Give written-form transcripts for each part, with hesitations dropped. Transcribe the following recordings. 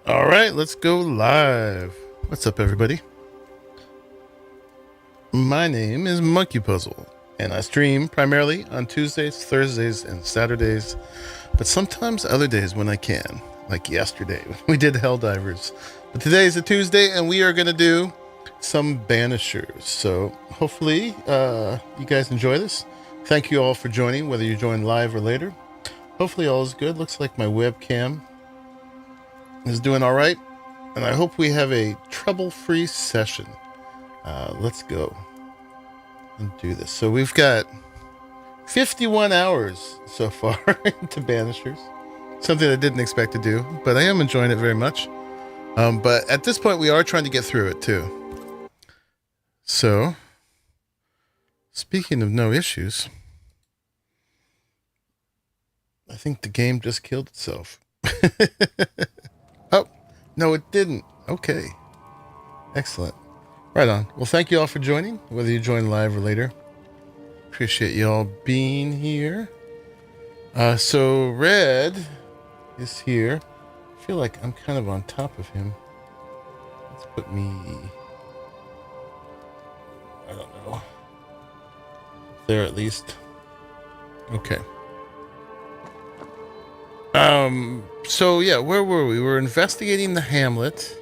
All right, let's go live. What's up, everybody? My name is Monkey Puzzle, and I stream primarily on Tuesdays, Thursdays, and Saturdays, but sometimes other days when I can, like yesterday when we did Helldivers. But today is a Tuesday, and we are going to do some Banishers. So hopefully you guys enjoy this. Thank you all for joining, whether you join live or later. Hopefully all is good. Looks like my webcam is doing all right, and I hope we have a trouble-free session. Let's go and do this. So we've got 51 hours so far into Banishers, something I didn't expect to do, but I am enjoying it very much. But at this point, we are trying to get through it too. So, speaking of no issues, I think the game just killed itself. Oh, no, it didn't. Okay. Excellent. Right on. Well, thank you all for joining, whether you join live or later. Appreciate you all being here. So Red is here. I feel like I'm kind of on top of him. Let's put me, I don't know, there at least. Okay. So yeah, where were we? We were investigating the hamlet.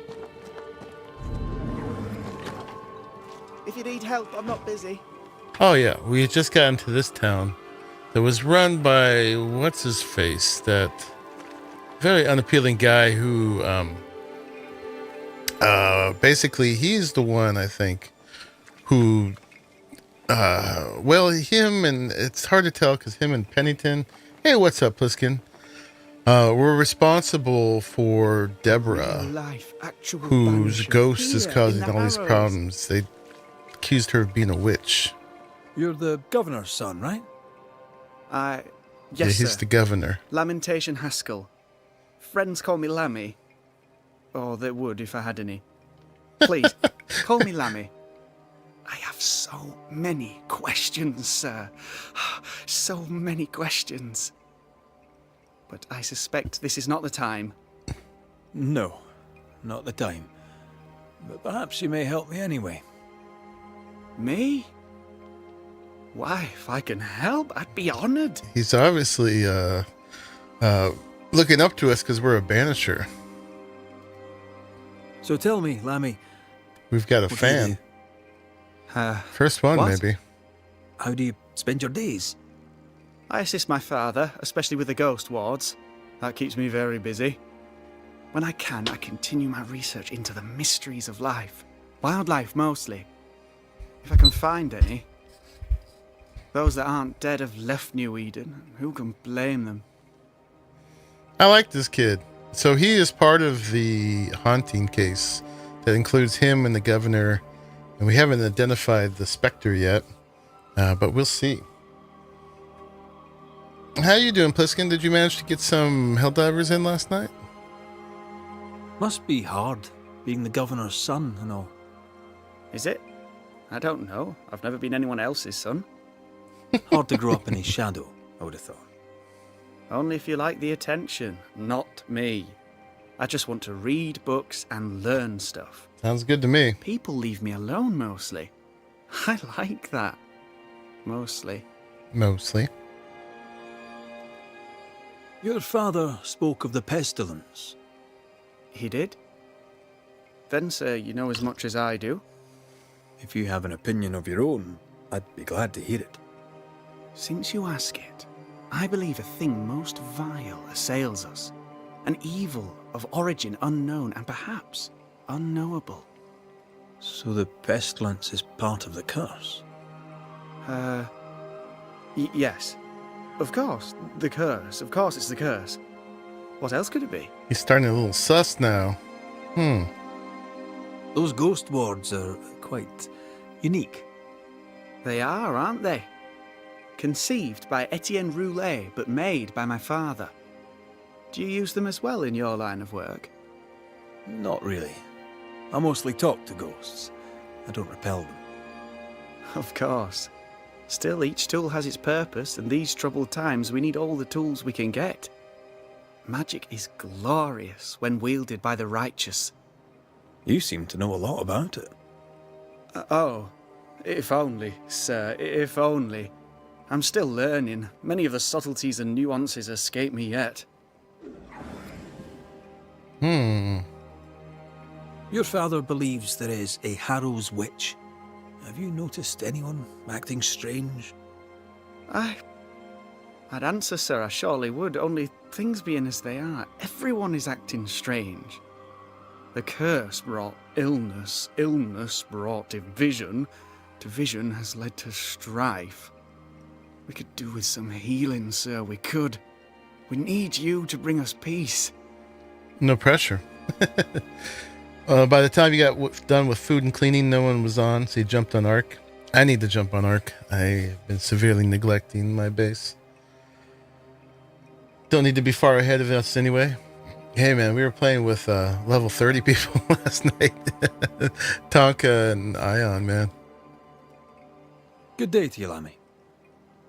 If you need help, I'm not busy. Oh yeah, we had just gotten to this town that was run by what's his face, that very unappealing guy who basically he's the one, I think, who well, him, and it's hard to tell because him and Pennington, hey, what's up, Pliskin, were responsible for Deborah, whose ghost is causing all these problems. They accused her of being a witch. You're the governor's son, right? Yes, yeah, he's sir. the governor. Lamentation Haskell. Friends call me Lammy. Or they would if I had any. Please, call me Lammy. I have so many questions, sir. So many questions. But I suspect this is not the time. No, not the time. But perhaps you may help me anyway. Me? Why, if I can help, I'd be honored. He's obviously looking up to us because we're a banisher. So tell me, Lammy. We've got a fan. First one, what? maybe. How do you spend your days? I assist my father, especially with the ghost wards. That keeps me very busy. When I can, I continue my research into the mysteries of life. Wildlife, mostly. If I can find any. Those that aren't dead have left New Eden. Who can blame them? I like this kid. So he is part of the haunting case that includes him and the governor. And we haven't identified the specter yet. But we'll see. How you doing, Pliskin? Did you manage to get some Helldivers in last night? Must be hard, being the governor's son and all. Is it? I don't know. I've never been anyone else's son. Hard to grow up in his shadow, I would have thought. Only if you like the attention, not me. I just want to read books and learn stuff. Sounds good to me. People leave me alone mostly. I like that. Mostly. Mostly. Your father spoke of the pestilence. He did? Then, sir, you know as much as I do. If you have an opinion of your own, I'd be glad to hear it. Since you ask it, I believe a thing most vile assails us. An evil of origin unknown and perhaps unknowable. So the pestilence is part of the curse? Yes. Of course, the curse. Of course it's the curse. What else could it be? He's starting a little sus now. Those ghost wards are quite unique. They are, aren't they? Conceived by Etienne Roulet, but made by my father. Do you use them as well in your line of work? Not really. I mostly talk to ghosts. I don't repel them. Of course. Still, each tool has its purpose, and these troubled times we need all the tools we can get. magic is glorious when wielded by the righteous. You seem to know a lot about it. Oh, if only, sir, if only. I'm still learning. Many of the subtleties and nuances escape me yet. Your father believes there is a Harrow's witch. Have you noticed anyone acting strange? I'd answer, sir, I surely would, only things being as they are, everyone is acting strange. The curse brought illness, illness brought division, division has led to strife. We could do with some healing, sir, we could. We need you to bring us peace. No pressure. By the time you got done with food and cleaning, no one was on, so you jumped on Ark. I need to jump on Ark. I've been severely neglecting my base. Don't need to be far ahead of us anyway. Hey man, we were playing with level 30 people last night. Tonka and Ion, man. Good day to you, Lammy.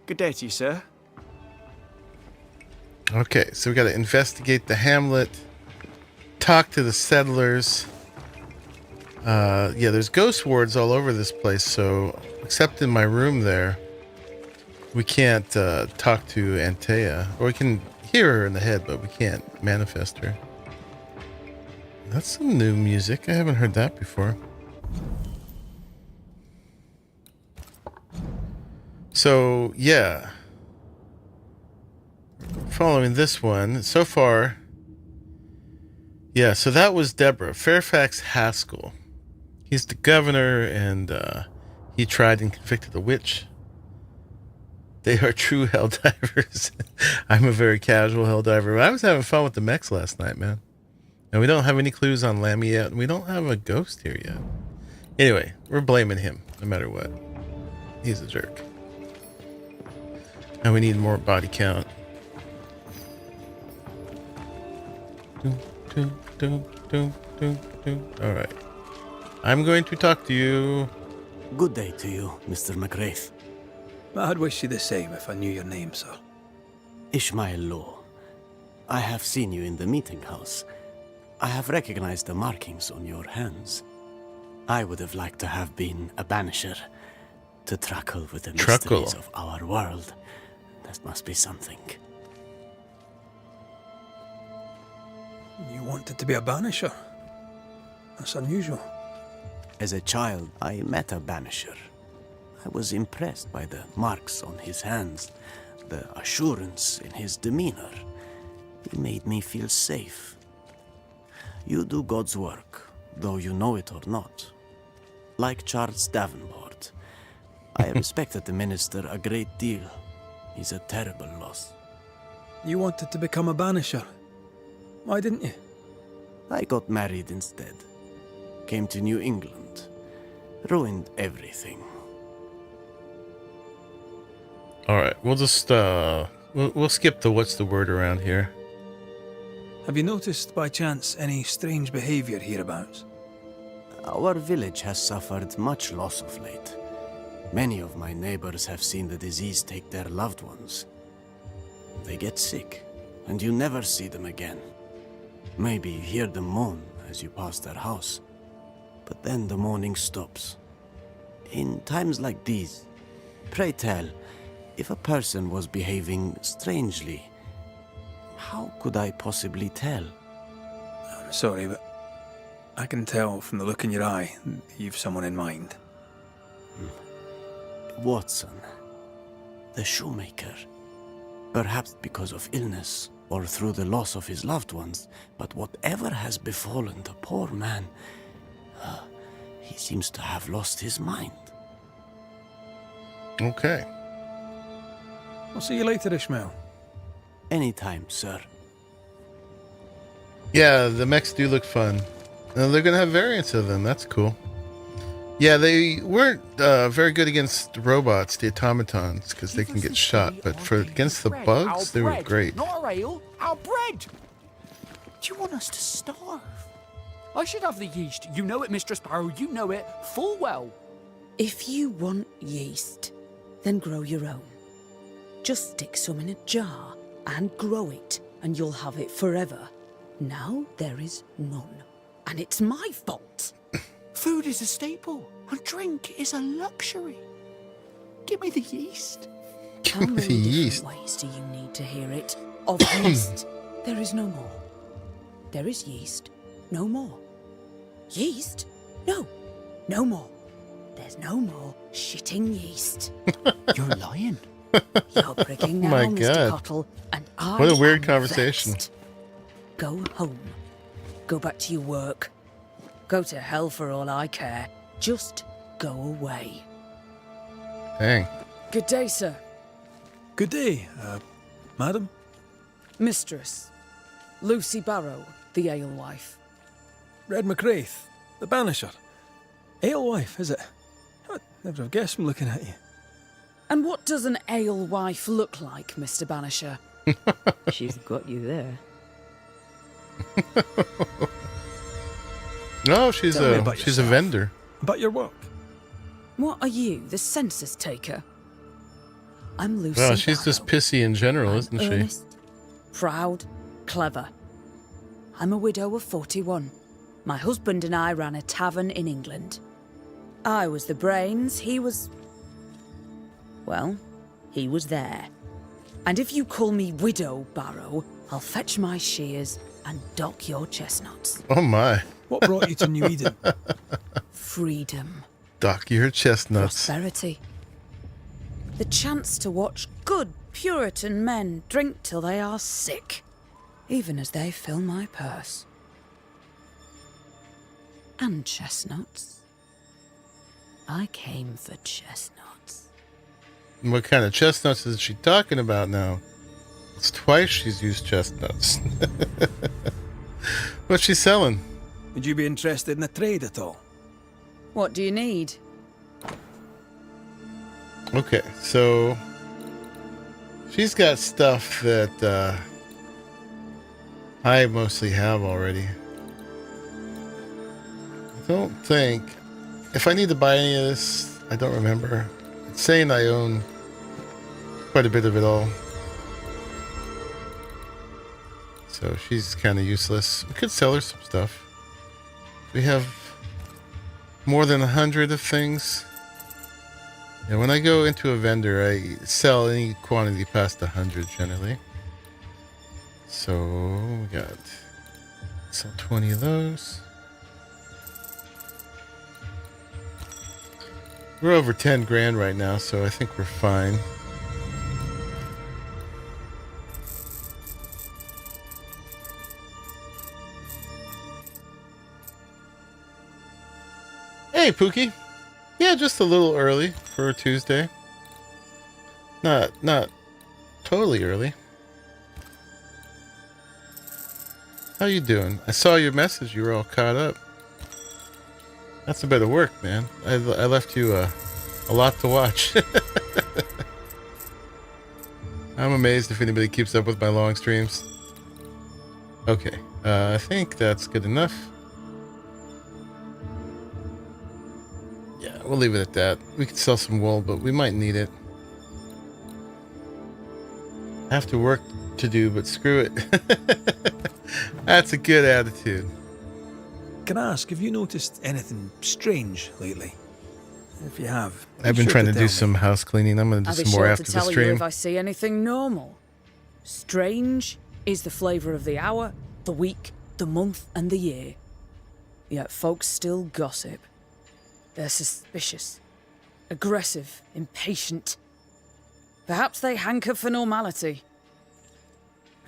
Good day to you, sir. Okay, so we got to investigate the hamlet, talk to the settlers. Yeah, there's ghost wards all over this place, so except in my room there, we can't talk to Antea. Or we can hear her in the head, but we can't manifest her. That's some new music. I haven't heard that before. So, yeah. Following this one, so far... Yeah, so that was Deborah. Fairfax Haskell. He's the governor, and he tried and convicted a witch. They are true helldivers. I'm a very casual helldiver. I was having fun with the mechs last night, man. And we don't have any clues on Lammy yet, and we don't have a ghost here yet. Anyway, we're blaming him, no matter what. He's a jerk. And we need more body count. Alright. I'm going to talk to you. Good day to you, Mr. McGrath. I'd wish you the same if I knew your name, sir. Ishmael Law. I have seen you in the meeting house. I have recognized the markings on your hands. I would have liked to have been a banisher, to truckle with the mysteries of our world. That must be something. You wanted to be a banisher? That's unusual. As a child, I met a banisher. I was impressed by the marks on his hands, the assurance in his demeanor. He made me feel safe. You do God's work, though you know it or not. Like Charles Davenport, I respected the minister a great deal. He's a terrible loss. You wanted to become a banisher? Why didn't you? I got married instead. Came to New England. Ruined everything. Alright, we'll just, we'll skip the what's the word around here. Have you noticed, by chance, any strange behavior hereabouts? Our village has suffered much loss of late. Many of my neighbors have seen the disease take their loved ones. They get sick, and you never see them again. Maybe you hear them moan as you pass their house. But then the moaning stops. In times like these, pray tell, if a person was behaving strangely, how could I possibly tell? I'm sorry, but I can tell from the look in your eye that you've someone in mind. Watson, the shoemaker. Perhaps because of illness, or through the loss of his loved ones, but whatever has befallen the poor man, he seems to have lost his mind. Okay. I'll see you later, Ishmael. Anytime, sir. Yeah, the mechs do look fun. They're going to have variants of them. That's cool. Yeah, they weren't very good against robots, the automatons, because they can get shot. But against the bugs, they were great. Not our ale, our bread. Do you want us to starve? I should have the yeast. You know it, Mistress Sparrow. You know it full well. If you want yeast, then grow your own. Just stick some in a jar and grow it and you'll have it forever. Now there is none. And it's my fault. Food is a staple, and drink is a luxury. Give me the yeast. How The many yeast. different ways do you need to hear it? Of yeast, there is no more. There is yeast, no more. Yeast? No, no more. There's no more shitting yeast. You're lying. You're pricking now, my Mr. God. Cottle, and I What a weird am conversation. vexed. Go home. Go back to your work. Go to hell for all I care. Just go away. Dang. Good day, sir. Good day, madam. Mistress. Lucy Barrow, the alewife. Red McCraith, the Banisher. Alewife, is it? I'd never have guessed from looking at you. And what does an alewife look like, Mr. Banisher? She's got you there. No, she's Tell me a about she's a yourself. vendor. About your work. What are you, the census taker? I'm Lucy Well, she's just Barrow. pissy in general, I'm isn't she? earnest, proud, clever. I'm a widow of 41. My husband and I ran a tavern in England. I was the brains, he was... Well, he was there. And if you call me Widow Barrow, I'll fetch my shears and dock your chestnuts. Oh my. What brought you to New Eden? Freedom. Dock your chestnuts. Prosperity. The chance to watch good Puritan men drink till they are sick, even as they fill my purse. And chestnuts. I came for chestnuts. What kind of chestnuts is she talking about now? It's twice she's used chestnuts. What's she selling? Would you be interested in a trade at all? What do you need? Okay, so she's got stuff that I mostly have already. I don't think... If I need to buy any of this, I don't remember. It's saying I own quite a bit of it all. So she's kind of useless. We could sell her some stuff. We have more than 100 of things. Yeah, when I go into a vendor, I sell any quantity past 100 generally. So we got sell 20 of those. We're over 10 grand right now, so I think we're fine. Hey, Pookie. Yeah, just a little early for a Tuesday. Not totally early. How you doing? I saw your message. You were all caught up. That's a bit of work, man. I left you a lot to watch. I'm amazed if anybody keeps up with my long streams. Okay, I think that's good enough. Yeah, we'll leave it at that. We could sell some wool, but we might need it. I have to work to do, but screw it. That's a good attitude. Can I ask, have you noticed anything strange lately? If you have, be I've been sure trying to tell do me. some house cleaning. I'm going to I'll do be some more sure after to the tell you stream. if I see anything normal. Strange is the flavour of the hour, the week, the month, and the year. Yet folks still gossip. They're suspicious, aggressive, impatient. Perhaps they hanker for normality.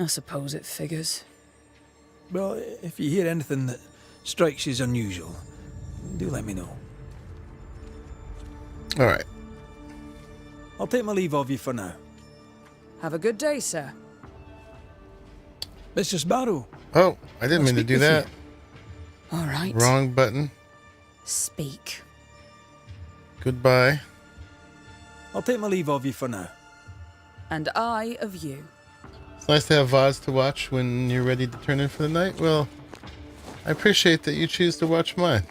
I suppose it figures. Well, if you hear anything that strikes you as unusual, do let me know. All right. I'll take my leave of you for now. Have a good day, sir. Mistress Barrow. Oh, I didn't I'll mean to speak do with that. All right. Wrong button. Speak. Goodbye. I'll take my leave of you for now. And I of you. It's nice to have VODs to watch when you're ready to turn in for the night. Well, I appreciate that you choose to watch mine.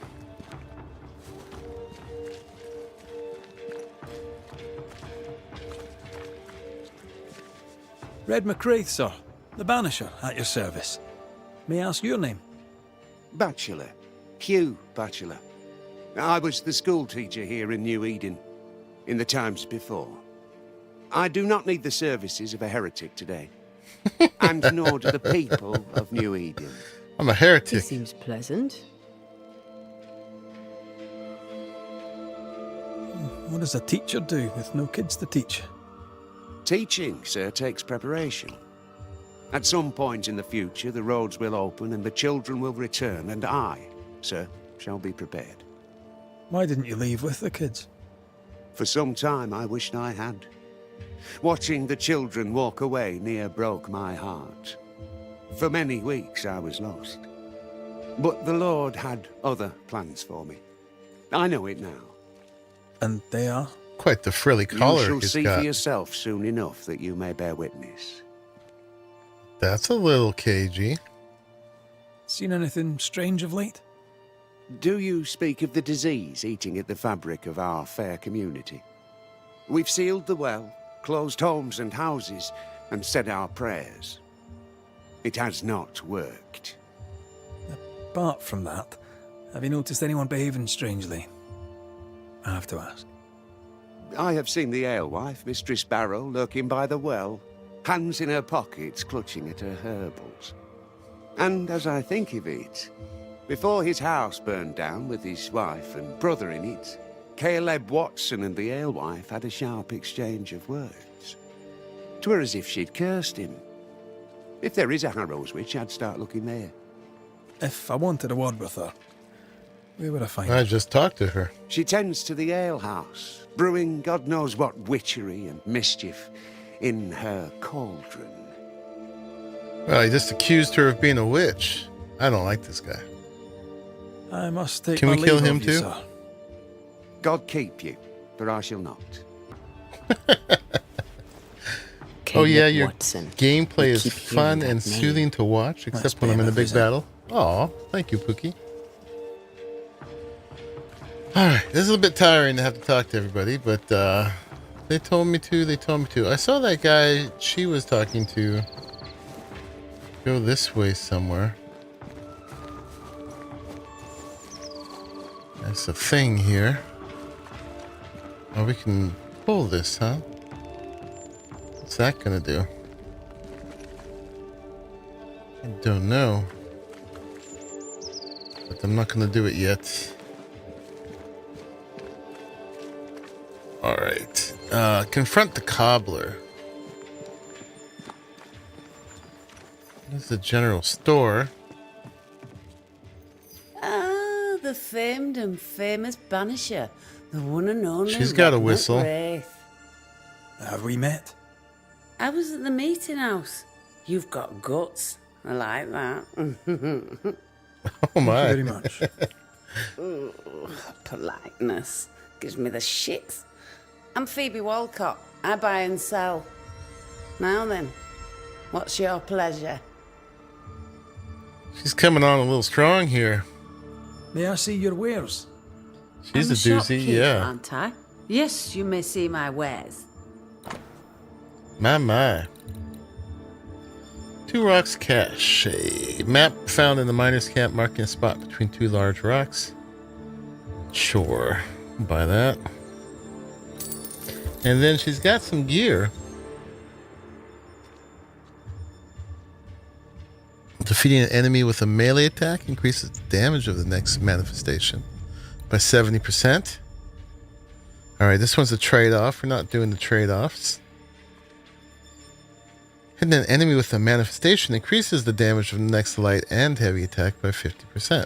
Red McCraith, sir. The Banisher at your service. May I ask your name? Bachelor. Hugh Bachelor. I was the school teacher here in New Eden, in the times before. I do not need the services of a heretic today. And nor do the people of New Eden. I'm a He heretic. seems pleasant. What does a teacher do with no kids to teach? Teaching, sir, takes preparation. At some point in the future, the roads will open and the children will return, and I, sir, shall be prepared. Why didn't you leave with the kids? For some time, I wished I had. Watching the children walk away near broke my heart. For many weeks, I was lost. But the Lord had other plans for me. I know it now. And they are? Quite the frilly collar You shall he's see got. for yourself soon enough that you may bear witness. That's a little cagey. Seen anything strange of late? Do you speak of the disease eating at the fabric of our fair community? We've sealed the well, closed homes and houses, and said our prayers. It has not worked. Apart from that, have you noticed anyone behaving strangely? I have to ask. I have seen the alewife, Mistress Barrow, lurking by the well, hands in her pockets clutching at her herbals. And as I think of it, before his house burned down with his wife and brother in it, Caleb Watson and the alewife had a sharp exchange of words. 'Twere as if she'd cursed him. If there is a Harrow's witch, I'd start looking there. If I wanted a word with her, where would I find I her? just talked to her. She tends to the alehouse, brewing God knows what witchery and mischief in her cauldron. Well, he just accused her of being a witch. I don't like this guy. I must take Can my we kill leave him of you, too? sir. God keep you, but I shall not. Oh yeah, Caleb your Watson. gameplay We is keep fun hearing and that name. soothing to watch, except Let's when I'm pay in a him a big visit. battle. Aw, thank you, Pookie. Alright, this is a bit tiring to have to talk to everybody, but they told me to. I saw that guy she was talking to go this way somewhere. There's a thing here. Oh, we can pull this, huh? What's that gonna do? I don't know. But I'm not gonna do it yet. Alright. Confront the cobbler. This is the general store. Ah, the famed and famous Banisher. The one and only She's got a Regnant whistle. Wraith. Have we met? I was at the meeting house. You've got guts. I like that. Oh my. Very much. Ooh, politeness gives me the shits. I'm Phoebe Walcott. I buy and sell. Now then, what's your pleasure? She's coming on a little strong here. May I see your wares? She's I'm a doozy, shopkeeper, yeah. aren't I? Yes, you may see my wares. My. 2 rocks cache. A map found in the miner's camp marking a spot between 2 large rocks. Sure. Buy that. And then she's got some gear. Defeating an enemy with a melee attack increases the damage of the next manifestation by 70%. Alright, this one's a trade-off. We're not doing the trade-offs. Hitting an enemy with a manifestation increases the damage of the next light and heavy attack by 50%.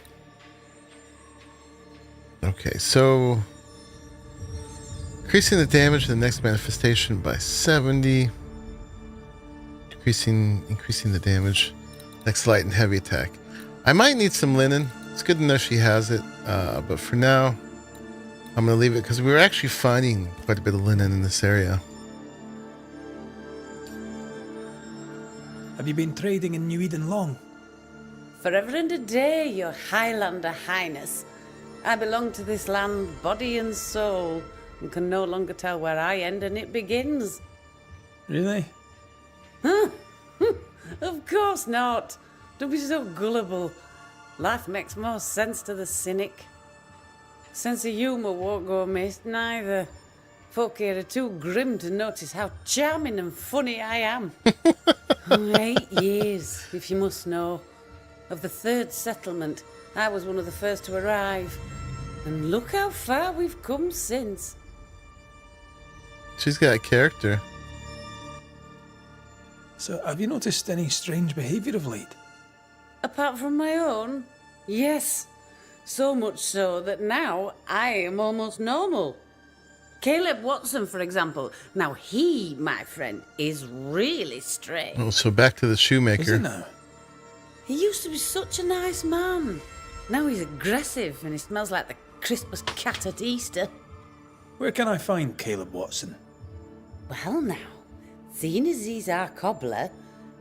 Okay, so increasing the damage of the next manifestation by 70. Increasing the damage. Next light and heavy attack. I might need some linen. It's good to know she has it. But for now, I'm going to leave it because we were actually finding quite a bit of linen in this area. Have you been trading in New Eden long? Forever and a day, your Highlander Highness. I belong to this land, body and soul, and can no longer tell where I end and it begins. Really? Of course not. Don't be so gullible. Life makes more sense to the cynic. Sense of humour won't go amiss, neither. Folk here are too grim to notice how charming and funny I am. 8 years, if you must know. Of the third settlement, I was one of the first to arrive. And look how far we've come since. She's got a character. So, have you noticed any strange behaviour of late? Apart from my own? Yes. So much so that now I am almost normal. Caleb Watson, for example. Now he, my friend, is really strange. Oh, so back to the Is shoemaker. he now? He used to be such a nice man. Now he's aggressive and he smells like the Christmas cat at Easter. Where can I find Caleb Watson? Well now, seeing as he's our cobbler,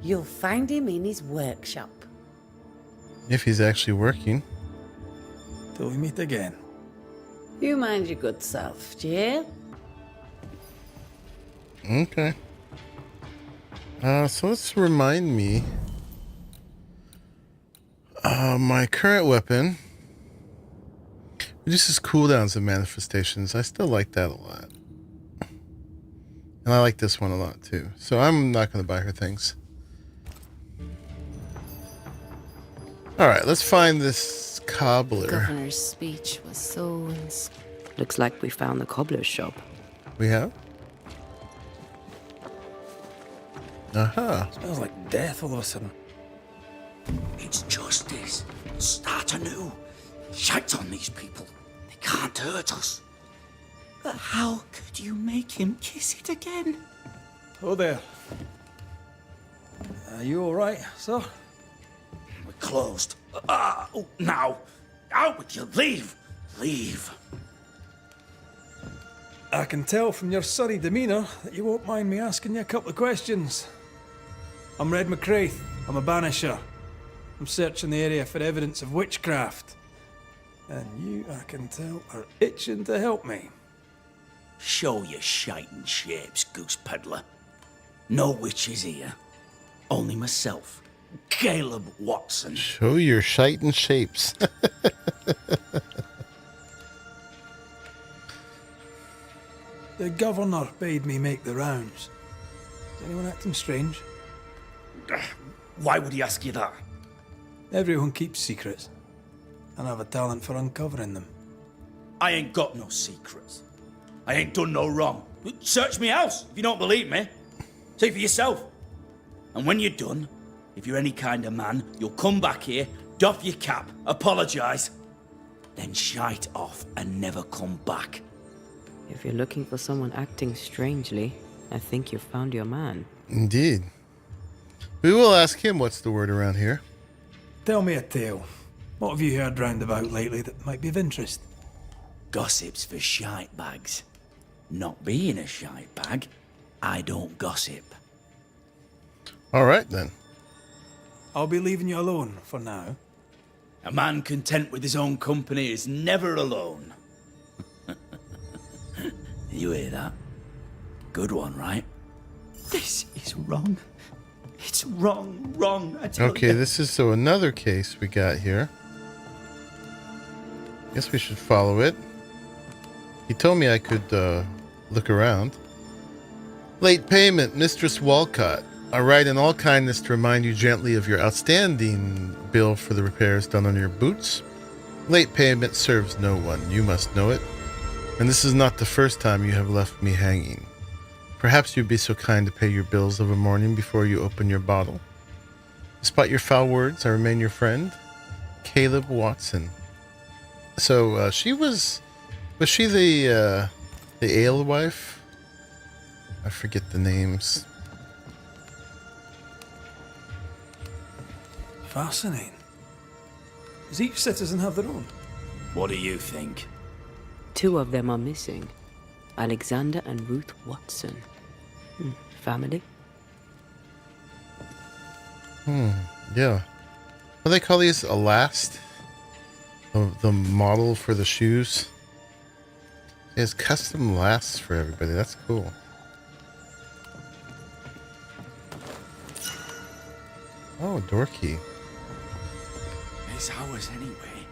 you'll find him in his workshop. If he's actually working. Till we meet again. You mind your good self, do you hear? Okay. So let's remind me. My current weapon reduces cooldowns and manifestations. I still like that a lot. And I like this one a lot too. So I'm not going to buy her things. Alright, let's find this cobbler. Governor's speech was so... Looks like we found the cobbler's shop. We have? Aha. Smells like death all of a sudden. It's justice. Start anew. Shite on these people. They can't hurt us. But how could you make him kiss it again? Oh there. Are you alright, sir? We're closed. Now. Out with you. Leave. Leave. I can tell from your sunny demeanour that you won't mind me asking you a couple of questions. I'm Red McCraith. I'm a banisher. I'm searching the area for evidence of witchcraft. And you, I can tell, are itching to help me. Show your shiting shapes, goose peddler. No witches here. Only myself, Caleb Watson. Show your shite and shapes. The governor bade me make the rounds. Is anyone acting strange? Why would he ask you that? Everyone keeps secrets, and I have a talent for uncovering them. I ain't got no secrets. I ain't done no wrong. Search me house if you don't believe me. See for yourself. And when you're done, if you're any kind of man, you'll come back here, doff your cap, apologise, then shite off and never come back. If you're looking for someone acting strangely, I think you've found your man. Indeed. We will ask him what's the word around here. Tell me a tale. What have you heard round about lately that might be of interest? Gossip's for shite bags. Not being a shite bag, I don't gossip. All right, then. I'll be leaving you alone for now. A man content with his own company is never alone. You hear that? Good one, right? This is wrong. It's wrong, I tell Okay, you. this is so another case we got here. Guess we should follow it. He told me I could look around. Late payment, Mistress Walcott. I write in all kindness to remind you gently of your outstanding bill for the repairs done on your boots. Late payment serves no one, you must know it. And this is not the first time you have left me hanging. Perhaps you'd be so kind to pay your bills of a morning before you open your bottle. Despite your foul words, I remain your friend, Caleb Watson. So, she was she the alewife? I forget the names. Fascinating. Does each citizen have their own? What do you think? 2 of them are missing. Alexander and Ruth Watson. Family? Yeah. What do they call these? A last? The model for the shoes? It has custom lasts for everybody. That's cool. Oh, door key. It's ours anyway.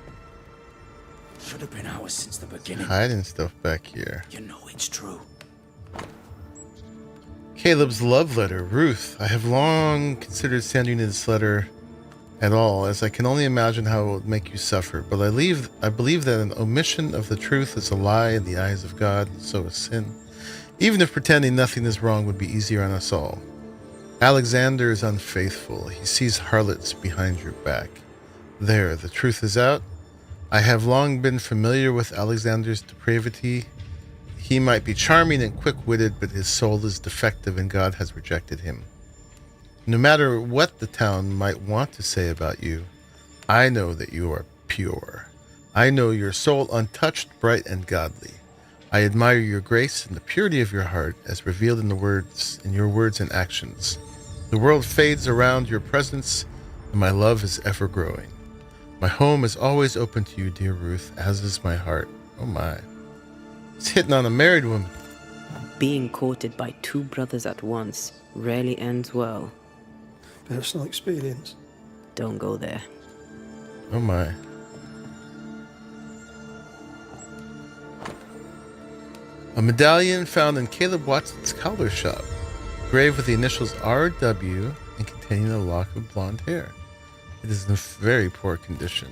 Should have been ours since the beginning. Hiding stuff back here. You know it's true. Caleb's love letter. Ruth, I have long considered sending you this letter at all, as I can only imagine how it would make you suffer. But I believe that an omission of the truth is a lie in the eyes of God, and so is sin. Even if pretending nothing is wrong would be easier on us all. Alexander is unfaithful. He sees harlots behind your back. There, the truth is out. I have long been familiar with Alexander's depravity. He might be charming and quick-witted, but his soul is defective and God has rejected him. No matter what the town might want to say about you, I know that you are pure. I know your soul untouched, bright, and godly. I admire your grace and the purity of your heart as revealed in your words and actions. The world fades around your presence, and my love is ever growing. My home is always open to you, dear Ruth, as is my heart. Oh my. It's hitting on a married woman. Being courted by two brothers at once rarely ends well. Personal experience. Don't go there. Oh my. A medallion found in Caleb Watson's collar shop, engraved with the initials R.W. and containing a lock of blonde hair. It is in very poor condition.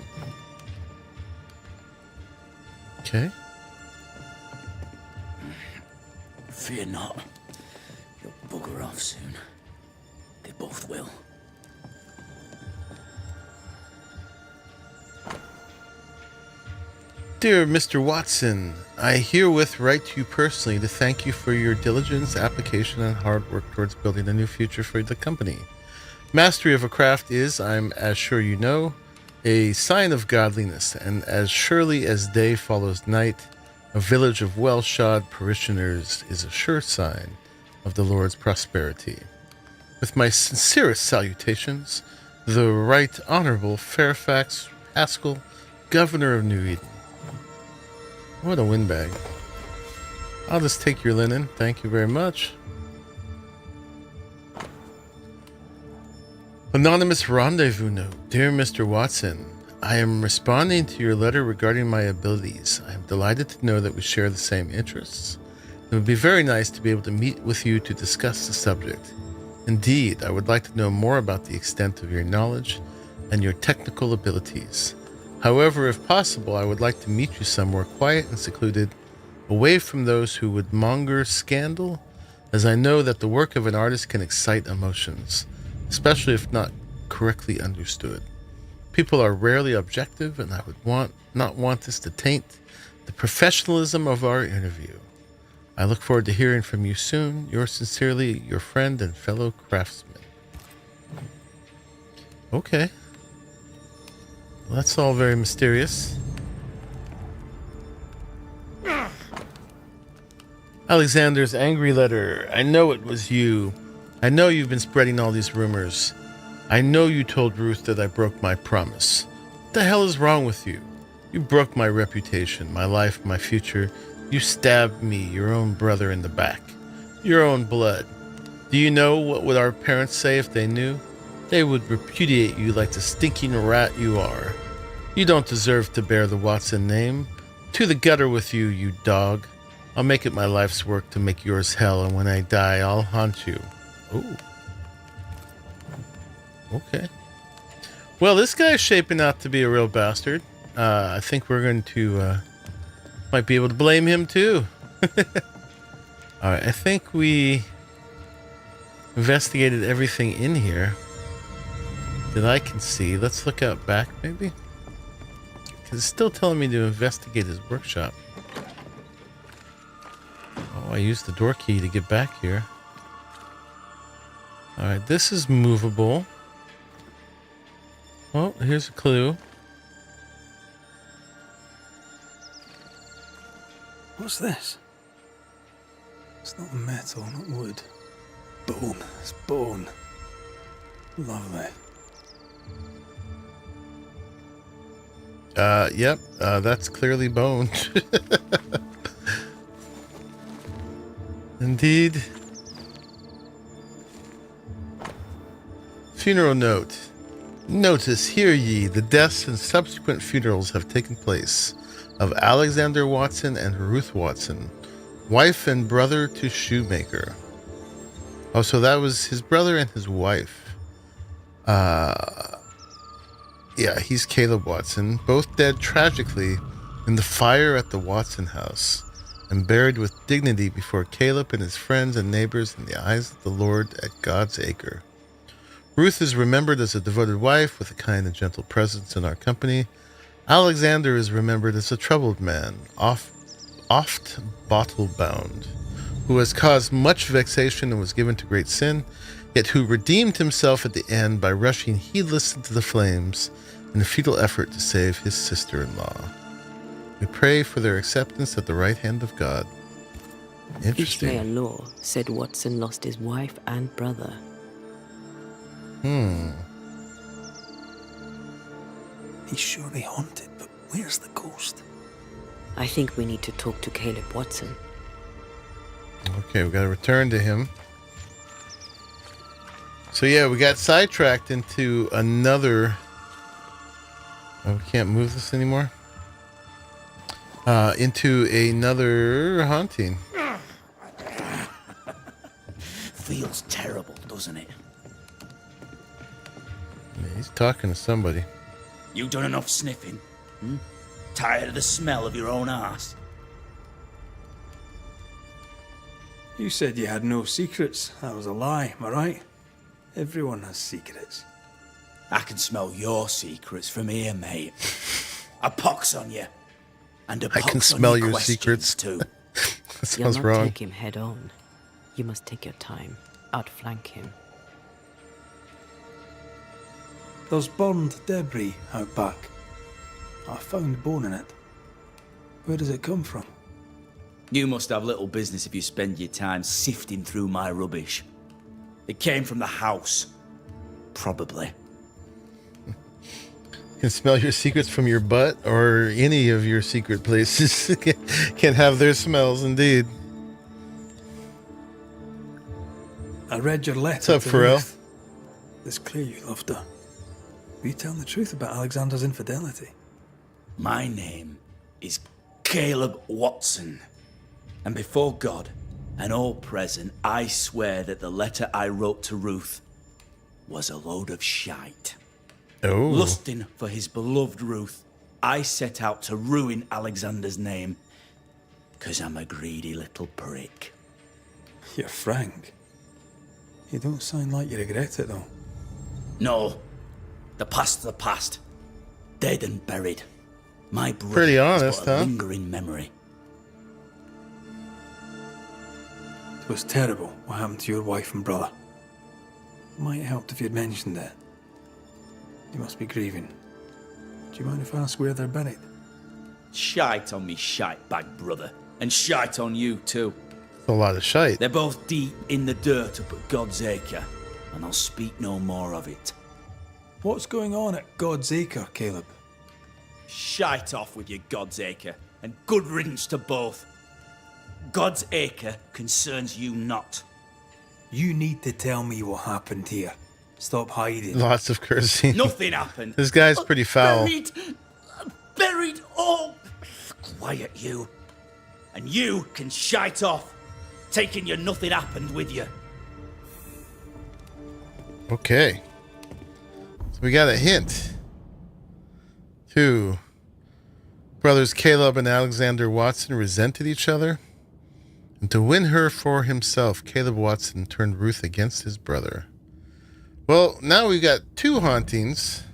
Okay. Fear not. You'll bugger off soon. They both will. Dear Mr. Watson, I herewith write to you personally to thank you for your diligence, application, and hard work towards building a new future for the company. Mastery of a craft is, I'm as sure you know, a sign of godliness, and as surely as day follows night, a village of well-shod parishioners is a sure sign of the Lord's prosperity. With my sincerest salutations, the Right Honorable Fairfax Haskell, Governor of New Eden. What a windbag. I'll just take your linen. Thank you very much. Anonymous rendezvous note. Dear Mr. Watson, I am responding to your letter regarding my abilities. I am delighted to know that we share the same interests. It would be very nice to be able to meet with you to discuss the subject. Indeed, I would like to know more about the extent of your knowledge and your technical abilities. However, if possible, I would like to meet you somewhere quiet and secluded, away from those who would monger scandal, as I know that the work of an artist can excite emotions, especially if not correctly understood. People are rarely objective, and I would not want this to taint the professionalism of our interview. I look forward to hearing from you soon. Yours sincerely, your friend and fellow craftsman. Okay. Well, that's all very mysterious. Alexander's angry letter. I know it was you. I know you've been spreading all these rumors. I know you told Ruth that I broke my promise. What the hell is wrong with you? You broke my reputation, my life, my future. You stabbed me, your own brother, in the back. Your own blood. Do you know what would our parents say if they knew? They would repudiate you like the stinking rat you are. You don't deserve to bear the Watson name. To the gutter with you, you dog. I'll make it my life's work to make yours hell, and when I die, I'll haunt you. Ooh. Okay. Well, this guy's shaping out to be a real bastard. I think we're going to, might be able to blame him too. Alright, I think we investigated everything in here that I can see. Let's look out back, maybe? Because it's still telling me to investigate his workshop. Oh, I used the door key to get back here. Alright, this is movable. Oh, here's a clue. What's this? It's not metal, not wood. Bone. It's bone. Lovely. Yep, that's clearly bone. Indeed. funeral note. Notice, hear ye, the deaths and subsequent funerals have taken place of Alexander Watson and Ruth Watson, wife and brother to shoemaker. Oh, so that was his brother and his wife. Yeah, he's Caleb Watson, both dead tragically in the fire at the Watson house, and buried with dignity before Caleb and his friends and neighbors in the eyes of the Lord at God's acre. Ruth is remembered as a devoted wife with a kind and gentle presence in our company. Alexander is remembered as a troubled man, oft bottle-bound, who has caused much vexation and was given to great sin, yet who redeemed himself at the end by rushing heedless into the flames in a futile effort to save his sister-in-law. We pray for their acceptance at the right hand of God. Interesting. Ishmael law said Watson lost his wife and brother. He's surely haunted, but where's the ghost? I think we need to talk to Caleb Watson. Okay, we got to return to him. So yeah, we got sidetracked into another... Oh, we can't move this anymore? Into another haunting. Feels terrible, doesn't it? Yeah, he's talking to somebody. You done enough sniffing? Tired of the smell of your own arse? You said you had no secrets. That was a lie, am I right? Everyone has secrets. I can smell your secrets from here, mate. A pox on you. And a I pox can on smell your questions secrets. too. That You'll sounds not wrong. take him head on. You must take your time. Outflank him. There's burned debris out back. I found bone in it. Where does it come from? You must have little business if you spend your time sifting through my rubbish. It came from the house. Probably. Can smell your secrets from your butt or any of your secret places. Can have their smells, indeed. I read your letter What's up, to Pharrell? Ruth. It's clear you loved her. Were you telling the truth about Alexander's infidelity? My name is Caleb Watson. And before God and all present, I swear that the letter I wrote to Ruth was a load of shite. Oh. Lusting for his beloved Ruth, I set out to ruin Alexander's name. 'Cause I'm a greedy little prick. You're frank. You don't sound like you regret it, though. No. The past's the past. Dead and buried. My brother Pretty is honest, but a huh? lingering memory. It was terrible what happened to your wife and brother. Might have helped if you'd mentioned it. You must be grieving. Do you mind if I ask where they're buried? Shite on me shite bag brother. And shite on you too. It's a lot of shite. They're both deep in the dirt up at God's acre. And I'll speak no more of it. What's going on at God's acre, Caleb? Shite off with your God's acre. And good riddance to both. God's acre concerns you not. You need to tell me what happened here. Stop hiding. Lots of cursing. Nothing happened. This guy's pretty foul. Buried all. Quiet you. And you can shite off. Taking your nothing happened with you. Okay. So we got a hint. Two. Brothers Caleb and Alexander Watson resented each other. And to win her for himself, Caleb Watson turned Ruth against his brother. Well, now we've got two hauntings.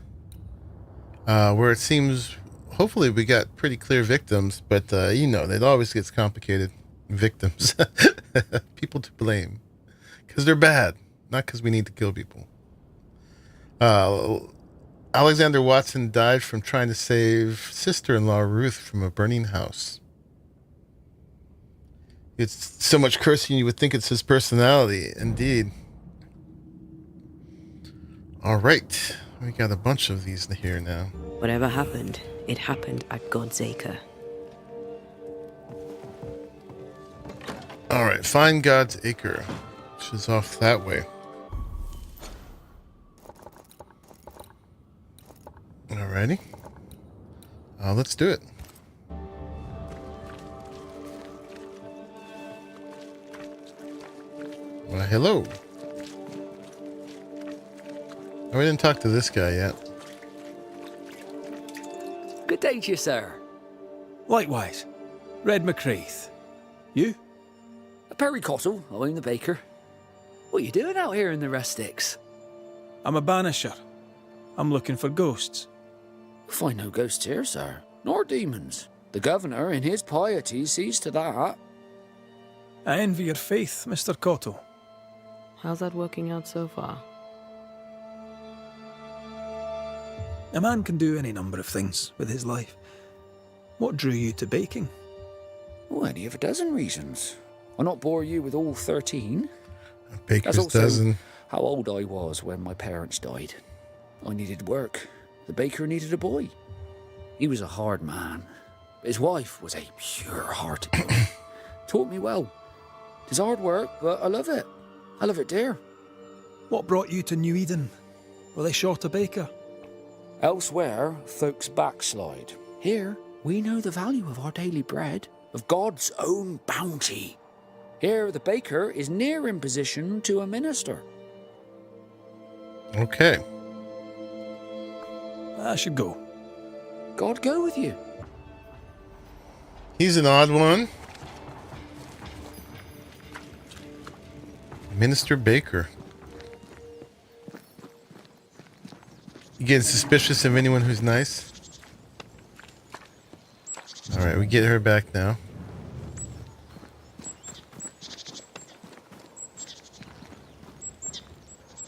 Where it seems, hopefully we got pretty clear victims. But, you know, it always gets complicated. Victims. People to blame. Because they're bad. Not because we need to kill people. Alexander Watson died from trying to save sister-in-law Ruth from a burning house. It's so much cursing you would think it's his personality. Indeed. All right. We got a bunch of these here now. Whatever happened, it happened at God's acre. All right. Find God's acre, which is off that way. Alrighty. Let's do it. Well, hello. Oh, we didn't talk to this guy yet. Good day to you, sir. Likewise. Red McCraith. You? Perry Cottle, I'm the baker. What are you doing out here in the rustics? I'm a banisher. I'm looking for ghosts. Find no ghosts here, sir, nor demons. The governor, in his piety, sees to that. I envy your faith, Mr. Cottle. How's that working out so far? A man can do any number of things with his life. What drew you to baking? Oh, any of a dozen reasons. I'll not bore you with all 13. A baker's That's also dozen. how old I was when my parents died. I needed work. The baker needed a boy. He was a hard man. His wife was a pure-hearted woman. Taught me well. It's hard work, but I love it. I love it dear. What brought you to New Eden? Were they short a baker? Elsewhere, folks backslide. Here, we know the value of our daily bread, of God's own bounty. Here, the baker is near in position to a minister. Okay. I should go. God go with you. He's an odd one. Minister Baker. You getting suspicious of anyone who's nice? Alright, we get her back now.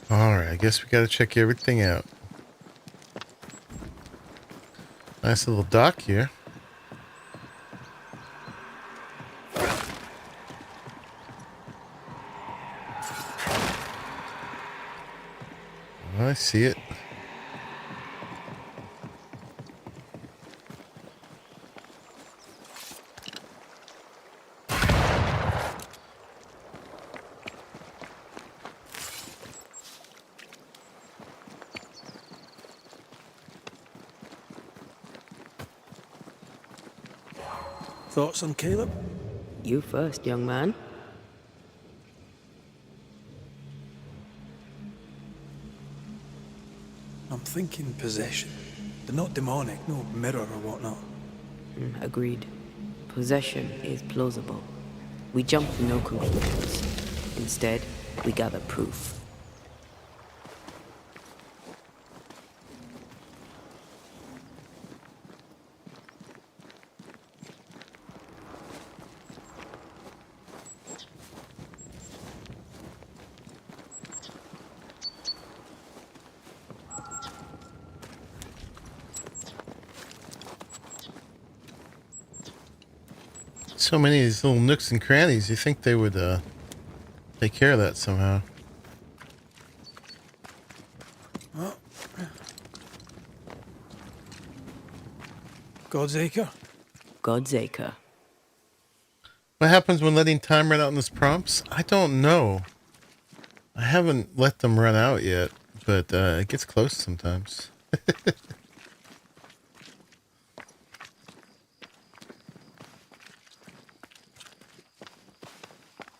Alright, I guess we gotta check everything out. Nice little dock here. I see it. Thoughts on Caleb? You first, young man. I'm thinking possession. But not demonic, no mirror or whatnot. Agreed. Possession is plausible. We jump to no conclusions. Instead, we gather proof. So many of these little nooks and crannies. You think they would take care of that somehow? God's Acre? God's Acre. What happens when letting time run out in those prompts? I don't know. I haven't let them run out yet, but it gets close sometimes.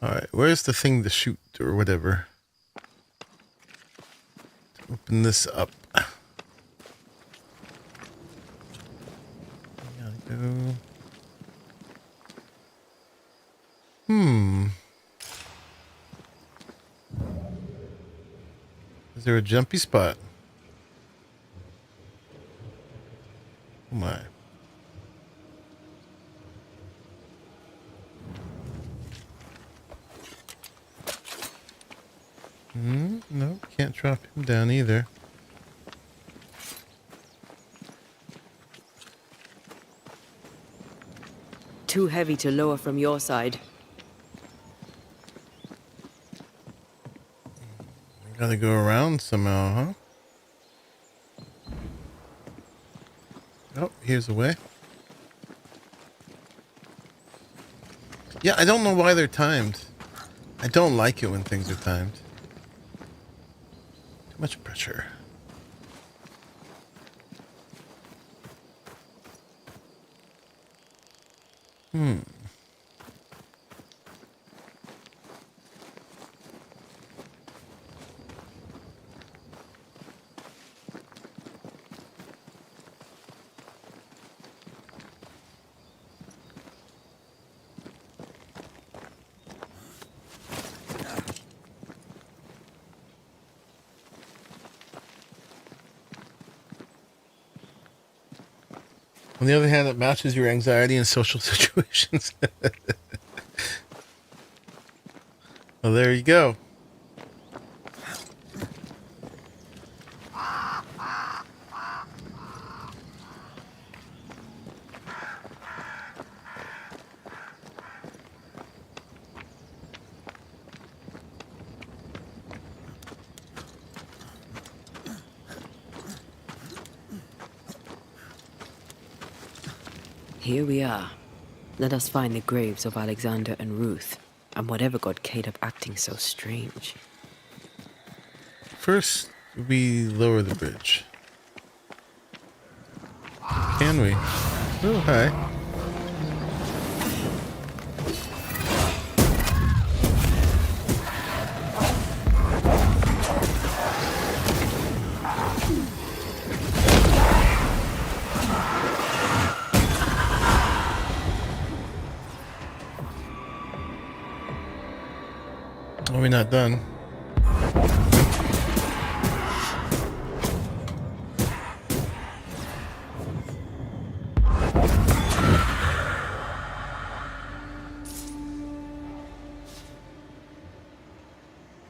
Alright, where's the thing to shoot or whatever? Open this up. Gotta go. Is there a jumpy spot? Oh my. No, can't drop him down either. Too heavy to lower from your side. Gotta go around somehow, huh? Oh, here's a way. Yeah, I don't know why they're timed. I don't like it when things are timed. Too much pressure. On the other hand, it matches your anxiety in social situations. Well, there you go. Here we are. Let us find the graves of Alexander and Ruth, and whatever got Kate up acting so strange. First, we lower the bridge. Can we? Oh, hi. Are we not done?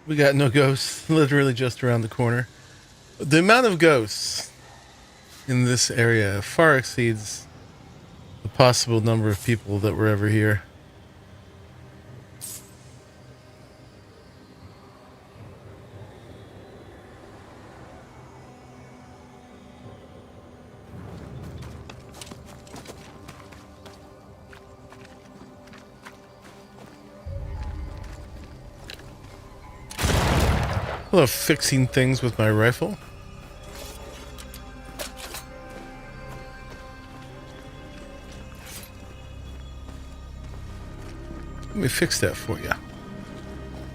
We got no ghosts, literally just around the corner. The amount of ghosts in this area far exceeds the possible number of people that were ever here. I love fixing things with my rifle. Let me fix that for you.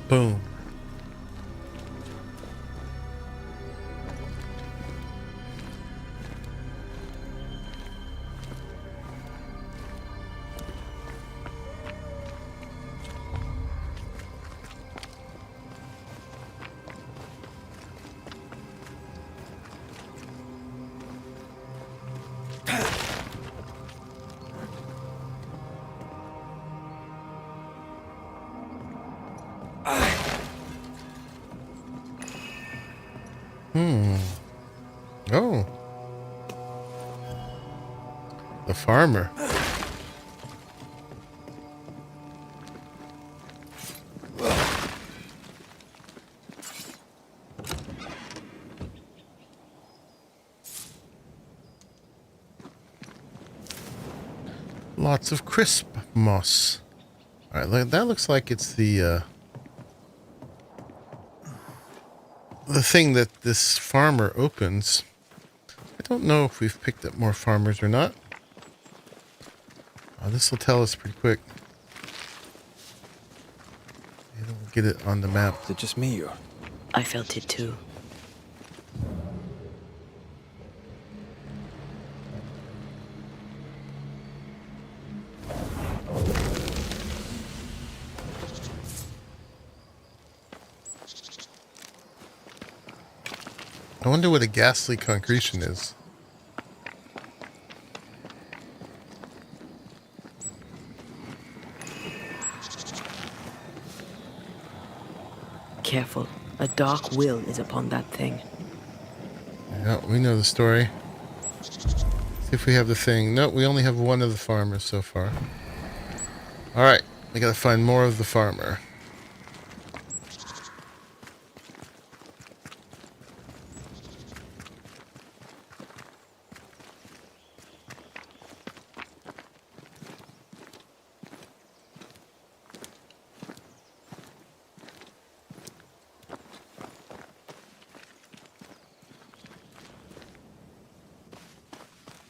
Boom. Oh. The farmer. Lots of crisp moss. All right, that looks like it's the thing that this farmer opens. I don't know if we've picked up more farmers or not. This will tell us pretty quick. It'll get it on the map. Is it just me or? I felt it too. I wonder what a ghastly concretion is. Careful. A dark will is upon that thing. Yeah, we know the story. See if we have the thing. No, we only have one of the farmers so far. Alright, we gotta find more of the farmer.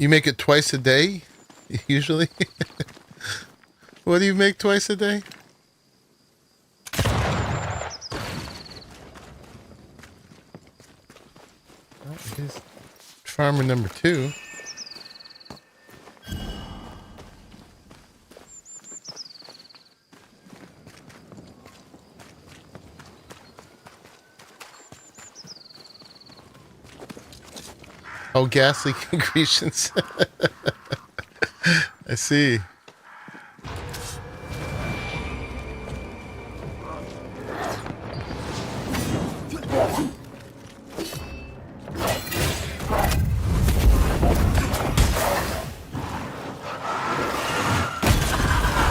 You make it twice a day, usually? What do you make twice a day? Oh, here's farmer number 2. Oh, ghastly concretions. I see.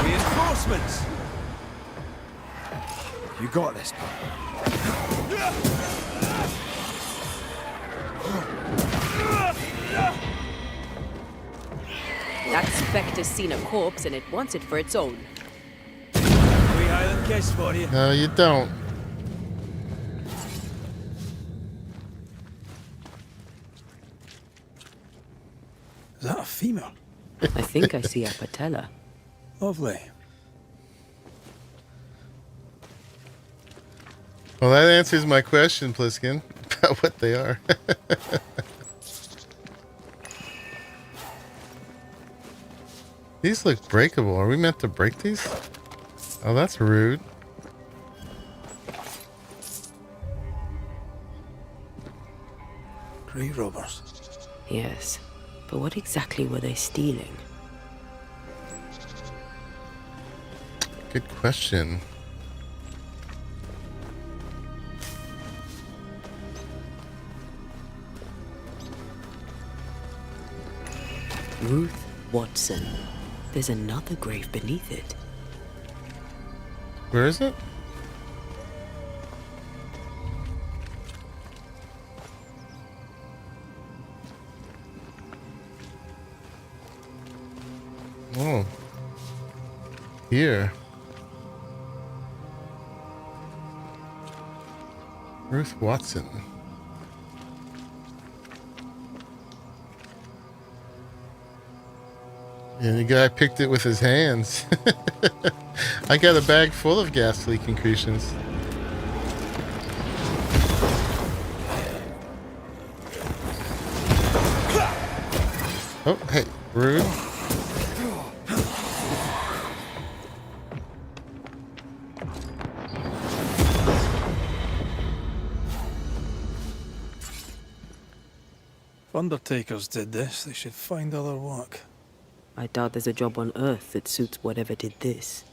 Reinforcements! You got this. That spectre's seen a corpse and it wants it for its own. We Highland kiss for you. No, you don't. Is that a female? I think I see a patella. Lovely. Well, that answers my question, Pliskin, about what they are. These look breakable. Are we meant to break these? Oh, that's rude. Grave robbers. Yes, but what exactly were they stealing? Good question. Ruth Watson. There's another grave beneath it. Where is it? Oh. Here. Ruth Watson. And the guy picked it with his hands. I got a bag full of ghastly concretions. Oh, hey, rude. If undertakers did this, they should find other work. I doubt there's a job on Earth that suits whatever did this.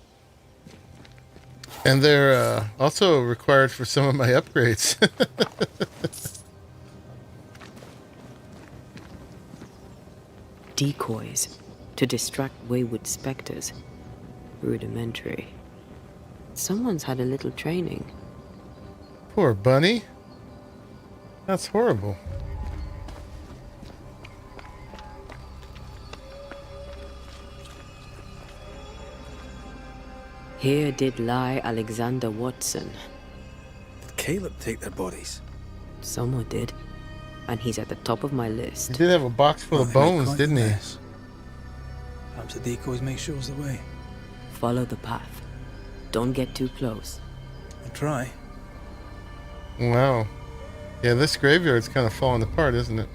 And they're also required for some of my upgrades. Decoys to distract wayward specters. Rudimentary. Someone's had a little training. Poor bunny. That's horrible. Here did lie Alexander Watson. Did Caleb take their bodies? Someone did. And he's at the top of my He list. did have a box full of They made bones, quite didn't the he? mess. Perhaps the decoys may show us the way. Follow the path. Don't get too close. I'll try. Wow. Yeah, this graveyard's kind of falling apart, isn't it?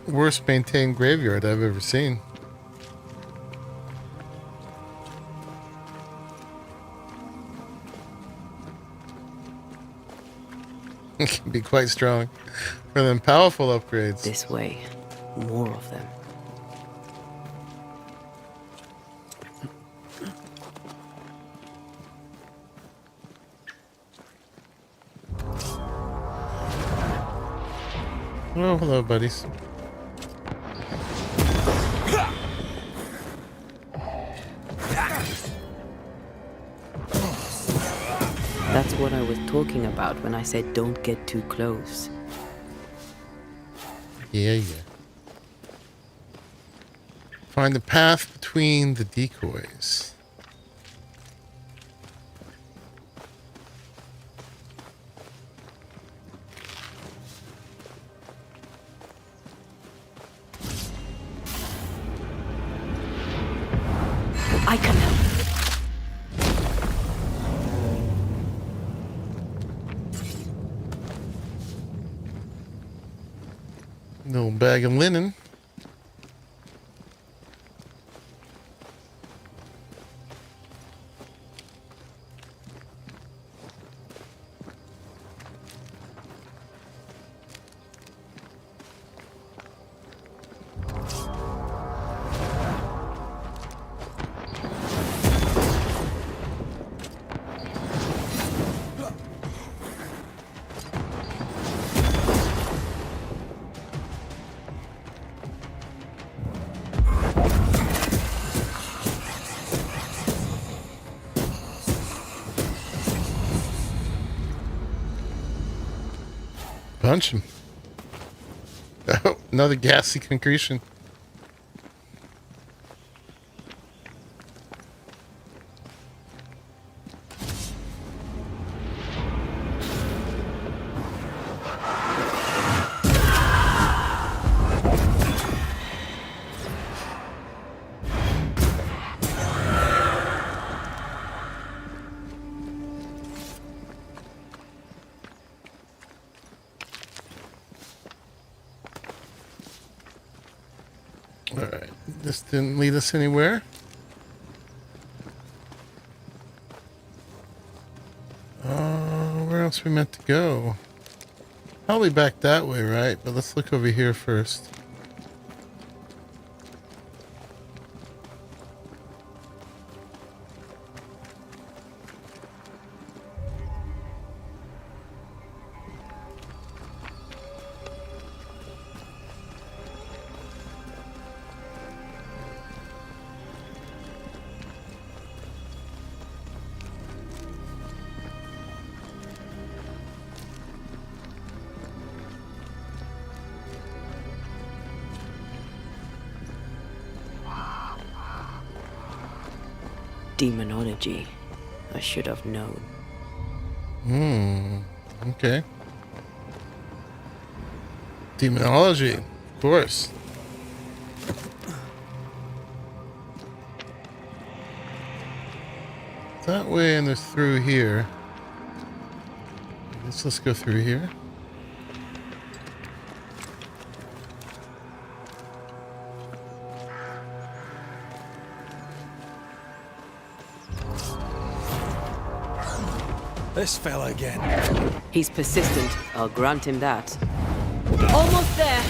Worst maintained graveyard I've ever seen. It can be quite strong for them powerful upgrades. This way. More of them. Oh, hello, buddies. That's what I was talking about when I said don't get too close. Yeah. Find the path between the decoys. Little bag of linen. Punch him. Oh, another gassy concretion. Alright, this didn't lead us anywhere. Where else we meant to go? Probably back that way, right? But let's look over here first. Demonology. I should have known. Okay. Demonology, of course. That way, and there's through here. Let's go through here. This fella again. He's persistent. I'll grant him that. Almost there.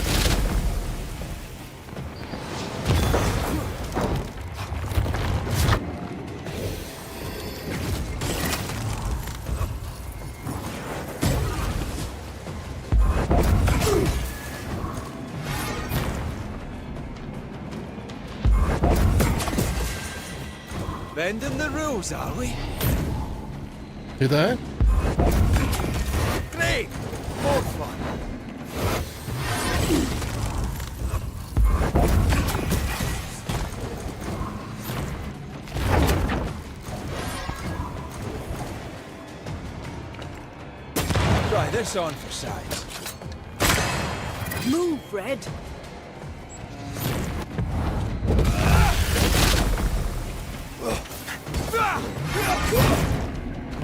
Bending the rules, are we? Do that? Great! Fourth one. Try this on for size. Move, Red.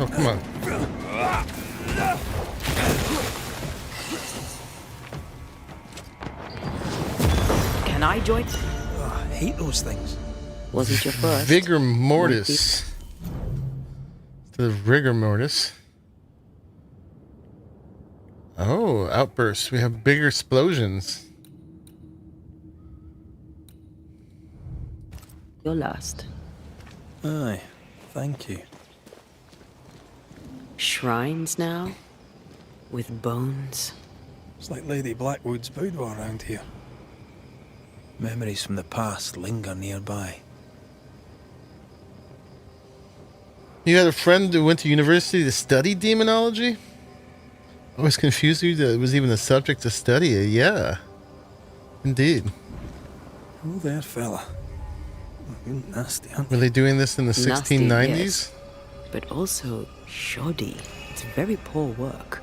Oh, come on. Can I join? Oh, I hate those things. Was it your first? Vigor mortis. To the rigor mortis. Oh, outbursts. We have bigger explosions. Your last. Aye, thank you. Shrines now? With bones? It's like Lady Blackwood's boudoir around here. Memories from the past linger nearby. You had a friend who went to university to study demonology? I was confused you that it was even a subject to study. Yeah. Indeed. Oh, there, fella. You're nasty, aren't Were they doing this in the Nasty, 1690s? yes. But also shoddy. It's very poor work.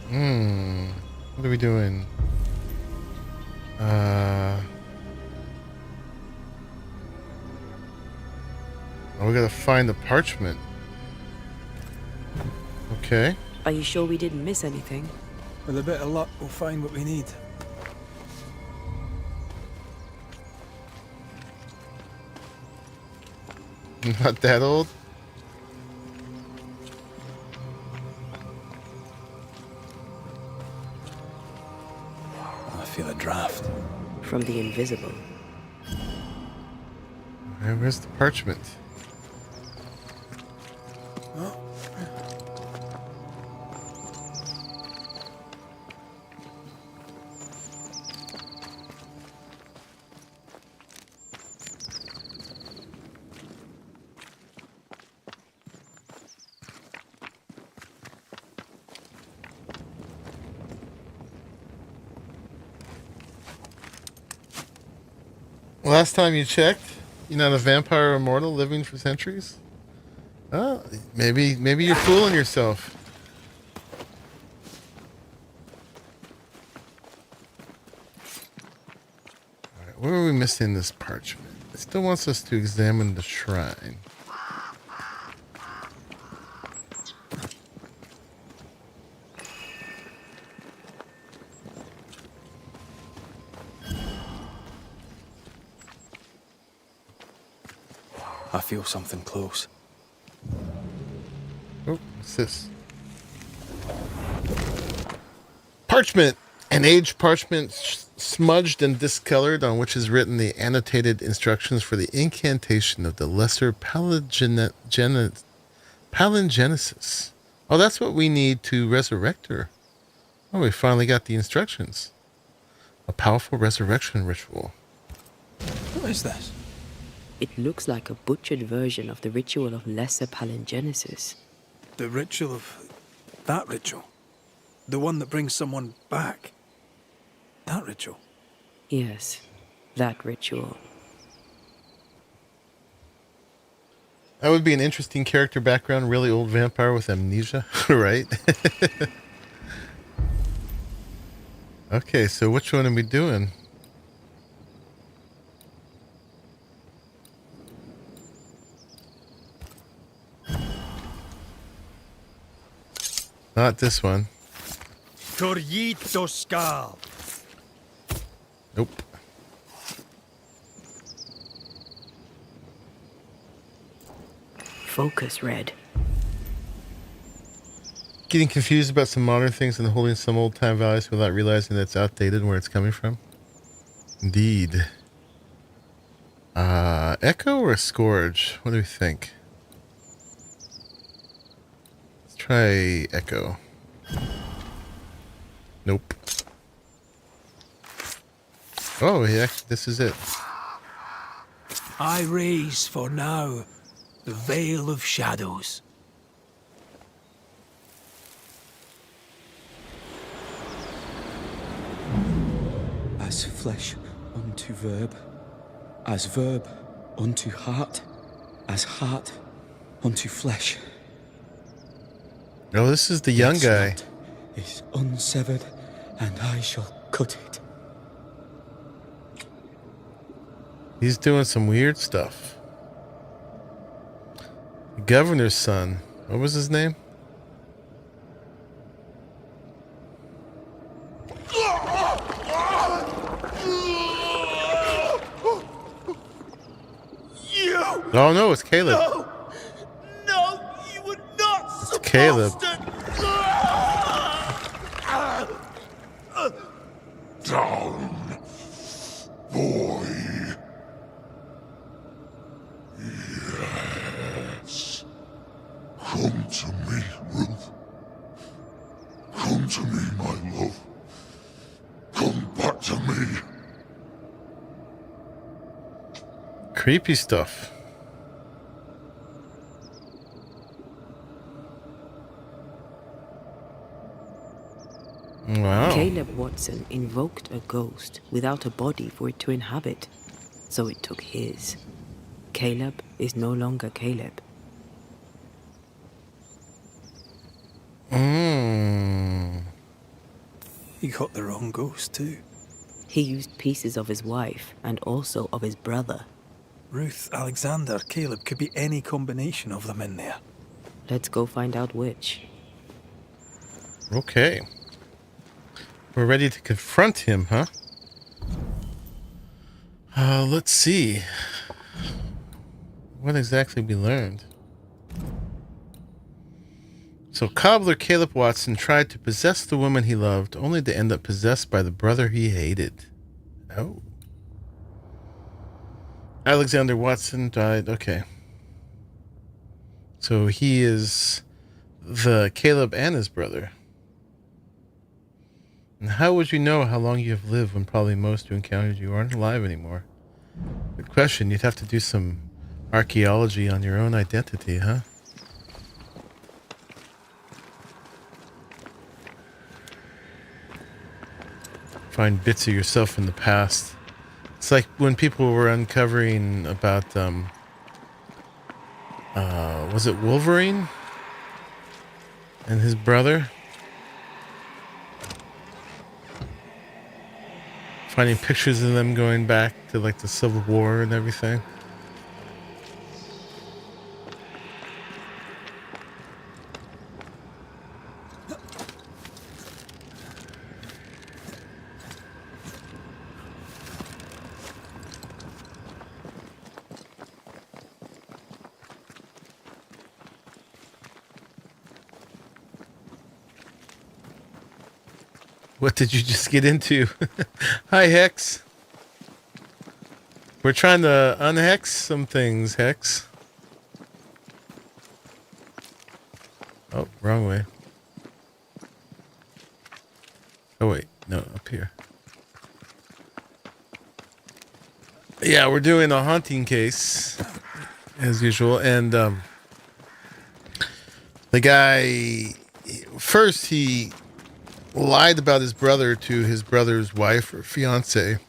What are we doing? Oh, we gotta find the parchment. Okay. Are you sure we didn't miss anything? With a bit of luck, we'll find what we need. Not that old. I feel a draft. From the invisible. Where's the parchment? Last time you checked, you're not a vampire or immortal living for centuries? Oh, maybe you're fooling yourself. Alright, where are we missing this parchment? It still wants us to examine the shrine. I feel something close. Oh, what's this? Parchment! An aged parchment smudged and discolored on which is written the annotated instructions for the incantation of the lesser palingenesis. Oh, that's what we need to resurrect her. Oh, we finally got the instructions. A powerful resurrection ritual. What is this? It looks like a butchered version of the ritual of lesser palingenesis. The ritual of... that ritual? The one that brings someone back? That ritual? Yes, that ritual. That would be an interesting character background. Really old vampire with amnesia, right? Okay, so which one are we doing? Not this one. Nope. Focus, Red. Getting confused about some modern things and holding some old time values without realizing that it's outdated and where it's coming from. Indeed. Echo or Scourge? What do we think? Let's try Echo. Nope. Oh, yeah, this is it. I raise for now the veil of shadows. As flesh unto verb, as verb unto heart, as heart unto flesh. Oh, this is the young Its guy. knot is unsevered, and I shall cut it. He's doing some weird stuff. The governor's son. What was his name? Oh no, it's Caleb. No, you were not It's Caleb. Down, boy. Yes. Come to me, Ruth. Come to me, my love. Come back to me. Creepy stuff. Wow. Caleb Watson invoked a ghost without a body for it to inhabit, so it took his. Caleb is no longer Caleb. He got the wrong ghost too. He used pieces of his wife and also of his brother. Ruth, Alexander, Caleb could be any combination of them in there. Let's go find out which. Okay. We're ready to confront him, huh? Let's see. What exactly we learned. So, cobbler Caleb Watson tried to possess the woman he loved, only to end up possessed by the brother he hated. Oh. Alexander Watson died. Okay. So he is the Caleb and his brother. And how would you know how long you have lived when probably most who encountered you aren't alive anymore? Good question. You'd have to do some archaeology on your own identity, huh? Find bits of yourself in the past. It's like when people were uncovering about, was it Wolverine and his brother? Finding pictures of them going back to like the Civil War and everything. What did you just get into? Hi, Hex. We're trying to unhex some things, Hex. Oh, wrong way. Oh, wait. No, up here. Yeah, we're doing a haunting case, as usual. And the guy, first he lied about his brother to his brother's wife or fiance.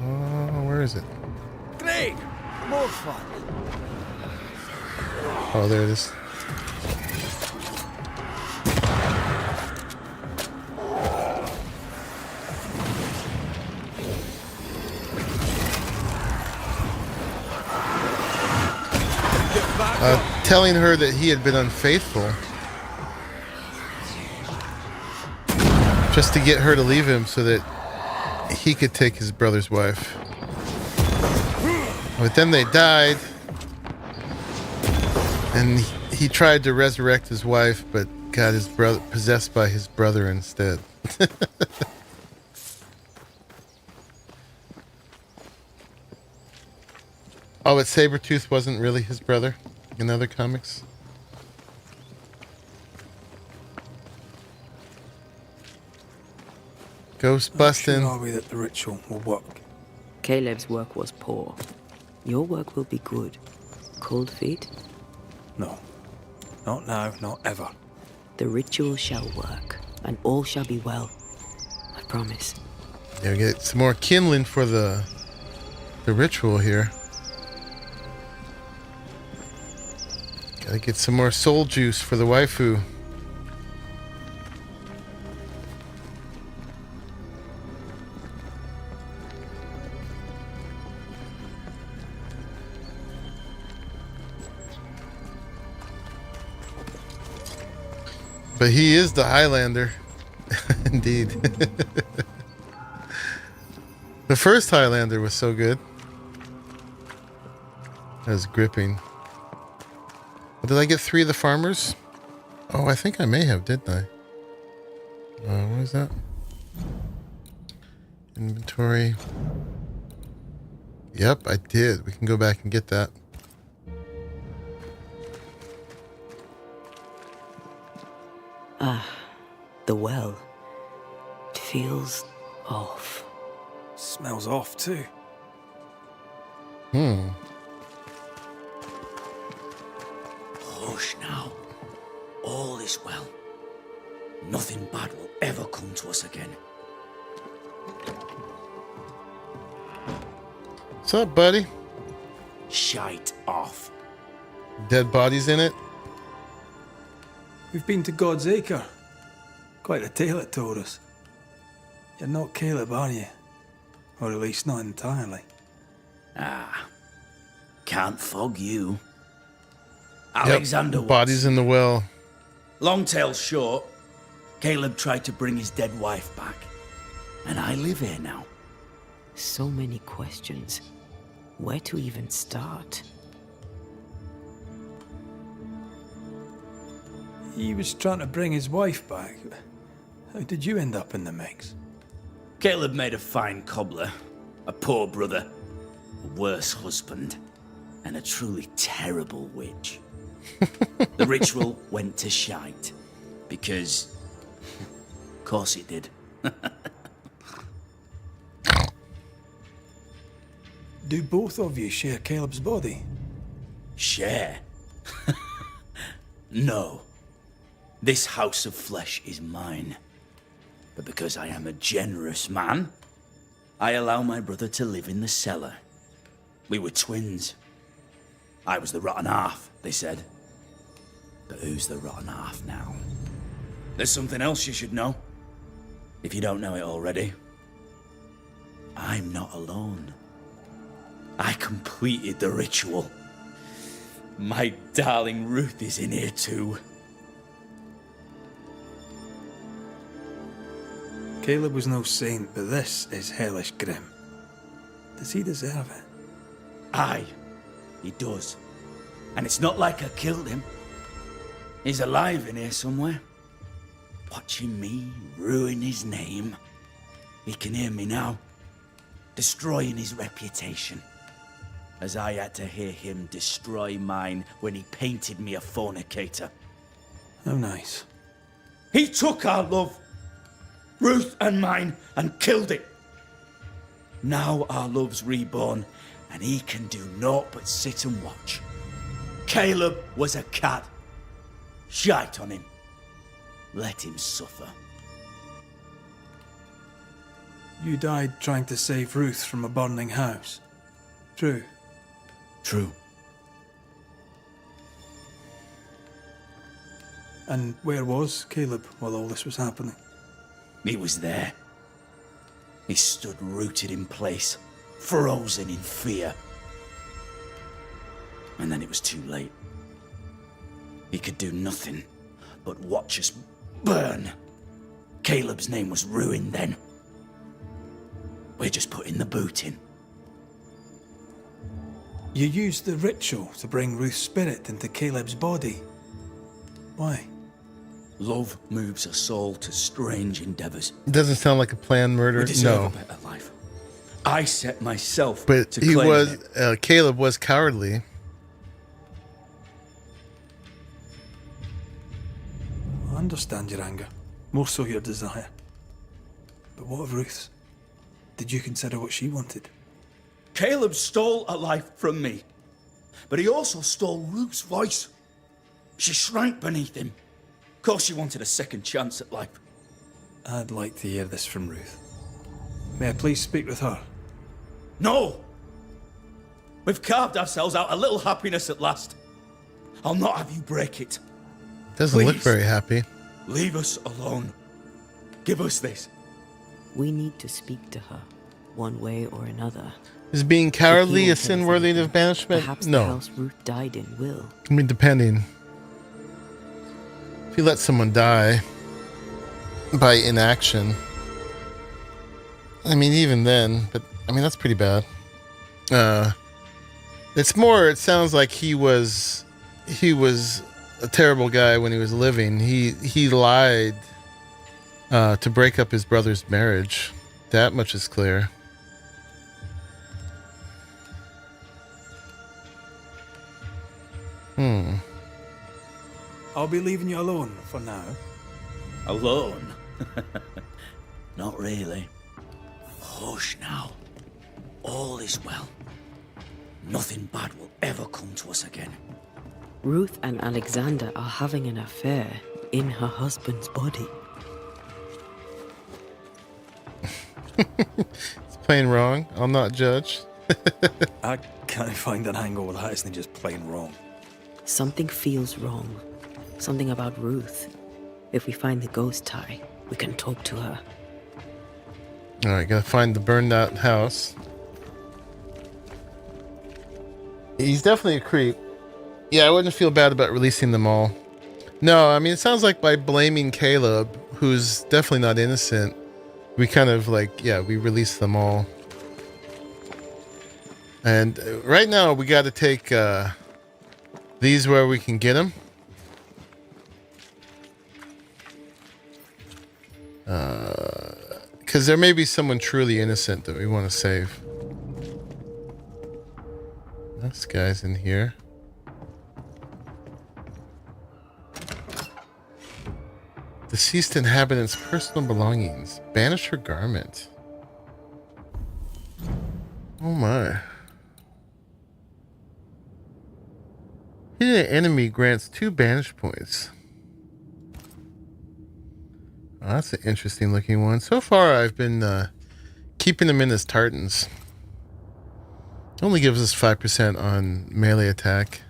Oh, where is it? Great! More fun. Oh, there it is. Telling her that he had been unfaithful just to get her to leave him so that he could take his brother's wife. But then they died, and he tried to resurrect his wife, but got his brother possessed by his brother instead. Oh, but Sabretooth wasn't really his brother in other comics? Ghost busting. Sure are we that the ritual will work? Caleb's work was poor. Your work will be good. Cold feet? No. Not now, not ever. The ritual shall work, and all shall be well. I promise. Yeah, we get some more kindling for the ritual here. Gotta get some more soul juice for the waifu. But he is the Highlander. Indeed. The first Highlander was so good. That was gripping. Did I get 3 of the farmers? Oh, I think I may have, didn't I? What is that? Inventory. Yep, I did. We can go back and get that. Ah, the well. It feels off. Smells off too. Hush now. All is well. Nothing bad will ever come to us again. What's up, buddy? Shite off. Dead bodies in it? We've been to God's Acre. Quite a tale it told us. You're not Caleb, are you? Or at least not entirely. Ah. Can't fog you. Alexander was. Bodies in the well. Long tale short, Caleb tried to bring his dead wife back. And I live here now. So many questions. Where to even start? He was trying to bring his wife back. How did you end up in the mix? Caleb made a fine cobbler, a poor brother, a worse husband, and a truly terrible witch. The ritual went to shite, because... of course it did. Do both of you share Caleb's body? Share? No. This house of flesh is mine. But because I am a generous man, I allow my brother to live in the cellar. We were twins. I was the rotten half, they said. But who's the rotten half now? There's something else you should know. If you don't know it already. I'm not alone. I completed the ritual. My darling Ruth is in here too. Caleb was no saint, but this is hellish grim. Does he deserve it? Aye, he does. And it's not like I killed him. He's alive in here somewhere. Watching me ruin his name. He can hear me now. Destroying his reputation. As I had to hear him destroy mine when he painted me a fornicator. How nice. He took our love, Ruth and mine, and killed it. Now our love's reborn, and he can do naught but sit and watch. Caleb was a cad. Shite on him. Let him suffer. You died trying to save Ruth from a burning house. True. True. And where was Caleb while all this was happening? He was there. He stood rooted in place, frozen in fear. And then it was too late. He could do nothing but watch us burn. Caleb's name was ruined then. We're just putting the boot in. You used the ritual to bring Ruth's spirit into Caleb's body. Why? Love moves a soul to strange endeavors. It doesn't sound like a planned murder. We deserve No. a better life. I set myself But to he claim was, it. Caleb was cowardly. I understand your anger, more so your desire. But what of Ruth's? Did you consider what she wanted? Caleb stole a life from me, but he also stole Ruth's voice. She shrank beneath him. Of course she wanted a second chance at life. I'd like to hear this from Ruth. May I please speak with her? No! We've carved ourselves out a little happiness at last. I'll not have you break it. Doesn't look Please. very happy. Leave us alone. Give us this. We need to speak to her, one way or another. Is being cowardly If a he sin won't worthy tell us of banishment? Perhaps the No. house Ruth died in will. I mean, depending. If you let someone die by inaction, I mean, even then, but I mean, that's pretty bad. It's more, it sounds like he was a terrible guy when he was living. He lied to break up his brother's marriage. That much is clear. I'll be leaving you alone for now. Alone? Not really. Hush now. All is well. Nothing bad will ever come to us again. Ruth and Alexander are having an affair in her husband's body. It's plain wrong. I'll not judge. I can't find an angle with that isn't just plain wrong. Something feels wrong. Something about Ruth. If we find the ghost tie, we can talk to her. All right, gotta find the burned out house. He's definitely a creep. Yeah, I wouldn't feel bad about releasing them all. No, I mean, it sounds like by blaming Caleb, who's definitely not innocent, we kind of like, yeah, we release them all. And right now, we got to take these where we can get them. Because there may be someone truly innocent that we want to save. This guy's in here. Deceased inhabitant's personal belongings. Banisher garment. Oh my. Hitting an enemy grants 2 banish points. Oh, that's an interesting looking one. So far I've been keeping them in as tartans. Only gives us 5% on melee attack.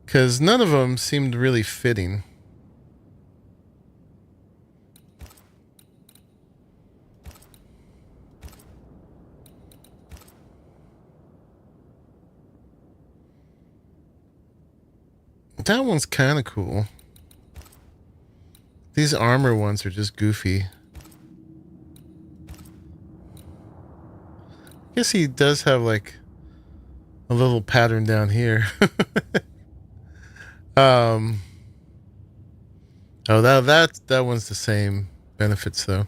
Because none of them seemed really fitting. That one's kind of cool. These armor ones are just goofy. I guess he does have like a little pattern down here. Oh, that one's the same benefits though.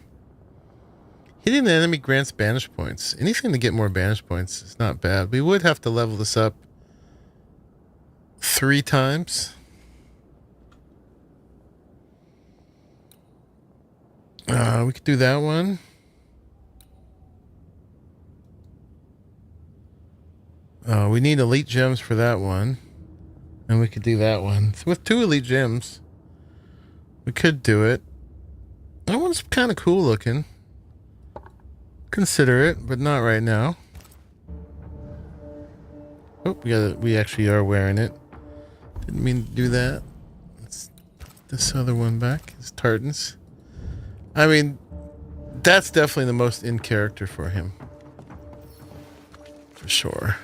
Hitting the enemy grants banish points. Anything to get more banish points is not bad. We would have to level this up 3 times. We could do that one. We need elite gems for that one. And we could do that one. So with 2 elite gems, we could do it. That one's kind of cool looking. Consider it, but not right now. Oh, we actually are wearing it. Didn't mean to do that. Let's put this other one back. It's tartans. I mean, that's definitely the most in character for him. For sure.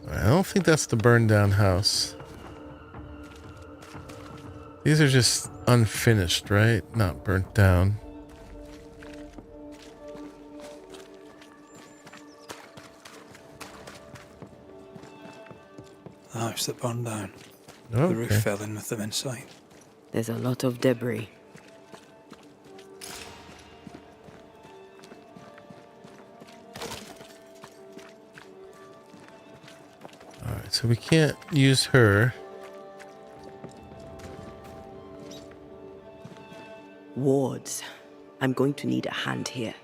I don't think that's the burned down house. These are just unfinished, right? Not burnt down. The house that burned down. Okay. The roof fell in with them inside. There's a lot of debris. Alright, so we can't use her. Wards. I'm going to need a hand here.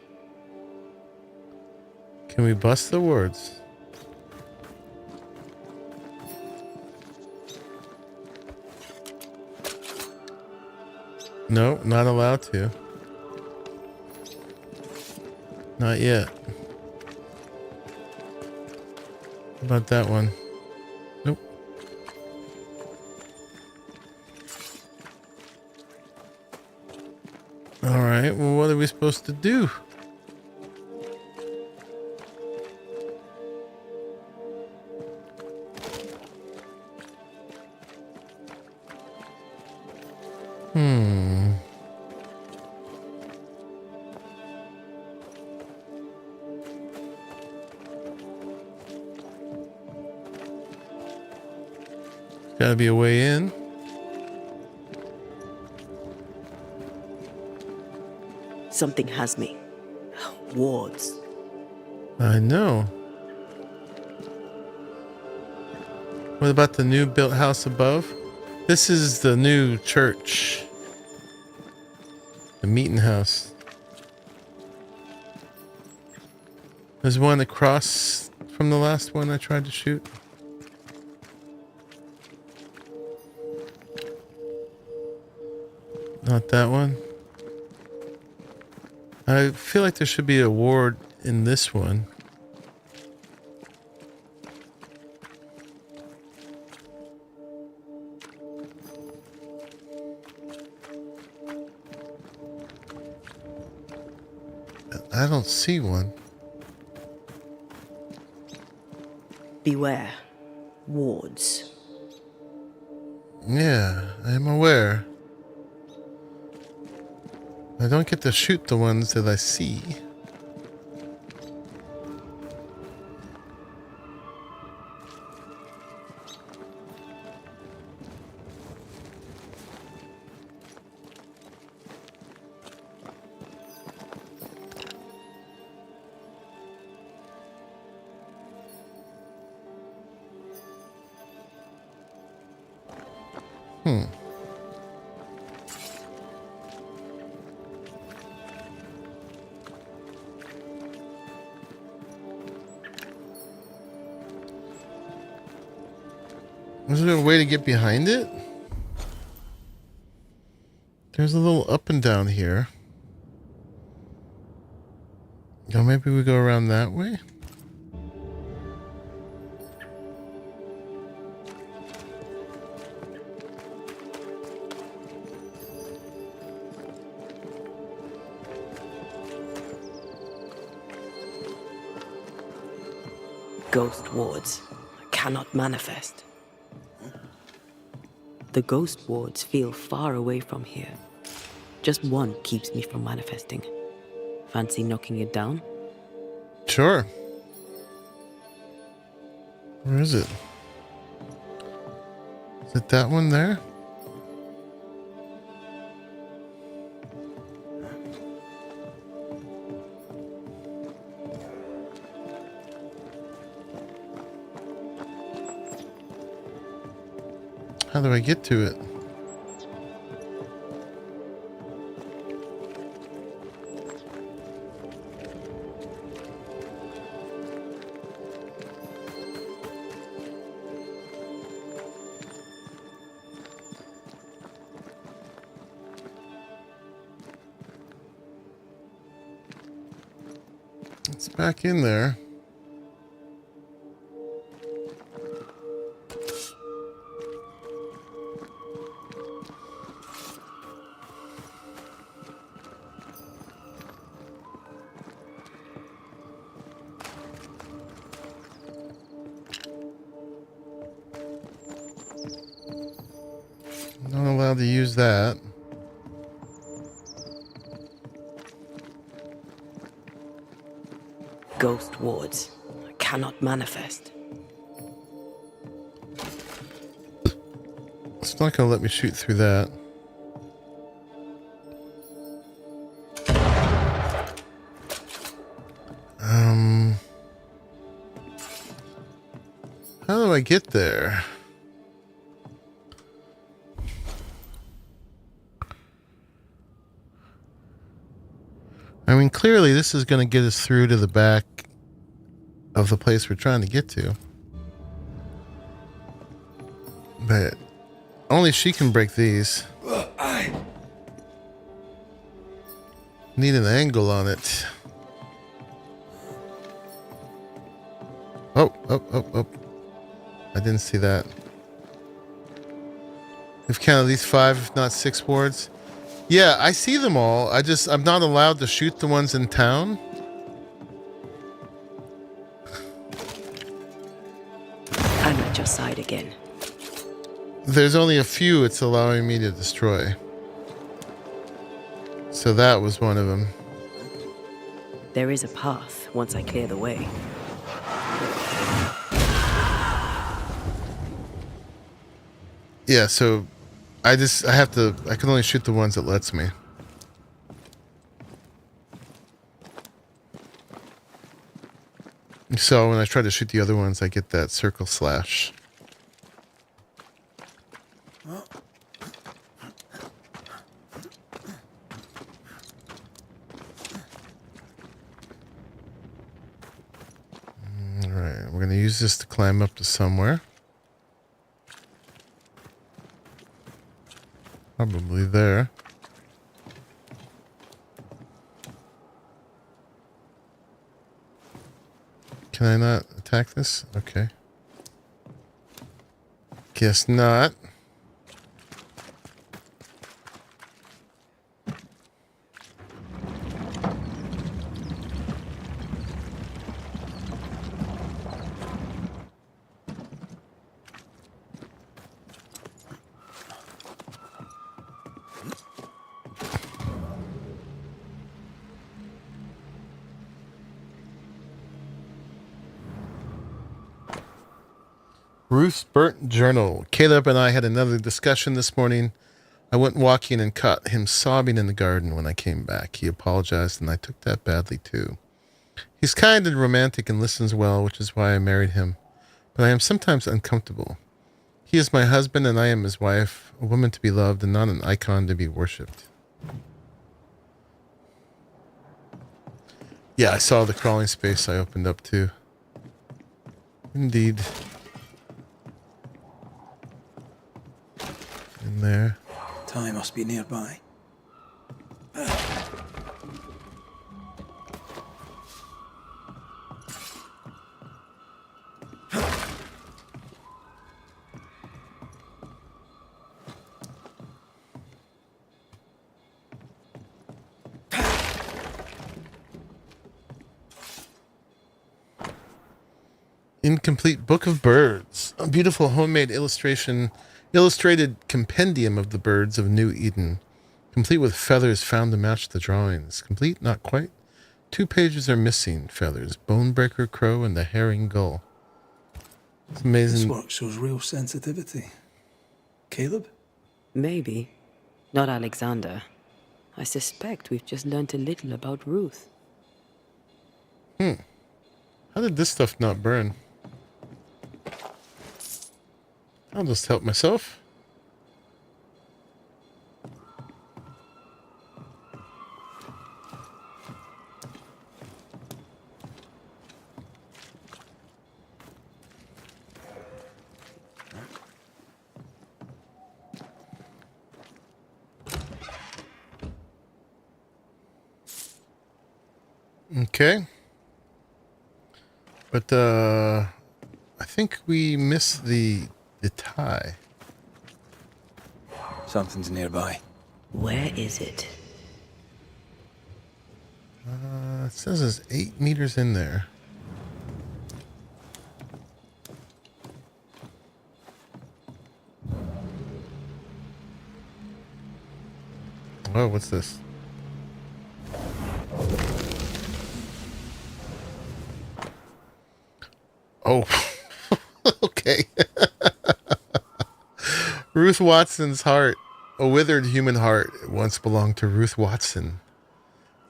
Can we bust the wards? No, not allowed to. Not yet. How about that one? Nope. Alright, well, what are we supposed to do? Gotta be a way in. Something has me. Wards. I know. What about the new built house above? This is the new church. The meeting house. There's one across from the last one I tried to shoot. Not that one. I feel like there should be a ward in this one. I don't see one. Beware. wards. Yeah, I'm aware. I don't get to shoot the ones that I see. Is there a way to get behind it? There's a little up and down here. Oh, maybe we go around that way? Ghost wards. I cannot manifest. The ghost wards feel far away from here. Just one keeps me from manifesting. Fancy knocking it down? Sure. Where is it? Is it that one there? How do I get to it? It's back in there. Not allowed to use that. Ghost wards. I cannot manifest. It's not gonna let me shoot through that. How do I get there? I mean, clearly this is going to get us through to the back of the place we're trying to get to. But only she can break these. Need an angle on it. Oh. I didn't see that. We've counted these 5, if not 6 wards. Yeah, I see them all. I'm not allowed to shoot the ones in town. I'm at your side again. There's only a few it's allowing me to destroy. So that was one of them. There is a path once I clear the way. Yeah, so I can only shoot the ones that lets me. So when I try to shoot the other ones, I get that circle slash. Alright, we're gonna use this to climb up to somewhere. Probably there. Can I not attack this? Okay. Guess not. Ruth's burnt journal. Caleb and I had another discussion this morning. I went walking and caught him sobbing in the garden when I came back. He apologized, and I took that badly too. He's kind and romantic and listens well, which is why I married him. But I am sometimes uncomfortable. He is my husband, and I am his wife, a woman to be loved and not an icon to be worshipped. Yeah, I saw the crawling space I opened up too. Indeed. In there. Ty must be nearby. Incomplete Book of Birds. A beautiful homemade illustrated compendium of the birds of New Eden. Complete with feathers found to match the drawings. Complete? Not quite. 2 pages are missing feathers. Bonebreaker crow and the herring gull. It's amazing. This work shows real sensitivity. Caleb? Maybe. Not Alexander. I suspect we've just learned a little about Ruth. How did this stuff not burn? I'll just help myself. Okay. But I think we missed the tie. Something's nearby. Where is it? It says it's 8 meters in there. Oh, what's this? Oh, okay. Ruth Watson's heart. A withered human heart. It once belonged to Ruth Watson.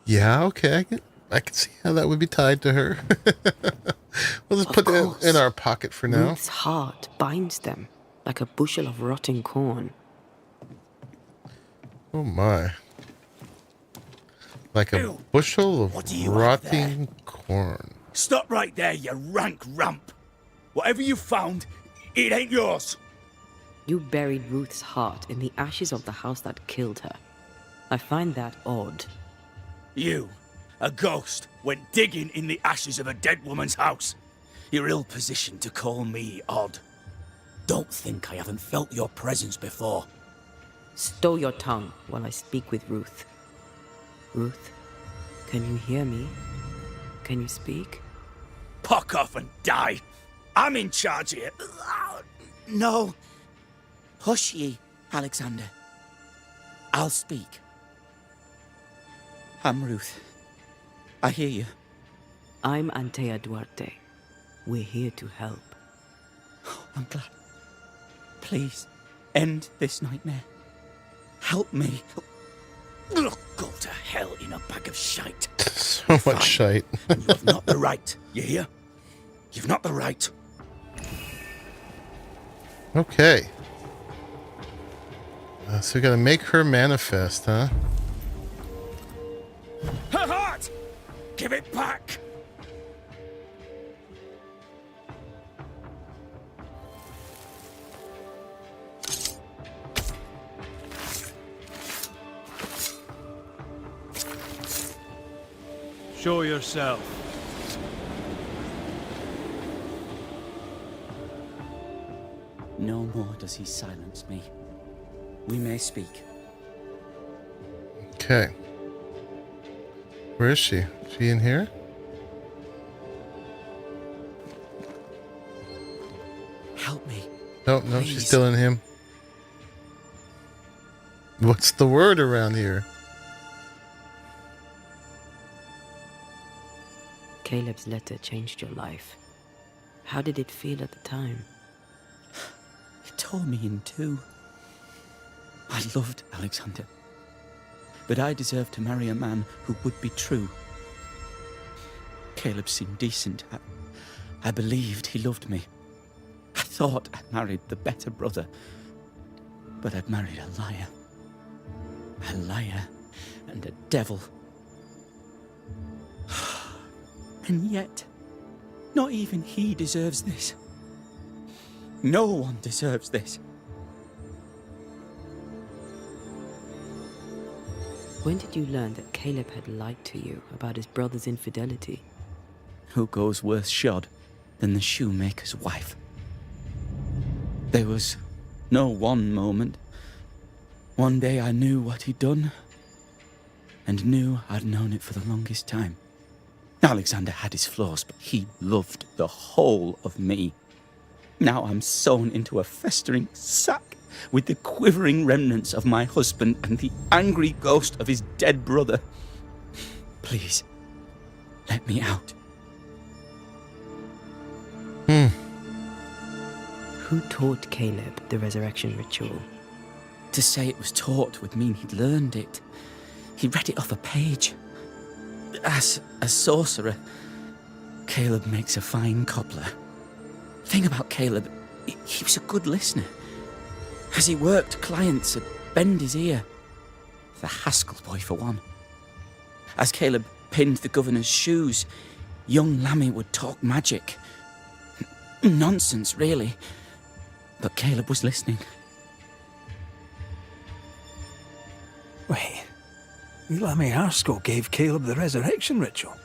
Yeah, okay. I can see how that would be tied to her. We'll just put that in our pocket for now. Ruth's heart binds them like a bushel of rotting corn. Oh my. Like a bushel of rotting corn. Stop right there, you rank ramp. Whatever you found, it ain't yours. You buried Ruth's heart in the ashes of the house that killed her. I find that odd. You, a ghost, went digging in the ashes of a dead woman's house. You're ill-positioned to call me odd. Don't think I haven't felt your presence before. Stow your tongue while I speak with Ruth. Ruth, can you hear me? Can you speak? Puck off and die. I'm in charge here. No. Hush ye, Alexander. I'll speak. I'm Ruth. I hear you. I'm Antea Duarte. We're here to help. Oh, I'm glad. Please, end this nightmare. Help me. Go to hell in a bag of shite. So much shite. You've not the right. You hear? You've not the right. Okay. So we gotta make her manifest, huh? Her heart! Give it back! Show yourself. No more does he silence me. We may speak. Okay. Where is she? Is she in here? Help me. No, Please. she's still in him. What's the word around here? Caleb's letter changed your life. How did it feel at the time? tore me in two. I loved Alexander, but I deserved to marry a man who would be true. Caleb seemed decent. I believed he loved me. I thought I'd married the better brother, but I'd married a liar. A liar and a devil. And yet, not even he deserves this. No one deserves this. When did you learn that Caleb had lied to you about his brother's infidelity? Who goes worse shod than the shoemaker's wife? There was no one moment. One day I knew what he'd done, and knew I'd known it for the longest time. Alexander had his flaws, but he loved the whole of me. Now I'm sewn into a festering sack with the quivering remnants of my husband and the angry ghost of his dead brother. Please, let me out. Who taught Caleb the resurrection ritual? To say it was taught would mean he'd learned it. He read it off a page. As a sorcerer, Caleb makes a fine cobbler. The thing about Caleb, he was a good listener. As he worked, clients would bend his ear. The Haskell boy, for one. As Caleb pinned the governor's shoes, young Lammy would talk magic. Nonsense, really. But Caleb was listening. Wait, Lammy Haskell gave Caleb the resurrection ritual?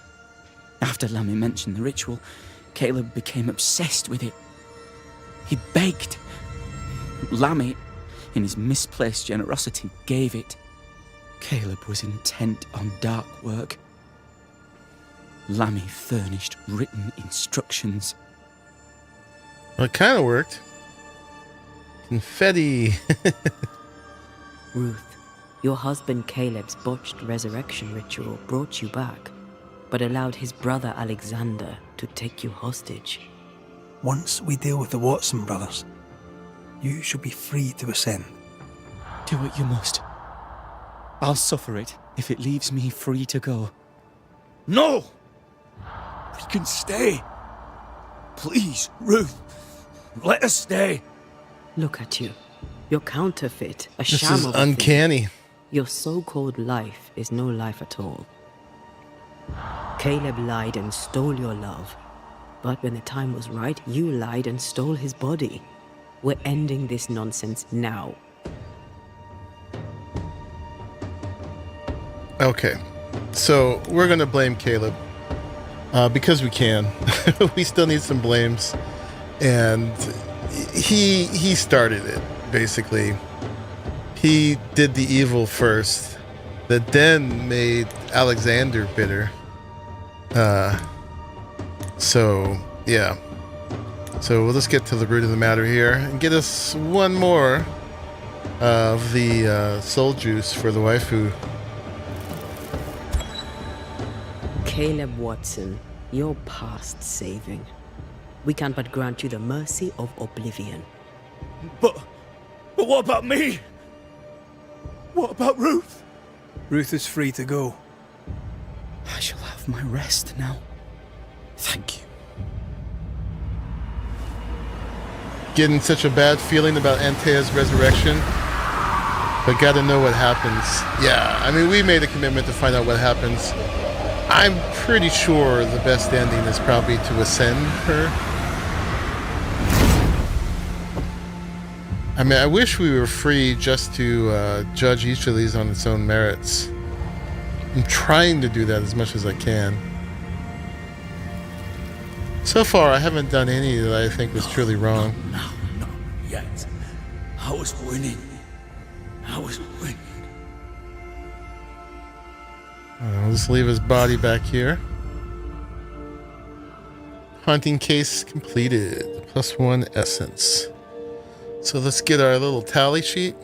After Lammy mentioned the ritual, Caleb became obsessed with it. He begged. Lammy, in his misplaced generosity, gave it. Caleb was intent on dark work. Lammy furnished written instructions. Well, it kind of worked. Confetti. Ruth, your husband Caleb's botched resurrection ritual brought you back, but allowed his brother Alexander to take you hostage. Once we deal with the Watson brothers, you shall be free to ascend. Do what you must. I'll suffer it if it leaves me free to go. No! We can stay. Please, Ruth. Let us stay. Look at you. You're counterfeit, a This sham is of a thing. uncanny. Your so-called life is no life at all. Caleb lied and stole your love. But when the time was right, you lied and stole his body. We're ending this nonsense now. Okay, so we're going to blame Caleb because we can. We still need some blames. And he started it, basically. He did the evil first that then made Alexander bitter. So, yeah. So let's get to the root of the matter here and get us one more of the soul juice for the waifu. Caleb Watson, you're past saving. We can but grant you the mercy of oblivion. But what about me? What about Ruth? Ruth is free to go. I shall have my rest now. Thank you. Getting such a bad feeling about Antea's resurrection, but gotta know what happens. Yeah, I mean, we made a commitment to find out what happens. I'm pretty sure the best ending is probably to ascend her. I mean, I wish we were free just to judge each of these on its own merits. I'm trying to do that as much as I can. So far, I haven't done any that I think was truly wrong. No, yet. I was winning. I was winning. I'll just leave his body back here. Haunting case completed. +1 essence. So let's get our little tally sheet.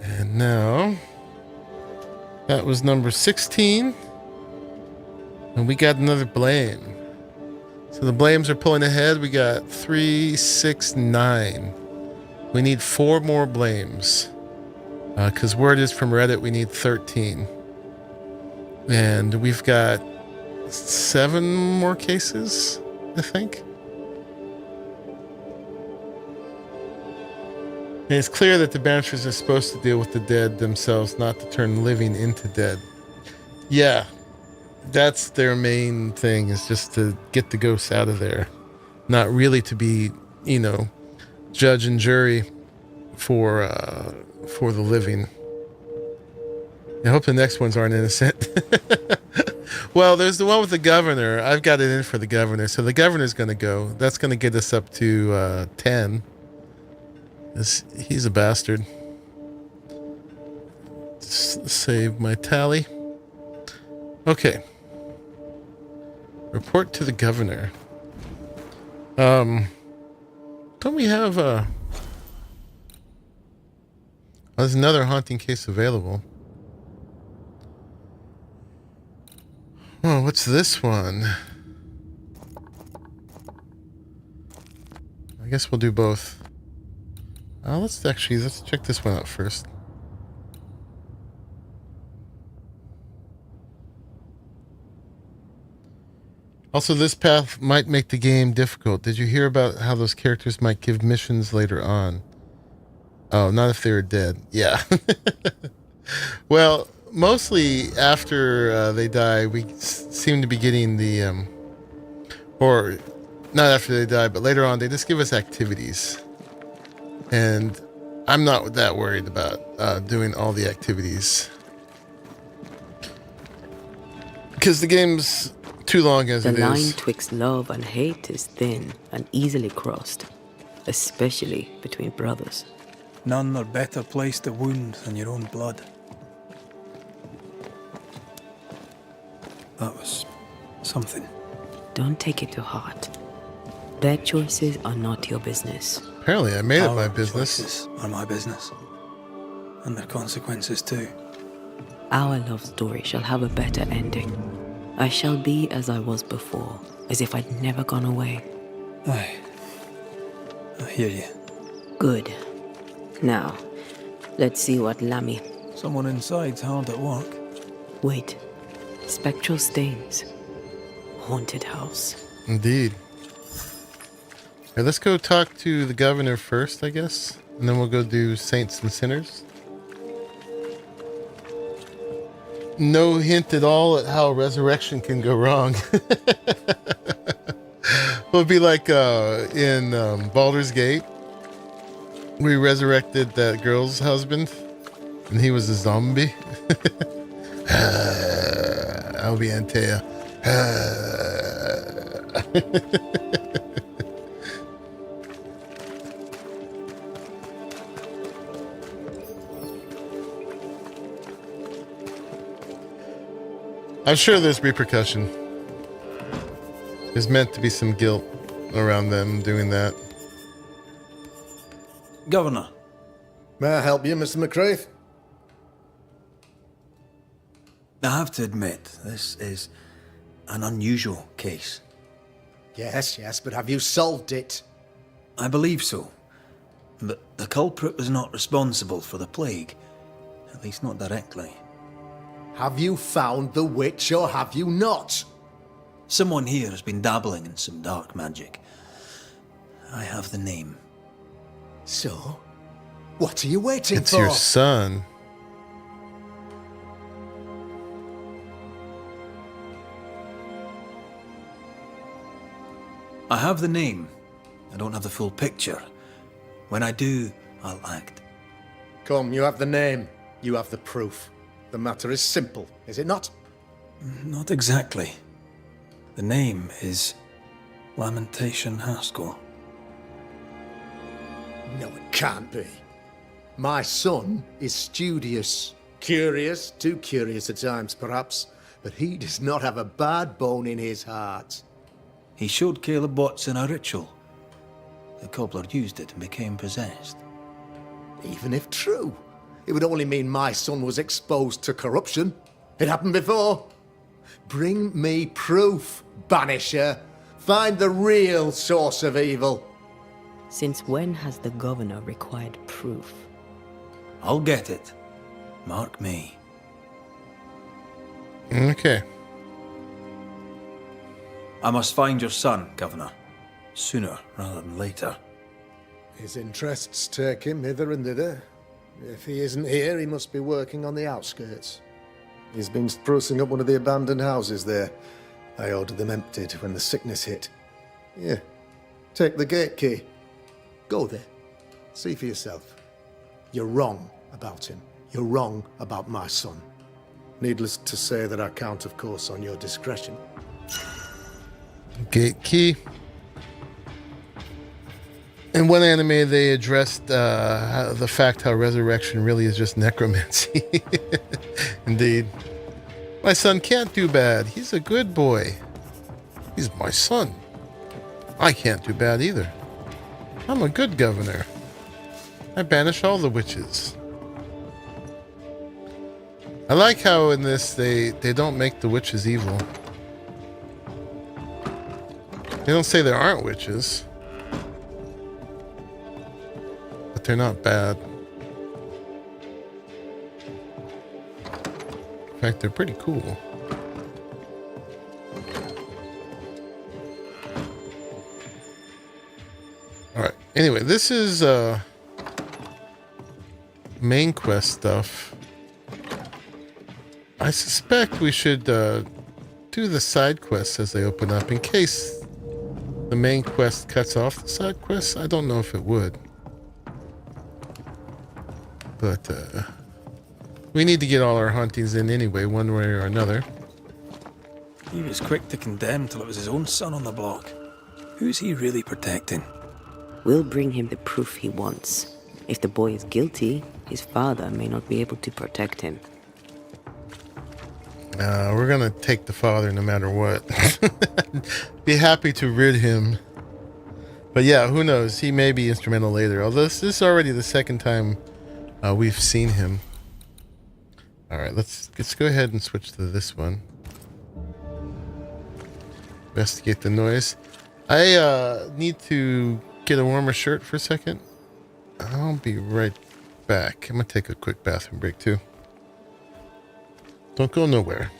And now, that was number 16. And we got another blame. So the Blames are pulling ahead. We got 3, 6, 9. We need 4 more Blames. Because word is from Reddit we need 13. And we've got 7 more cases, I think. And it's clear that the Banishers are supposed to deal with the dead themselves, not to turn living into dead. Yeah, that's their main thing, is just to get the ghosts out of there. Not really to be, judge and jury for the living. I hope the next ones aren't innocent. Well, there's the one with the governor. I've got it in for the governor. So the governor's going to go. That's going to get us up to 10. He's a bastard. Save my tally. Okay. Report to the governor. Don't we have there's another haunting case available. Oh, what's this one? I guess we'll do both. Let's check this one out first. Also, this path might make the game difficult. Did you hear about how those characters might give missions later on? Oh, not if they were dead. Yeah. Well, mostly after they die, we seem to be getting the... or not after they die, but later on, they just give us activities. And I'm not that worried about doing all the activities. Because the game's too long as it is. The line twixt love and hate is thin and easily crossed, especially between brothers. None are better placed to wound than your own blood. That was something. Don't take it to heart. Their choices are not your business. Apparently, I made it my Our business. choices are my business. And their consequences too. Our love story shall have a better ending. I shall be as I was before, as if I'd never gone away. Aye. I hear you. Good. Now, let's see what Lammy... Someone inside's hard at work. Wait. Spectral stains. Haunted house. Indeed. Okay, let's go talk to the governor first, I guess. And then we'll go do Saints and Sinners. No hint at all at how resurrection can go wrong. It'll be like in Baldur's Gate. We resurrected that girl's husband, and he was a zombie. I'll be Antea. I'm sure there's repercussion. There's meant to be some guilt around them doing that. Governor. May I help you, Mr. McCraith? I have to admit, this is an unusual case. Yes, but have you solved it? I believe so. But the culprit was not responsible for the plague. At least not directly. Have you found the witch or have you not? Someone here has been dabbling in some dark magic. I have the name. So? What are you waiting for? It's your son. I have the name. I don't have the full picture. When I do, I'll act. Come, you have the name. You have the proof. The matter is simple, is it not? Not exactly. The name is Lamentation Haskell. No, it can't be. My son is studious. Curious, too curious at times, perhaps. But he does not have a bad bone in his heart. He showed Caleb Watson a ritual. The cobbler used it and became possessed. Even if true, it would only mean my son was exposed to corruption. It happened before. Bring me proof, Banisher. Find the real source of evil. Since when has the governor required proof? I'll get it. Mark me. Okay. I must find your son, Governor. Sooner rather than later. His interests take him hither and thither. If he isn't here, he must be working on the outskirts. He's been sprucing up one of the abandoned houses there. I ordered them emptied when the sickness hit. Here, take the gate key. Go there. See for yourself. You're wrong about him. You're wrong about my son. Needless to say that I count, of course, on your discretion. Gate key. In one anime, they addressed the fact how resurrection really is just necromancy. Indeed. My son can't do bad. He's a good boy. He's my son. I can't do bad either. I'm a good governor. I banish all the witches. I like how in this they don't make the witches evil. They don't say there aren't witches. But they're not bad. In fact, they're pretty cool. Alright, anyway, this is main quest stuff. I suspect we should do the side quests as they open up in case the main quest cuts off the side quests. I don't know if it would. But we need to get all our huntings in anyway, one way or another. He was quick to condemn till it was his own son on the block. Who's he really protecting? We'll bring him the proof he wants. If the boy is guilty, his father may not be able to protect him. We're gonna take the father no matter what. Be happy to rid him. But yeah, who knows? He may be instrumental later. Although this is already the second time we've seen him. Alright, let's go ahead and switch to this one. Investigate the noise. I need to get a warmer shirt for a second. I'll be right back. I'm gonna take a quick bathroom break too. Don't go nowhere.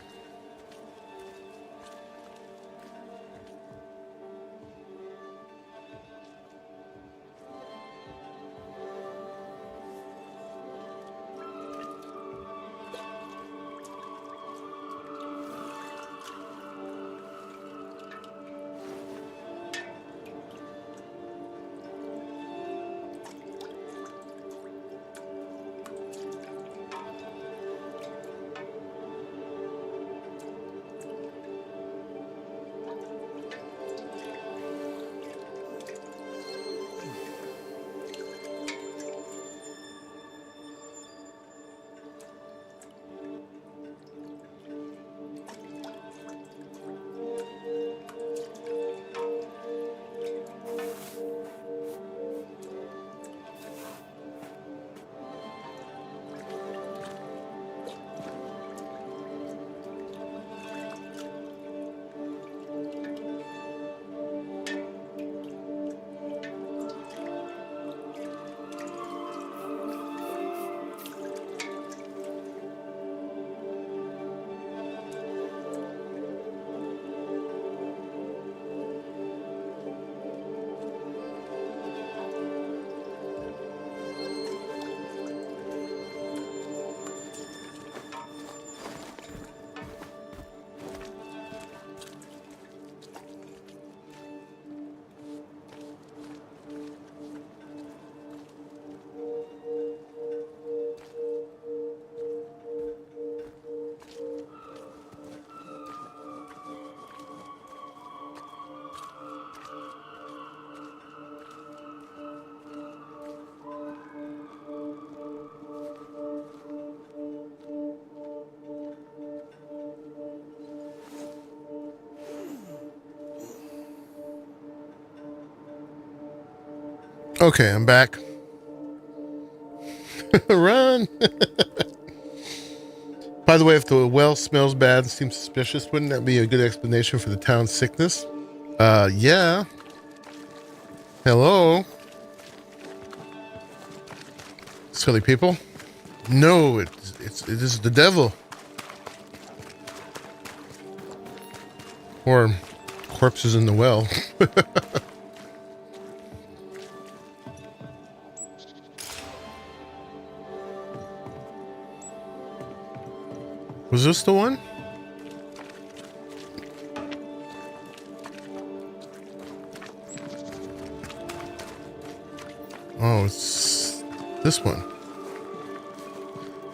Okay, I'm back. Run! By the way, if the well smells bad and seems suspicious, wouldn't that be a good explanation for the town's sickness? Yeah. Hello? Silly people. No, it is the devil. Or corpses in the well. Was this the one? Oh, it's this one.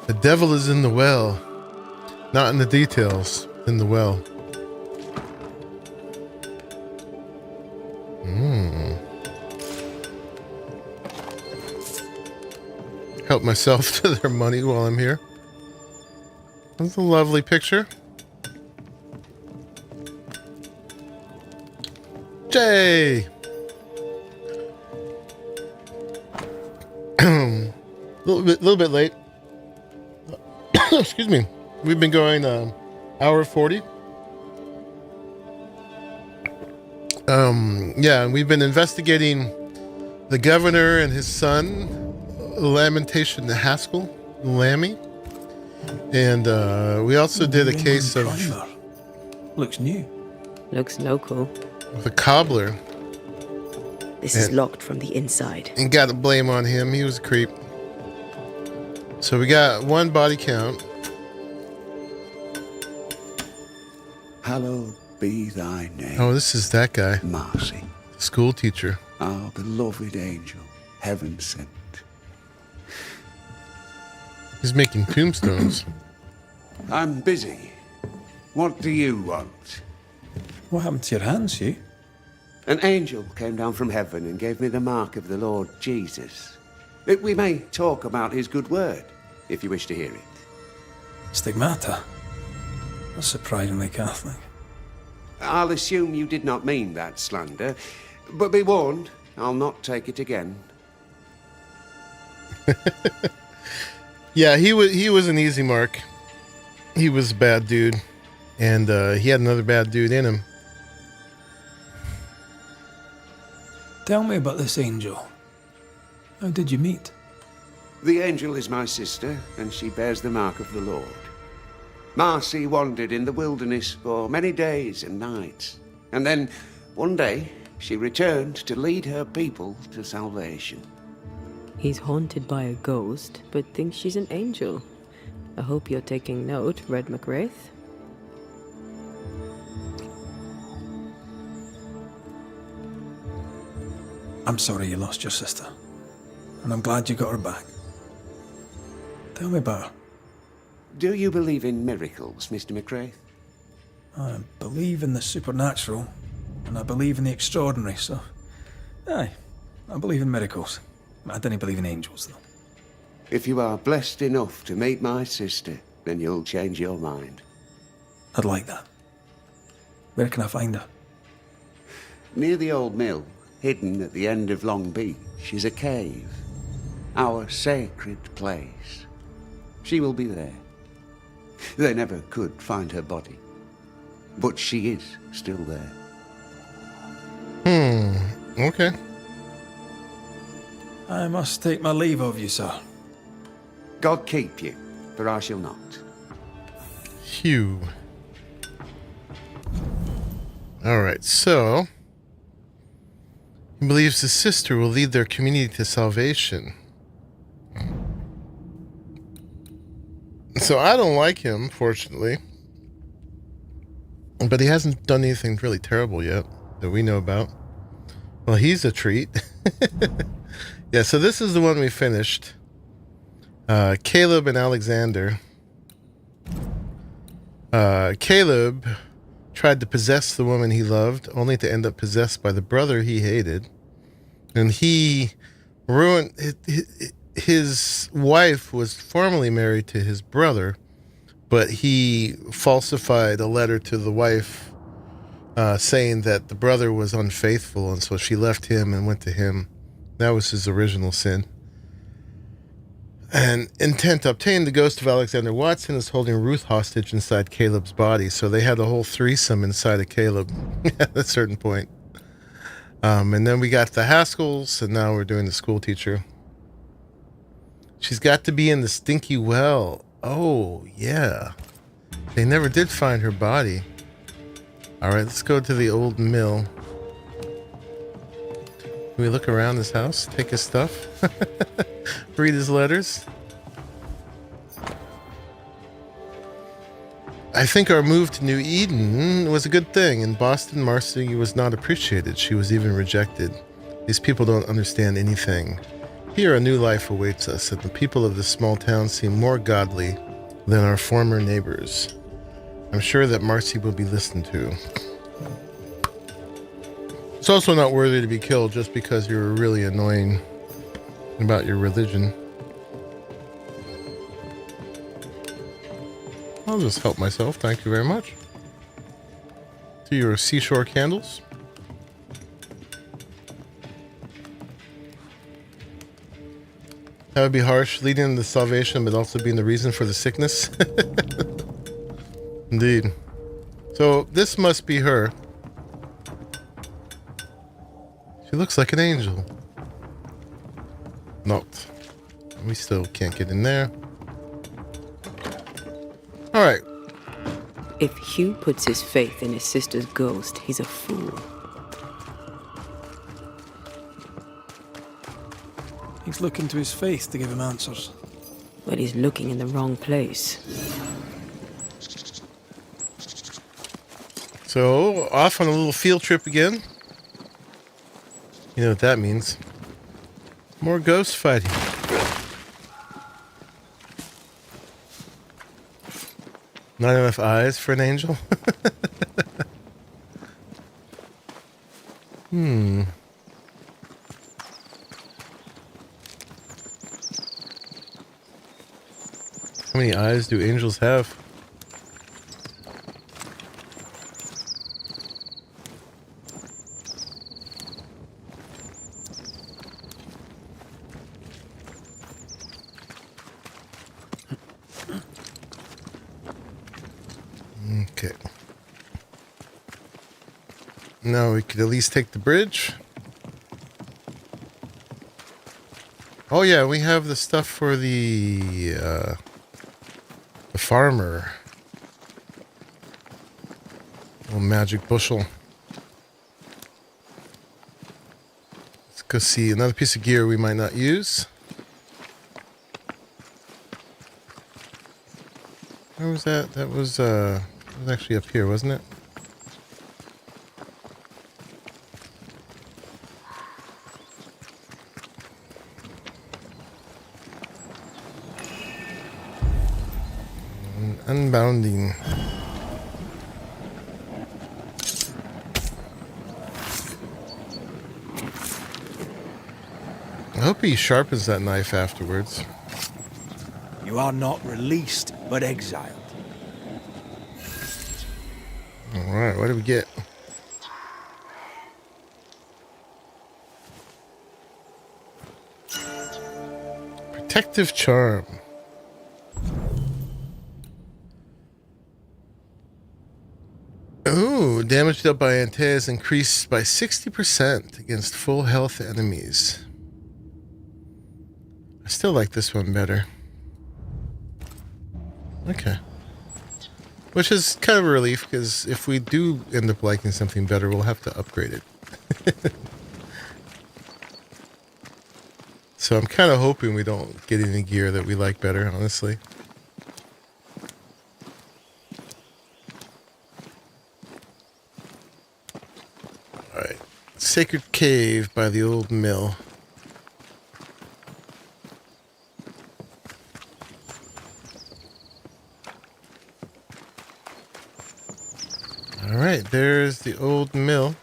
The devil is in the well. Not in the details. In the well. Help myself to their money while I'm here. That's a lovely picture. Jay! little bit late. Excuse me. We've been going hour 40. Yeah, and we've been investigating the governor and his son, Lamentation the Haskell, Lammy. And we also did a case of... Primer. Looks new. Looks local. The cobbler. This is locked from the inside. And got the blame on him. He was a creep. So we got one body count. Hallowed be thy name. Oh, this is that guy. Marcy. The school teacher. Our beloved angel, heaven sent. He's making tombstones. I'm busy. What do you want? What happened to your hands, Hugh? An angel came down from heaven and gave me the mark of the Lord Jesus. We may talk about his good word, if you wish to hear it. Stigmata? That's surprisingly Catholic. I'll assume you did not mean that slander, but be warned, I'll not take it again. Yeah, he was an easy mark. He was a bad dude, and he had another bad dude in him. Tell me about this angel. How did you meet? The angel is my sister, and she bears the mark of the Lord. Marcy wandered in the wilderness for many days and nights, and then one day she returned to lead her people to salvation. He's haunted by a ghost, but thinks she's an angel. I hope you're taking note, Red McWraith. I'm sorry you lost your sister, and I'm glad you got her back. Tell me about her. Do you believe in miracles, Mr. McWraith? I believe in the supernatural, and I believe in the extraordinary, so... Aye, I believe in miracles. I don't believe in angels, though. If you are blessed enough to meet my sister, then you'll change your mind. I'd like that. Where can I find her? Near the old mill, hidden at the end of Long Beach, is a cave. Our sacred place. She will be there. They never could find her body. But she is still there. Okay. I must take my leave of you, sir. God keep you, for I shall not. Hugh. Alright, so... he believes his sister will lead their community to salvation. So I don't like him, fortunately. But he hasn't done anything really terrible yet that we know about. Well, he's a treat. Yeah, so this is the one we finished. Caleb and Alexander. Caleb tried to possess the woman he loved, only to end up possessed by the brother he hated. And he ruined... His wife was formerly married to his brother, but he falsified a letter to the wife saying that the brother was unfaithful, and so she left him and went to him. That was his original sin. And intent to obtain the ghost of Alexander Watson is holding Ruth hostage inside Caleb's body. So they had a whole threesome inside of Caleb at a certain point. And then we got the Haskells, and now we're doing the school teacher. She's got to be in the stinky well. Oh, yeah. They never did find her body. All right, let's go to the old mill. Can we look around this house? Take his stuff? Read his letters? I think our move to New Eden was a good thing. In Boston, Marcy was not appreciated. She was even rejected. These people don't understand anything. Here, a new life awaits us, and the people of this small town seem more godly than our former neighbors. I'm sure that Marcy will be listened to. It's also not worthy to be killed just because you're really annoying about your religion. I'll just help myself, thank you very much. To your seashore candles. That would be harsh, leading to salvation, but also being the reason for the sickness. Indeed. So, this must be her. She looks like an angel. Not. We still can't get in there. Alright. If Hugh puts his faith in his sister's ghost, he's a fool. He's looking to his faith to give him answers. But he's looking in the wrong place. So, off on a little field trip again. You know what that means. More ghost fighting. Not enough eyes for an angel? How many eyes do angels have? Okay. Now we could at least take the bridge. Oh yeah, we have the stuff for the farmer. Little magic bushel. Let's go see another piece of gear we might not use. Where was that? That was actually up here, wasn't it? Unbounding. I hope he sharpens that knife afterwards. You are not released, but exiled. Alright, what do we get? Protective charm. Ooh, damage dealt by Ante is increased by 60% against full health enemies. I still like this one better. Okay. Which is kind of a relief, because if we do end up liking something better, we'll have to upgrade it. So I'm kind of hoping we don't get any gear that we like better, honestly. Alright. Sacred Cave by the old mill. Alright, there's the old mill.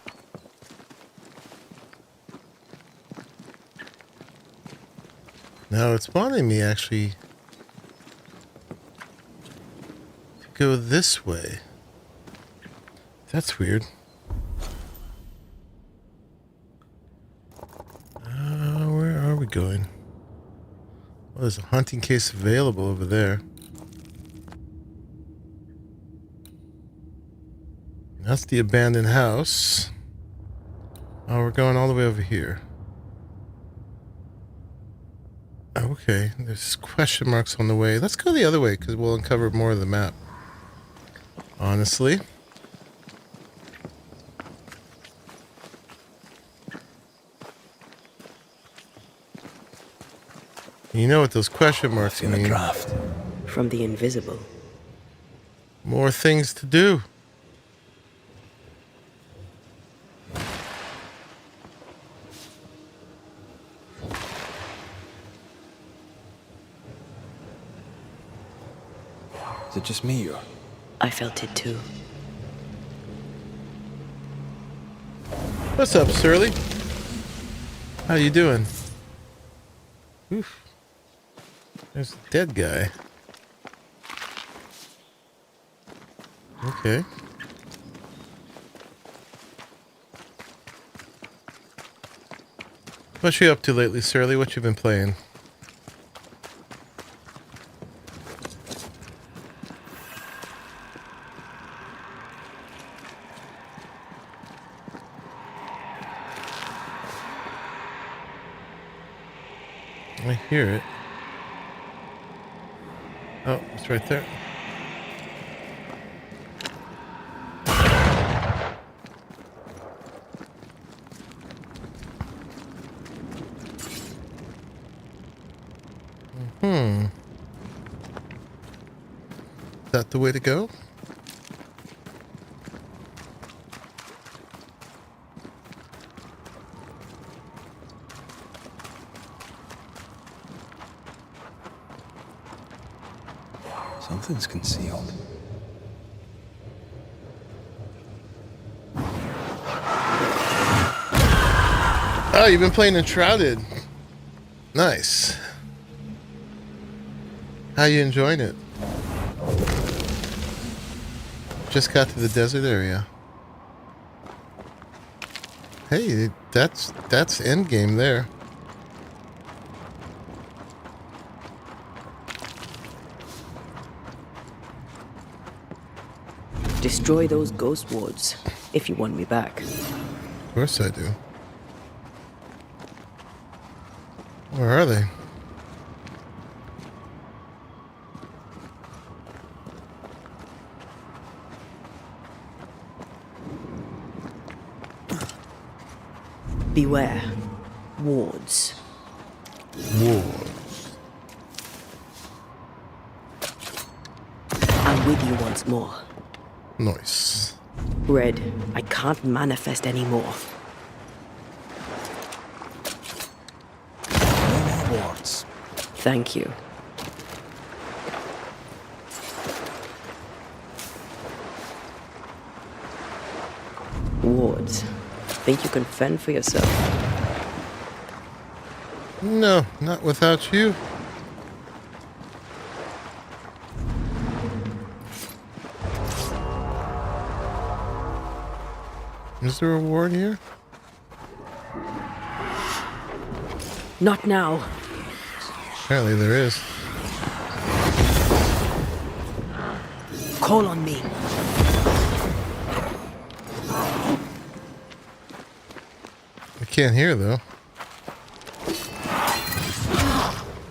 Now it's wanting me actually to go this way. That's weird. Where are we going? Well, there's a hunting case available over there. That's the abandoned house. Oh, we're going all the way over here. Okay, there's question marks on the way. Let's go the other way because we'll uncover more of the map. Honestly. You know what those question marks mean. From the invisible. More things to do. Is it just me or? I felt it too. What's up, Surly? How you doing? Oof. There's a dead guy. Okay. What you up to lately, Surly? What you been playing? I hear it. Oh, it's right there. Is that the way to go? Something's concealed. Oh, you've been playing Enshrouded. Nice. How you enjoying it? Just got to the desert area. Hey, that's end game there. Destroy those ghost wards if you want me back. Of course I do. Where are they? Beware. Wards. Wards. I'm with you once more. Nice. Red, I can't manifest anymore. No more wards. Thank you. Wards. Think you can fend for yourself? No, not without you. Is there a ward here? Not now. Apparently there is. Call on me. I can't hear though.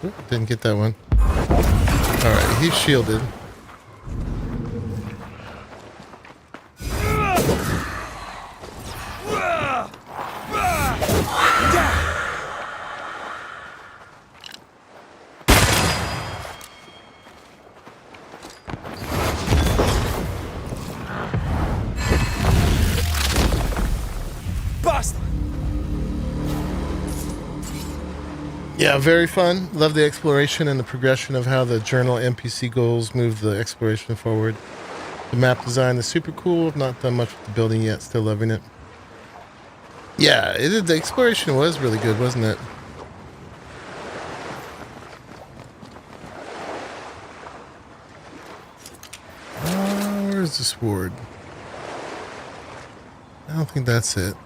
Oop, didn't get that one. Alright, he's shielded. Yeah, very fun. Love the exploration and the progression of how the journal NPC goals move the exploration forward. The map design is super cool. I've not done much with the building yet. Still loving it. Yeah, the exploration was really good, wasn't it? Where's this ward? I don't think that's it.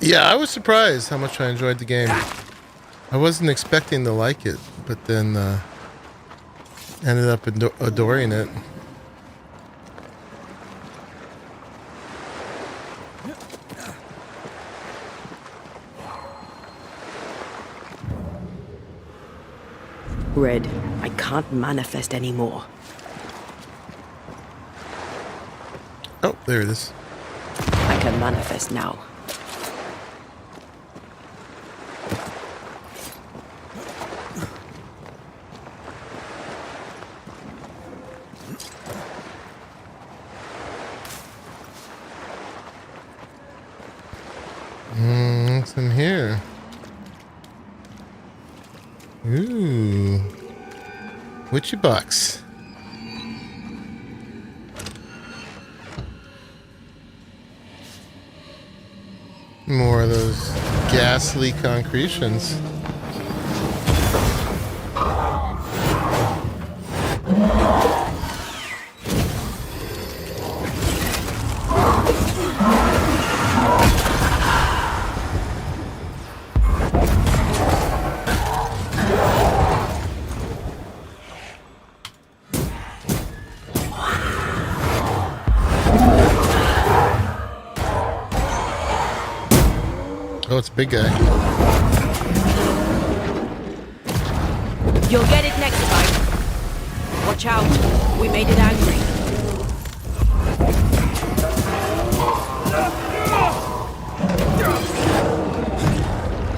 Yeah, I was surprised how much I enjoyed the game. I wasn't expecting to like it, but then ended up adoring it. Red, I can't manifest anymore. Oh, there it is. I can manifest now. What's in here? Ooh. Witchy box. More of those ghastly concretions. Oh, it's a big guy. You'll get it next time. Watch out. We made it angry.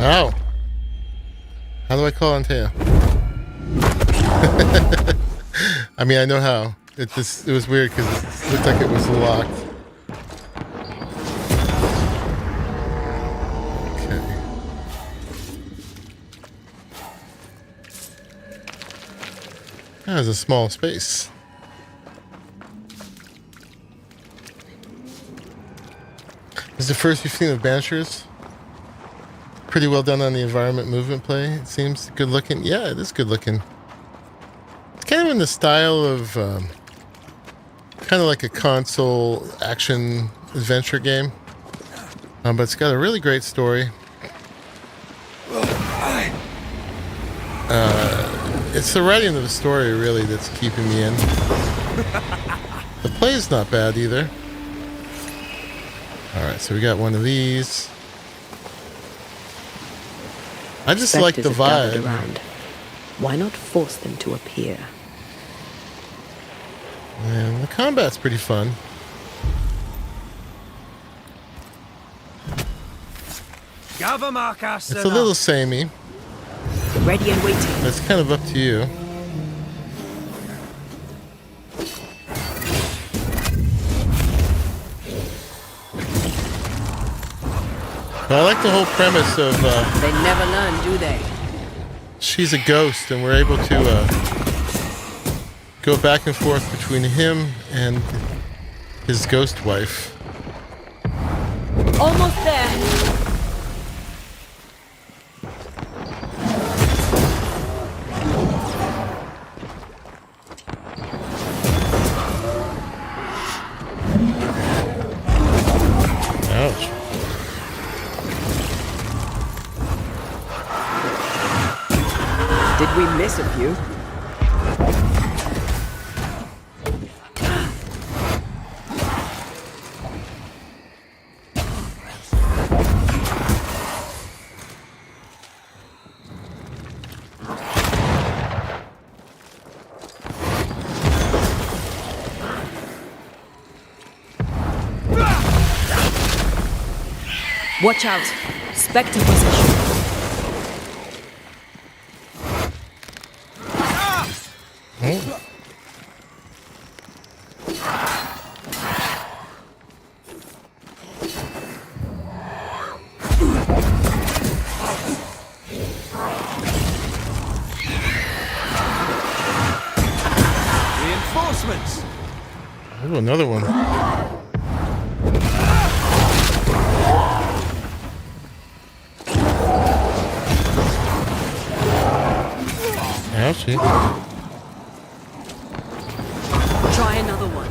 Ow. How do I call on Taya? I mean, I know how. It was weird because it looked like it was locked. That was a small space. This is the first we've seen of Banishers. Pretty well done on the environment movement play. It seems good looking. Yeah, it is good looking. It's kind of in the style of kind of like a console action adventure game. But it's got a really great story. It's the writing of the story really that's keeping me in. The play is not bad either. Alright, so we got one of these. I just like the Spectres have gathered vibe. around. Why not force them to appear? And the combat's pretty fun. It's a little samey. Ready and waiting. It's kind of up to you. But I like the whole premise of They never learn, do they? she's a ghost and we're able to go back and forth between him and his ghost wife. Almost there. Ouch. Did we miss a few? Watch out. Spectre possession. Oh. Reinforcements. Oh, another one. Ouchie. Try another one.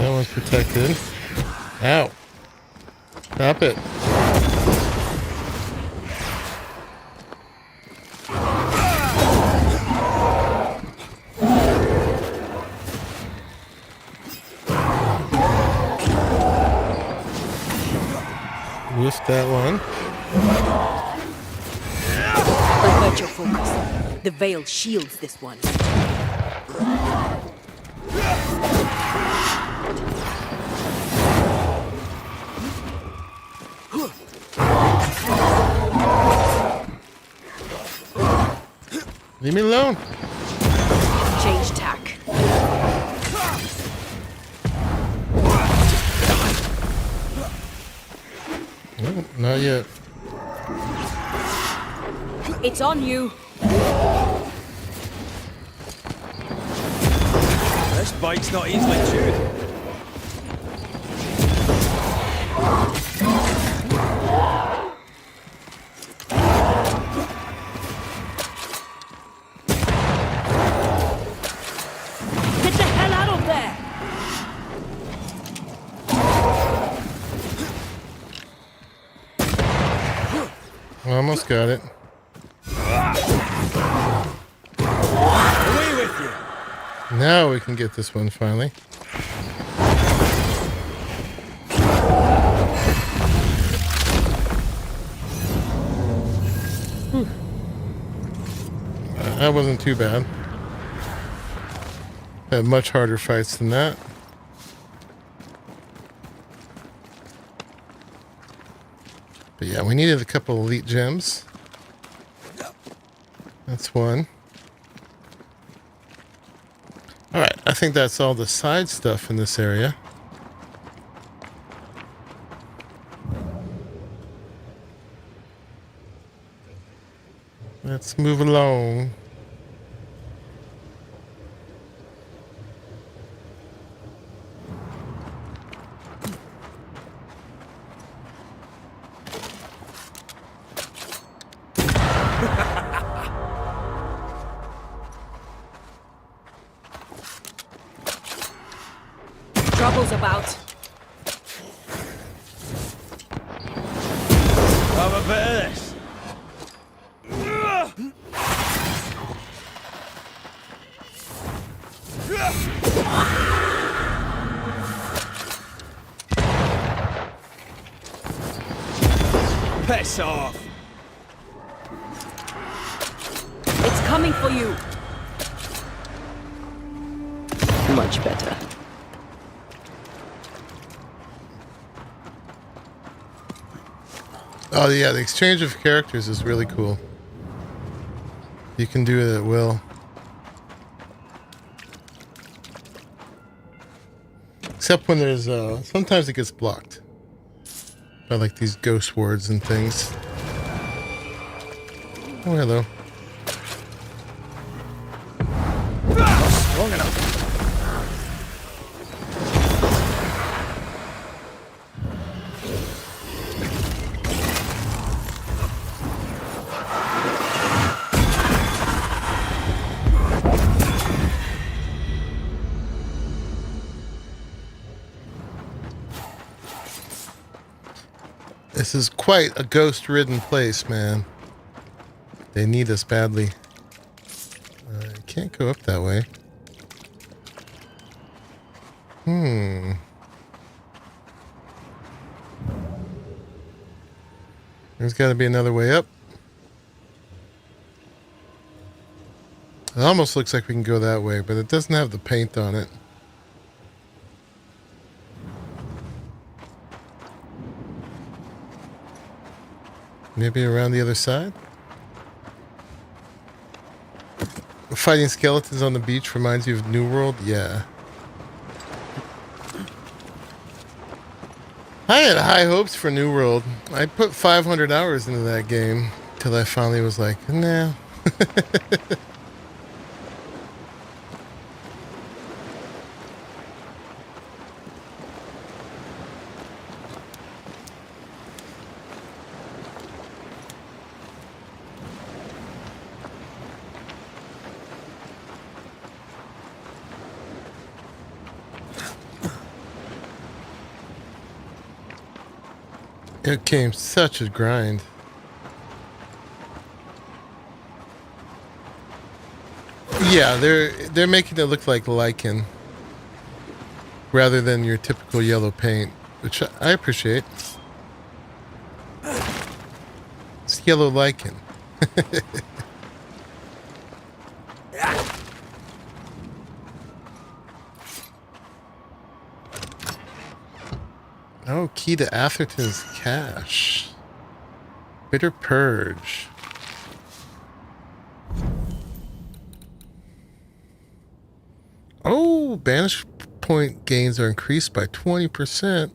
That one's protected. Ow. Stop it. With that one. Divert your focus. The veil shields this one. Leave me alone. Change tack. Oh, not yet. It's on you. This bite's not easily chewed. Get the hell out of there! Almost got it. Away with you! Now we can get this one finally. That wasn't too bad. Had much harder fights than that. But yeah, we needed a couple elite gems. That's one. Alright, I think that's all the side stuff in this area. Let's move along. Trouble's about. Have a bit of this. Piss off! It's coming for you. Much better. Oh yeah, the exchange of characters is really cool. You can do it at will. Except when there's, sometimes it gets blocked by like these ghost words and things. Oh, hello. Strong enough. This is quite a ghost-ridden place, man. They need us badly. I can't go up that way. There's got to be another way up. It almost looks like we can go that way, but it doesn't have the paint on it. Maybe around the other side? Fighting skeletons on the beach reminds you of New World? Yeah. I had high hopes for New World. I put 500 hours into that game till I finally was like, nah. It came such a grind. Yeah, they're making it look like lichen rather than your typical yellow paint, which I appreciate. Nice yellow lichen. Oh, key to Atherton's cache. Bitter Purge. Oh, banish point gains are increased by 20%.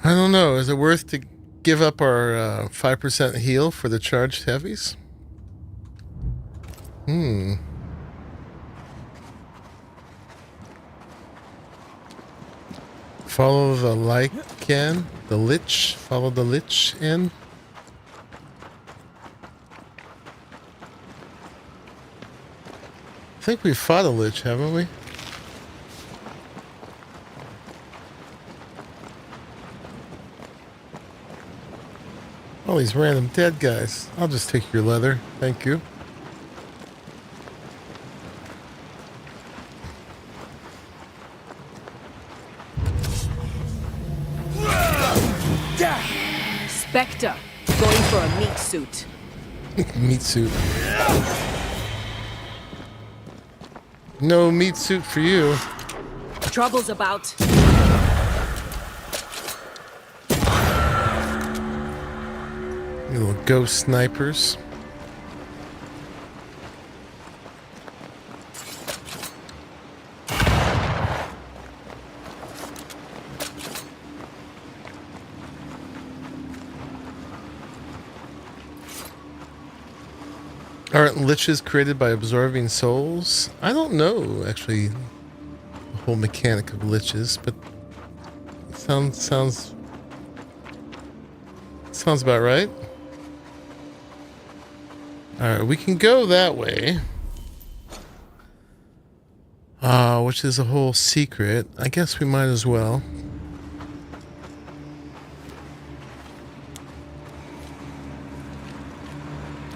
I don't know. Is it worth to give up our 5% heal for the charged heavies? Follow the lichen, the lich. Follow the lich in. I think we fought a lich, haven't we? All these random dead guys. I'll just take your leather. Thank you. Spectre, going for a meat suit. Meat suit. No meat suit for you. Trouble's about. You little ghost snipers. Aren't liches created by absorbing souls? I don't know, actually, the whole mechanic of liches, but it sounds about right. Alright, we can go that way. Which is a whole secret. I guess we might as well.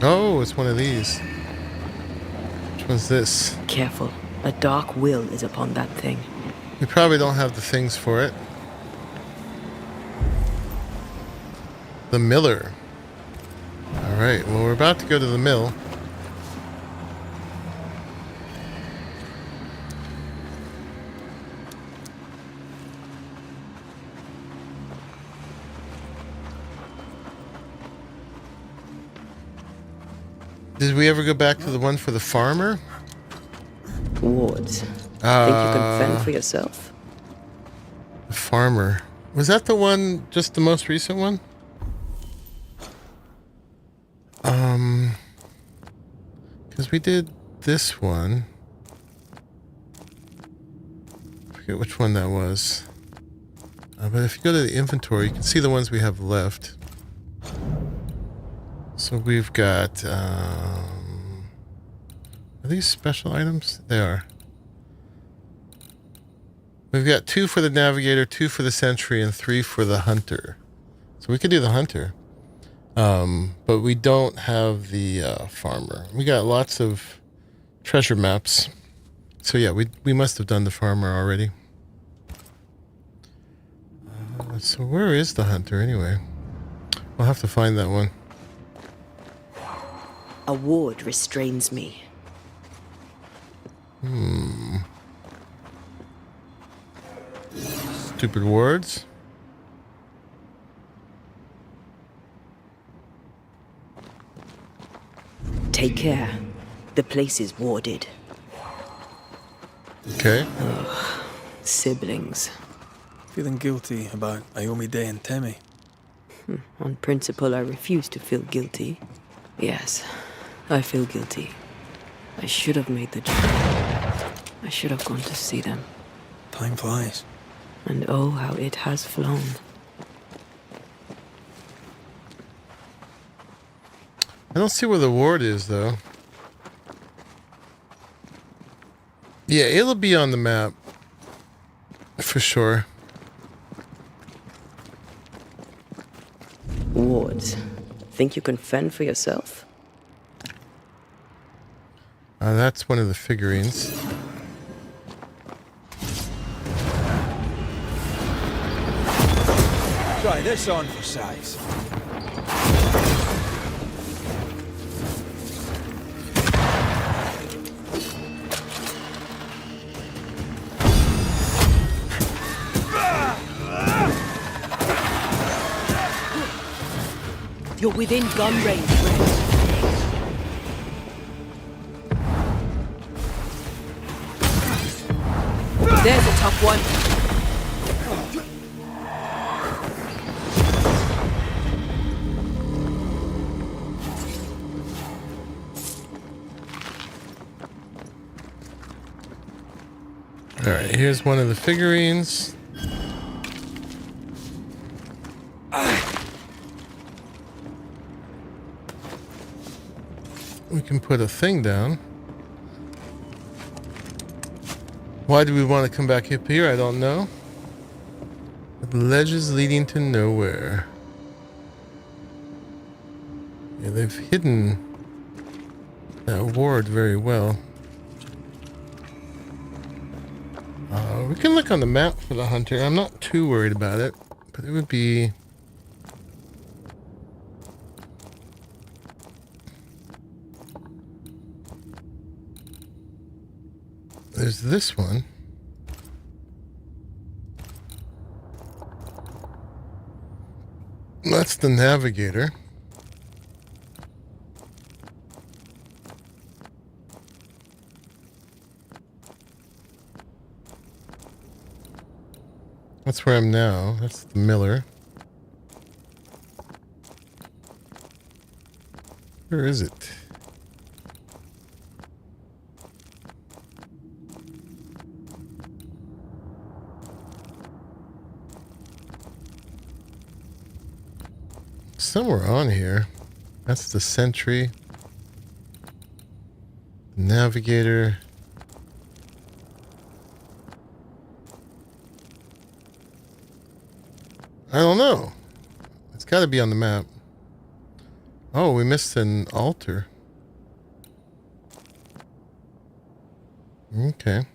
Oh, it's one of these. Which one's this? Careful. A dark will is upon that thing. We probably don't have the things for it. The miller. Alright, well, we're about to go to the mill. Did we ever go back to the one for the farmer? Wards. Think you can fend for yourself? The farmer. Was that the one, just the most recent one? Because we did this one. I forget which one that was. But if you go to the inventory, you can see the ones we have left. So we've got, are these special items? They are. We've got 2 for the navigator, 2 for the sentry, and 3 for the hunter. So we could do the hunter. But we don't have the farmer. We got lots of treasure maps. So yeah, we must have done the farmer already. So where is the hunter anyway? We'll have to find that one. A ward restrains me. Stupid wards. Take care. The place is warded. Okay. Ugh, siblings. Feeling guilty about Iomi Day and Temi. On principle, I refuse to feel guilty. Yes, I feel guilty. I should have made the jump. I should have gone to see them. Time flies. And oh, how it has flown. I don't see where the ward is, though. Yeah, it'll be on the map. For sure. Wards. Think you can fend for yourself? That's one of the figurines. Try this on for size. You're within gun range, Red. There's a tough one. Alright, here's one of the figurines. We can put a thing down. Why do we want to come back up here? I don't know. The ledges leading to nowhere. Yeah, they've hidden that ward very well. We can look on the map for the hunter. I'm not too worried about it, but it would be... There's this one. That's the navigator. That's where I'm now. That's the miller. Where is it? Somewhere on here. That's the sentry. Navigator. I don't know. It's got to be on the map. Oh, we missed an altar. Okay.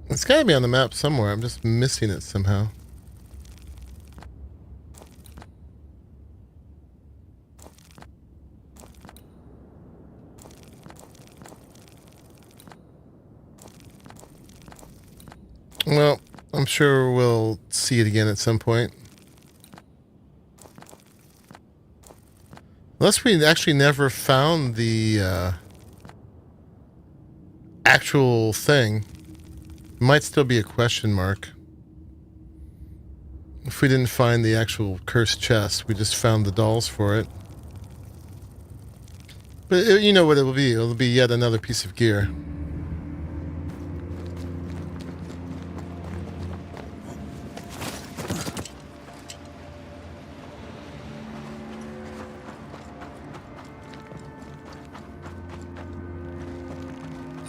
It's got to be on the map somewhere. I'm just missing it somehow. Well, I'm sure we'll see it again at some point. Unless we actually never found the actual thing. Might still be a question mark. If we didn't find the actual cursed chest, we just found the dolls for it. But you know what it will be. It'll be yet another piece of gear.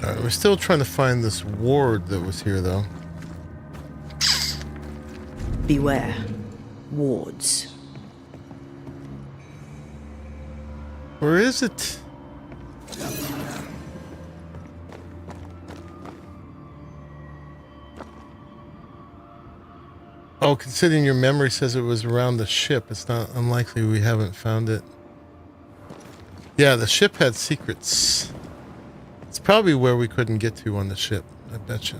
Alright, we're still trying to find this ward that was here, though. Beware. Wards. Where is it? Oh, considering your memory says it was around the ship, it's not unlikely we haven't found it. Yeah, the ship had secrets. It's probably where we couldn't get to on the ship, I betcha.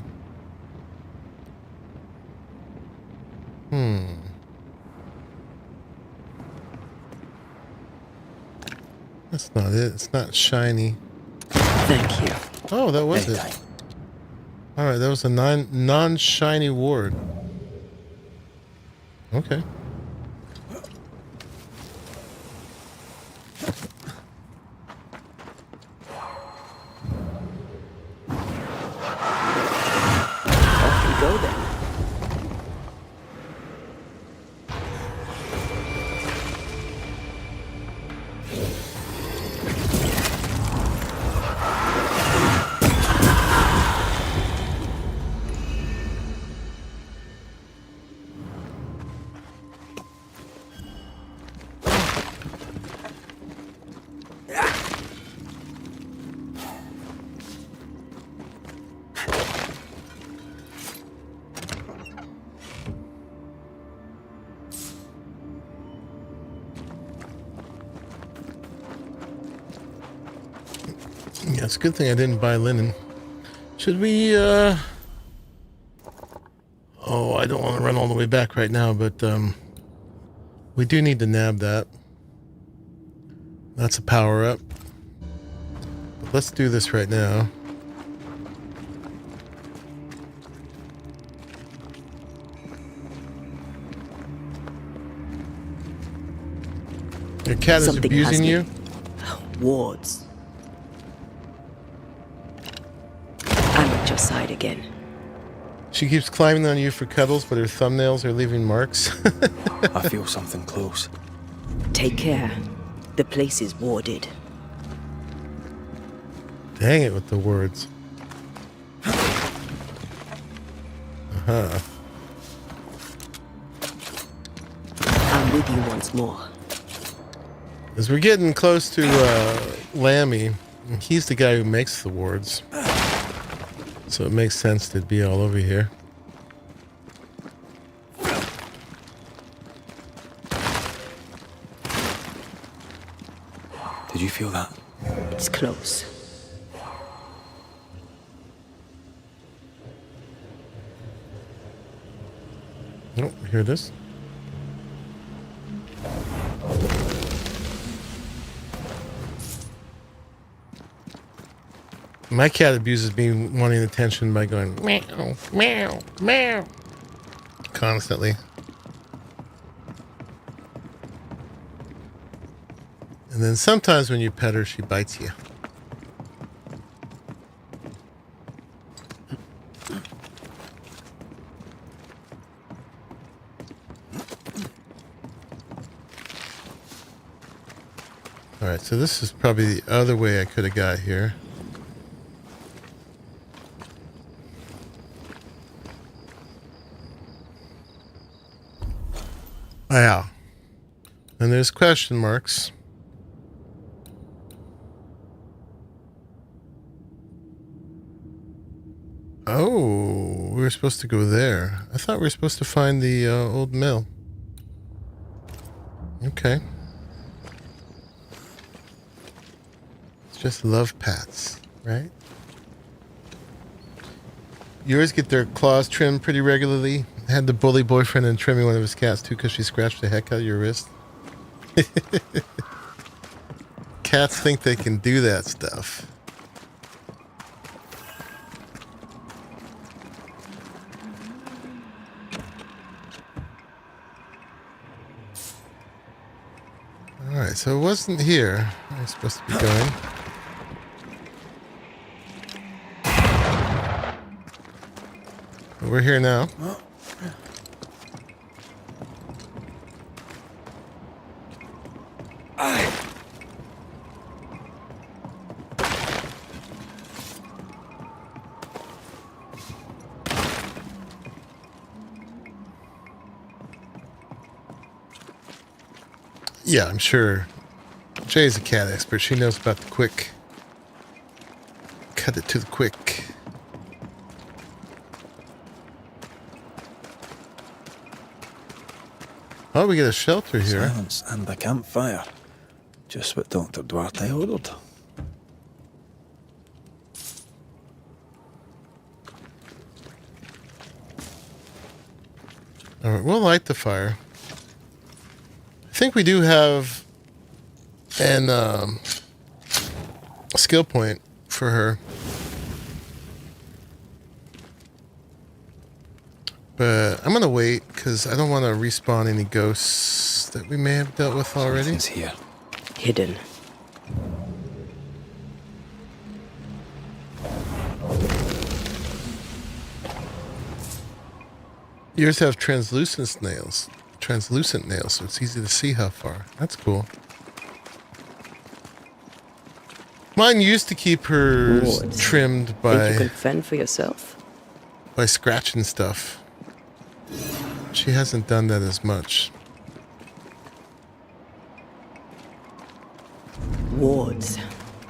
That's not it. It's not shiny. Thank you. Oh, that was it. Alright, that was a non-shiny ward. Okay. Off we go then. Yeah, it's a good thing I didn't buy linen. Should we, Oh, I don't want to run all the way back right now, but, we do need to nab that. That's a power-up. But let's do this right now. Your cat is Something has abusing me. you? Wards. I'm at your side again. She keeps climbing on you for cuddles, but her thumbnails are leaving marks. I feel something close. Take care. The place is warded. Dang it with the words. Uh-huh. I'm with you once more. As we're getting close to Lammy, he's the guy who makes the wards. So it makes sense to be all over here. Did you feel that? It's close. Oh, hear this? My cat abuses me wanting attention by going meow, meow, meow constantly. And then sometimes when you pet her, she bites you. Alright, so this is probably the other way I could have got here. Yeah. And there's question marks. Oh, we were supposed to go there. I thought we were supposed to find the old mill. Okay. It's just love pats, right? Yours get their claws trimmed pretty regularly. I had the bully boyfriend and trimming one of his cats too because she scratched the heck out of your wrist. Cats think they can do that stuff. Alright, so it wasn't here. I was supposed to be going. But we're here now. Yeah, I'm sure Jay's a cat expert. She knows about the quick. Cut it to the quick. Oh, we get a shelter here. Silence and the campfire. Just what Dr. Duarte ordered. Alright, we'll light the fire. I think we do have a skill point for her. But I'm going to wait because I don't want to respawn any ghosts that we may have dealt with already. It's here. Hidden. Yours have translucent nails, so it's easy to see how far. That's cool. Mine used to keep hers trimmed Think by you can fend for yourself? by scratching stuff. She hasn't done that as much. Wards.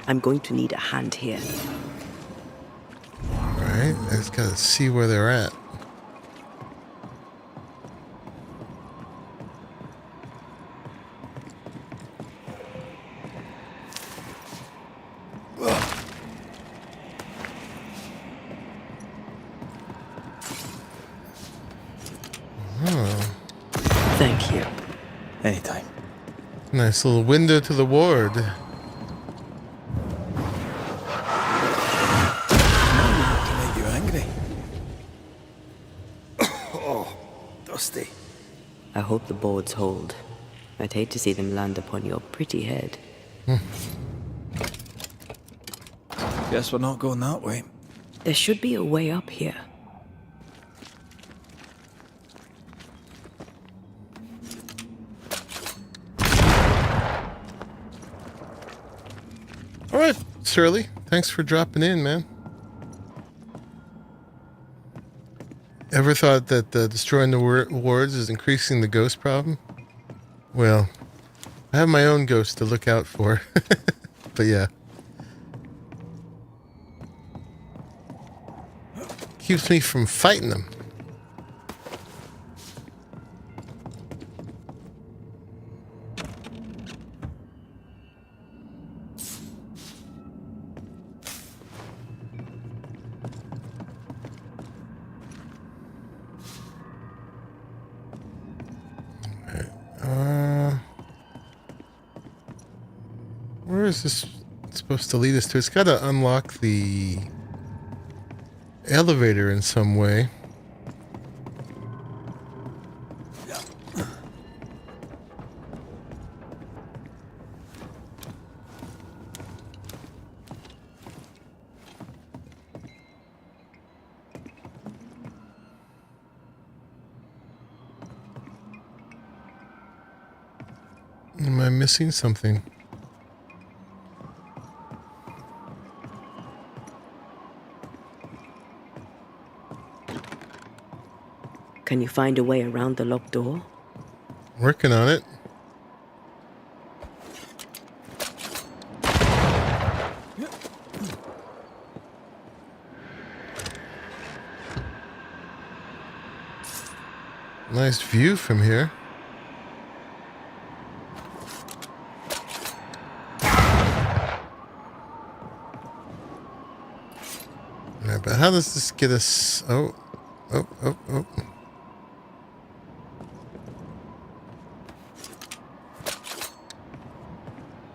I'm going to need a hand here. Alright, I just gotta see where they're at. Thank you. Anytime. Nice little window to the ward. To make you angry. Oh, dusty. I hope the boards hold. I'd hate to see them land upon your pretty head. Guess we're not going that way. There should be a way up here. All right, Surly. Thanks for dropping in, man. Ever thought that destroying the wards is increasing the ghost problem? Well, I have my own ghost to look out for. But yeah. Keeps me from fighting them. Where is this supposed to lead us to? It's got to unlock the elevator in some way. Am I missing something? Can you find a way around the locked door? Working on it. Nice view from here. Alright, but how does this get us? Oh.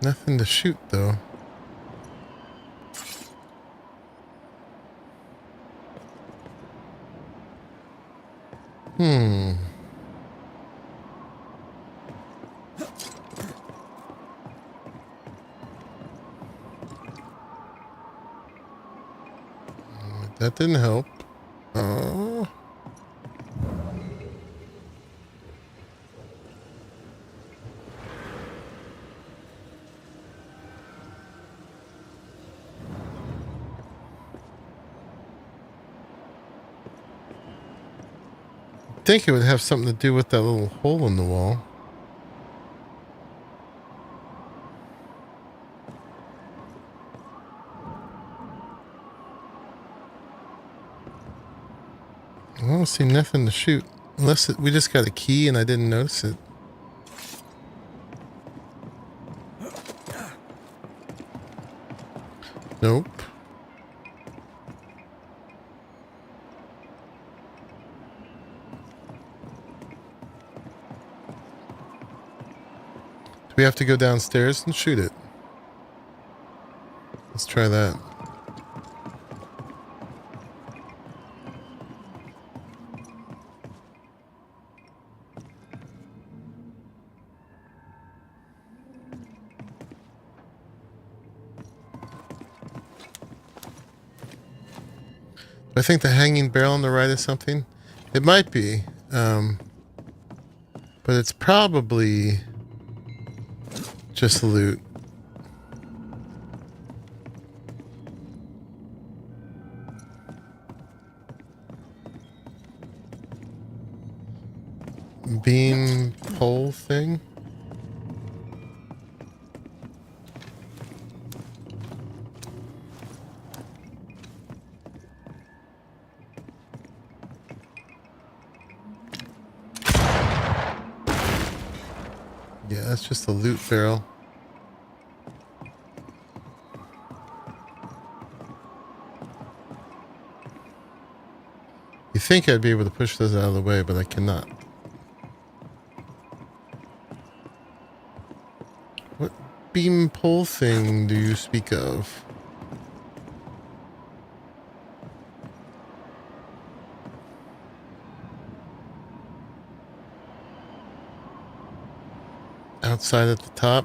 Nothing to shoot, though. That didn't help. Oh. I think it would have something to do with that little hole in the wall. I don't see nothing to shoot. Unless we just got a key and I didn't notice it. Nope. Do we have to go downstairs and shoot it? Let's try that. I think the hanging barrel on the right is something. It might be, but it's probably just loot. Beam pole thing. Yeah, that's just a loot barrel. You think I'd be able to push those out of the way, but I cannot. What beam pole thing do you speak of? Outside at the top.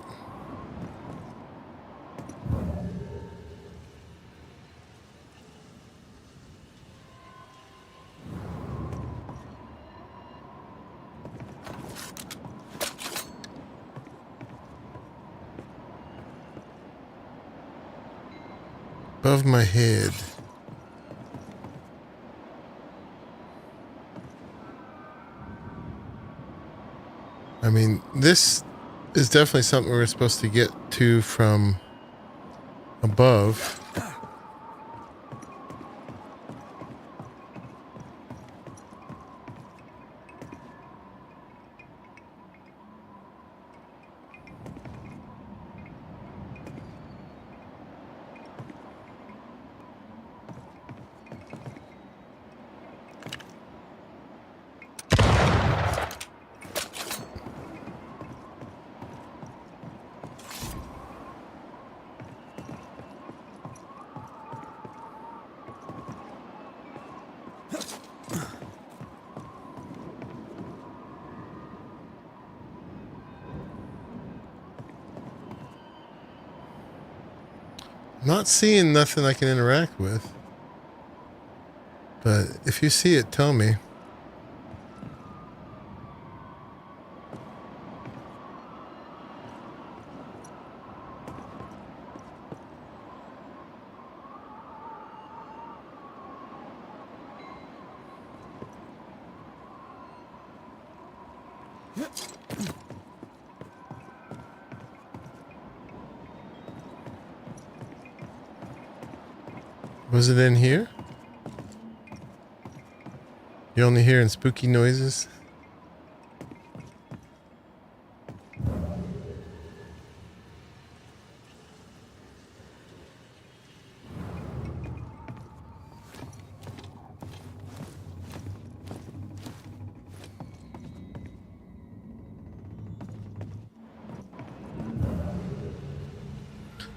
Above my head. I mean, this is definitely something we're supposed to get to from above. Not seeing nothing I can interact with. But if you see it, tell me. Was it in here? You're only hearing spooky noises?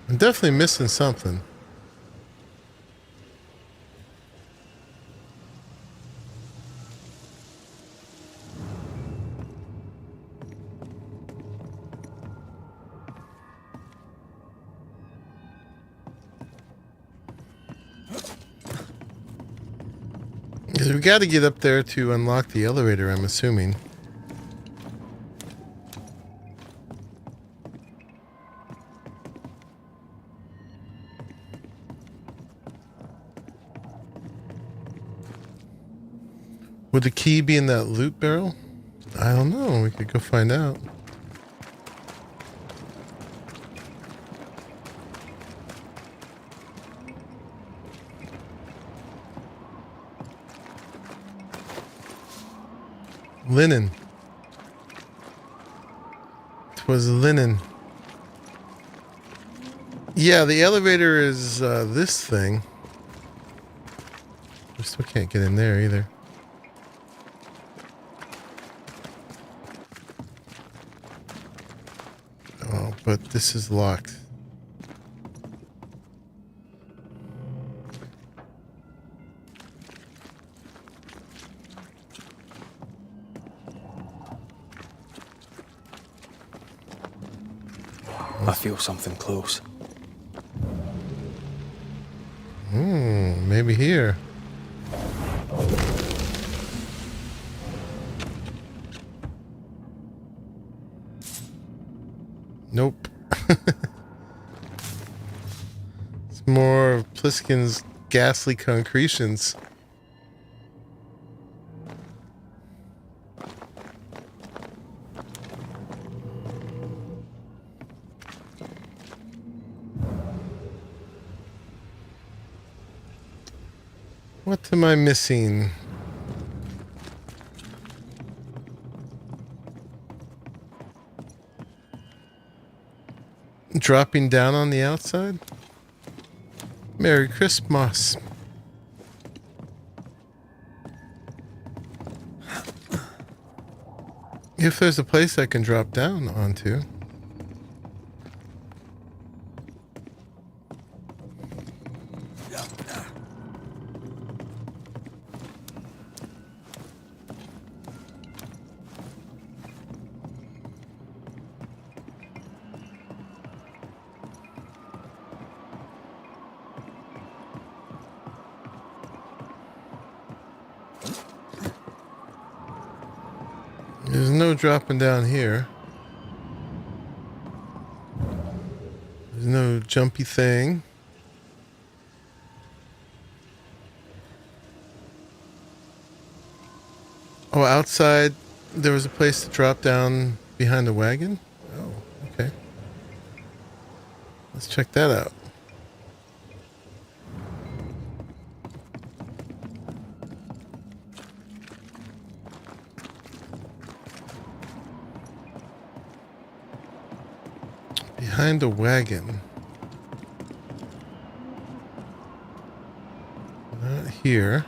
I'm definitely missing something. We got to get up there to unlock the elevator, I'm assuming. Would the key be in that loot barrel? I don't know. We could go find out. Linen. It was linen. Yeah, the elevator is this thing. We still can't get in there either. Oh, but this is locked. I feel something close. Maybe here. Nope. It's more of Pliskin's ghastly concretions. What am I missing? Dropping down on the outside? Merry Christmas. If there's a place I can drop down onto. There's no dropping down here. There's no jumpy thing. Oh, outside there was a place to drop down behind the wagon? Oh, okay. Let's check that out. Behind the wagon. Not here.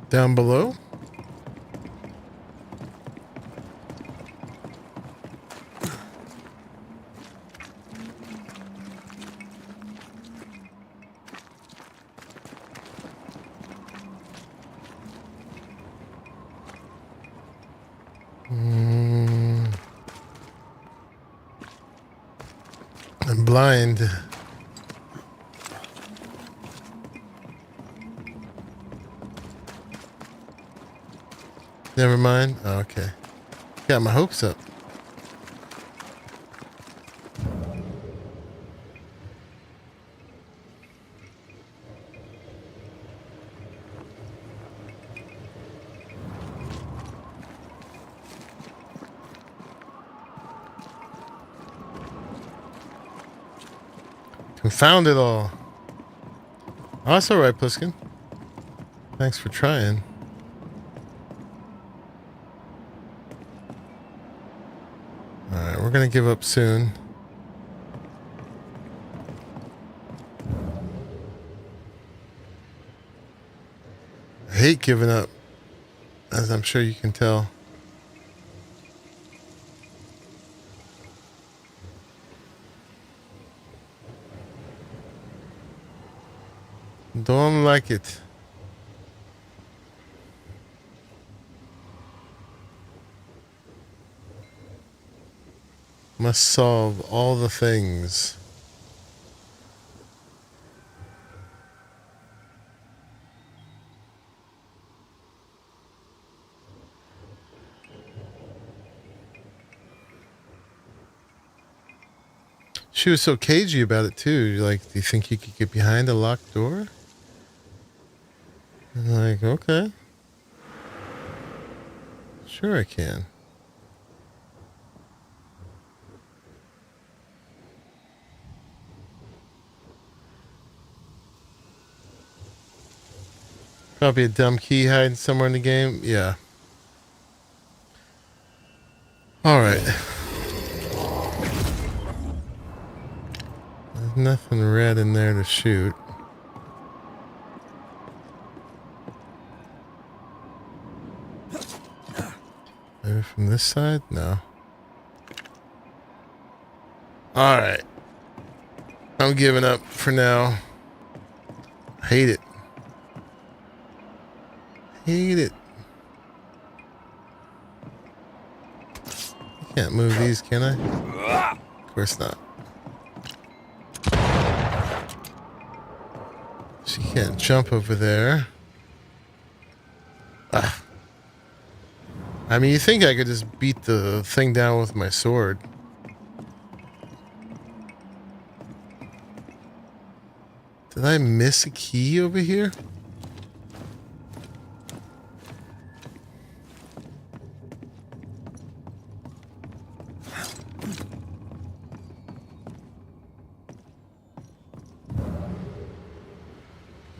Down below? I'm blind. Never mind. Oh, okay. Got my hopes up. Confound it all. Oh, that's all right, Pliskin. Thanks for trying. Alright, we're gonna give up soon. I hate giving up, as I'm sure you can tell. Don't like it. Must solve all the things. She was so cagey about it too. Like, do you think you could get behind a locked door? I'm like, okay. Sure I can. Probably a dumb key hiding somewhere in the game. Yeah. Alright. There's nothing red in there to shoot. Maybe from this side? No. Alright. I'm giving up for now. Hate it. Hate it. Can't move these, can I? Of course not. She can't jump over there. Ah. I mean, you think I could just beat the thing down with my sword. Did I miss a key over here?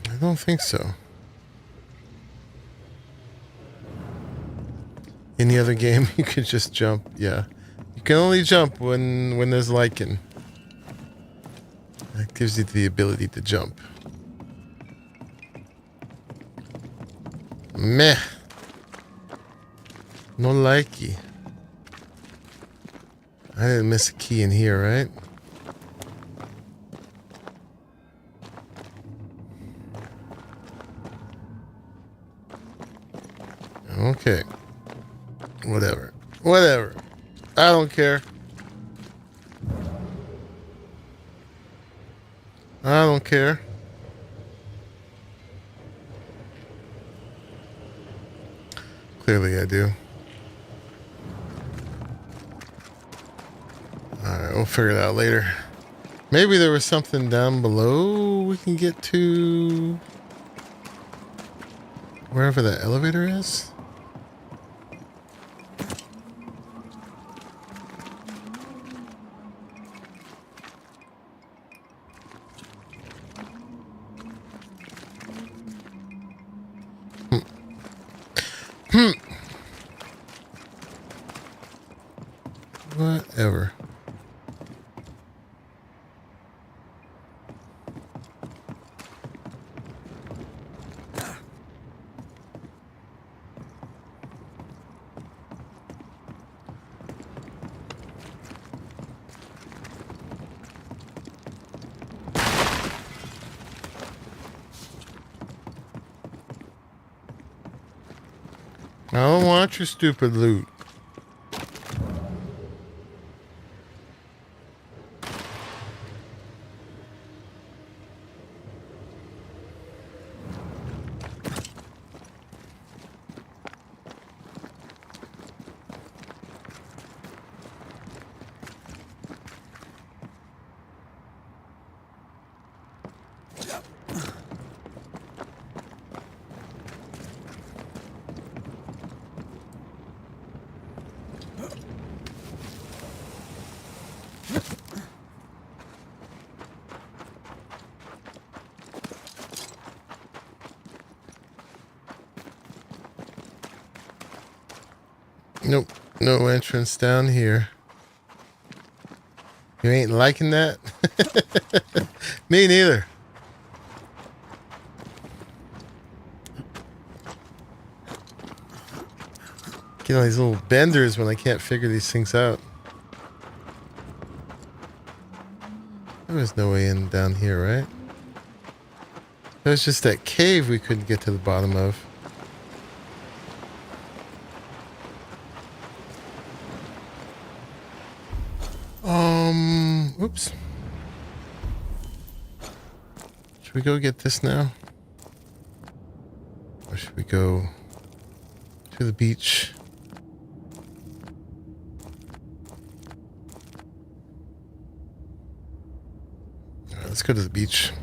I don't think so. Any other game you could just jump. Yeah. You can only jump when there's lichen. That gives you the ability to jump. Meh. No likey. I didn't miss a key in here, right? Okay. Whatever. Whatever. I don't care. care. I don't care. Clearly I do. Alright, we'll figure it out later. Maybe there was something down below we can get to wherever the elevator is. Whatever. I don't want your stupid loot. Nope, no entrance down here. You ain't liking that? Me neither. Get all these little benders when I can't figure these things out. There was no way in down here, right? It was just that cave we couldn't get to the bottom of. Oops. Should we go get this now? Or should we go to the beach? All right, let's go to the beach.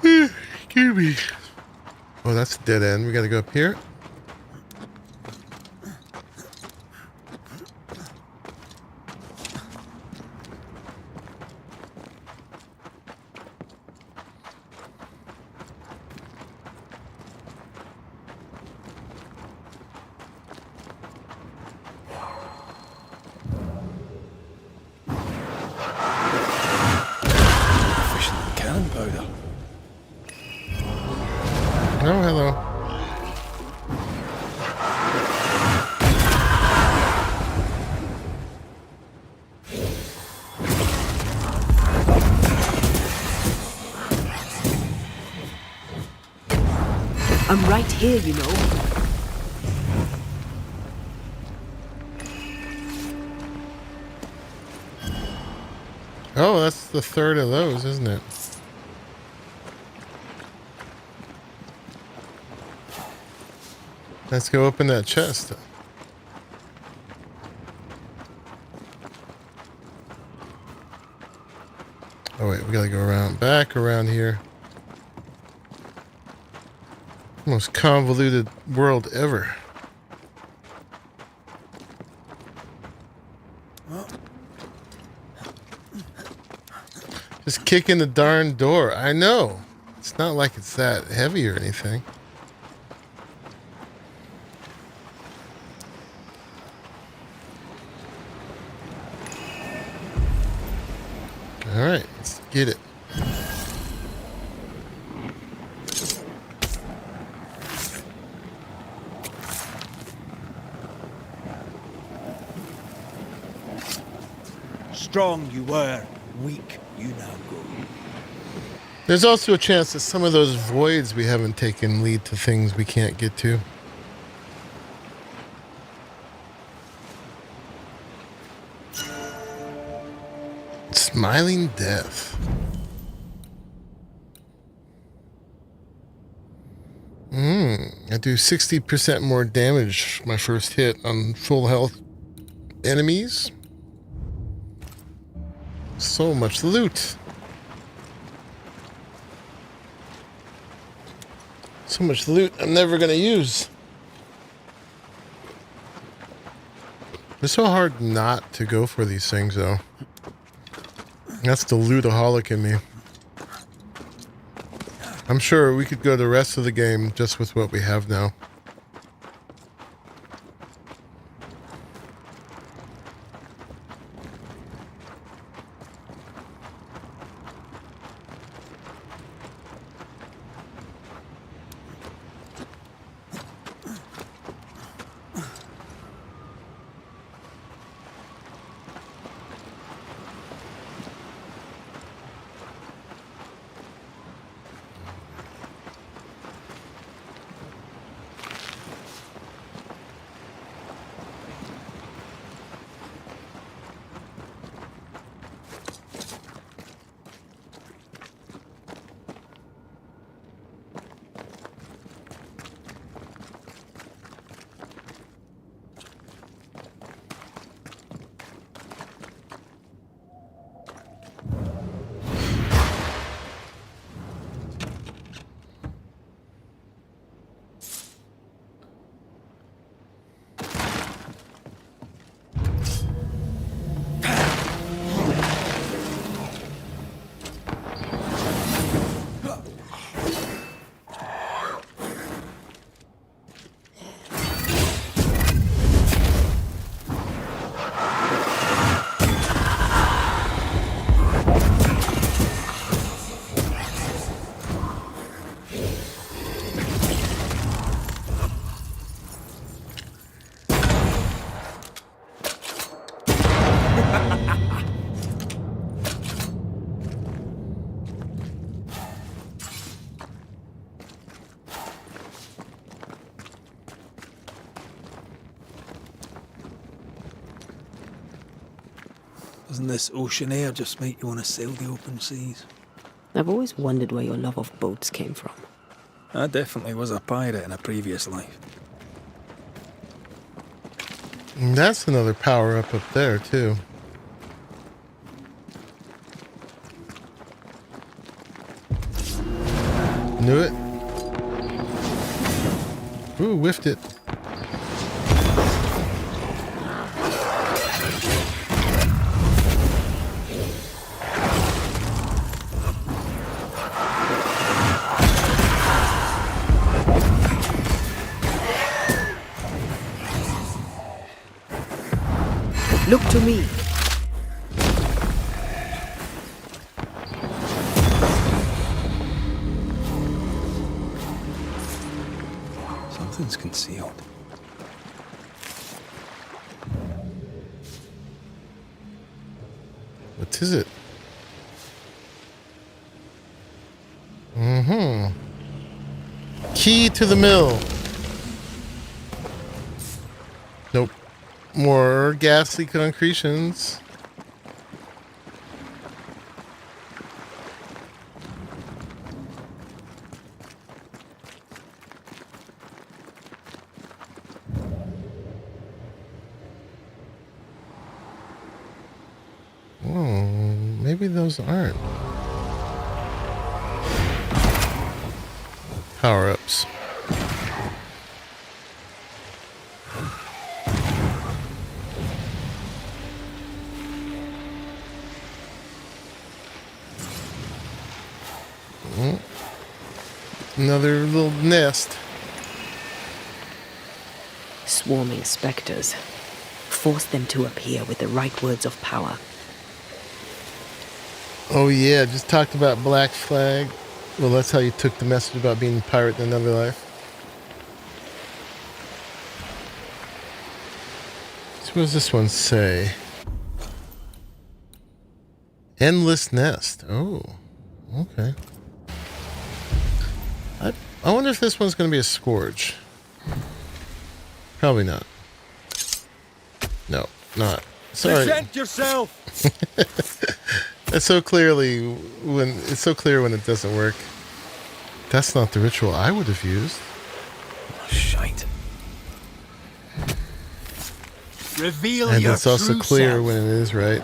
Excuse me. Oh, that's a dead end. We gotta go up here. Oh, hello. I'm right here, you know. Oh, that's the third of those, isn't it? Let's go open that chest. Oh wait, we gotta go around, back around here. Most convoluted world ever. Just kick in the darn door. I know. It's not like it's that heavy or anything. All right, let's get it. Strong you were, weak you now go. There's also a chance that some of those voids we haven't taken lead to things we can't get to. Smiling Death. I do 60% more damage my first hit on full health enemies. So much loot. So much loot I'm never gonna use. It's so hard not to go for these things though. That's the lootaholic in me. I'm sure we could go the rest of the game just with what we have now. Doesn't this ocean air just make you want to sail the open seas? I've always wondered where your love of boats came from. I definitely was a pirate in a previous life. And that's another power up there too. Knew it. Ooh, whiffed it. Look to me. Something's concealed. What is it? Key to the mill. Nope. More ghastly concretions. Oh, maybe those aren't power-ups. Another little nest. Swarming specters. Force them to appear with the right words of power. Oh yeah, just talked about Black Flag. Well, that's how you took the message about being a pirate in another life. So what does this one say? Endless Nest. Oh, okay. I wonder if this one's going to be a scourge. Probably not. No, not. Sorry. Present yourself. It's so clear when it doesn't work. That's not the ritual I would have used. Oh, shite. Reveal And your it's also true clear self. when it is right.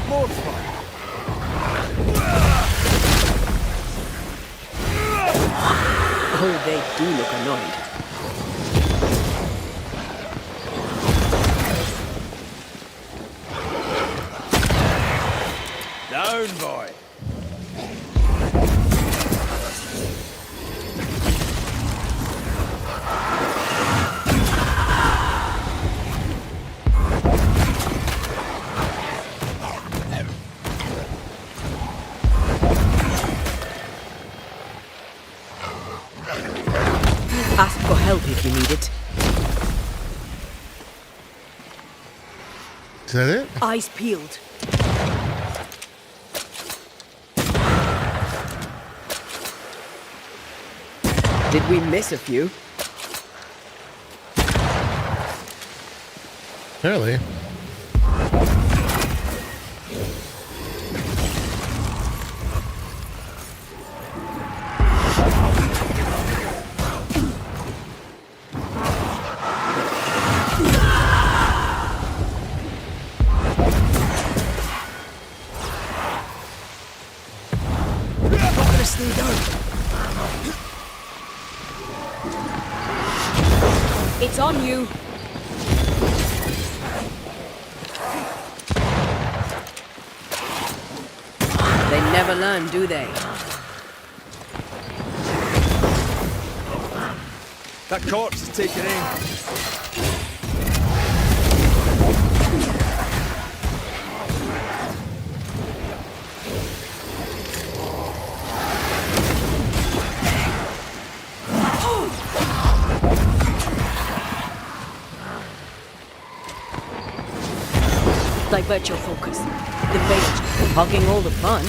More fun. Oh, they do look annoyed. Down, boy. Ask for help if you need it. Is that it? Eyes peeled. Did we miss a few? Apparently. It's on you. They never learn, do they? That corpse is taking aim. Divert your focus. The village, hogging all the fun.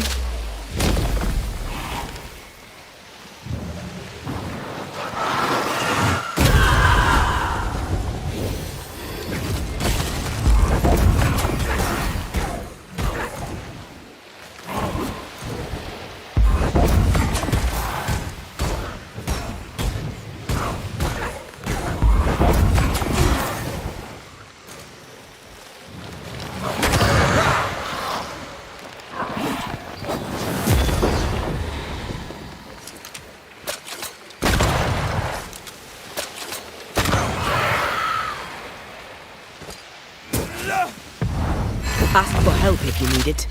Ask for help if you need it.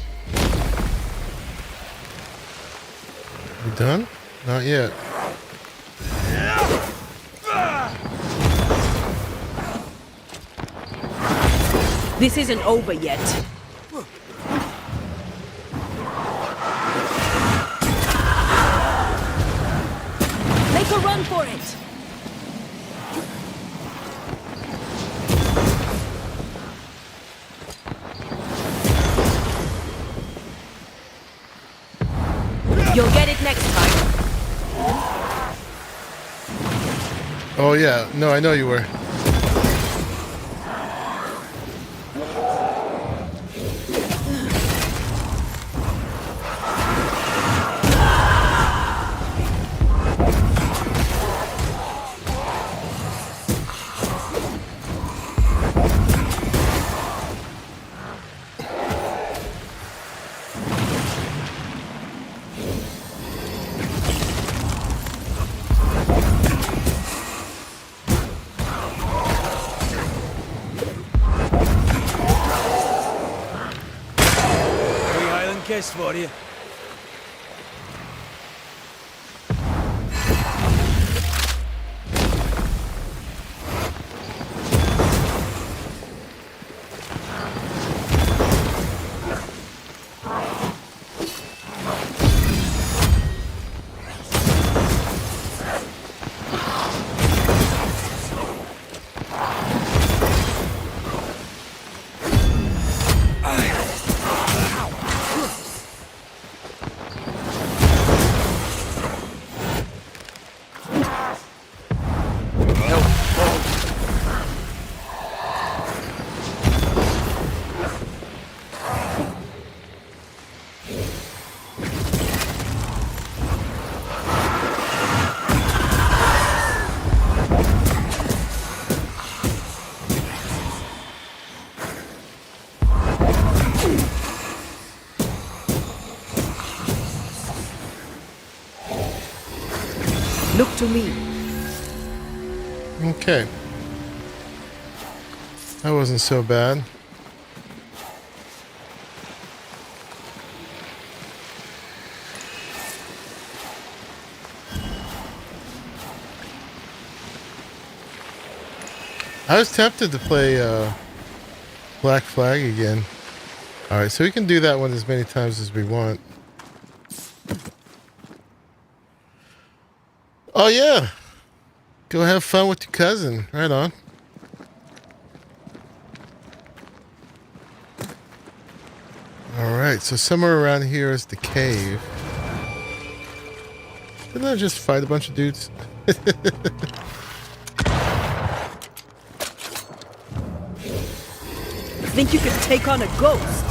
You done? Not yet. This isn't over yet. Make a run for it. You'll get it next time. Oh yeah, no, I know you were. Kiss for you. Look to me. Okay. That wasn't so bad. I was tempted to play Black Flag again. Alright, so we can do that one as many times as we want. Oh yeah! Go have fun with your cousin. Right on. Alright, so somewhere around here is the cave. Didn't I just fight a bunch of dudes? Think you could take on a ghost?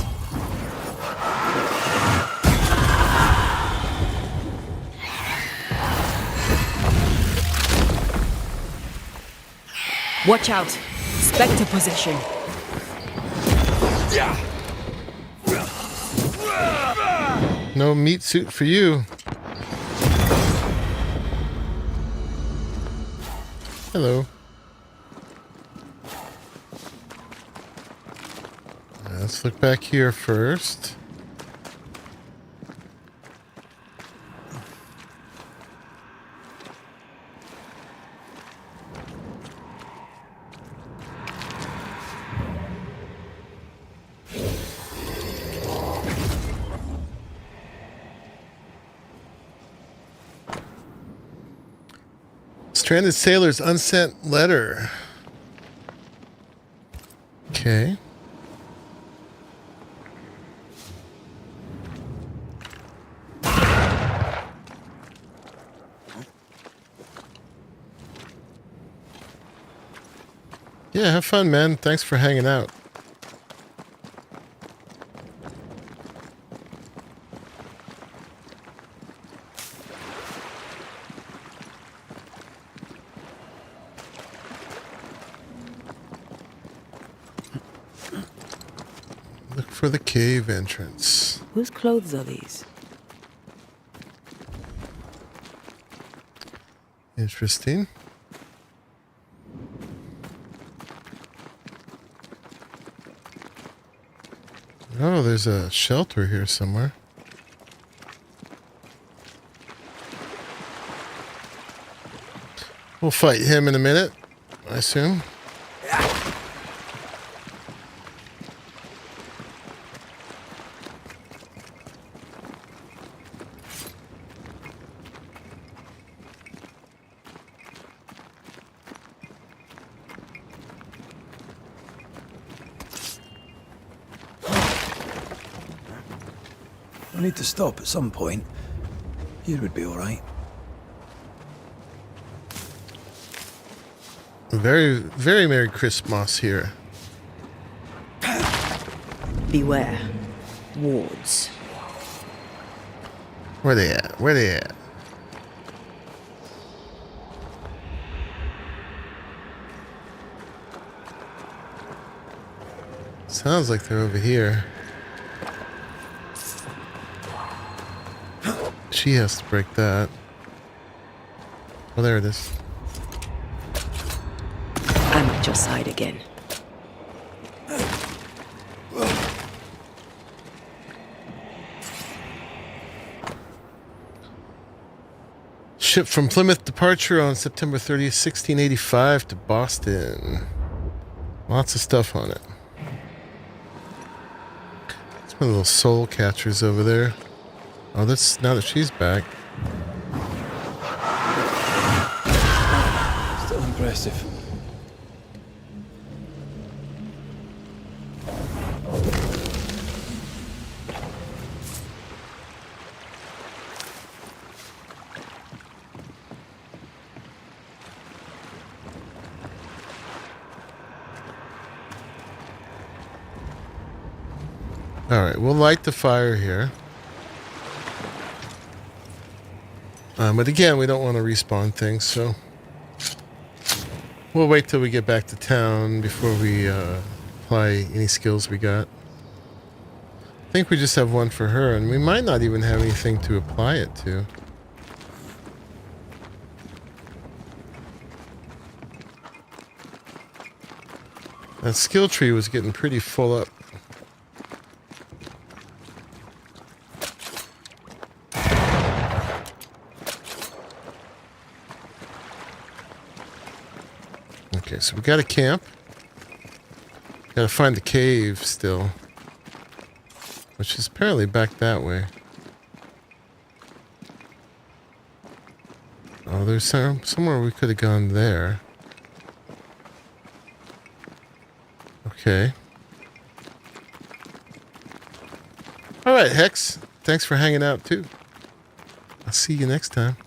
Watch out! Spectre possession. No meat suit for you. Hello. Let's look back here first. Stranded sailor's unsent letter. Okay. Yeah, have fun, man. Thanks for hanging out. Look for the cave entrance. Whose clothes are these? Interesting. Oh, there's a shelter here somewhere. We'll fight him in a minute, I assume. I need to stop at some point. Here would be all right. Very, very Merry Christmas here. Beware. Wards. Where they at? Where they at? Sounds like they're over here. She has to break that. Oh, there it is. I'm at your side again. Ship from Plymouth departure on September 30th, 1685 to Boston. Lots of stuff on it. There's one of those soul catchers over there. Oh, that's now that she's back. Still impressive. All right, we'll light the fire here. But again, we don't want to respawn things, so we'll wait till we get back to town before we apply any skills we got. I think we just have one for her, and we might not even have anything to apply it to. That skill tree was getting pretty full up. Okay, so we got a camp. Gotta find the cave still. Which is apparently back that way. Oh, there's somewhere we could have gone there. Okay. Alright, Hex. Thanks for hanging out too. I'll see you next time.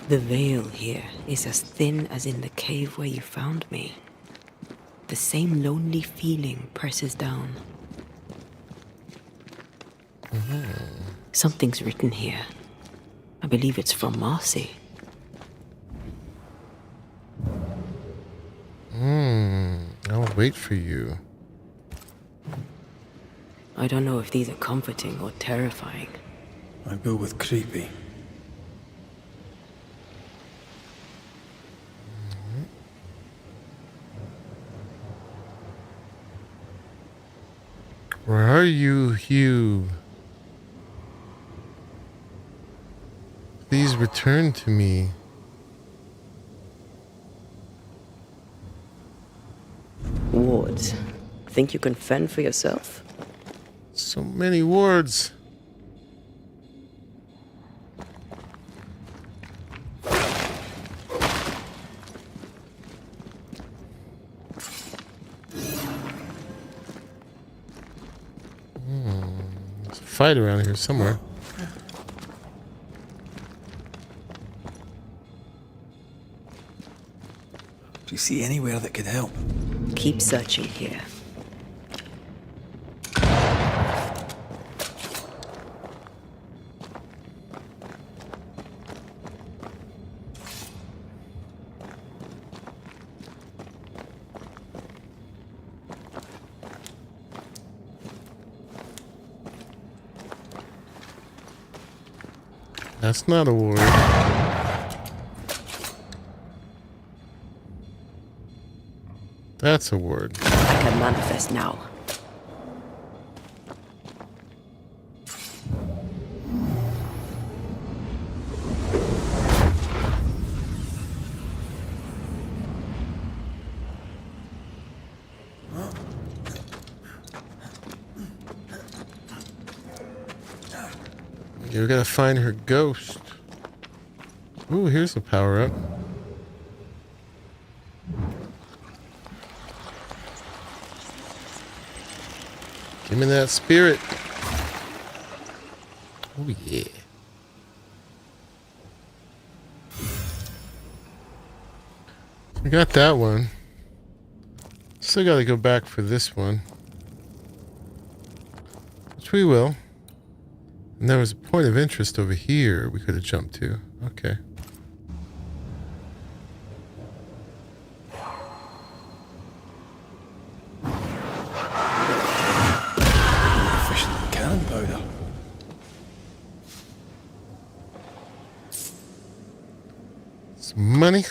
The veil here is as thin as in the cave where you found me. The same lonely feeling presses down. Something's written here. I believe it's from Marcy. I'll wait for you. I don't know if these are comforting or terrifying. I go with creepy. Where are you, Hugh? Please return to me. Wards. Think you can fend for yourself? So many wards. There's a fight around here somewhere. Do you see anywhere that could help? Keep searching here. That's not a ward. That's a word. I can manifest now. You gotta find her ghost. Ooh, here's a power up. Give me that spirit. Oh yeah. We got that one. Still gotta go back for this one. Which we will. And there was a point of interest over here we could have jumped to. Okay. Efficient cannon powder. Some money.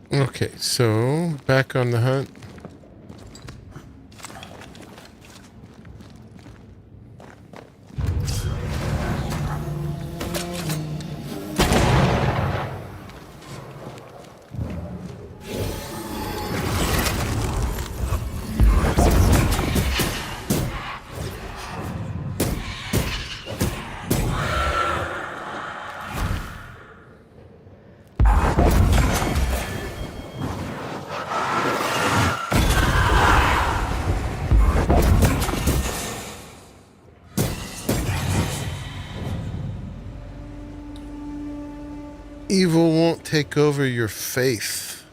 Okay, so back on the hunt. Evil won't take over your faith.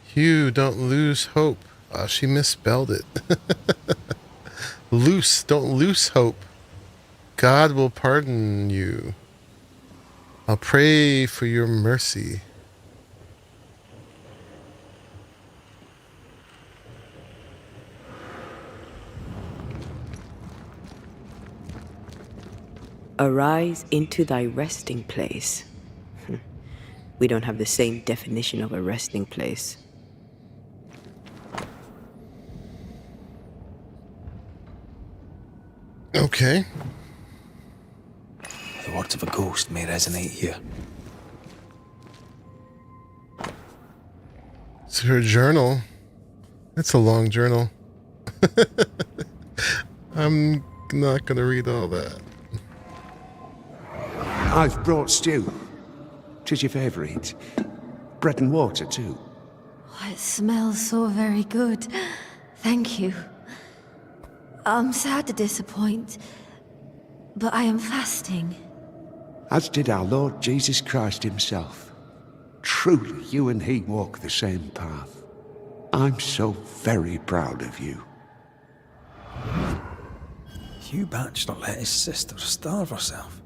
Hugh, don't lose hope. She misspelled it. Loose. Don't lose hope. God will pardon you. I'll pray for your mercy. Arise into thy resting place. We don't have the same definition of a resting place. Okay. The words of a ghost may resonate here. It's her journal. It's a long journal. I'm not going to read all that. I've brought stew. 'Tis your favourite. Bread and water, too. Oh, it smells so very good. Thank you. I'm sad to disappoint, but I am fasting. As did our Lord Jesus Christ himself. Truly, you and he walk the same path. I'm so very proud of you. Hugh Batchelor let his sister starve herself.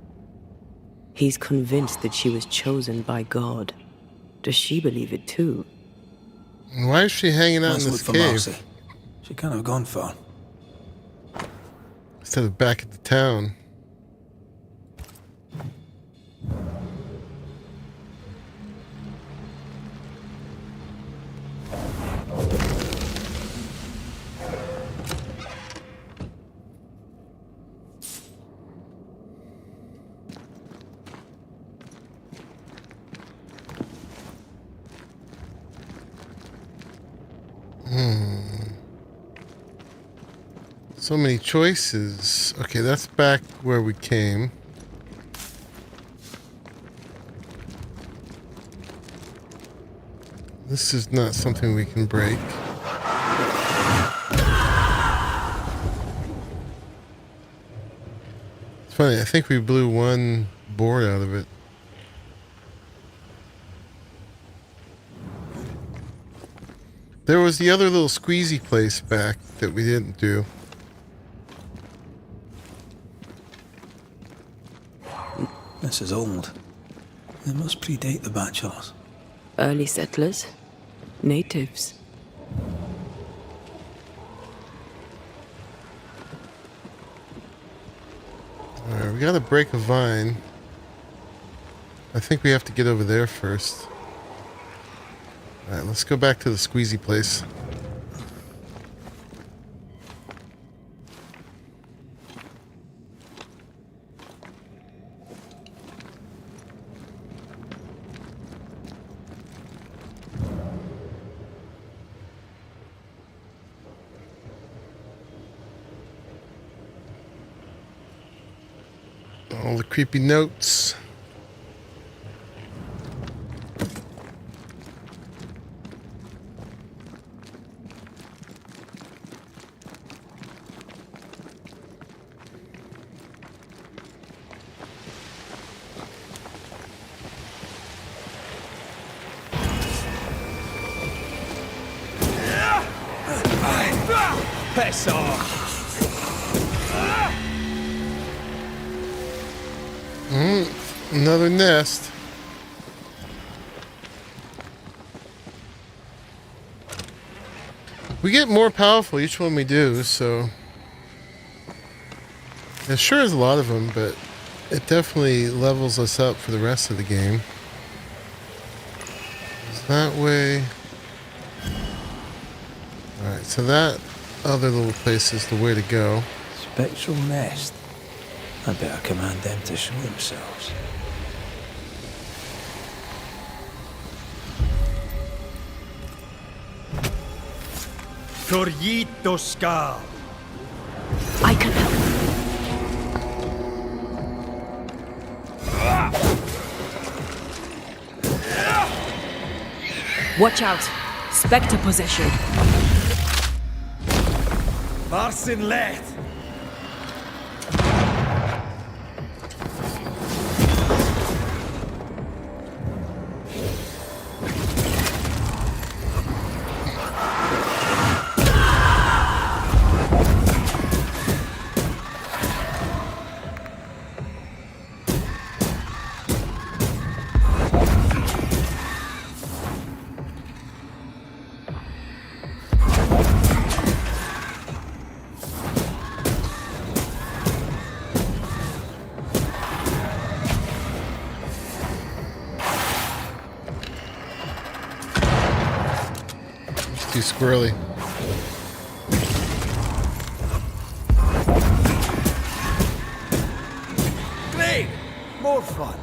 He's convinced that she was chosen by God. Does she believe it too? Why is she hanging out in this cave? Marcy. She can't have gone far. Instead of back at the town. So many choices. Okay, that's back where we came. This is not something we can break. It's funny, I think we blew one board out of it. There was the other little squeezy place back that we didn't do. This is old. It must predate the Batchelors. Early settlers? Natives? Alright, we gotta break a vine. I think we have to get over there first. Alright, let's go back to the squeezy place. All the creepy notes. Piss off! Another nest. We get more powerful each one we do, so there sure is a lot of them, but it definitely levels us up for the rest of the game. Is that way? Alright, so that other little place is the way to go. Spectral nest. I better command them to show themselves. Corrito Skal. I can help. Watch out! Spectre possession. Marsin Let. too squirrely. Great! More fun.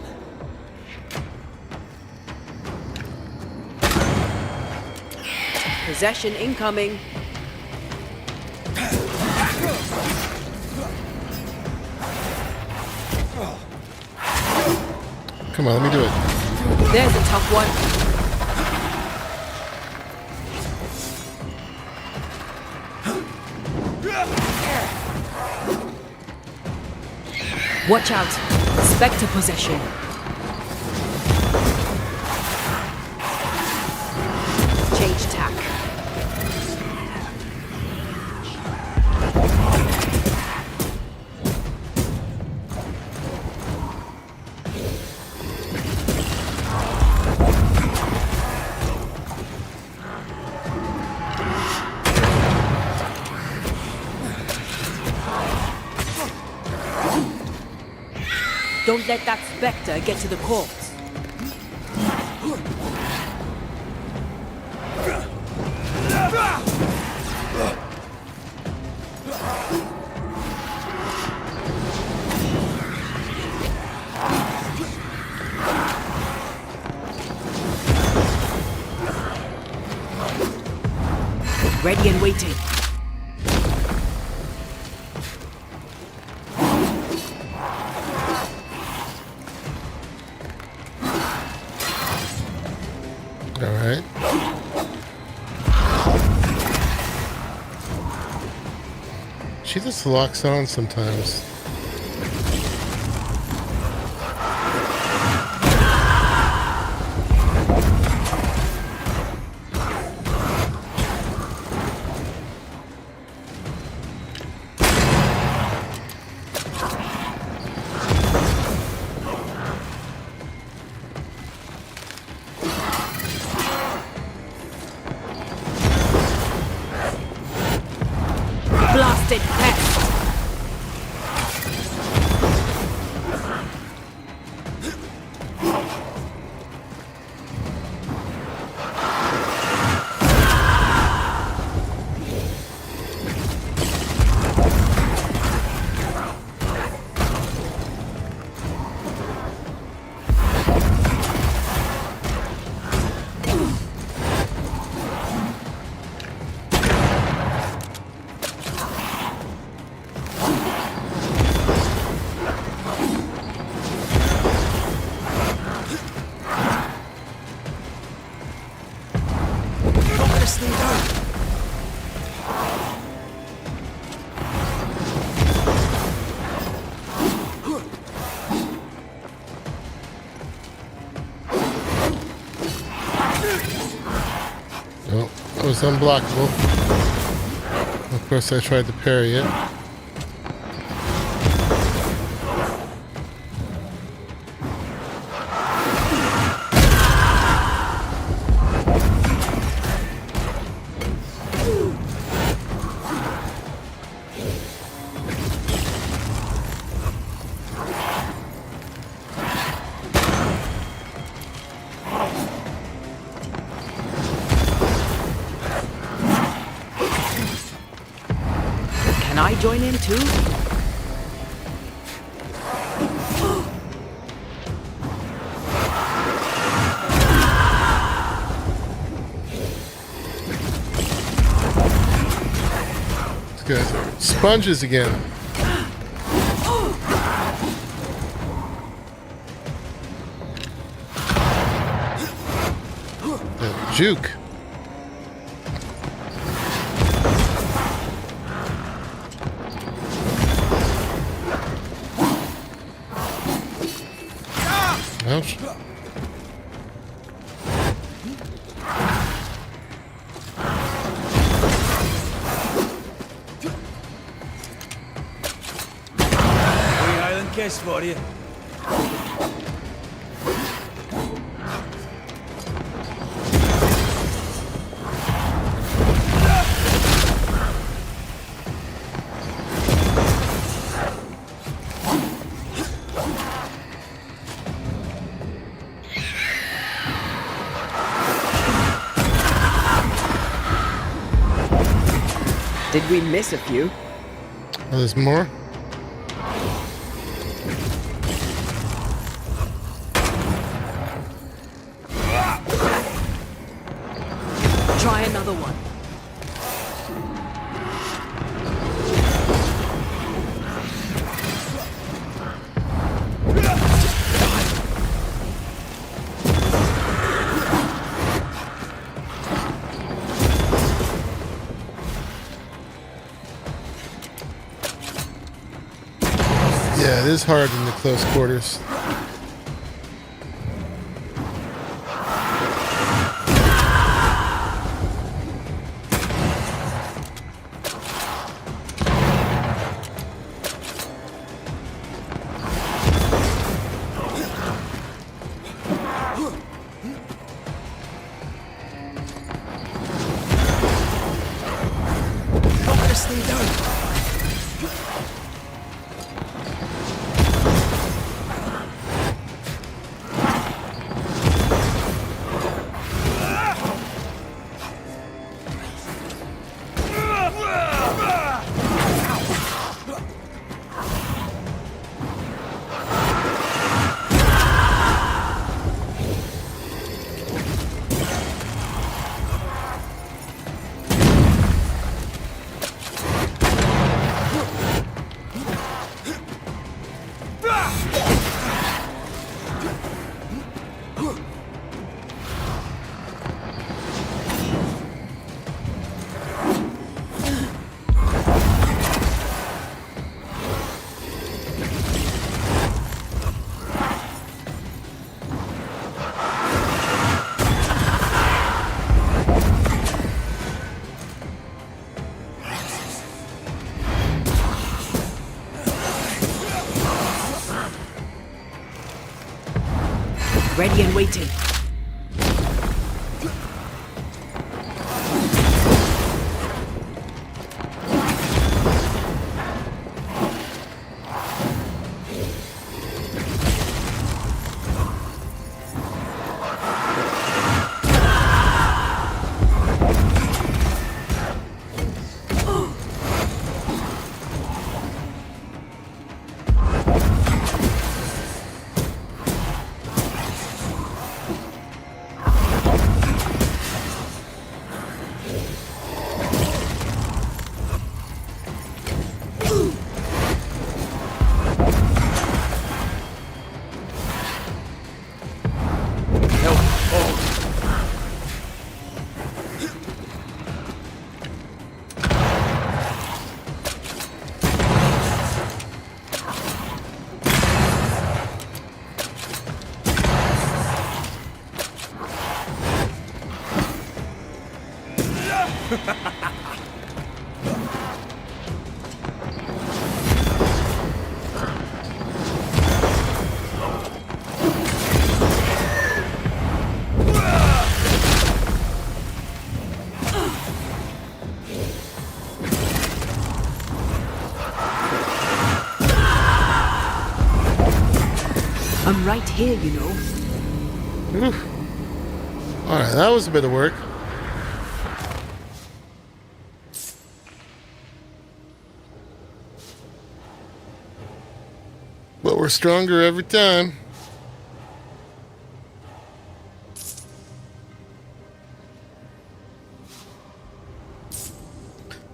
Possession incoming. Come on, let me do it. There's a tough one. Watch out. Spectre possession. Change tack. Don't let that spectre get to the corpse. Ready and waiting. Alright. She just locks on sometimes. Blasted pest! Oh, that was unblockable. Of course, I tried to parry it. Can I join in too? These guys are sponges again. Juke. Ouch. Island kiss for you. we miss a few. Oh, there's more? Try another one. Yeah, it is hard in the close quarters. Ready and waiting. I'm right here, you know. Alright, that was a bit of work. But we're stronger every time.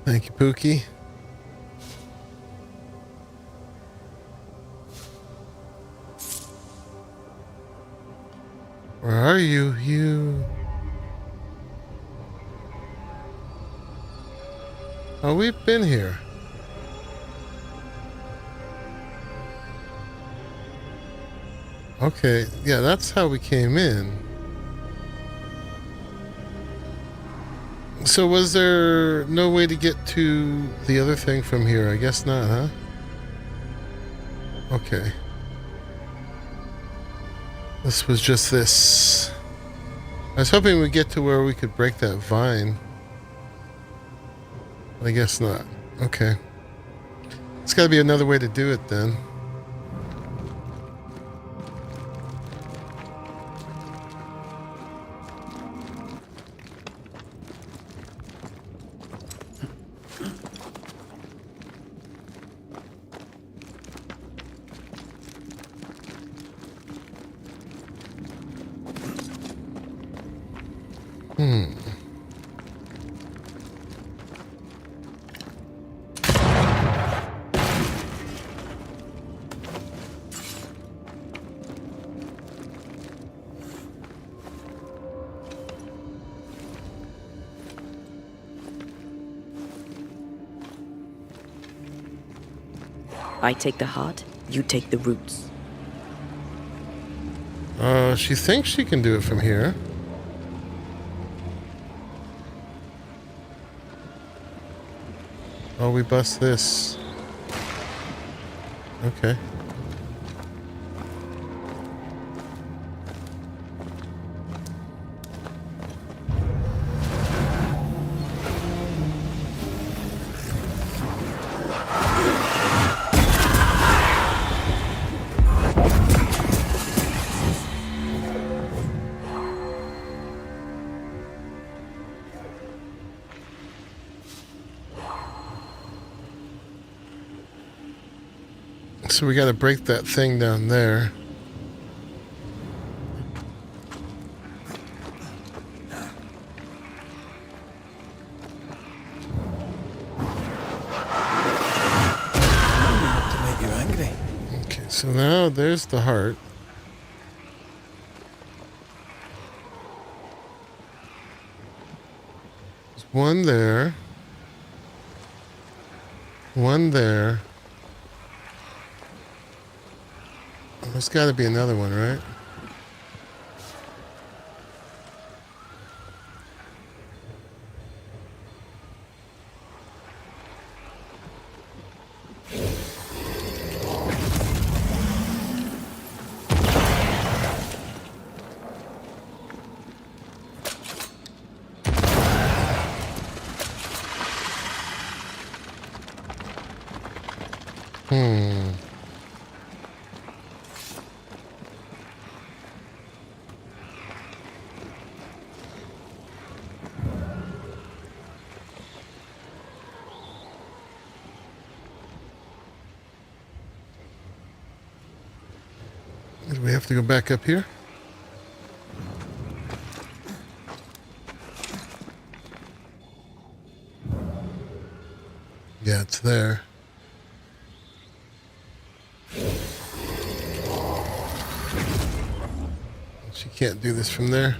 Thank you, Pookie. Where are you? Oh, we've been here. Okay, yeah, that's how we came in. So was there no way to get to the other thing from here? I guess not, huh? Okay. This was just this. I was hoping we'd get to where we could break that vine. But I guess not. Okay. It's got to be another way to do it then. I take the heart, you take the roots. She thinks she can do it from here. Oh, we bust this. Okay. So we gotta break that thing down there. To make you angry. Okay, so now there's the heart. There's one there. One there. There's got to be another one, right? Do we have to go back up here? Yeah, it's there. She can't do this from there.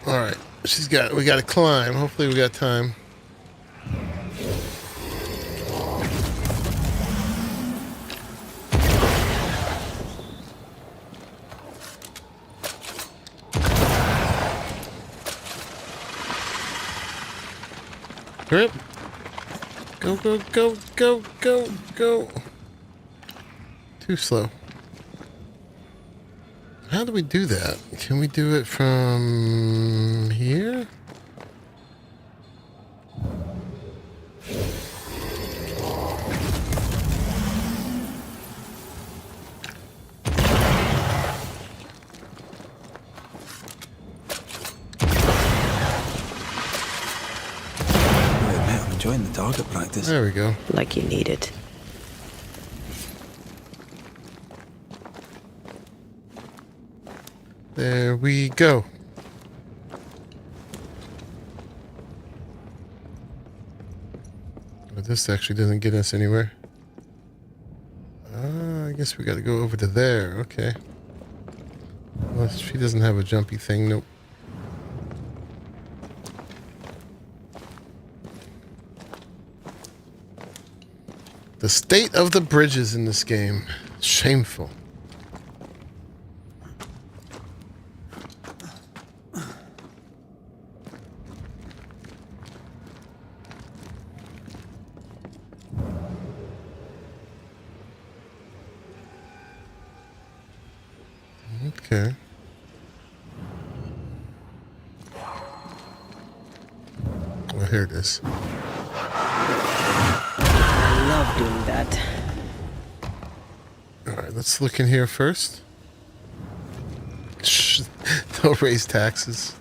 All right, we got to climb. Hopefully we got time. Hurry up. Go, go, go, go, go, go. Too slow. How do we do that? Can we do it from here? Enjoying the target practice. There we go. Like you need it. There we go. But this actually doesn't get us anywhere. I guess we got to go over to there. Okay. Well, she doesn't have a jumpy thing. Nope. The state of the bridges in this game. Shameful. Okay. Well, here it is. I love doing that. Alright, let's look in here first. Shh, don't raise taxes.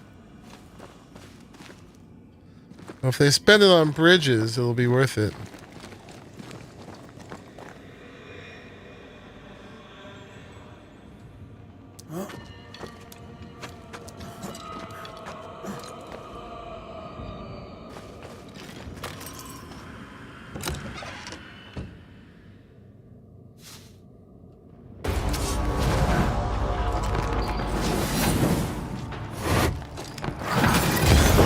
Well, if they spend it on bridges, it'll be worth it.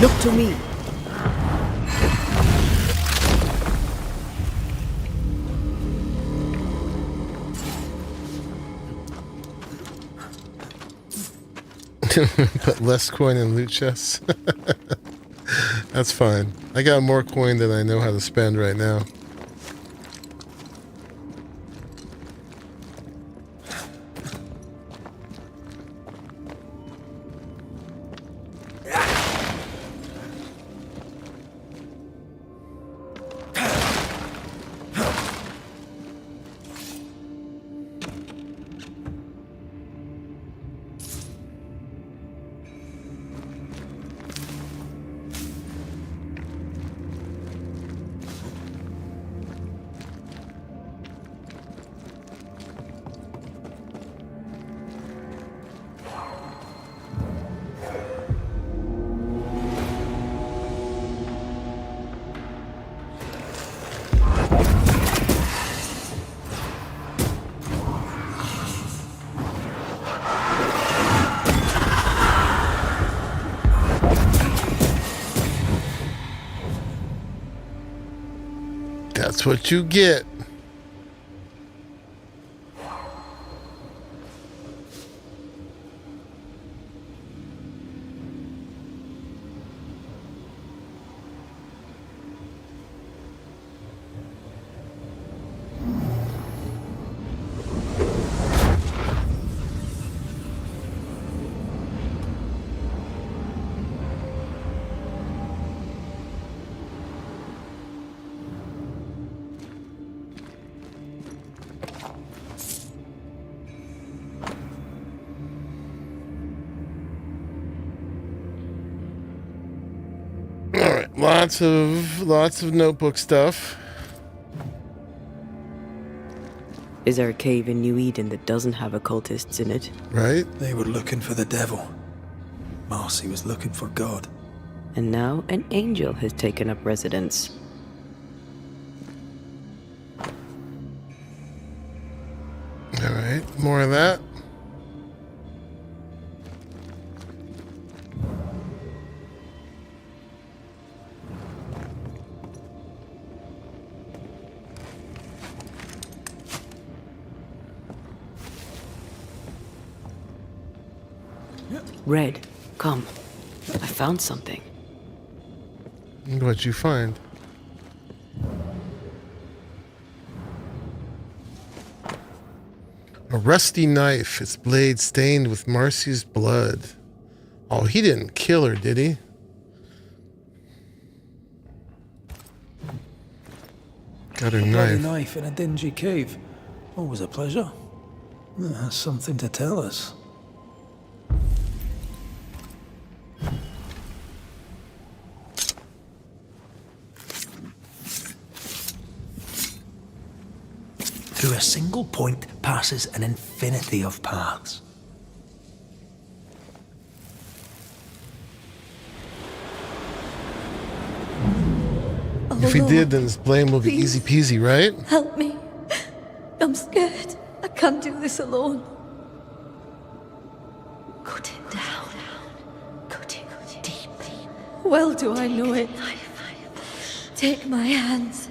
Look to me. Put less coin in loot chests. That's fine. I got more coin than I know how to spend right now. That's what you get. Alright, lots of notebook stuff. Is there a cave in New Eden that doesn't have occultists in it? Right? They were looking for the devil. Marcy was looking for God. And now an angel has taken up residence. Alright, more of that. Red, come. I found something. What'd you find? A rusty knife, its blade stained with Marcy's blood. Oh, he didn't kill her, did he? Got her A knife. knife in a dingy cave. Always a pleasure. That's something to tell us. Through a single point passes an infinity of paths. If he did, then his blame will be easy peasy, right? Help me. I'm scared. I can't do this alone. Cut it down. Cut it deep. Well do I know it. Take my hands.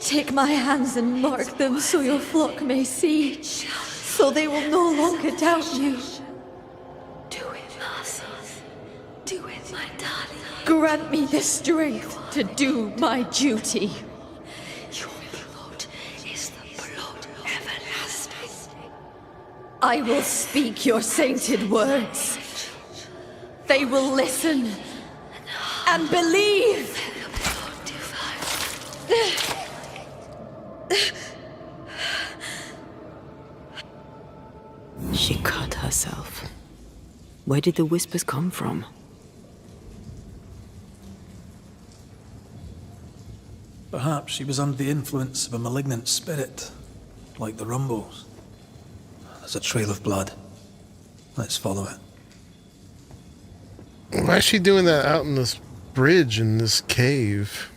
Take my hands and mark them so your flock may see. So they will no longer doubt you. Do it, Marcy. Do it, my darling. Grant me the strength to do my duty. Your blood is the blood everlasting. I will speak your sainted words. They will listen and believe. She cut herself. Where did the whispers come from? Perhaps she was under the influence of a malignant spirit, like the Rumbles. There's a trail of blood. Let's follow it. Why is she doing that out in this bridge in this cave?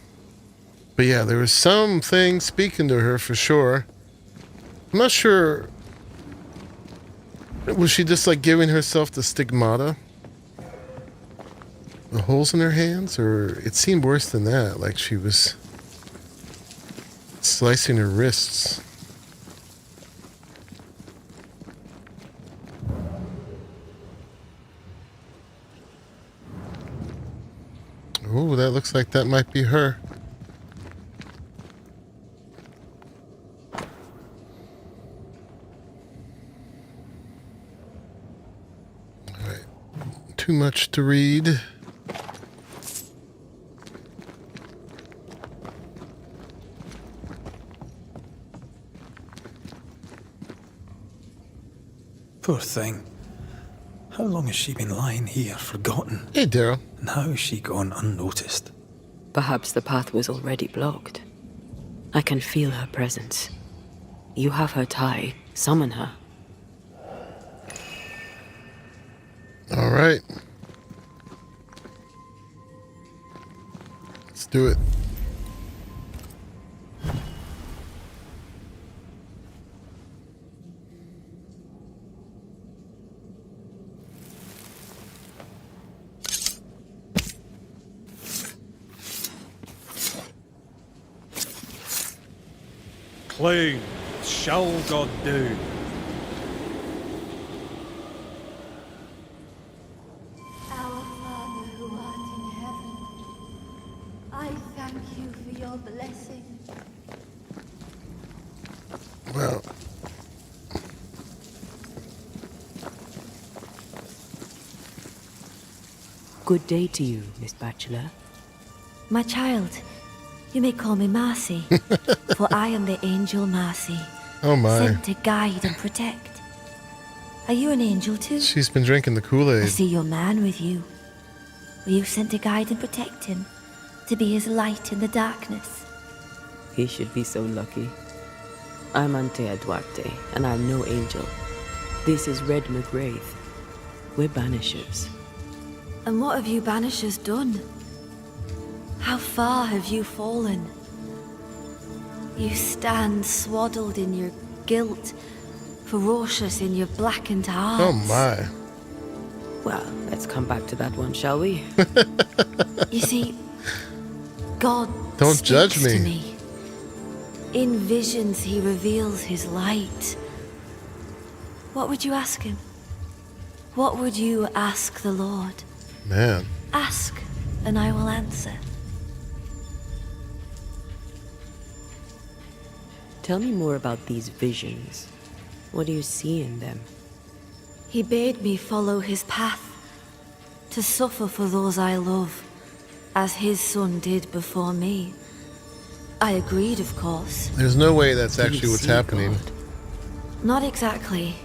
But yeah, there was something speaking to her for sure. I'm not sure. Was she just like giving herself the stigmata? The holes in her hands, or it seemed worse than that, like she was slicing her wrists. Oh, that looks like that might be her. All right. Too much to read. Poor thing. How long has she been lying here, forgotten? Hey, Daryl. And how has she gone unnoticed? Perhaps the path was already blocked. I can feel her presence. You have her tie. Summon her. All right. Let's do it. Acclaimed, shall God do? Our Father who art in heaven, I thank you for your blessing. Well. Good day to you, Miss Bachelor. My child, you may call me Marcy, for I am the angel Marcy, Oh my. sent to guide and protect. Are you an angel too? She's been drinking the I Kool-Aid. see your man with you. Were you sent to guide and protect him? To be his light in the darkness? He should be so lucky. I'm Antea Duarte, and I'm no angel. This is Red McGrath. We're Banishers. And what have you Banishers done? How far have you fallen? You stand swaddled in your guilt, ferocious in your blackened hearts. Oh my. Well, let's come back to that one, shall we? You see, God Don't judge speaks to me. me. In visions, he reveals his light. What would you ask him? What would you ask the Lord? Man. Ask, and I will answer. Tell me more about these visions. What do you see in them? He bade me follow his path, to suffer for those I love, as his son did before me. I agreed, of course. There's no way that's Do you actually what's see happening. God? Not exactly.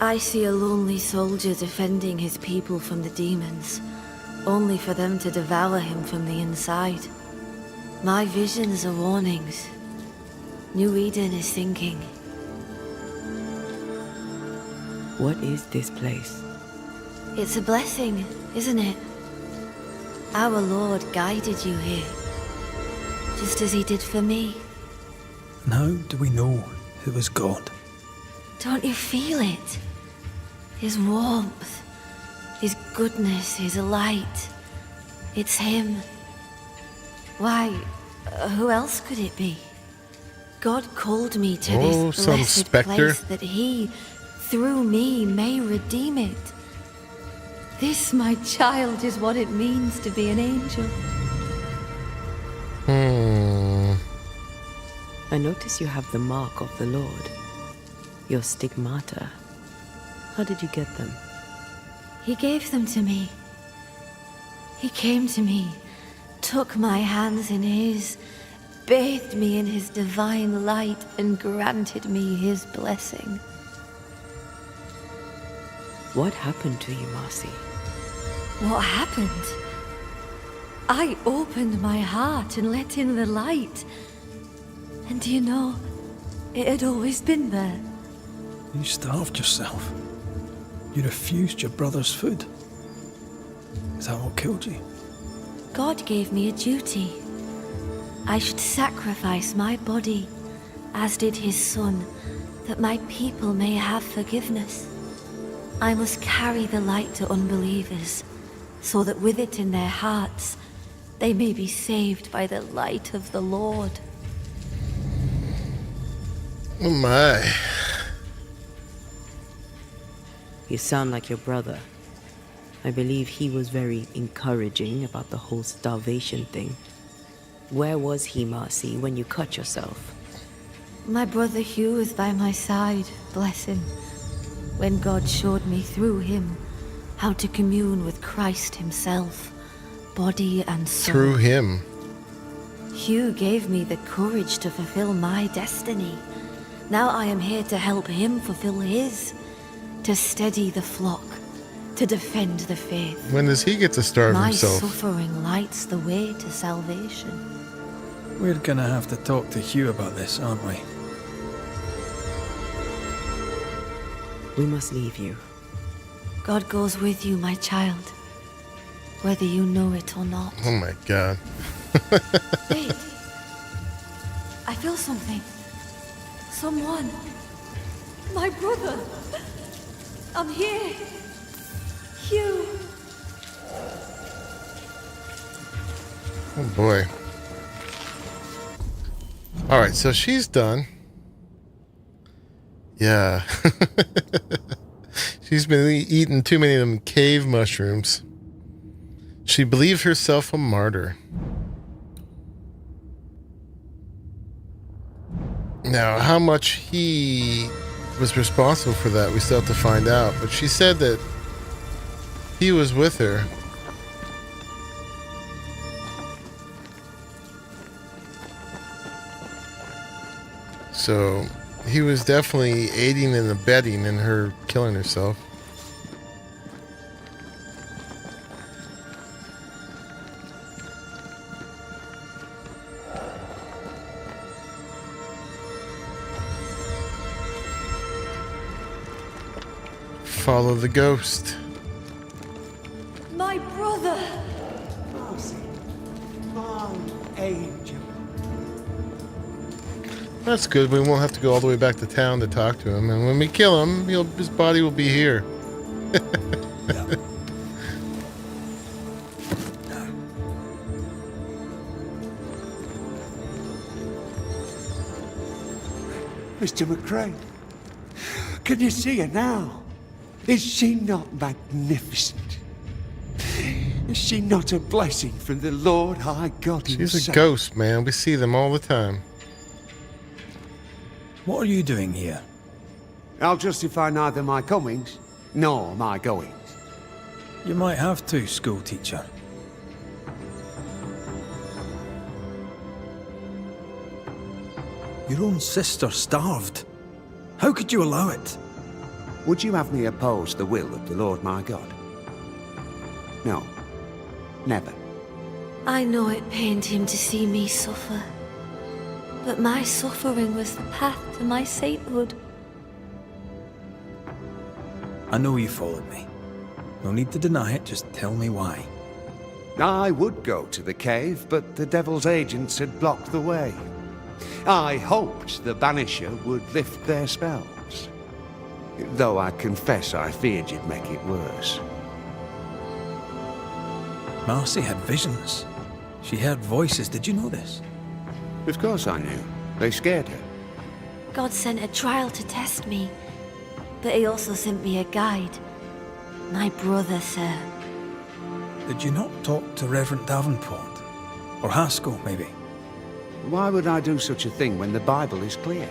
I see a lonely soldier defending his people from the demons, only for them to devour him from the inside. My visions are warnings. New Eden is sinking. What is this place? It's a blessing, isn't it? Our Lord guided you here, just as he did for me. And how do we know it was God? Don't you feel it? His warmth, his goodness, his light. It's him. Why, who else could it be? God called me to Oh, this some blessed specter. place that he, through me, may redeem it. This, my child, is what it means to be an angel. I notice you have the mark of the Lord. Your stigmata. How did you get them? He gave them to me. He came to me, took my hands in his, bathed me in his divine light, and granted me his blessing. What happened to you, Marcy? What happened? I opened my heart and let in the light. And do you know, it had always been there. You starved yourself. You refused your brother's food. Is that what killed you? God gave me a duty. I should sacrifice my body, as did his son, that my people may have forgiveness. I must carry the light to unbelievers, so that with it in their hearts, they may be saved by the light of the Lord. Oh my. You sound like your brother. I believe he was very encouraging about the whole starvation thing. Where was he, Marcy, when you cut yourself? My brother Hugh is by my side, bless him. When God showed me through him how to commune with Christ himself, body and soul. Through him. Hugh gave me the courage to fulfill my destiny. Now I am here to help him fulfill his, to steady the flock, to defend the faith. When does he get to starve my himself? suffering lights the way to salvation. We're gonna have to talk to Hugh about this, aren't we? We must leave you. God goes with you, my child, whether you know it or not. Oh my God. Wait. I feel something. Someone. My brother. I'm here. Hugh. Oh boy. All right, so she's done. Yeah. She's been eating too many of them cave mushrooms. She believed herself a martyr. Now, how much he was responsible for that, we still have to find out. But she said that he was with her. So he was definitely aiding and abetting in her killing herself. Follow the ghost. My brother. Marcy, my angel. That's good. We won't have to go all the way back to town to talk to him. And when we kill him, his body will be here. Mr. McCrae, can you see her now? Is she not magnificent? Is she not a blessing from the Lord High God himself? She's a ghost, man. We see them all the time. What are you doing here? I'll justify neither my comings nor my goings. You might have to, school teacher. Your own sister starved. How could you allow it? Would you have me oppose the will of the Lord my God? No. Never. I know it pained him to see me suffer. But my suffering was the path to my sainthood. I know you followed me. No need to deny it, just tell me why. I would go to the cave, but the devil's agents had blocked the way. I hoped the Banisher would lift their spells. Though I confess I feared you'd make it worse. Marcy had visions. She heard voices, did you know this? Of course I knew. They scared her. God sent a trial to test me. But he also sent me a guide. My brother, sir. Did you not talk to Reverend Davenport? Or Haskell, maybe? Why would I do such a thing when the Bible is clear?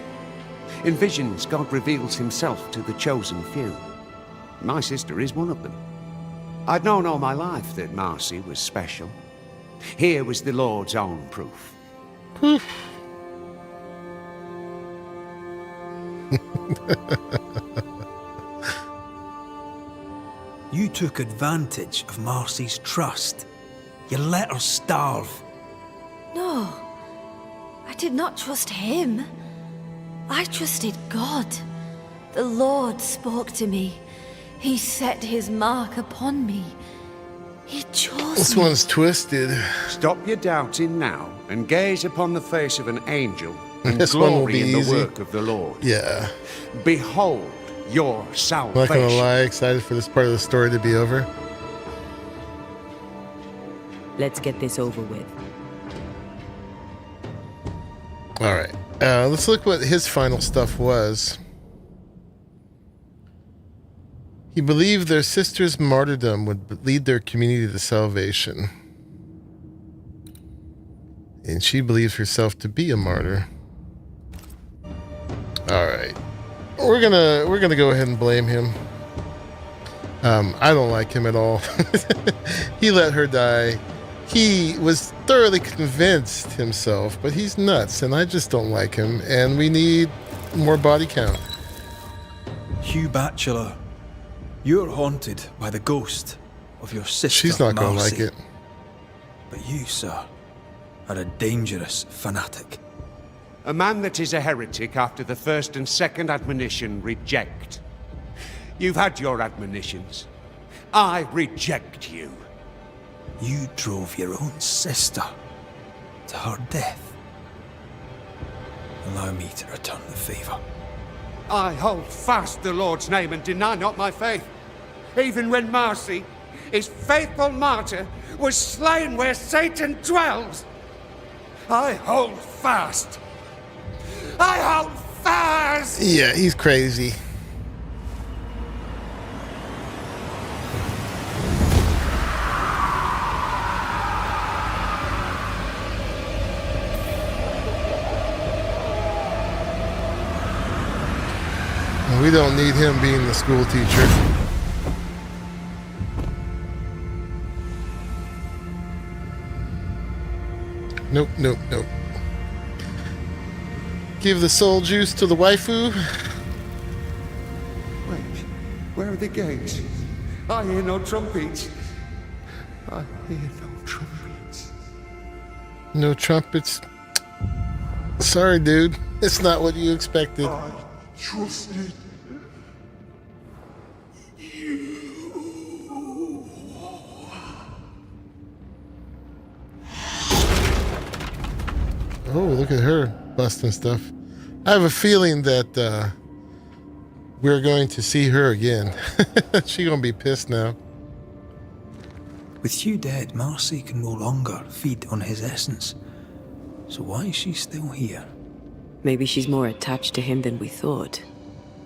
In visions, God reveals himself to the chosen few. My sister is one of them. I'd known all my life that Marcy was special. Here was the Lord's own proof. You took advantage of Marcy's trust. You let her starve. No. I did not trust him. I trusted God. The Lord spoke to me. He set his mark upon me. He chose This me. one's twisted. Stop your doubting now and gaze upon the face of an angel and This one will glory be in the easy. work of the Lord. Yeah. Behold your I'm salvation. not gonna lie, excited for this part of the story to be over. Let's get this over with. All right. Let's look what his final stuff was. He believed their sister's martyrdom would lead their community to salvation. And she believes herself to be a martyr. All right. We're gonna go ahead and blame him. I don't like him at all. He let her die. He was thoroughly convinced himself, but he's nuts, and I just don't like him, and we need more body count. Hugh Batchelor, you're haunted by the ghost of your sister. She's not gonna Marcy. like it. But you, sir, are a dangerous fanatic. A man that is a heretic after the first and second admonition, reject. You've had your admonitions. I reject you. You drove your own sister to her death. Allow me to return the favor. I hold fast the Lord's name and deny not my faith. Even when Marcy, his faithful martyr, was slain where Satan dwells. I hold fast. I hold fast! Yeah, he's crazy. We don't need him being the school teacher. Nope, nope, nope. Give the soul juice to the waifu. Wait, where are the gates? I hear no trumpets. I hear no trumpets. No trumpets. Sorry, dude. It's not what you expected. I trusted Oh, look at her busting stuff. I have a feeling that we're going to see her again. She's gonna be pissed now. With Hugh dead, Marcy can no longer feed on his essence. So why is she still here? Maybe she's more attached to him than we thought.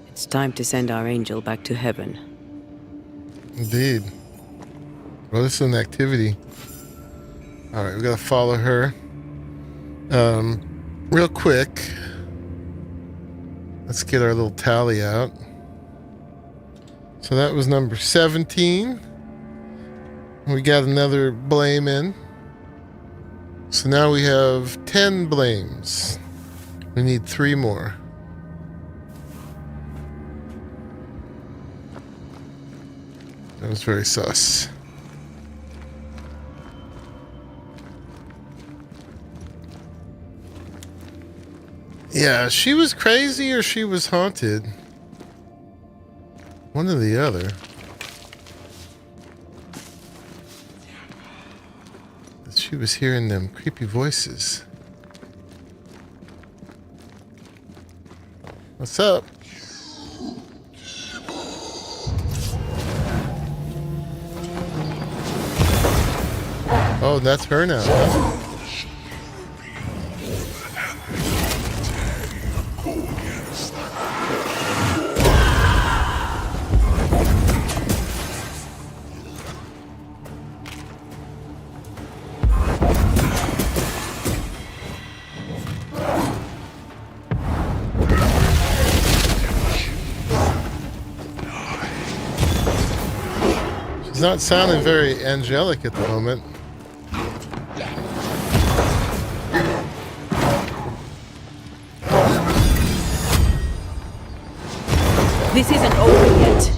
It's time to send our angel back to heaven. Indeed. Well, this is an activity. All right, we gotta follow her. Real quick. Let's get our little tally out. So that was number 17. We got another blame in. So now we have 10 blames. We need 3 more. That was very sus. Yeah, she was crazy or she was haunted. One or the other. She was hearing them creepy voices. What's up? Oh, that's her now, huh? She's not sounding very angelic at the moment. This isn't over yet.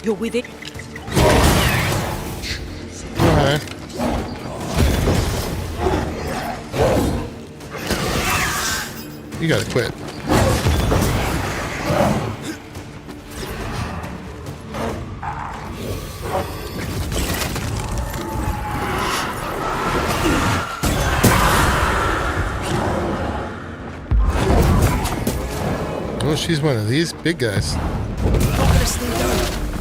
You're with it? Alright. You gotta quit. Oh, she's one of these big guys. I'm not gonna stay down.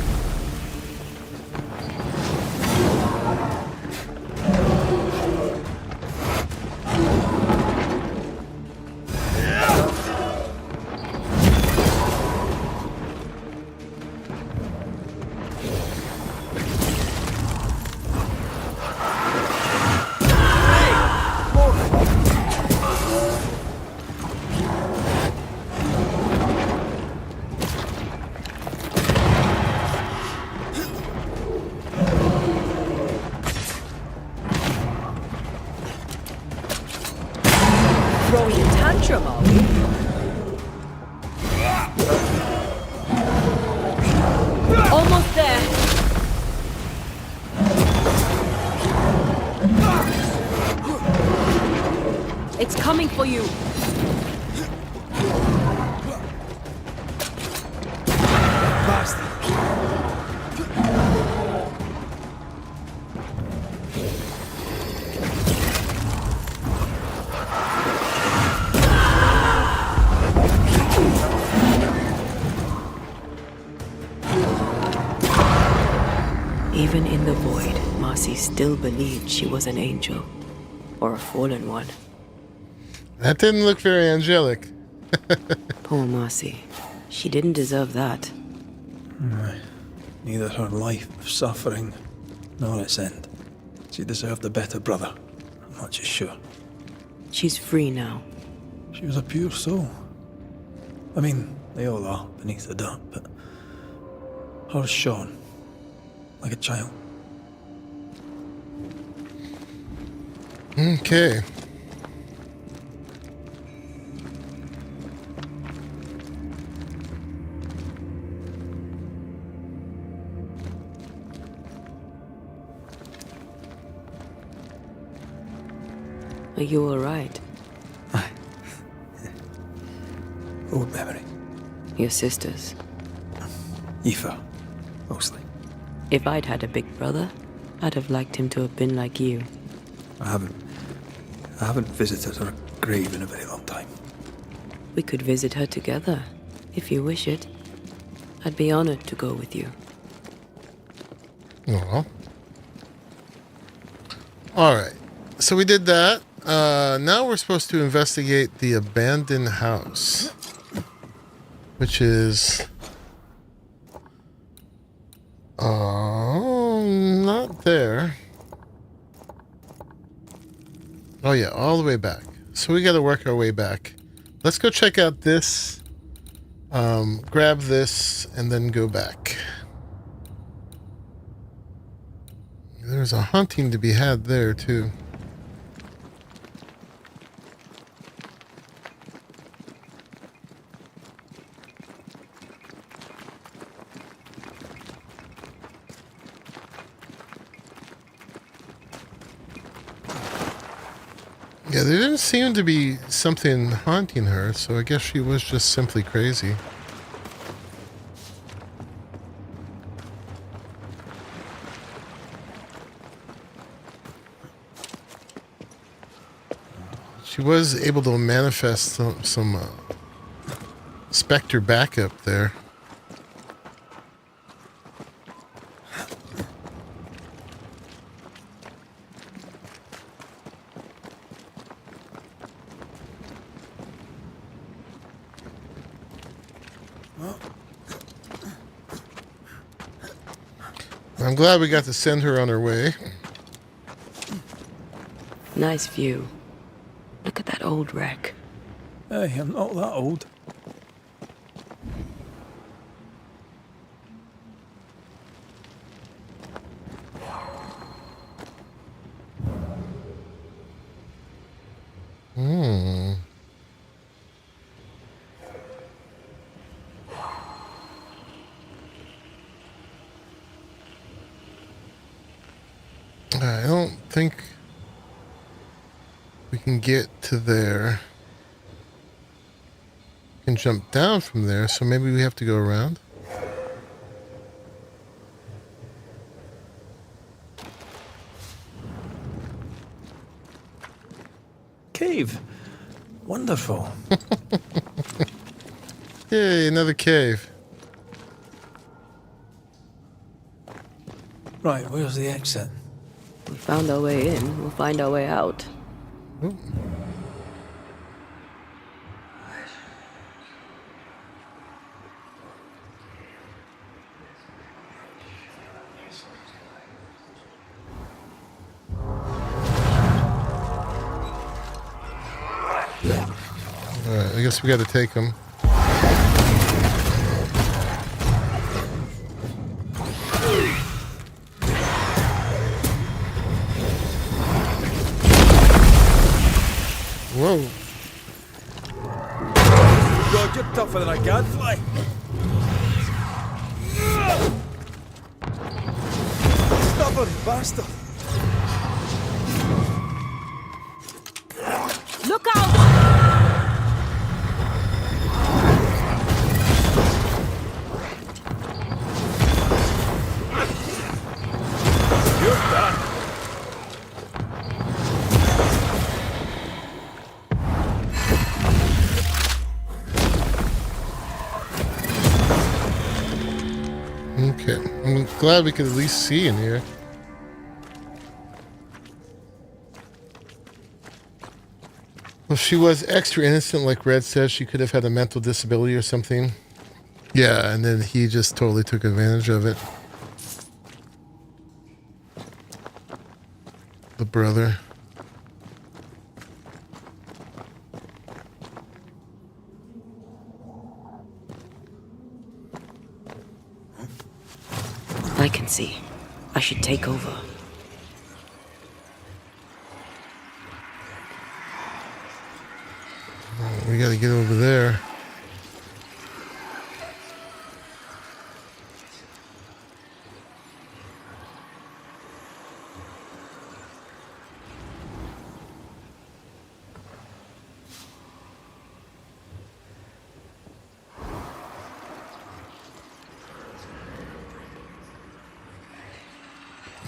throwing a tantrum, are we? Almost there. It's coming for you. Bastard. Even in the void, Marcy still believed she was an angel. Or a fallen one. That didn't look very angelic. Poor Marcy. She didn't deserve that. Neither her life of suffering nor its end. She deserved a better brother. I'm not just sure. She's free now. She was a pure soul. I mean, they all are beneath the dirt, but hers shone like a child. Okay. Are you alright? Old memory. Your sisters. Aoife, mostly. If I'd had a big brother, I'd have liked him to have been like you. I haven't visited her grave in a very long time. We could visit her together, if you wish it. I'd be honored to go with you. Oh. Alright. So we did that. Now we're supposed to investigate the abandoned house. Which is... not there. Oh yeah, all the way back. So we gotta work our way back. Let's go check out this. Grab this and then go back. There's a hunting to be had there too. Yeah, there didn't seem to be something haunting her, so I guess she was just simply crazy. She was able to manifest some specter backup there. I'm glad we got to send her on her way. Nice view. Look at that old wreck. Hey, I'm not that old. I don't think we can get to there. We can jump down from there, so maybe we have to go around. Cave. Wonderful. Yay, another cave. Right, where's the exit? We found our way in, we'll find our way out. Ooh. Alright, I guess we gotta take them. Whoa. Look, you're tougher than a gadfly. Stubborn bastard. Look out! You're done. Okay, I'm glad we could at least see in here. Well, she was extra innocent, like Red says. She could have had a mental disability or something. Yeah, and then he just totally took advantage of it. The brother. I can see. I should take over. We gotta get over there.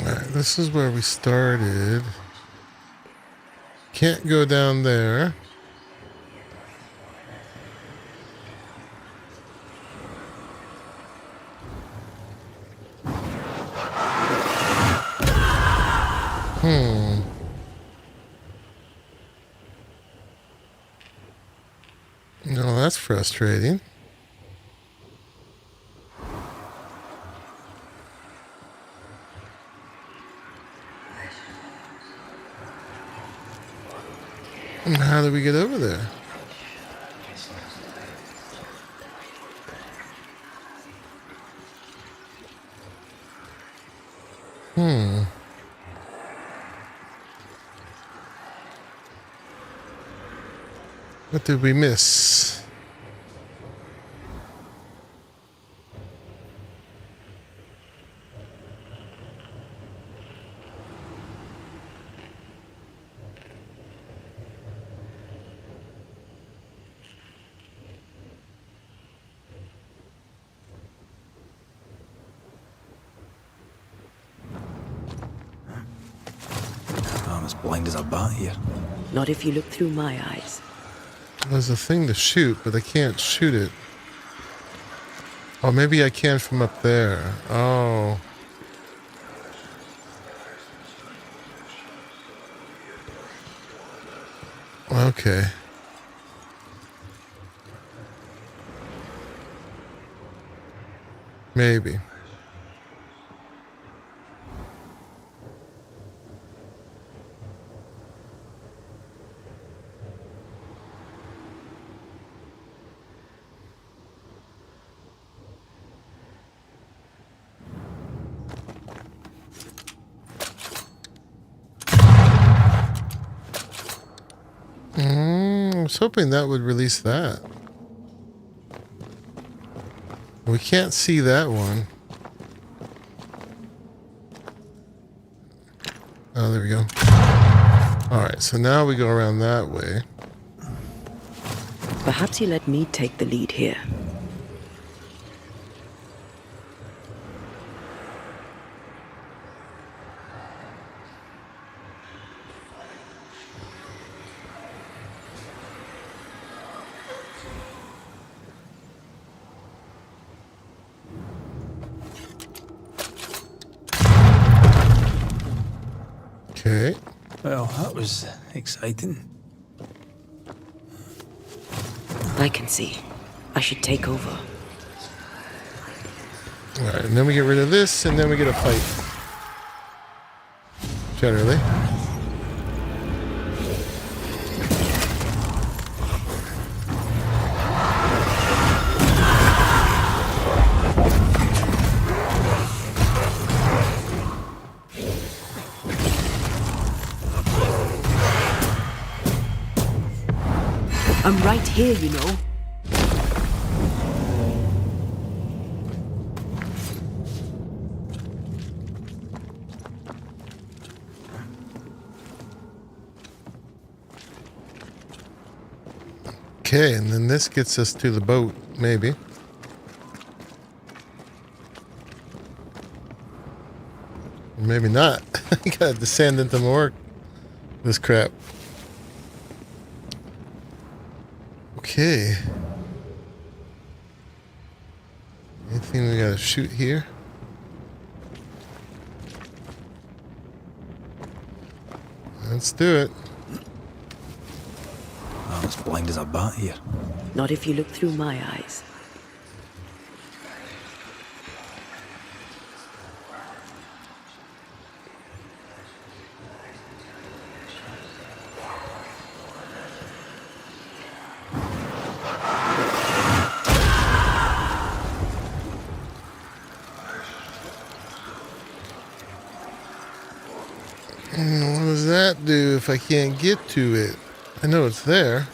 Alright, this is where we started. Can't go down there. No, that's frustrating. And how do we get over there? What did we miss? I'm as blind as a bat here. Not if you look through my eyes. There's a thing to shoot, but I can't shoot it. Oh, maybe I can from up there. Oh. Okay. Maybe. I was hoping that would release that. We can't see that one. Oh, there we go. Alright, so now we go around that way. Perhaps you let me take the lead here. Okay. Well, that was exciting. I can see. I should take over. Alright, and then we get rid of this, and then we get a fight. Generally. I'm right here, you know. Okay, and then this gets us to the boat, maybe. Maybe not. I gotta descend into more this crap. Okay. Anything we gotta shoot here? Let's do it. I'm as blind as a bat here. Not if you look through my eyes. What does that do if I can't get to it? I know it's there.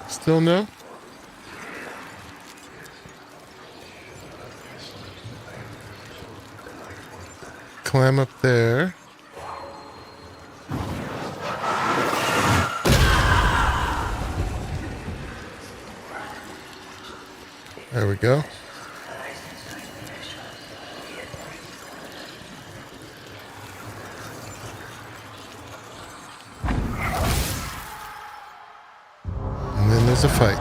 Still no? Climb up there. There we go. And then there's a fight.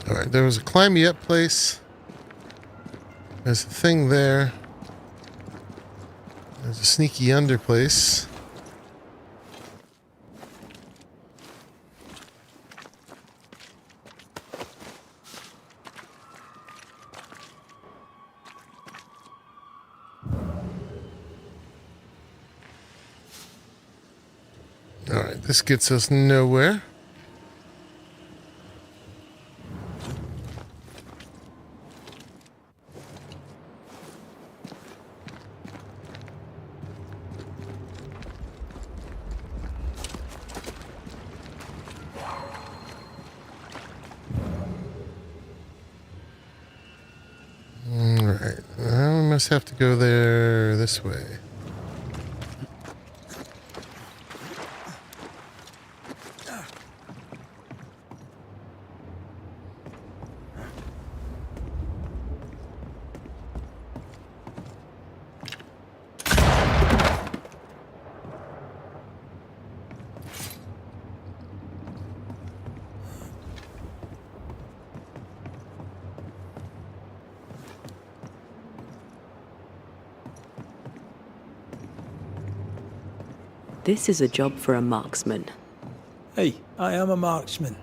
Alright, there was a climb me up place. There's a thing there. There's a sneaky under place. Alright, this gets us nowhere. Alright, now we must have to go there this way. This is a job for a marksman. Hey, I am a marksman.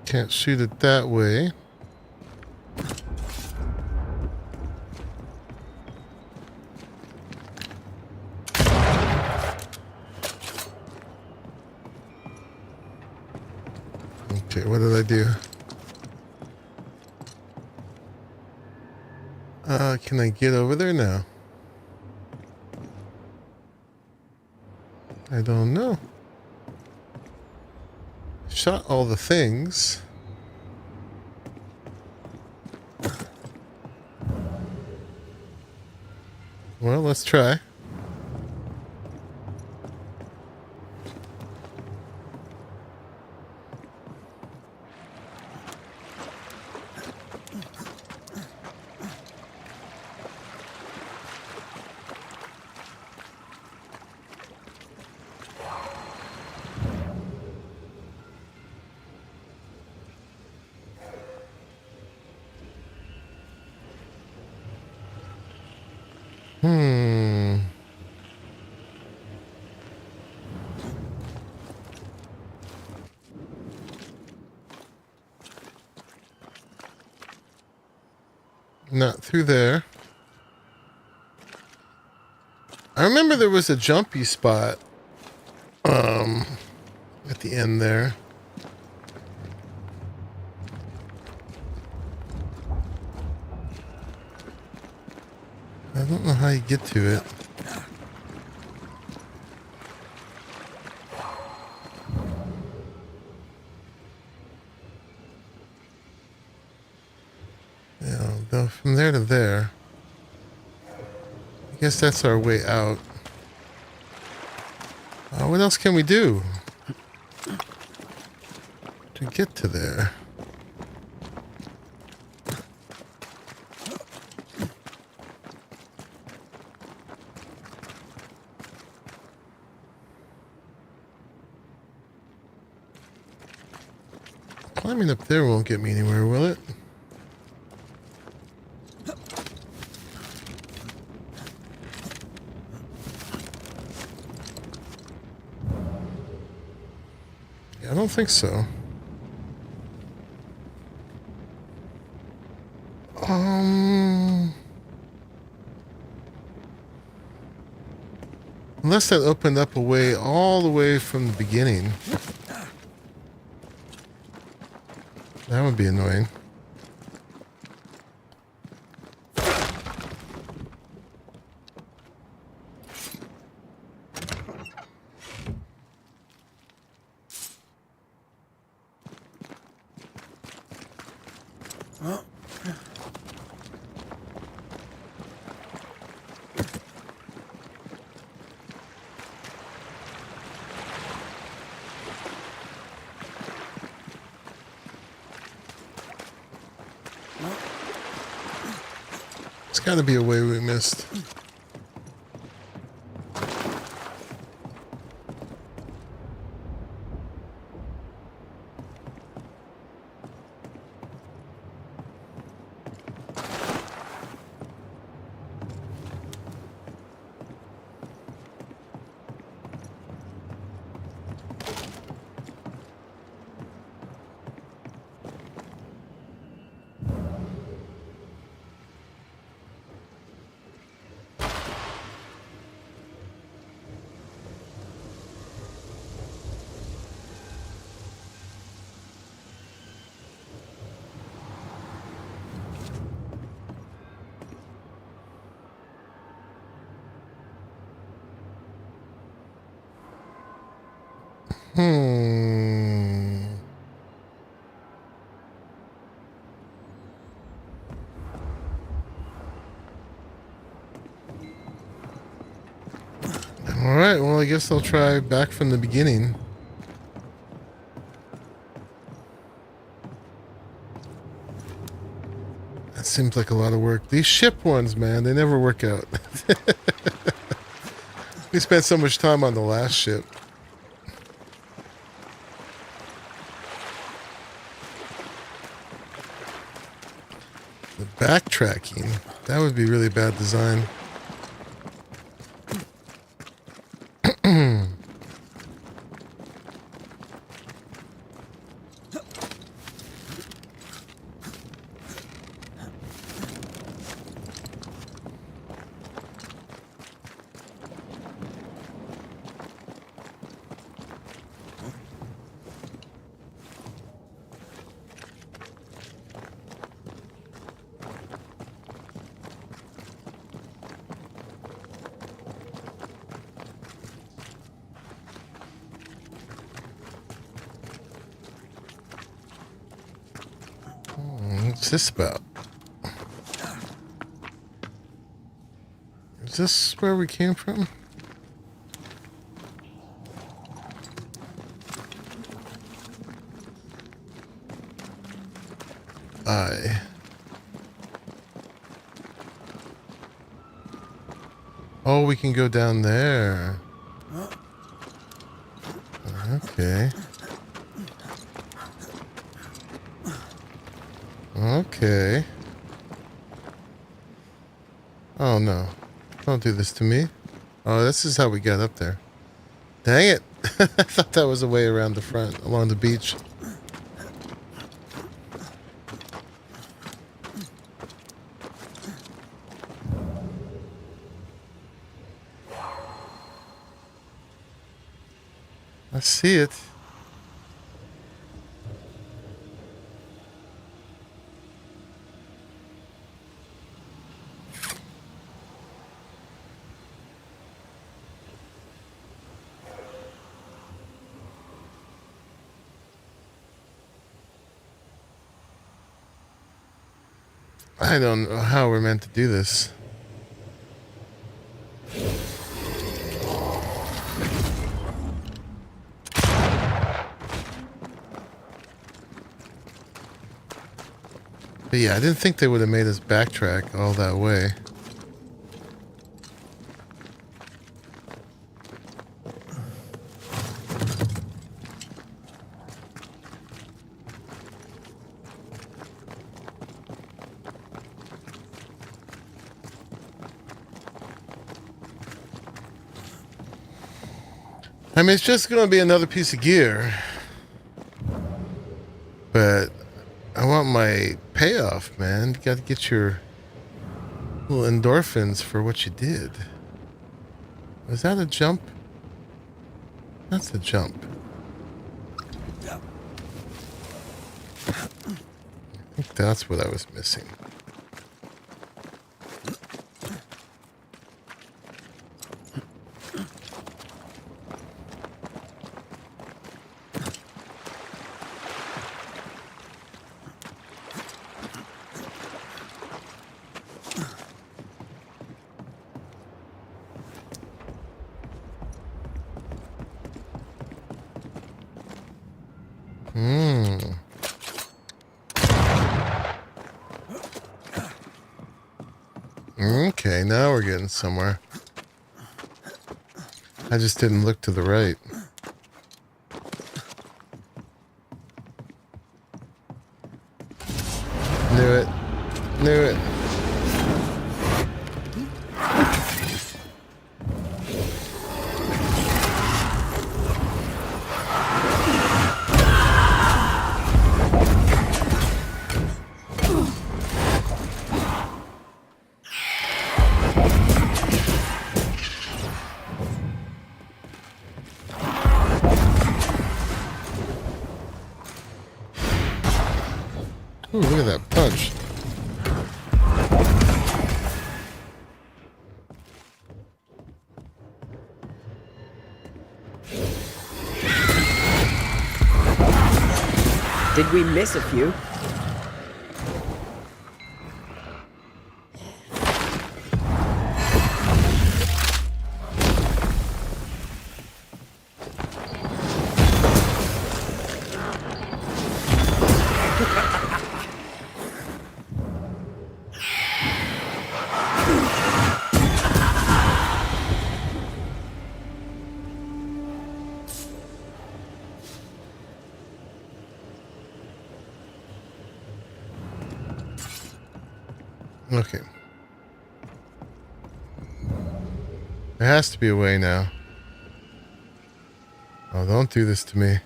Can't shoot it that way. Okay, what did I do? Can I get over there now? I don't know. Shot all the things. Well, let's try. Not through there. I remember there was a jumpy spot at the end there. I don't know how you get to it. Yeah, though from there to there. I guess that's our way out. What else can we do to get to there? Climbing up there won't get me anywhere, will it? I don't think so. Unless that opened up a way all the way from the beginning. That would be annoying. There's got to be a way we missed. Alright, well, I guess I'll try back from the beginning. That seems like a lot of work. These ship ones, man, they never work out. We spent so much time on the last ship. The backtracking, that would be really bad design. What's this about? Is this where we came from? Oh, we can go down there. Okay. Okay. Oh no. Don't do this to me. Oh, this is how we got up there. Dang it. I thought that was a way around the front, along the beach. I see it. I don't know how we're meant to do this. But yeah, I didn't think they would have made us backtrack all that way. I mean, it's just going to be another piece of gear. But I want my payoff, man. You got to get your little endorphins for what you did. Was that a jump? That's a jump. I think that's what I was missing. Okay, now we're getting somewhere. I just didn't look to the right. Knew it. Knew it. Ooh, look at that punch. Did we miss a few? Okay. There has to be a way now. Oh, don't do this to me.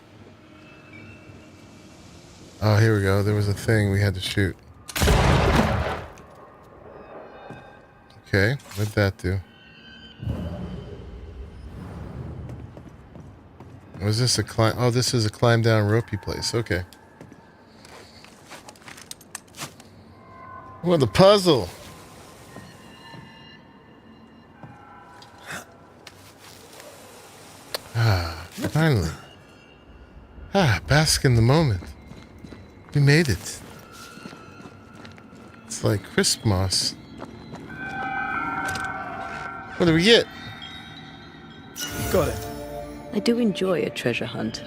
Oh, here we go. There was a thing we had to shoot. Okay, what'd that do? Was this a climb? Oh, this is a climb down ropey place. Okay. What a puzzle! Ah, finally. Ah, bask in the moment. We made it. It's like Christmas. What do we get? Got it. I do enjoy a treasure hunt.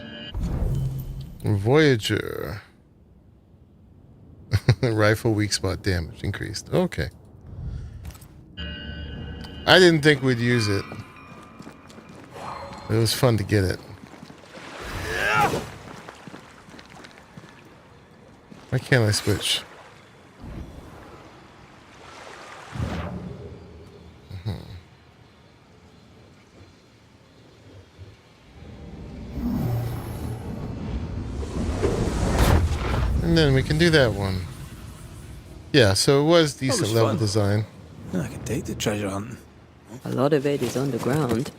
Voyager. Rifle weak spot damage increased. Okay. I didn't think we'd use it. It was fun to get it. Why can't I switch? And then we can do that one. Yeah, so it was decent level fun. design. I can take the treasure hunting. A lot of it is underground.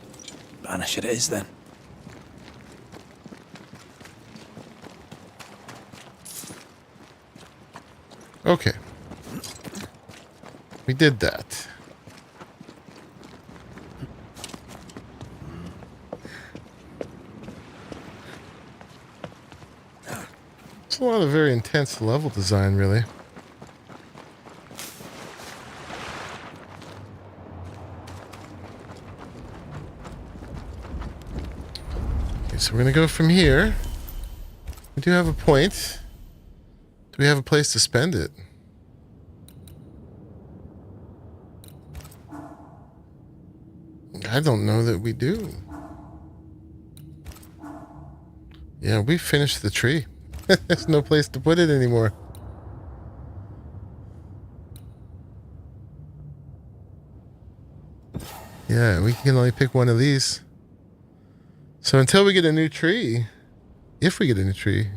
Banish it is then. Okay. We did that. It's a lot of very intense level design, really. Okay, so we're going to go from here. We do have a point. Do we have a place to spend it? I don't know that we do. Yeah, we finished the tree. There's no place to put it anymore. Yeah, we can only pick one of these. So until we get a new tree, if we get a new tree,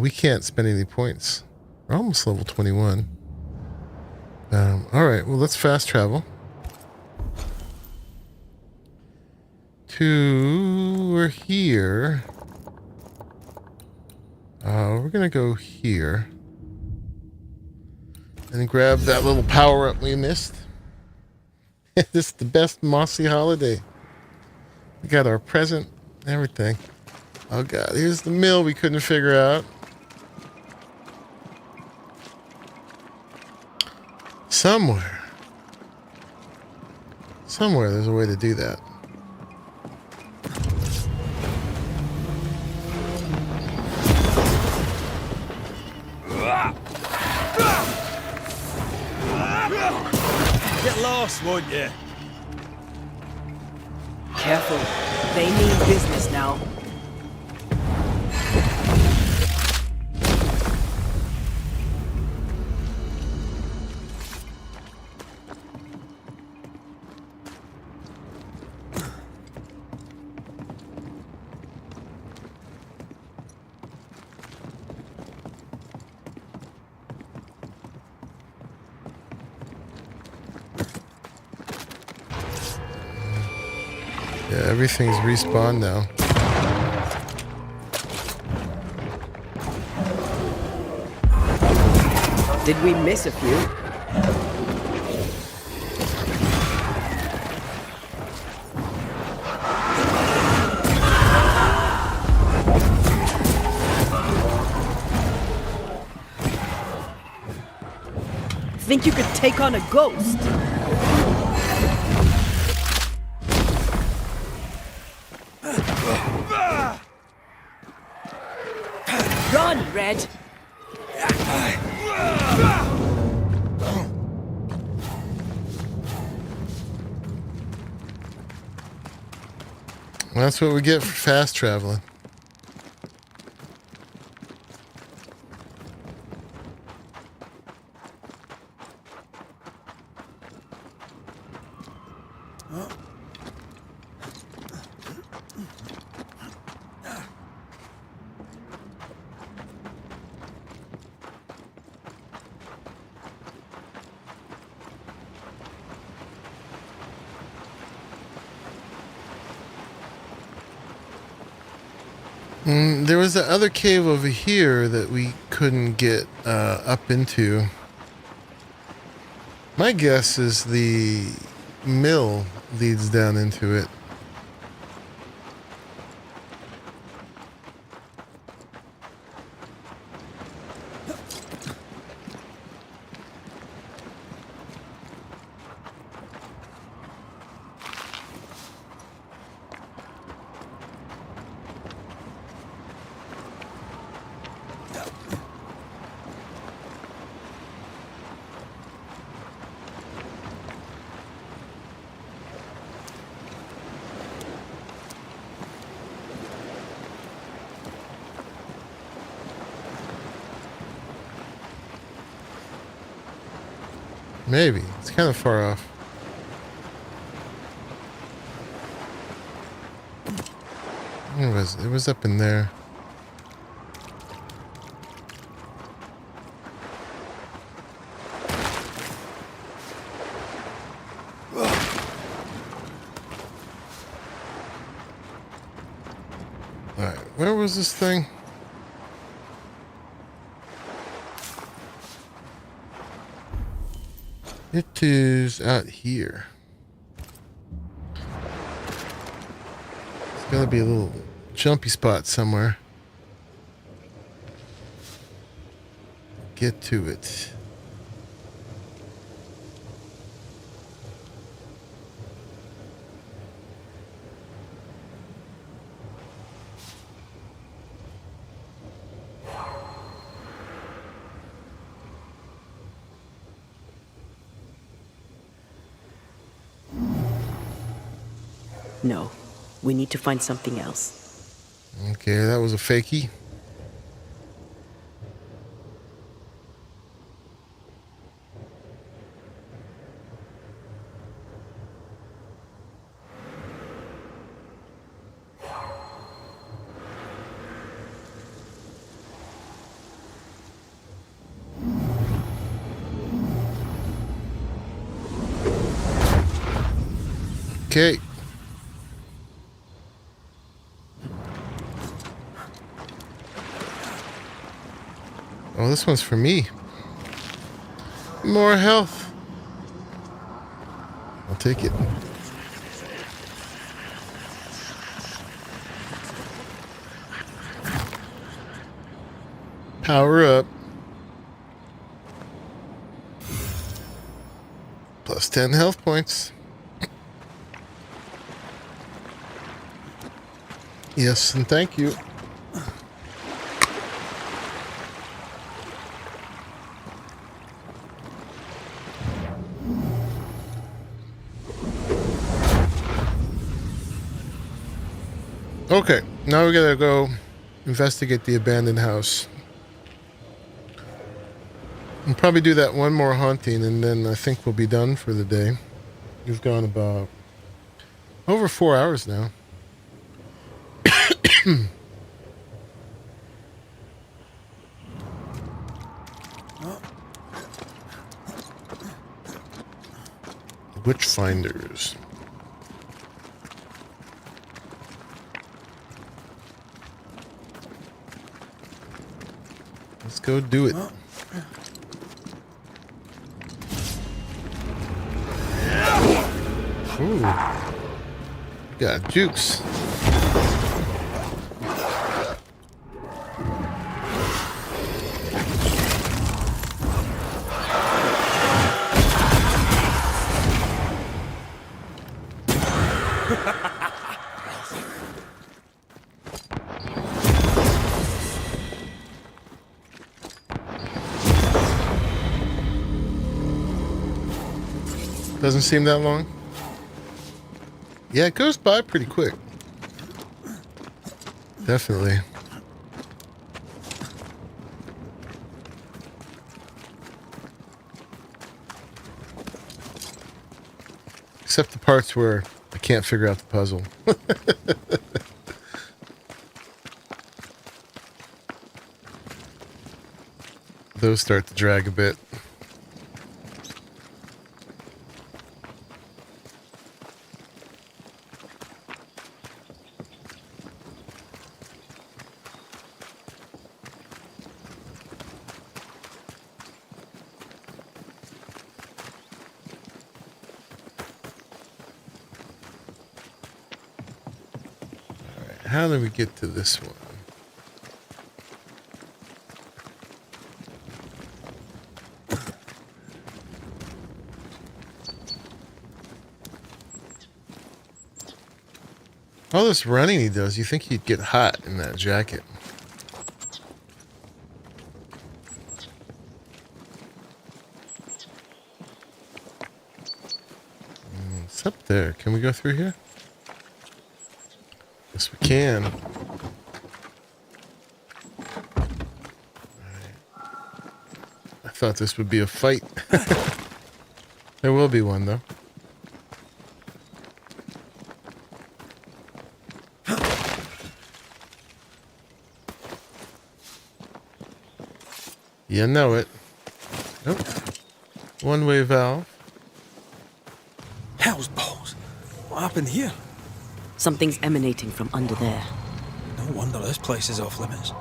we can't spend any points. We're almost level 21. Alright, well, let's fast travel. We're here. We're gonna go here. And grab that little power-up we missed. This is the best mossy holiday. We got our present, everything. Oh god, here's the mill we couldn't figure out. Somewhere there's a way to do that. Get lost, won't you? Careful. They mean business now. Yeah, everything's respawned now. Did we miss a few? Think you could take on a ghost? Run, Red! That's what we get for fast traveling. There was the other cave over here that we couldn't get up into. My guess is the mill leads down into it. Maybe. It's kind of far off. Where was it? It was up in there. Alright, where was this thing? It is out here. There's gotta be a little jumpy spot somewhere. Get to it. No, we need to find something else. Okay, that was a fakie. Okay. Oh, this one's for me. More health. I'll take it. Power up. Plus 10 health points. Yes, and thank you. Okay, now we gotta go investigate the abandoned house. We'll probably do that one more haunting, and then I think we'll be done for the day. We've gone about over 4 hours now. Witchfinders. Let's go do it. Ooh. Got jukes. Doesn't seem that long. Yeah, it goes by pretty quick. Definitely. Except the parts where I can't figure out the puzzle. Those start to drag a bit. How do we get to this one? All this running he does, you think he'd get hot in that jacket. It's up there. Can we go through here? Yes, we can. I thought this would be a fight. There will be one, though. You know it. Nope. One-way valve. Hell's balls. What happened here? Something's emanating from under there. No wonder this place is off limits.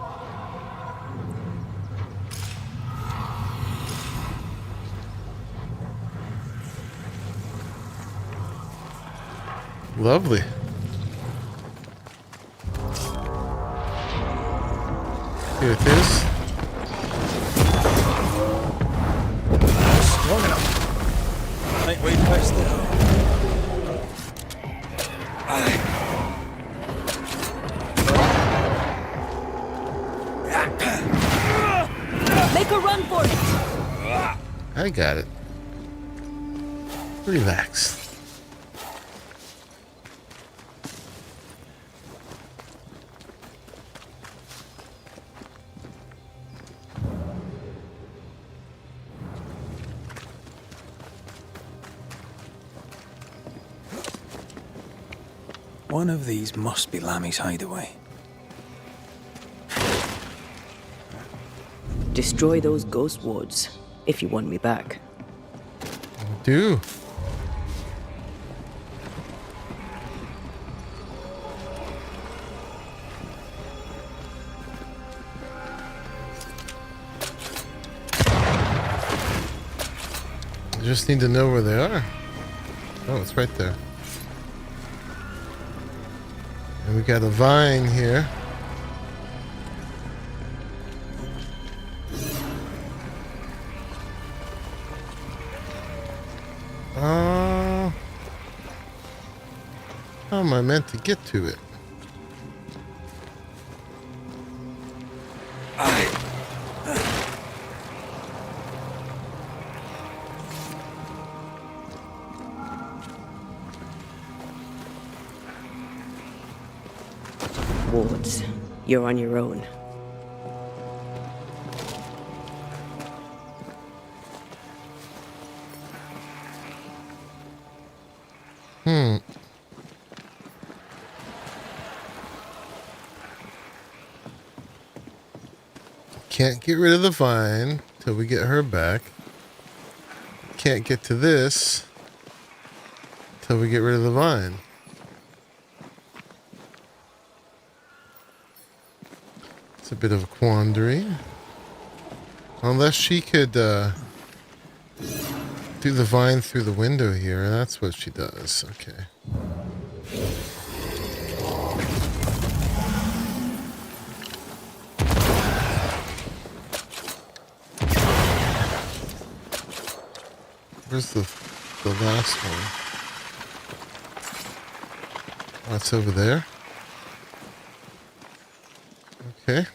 Lovely. Here it is. Strong enough. Might wait past there. Make a run for it! I got it. Relax. One of these must be Lammy's hideaway. Destroy those ghost wards, if you want me back. Do. I just need to know where they are. Oh, it's right there. And we got a vine here. How am I meant to get to it? Wards, you're on your own. Can't get rid of the vine till we get her back. Can't get to this till we get rid of the vine. It's a bit of a quandary. Unless she could do the vine through the window here, and that's what she does. Okay. Where's the last one? Oh, it's over there. Okay.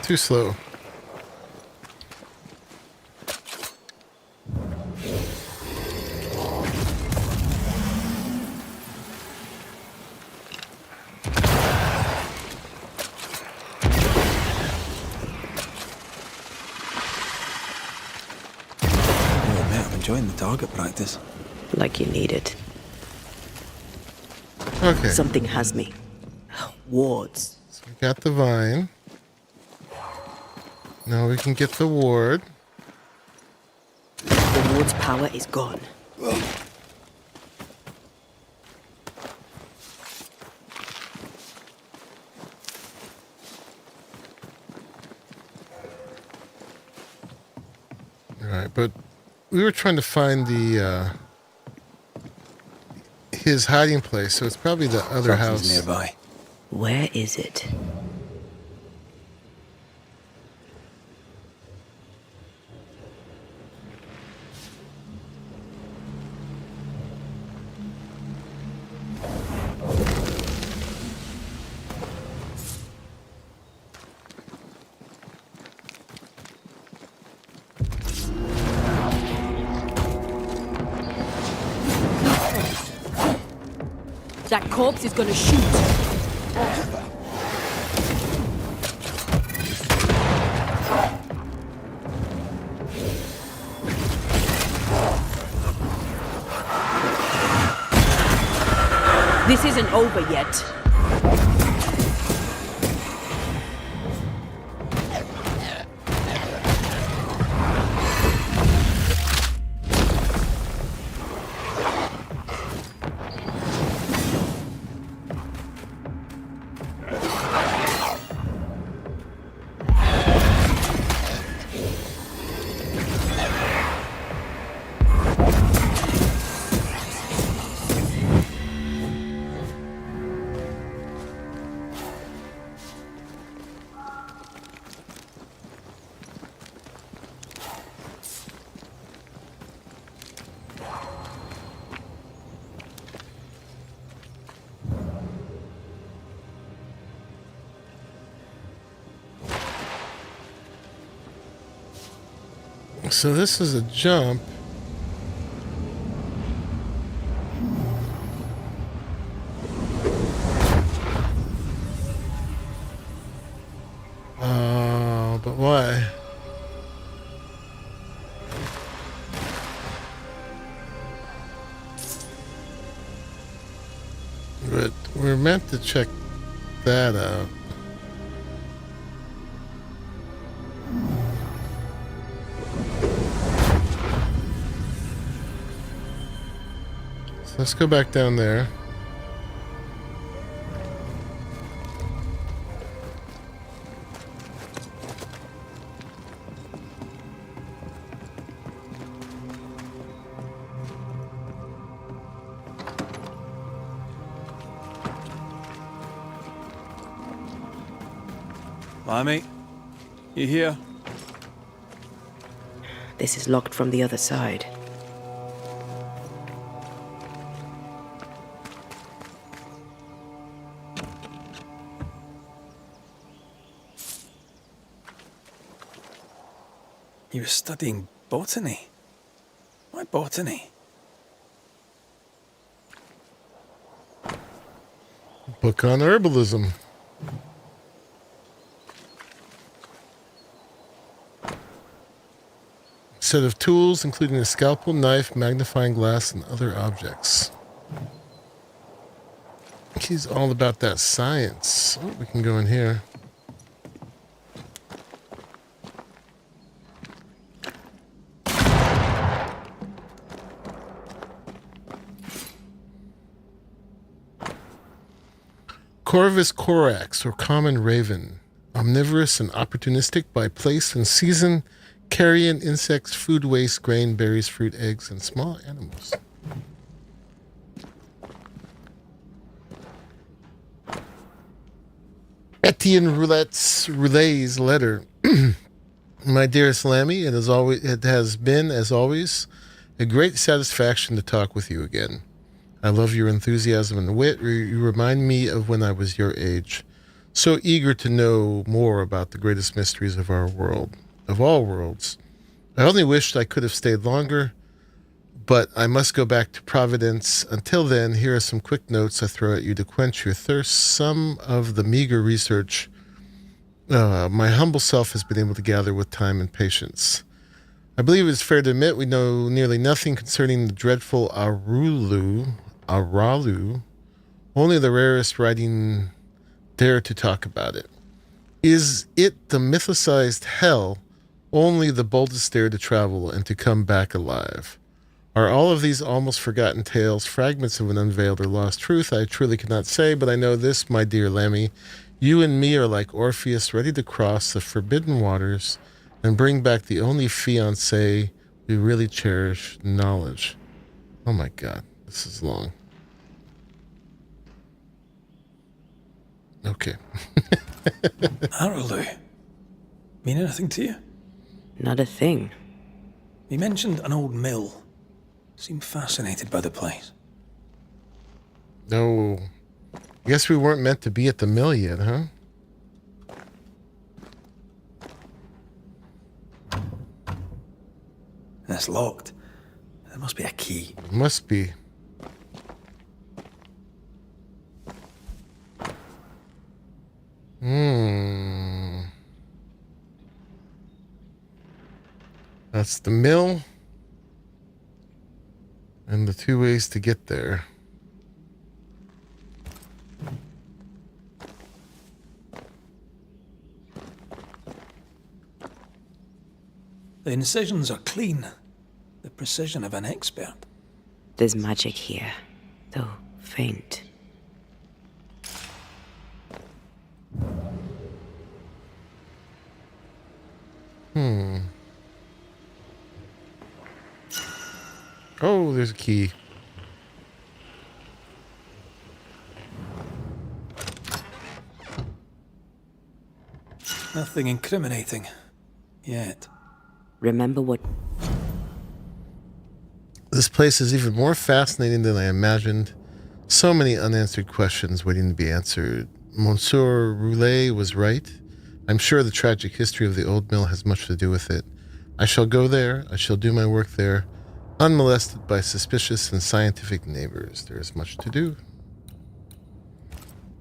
Too slow. Enjoying the target practice. Like you need it. Okay. Something has me. Wards. So we got the vine. Now we can get the ward. The ward's power is gone. Alright, but we were trying to find the his hiding place, so it's probably the other house nearby. Where is it? That corpse is gonna shoot. This isn't over yet. So this is a jump. But why? But we're meant to check that out. So let's go back down there. Limey, you here? This is locked from the other side. You were studying botany? Why botany? Book on herbalism. Set of tools, including a scalpel, knife, magnifying glass, and other objects. He's all about that science. Oh, we can go in here. Corvus corax, or common raven. Omnivorous and opportunistic by place and season. Carrion, insects, food waste, grain, berries, fruit, eggs, and small animals. Etienne Roulet's letter. My dearest Lammy, it has been, as always, a great satisfaction to talk with you again. I love your enthusiasm and wit. You remind me of when I was your age. So eager to know more about the greatest mysteries of our world. Of all worlds. I only wished I could have stayed longer, but I must go back to Providence. Until then, here are some quick notes I throw at you to quench your thirst. Some of the meager research my humble self has been able to gather with time and patience. I believe it is fair to admit we know nearly nothing concerning the dreadful Aralu. Only the rarest writing dare to talk about it. Is it the mythicized hell? Only the boldest dare to travel and to come back alive. Are all of these almost forgotten tales fragments of an unveiled or lost truth? I truly cannot say, but I know this, my dear Lammy. You and me are like Orpheus, ready to cross the forbidden waters and bring back the only fiancé we really cherish, knowledge. Oh my God, this is long. Okay. Aralu. Mean anything to you? Not a thing. He mentioned an old mill. Seemed fascinated by the place. No. I guess we weren't meant to be at the mill yet, huh? That's locked. There must be a key. Must be. That's the mill. And the 2 ways to get there. The incisions are clean. The precision of an expert. There's magic here, though faint. Oh, there's a key. Nothing incriminating. Yet. Remember what... This place is even more fascinating than I imagined. So many unanswered questions waiting to be answered. Monsieur Roulet was right. I'm sure the tragic history of the old mill has much to do with it. I shall go there. I shall do my work there, unmolested by suspicious and scientific neighbors. There is much to do.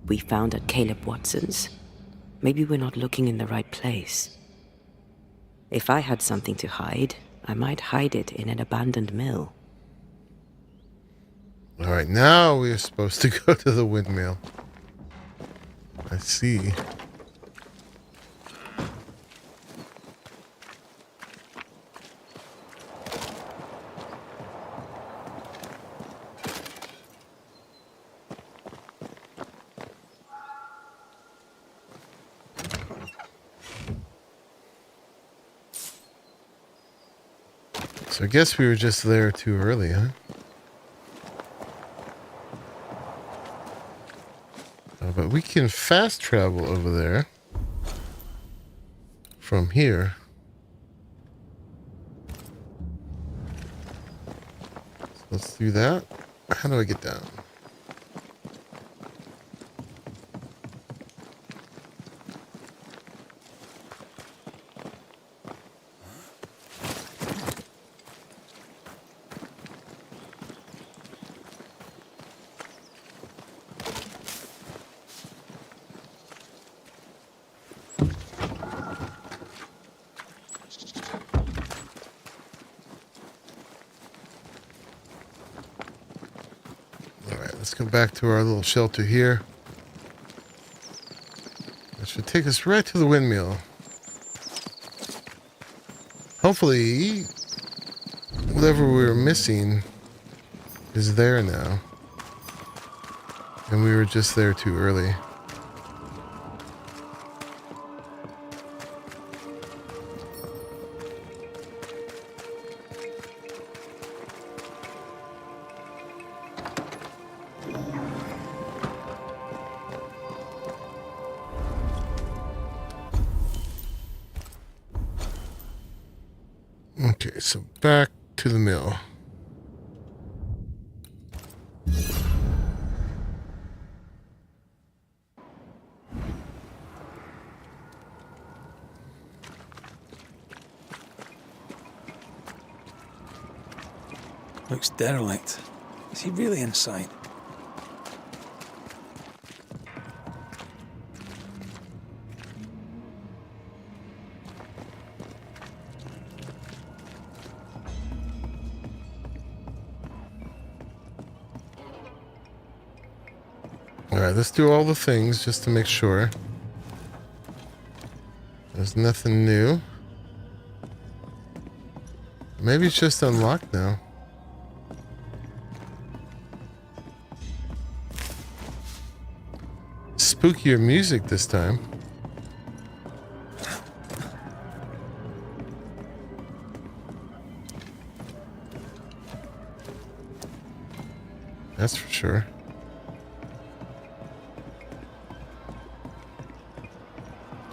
We found at Caleb Watson's. Maybe we're not looking in the right place. If I had something to hide, I might hide it in an abandoned mill. All right, now we are supposed to go to the windmill. I see. So I guess we were just there too early, huh? But we can fast travel over there from here. So let's do that. How do I get down? Let's go back to our little shelter here. That should take us right to the windmill. Hopefully, whatever we were missing is there now. And we were just there too early. Okay, so back to the mill. Looks derelict. Is he really inside? Alright, let's do all the things just to make sure. There's nothing new. Maybe it's just unlocked now. Spookier music this time. That's for sure.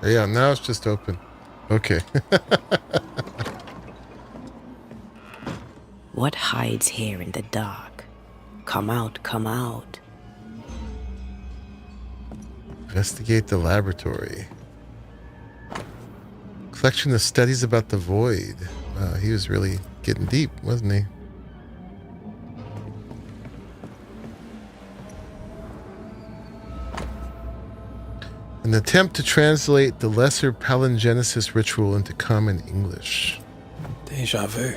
Yeah, now it's just open. Okay. What hides here in the dark? Come out, come out. Investigate the laboratory. Collection of studies about the void. Wow, he was really getting deep, wasn't he? An attempt to translate the lesser palingenesis ritual into common English. Deja vu.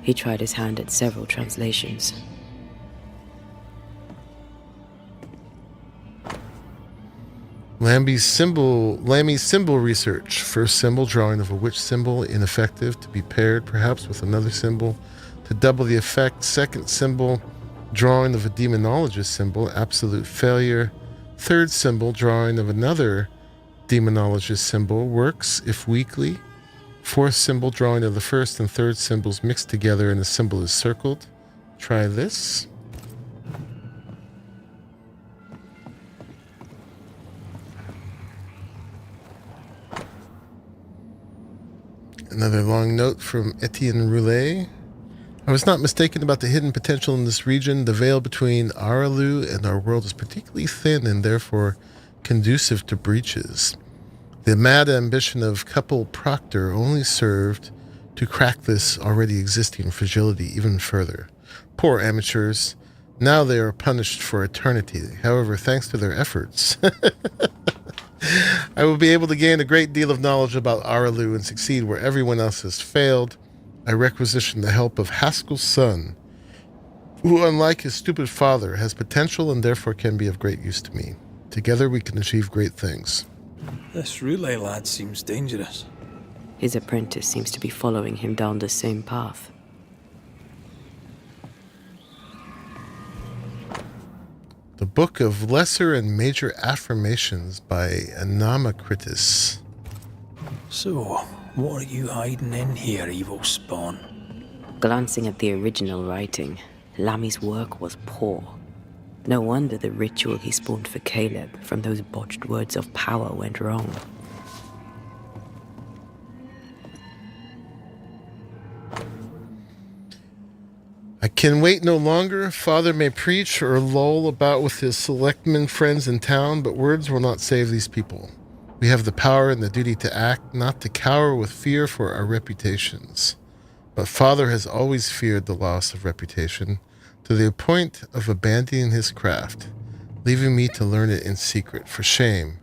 He tried his hand at several translations. Lammy's symbol research. First symbol, drawing of a witch symbol, ineffective, to be paired perhaps with another symbol to double the effect. Second symbol, drawing of a demonologist symbol, absolute failure. Third symbol, drawing of another demonologist symbol, works if weakly. Fourth symbol, drawing of the first and third symbols mixed together and the symbol is circled. Try this. Another long note from Etienne Roulet. I was not mistaken about the hidden potential in this region. The veil between Aralu and our world is particularly thin and therefore conducive to breaches. The mad ambition of couple Proctor only served to crack this already existing fragility even further. Poor amateurs. Now they are punished for eternity. However, thanks to their efforts, I will be able to gain a great deal of knowledge about Aralu and succeed where everyone else has failed. I requisition the help of Haskell's son, who, unlike his stupid father, has potential and therefore can be of great use to me. Together we can achieve great things. This Roulet lad seems dangerous. His apprentice seems to be following him down the same path. The Book of Lesser and Major Affirmations by Anamacritus. So, what are you hiding in here, evil spawn? Glancing at the original writing, Lammy's work was poor. No wonder the ritual he spawned for Caleb from those botched words of power went wrong. I can wait no longer. Father may preach or loll about with his selectmen friends in town, but words will not save these people. We have the power and the duty to act, not to cower with fear for our reputations. But Father has always feared the loss of reputation, to the point of abandoning his craft, leaving me to learn it in secret. For shame.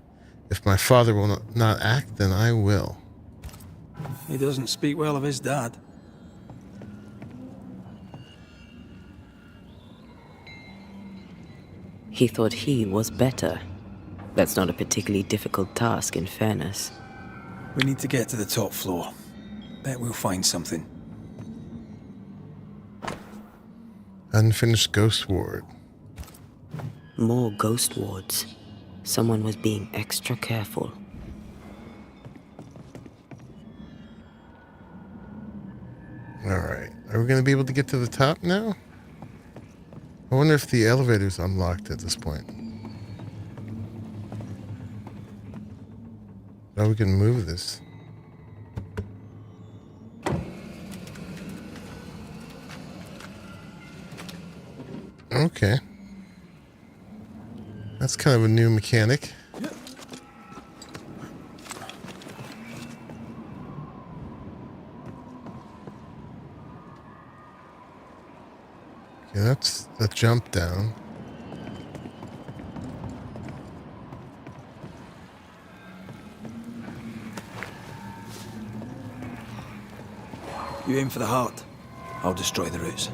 If my father will not act, then I will. He doesn't speak well of his dad. He thought he was better. That's not a particularly difficult task, in fairness. We need to get to the top floor. Bet we'll find something. Unfinished Ghost Ward. More ghost wards. Someone was being extra careful. Alright. Are we going to be able to get to the top now? I wonder if the elevator's unlocked at this point. Oh, we can move this. Okay. That's kind of a new mechanic. Okay, that's the jump down. You aim for the heart. I'll destroy the roots.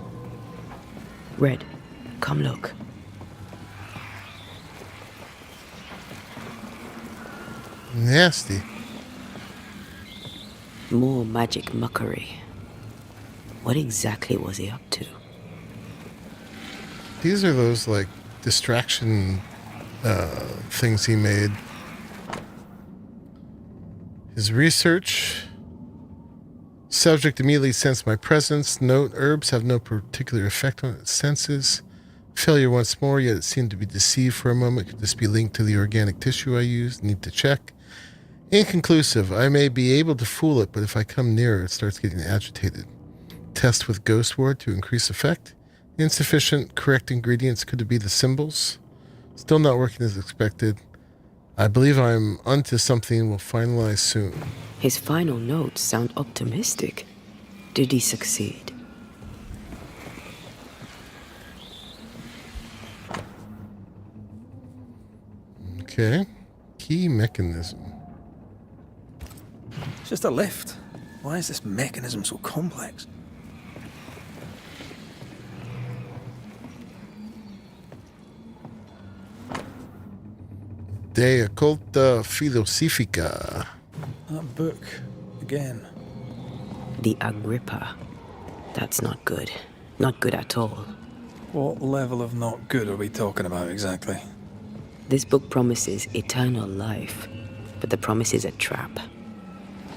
Red, come look. Nasty. More magic muckery. What exactly was he up to? These are those, like, distraction things he made. His research. Subject immediately sensed my presence. Note, herbs have no particular effect on its senses. Failure once more, yet it seemed to be deceived for a moment. Could this be linked to the organic tissue I used? Need to check. Inconclusive. I may be able to fool it, but if I come nearer, it starts getting agitated. Test with Ghost Ward to increase effect. Insufficient. Correct ingredients. Could it be the symbols? Still not working as expected. I believe I'm onto something. We'll finalize soon. His final notes sound optimistic. Did he succeed? Okay. Key mechanism. It's just a lift. Why is this mechanism so complex? De Occulta Philosophica. That book, again. The Agrippa. That's not good. Not good at all. What level of not good are we talking about exactly? This book promises eternal life, but the promise is a trap.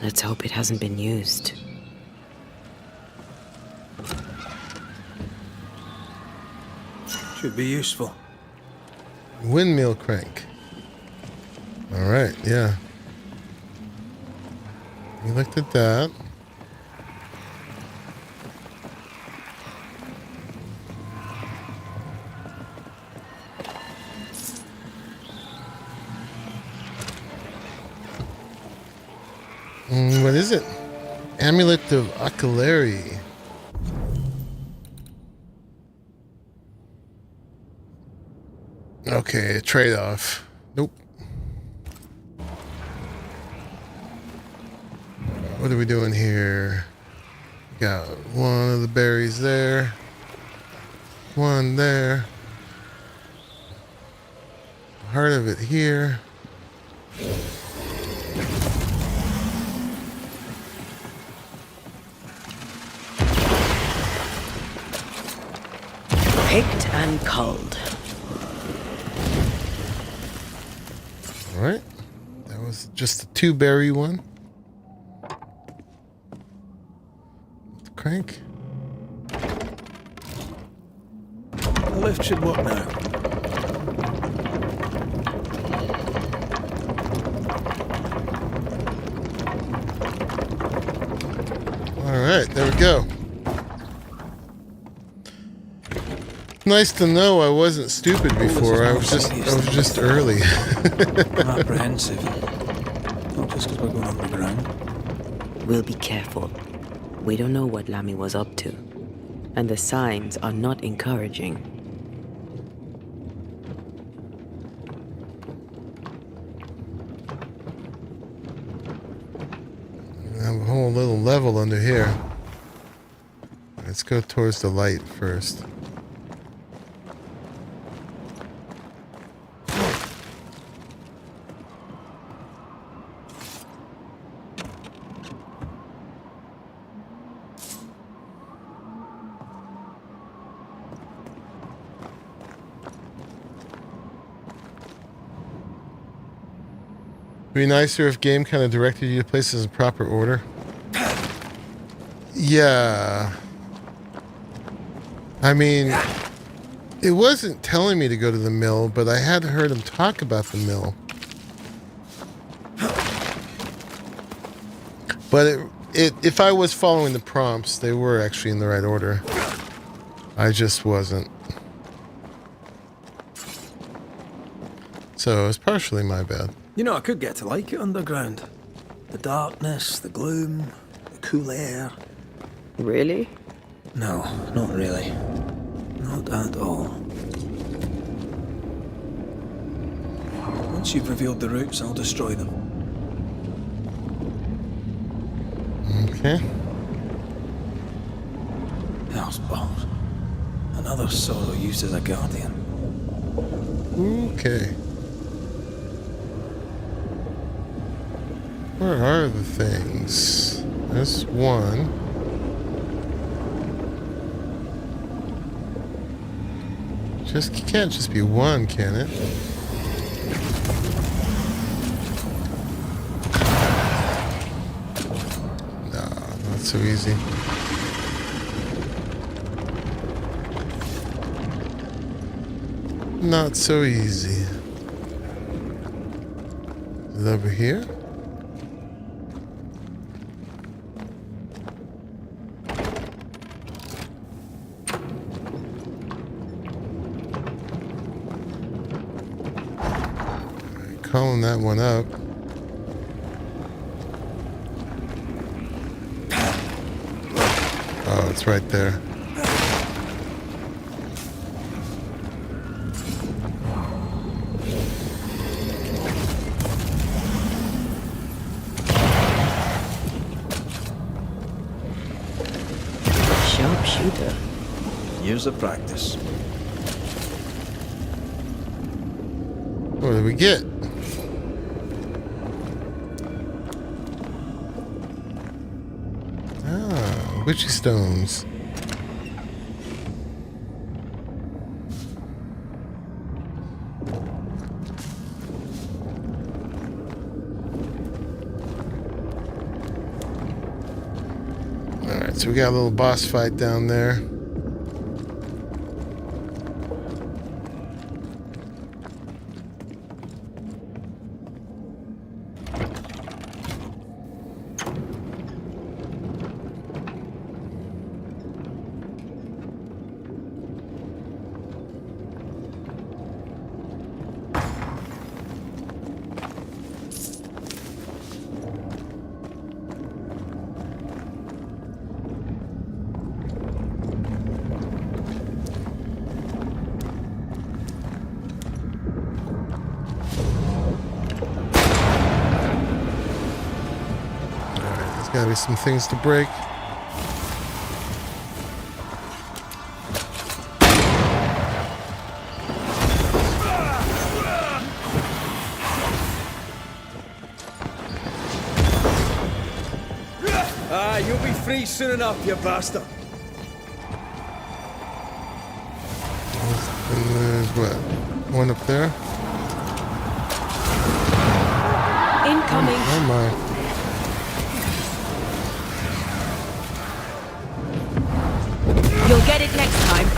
Let's hope it hasn't been used. Should be useful. Windmill crank. Alright, yeah. We looked at that. What is it? Amulet of Acclaimed. Okay, trade-off. Nope. What are we doing here? Got one of the berries there. One there. Heart of it here. Picked and culled. Alright. That was just a 2-berry one. The crank. The lift should work now. Alright, there we go. Nice to know I wasn't stupid before. I was just early. I'm apprehensive. Not just because we're going underground. We'll be careful. We don't know what Lammy was up to. And the signs are not encouraging. I have a whole little level under here. Let's go towards the light first. Be nicer if game kind of directed you to places in proper order. Yeah. I mean, it wasn't telling me to go to the mill, but I had heard him talk about the mill. But if I was following the prompts, they were actually in the right order. I just wasn't. So it's partially my bad. You know, I could get to like it underground. The darkness, the gloom, the cool air. Really? No, not really. Not at all. Once you've revealed the roots, I'll destroy them. Okay. Hell's balls. Another sorrow used as a guardian. Okay. Where are the things? There's one. Just can't just be one, can it? No, not so easy. Not so easy. Is it over here? Calling that one up. Oh, it's right there. Sharpshooter. Years of practice. What do we get? Ah, witchy stones. Alright, so we got a little boss fight down there. Gotta be some things to break. You'll be free soon enough, you bastard. And there's what? One up there? Incoming. Oh my. You'll get it next time.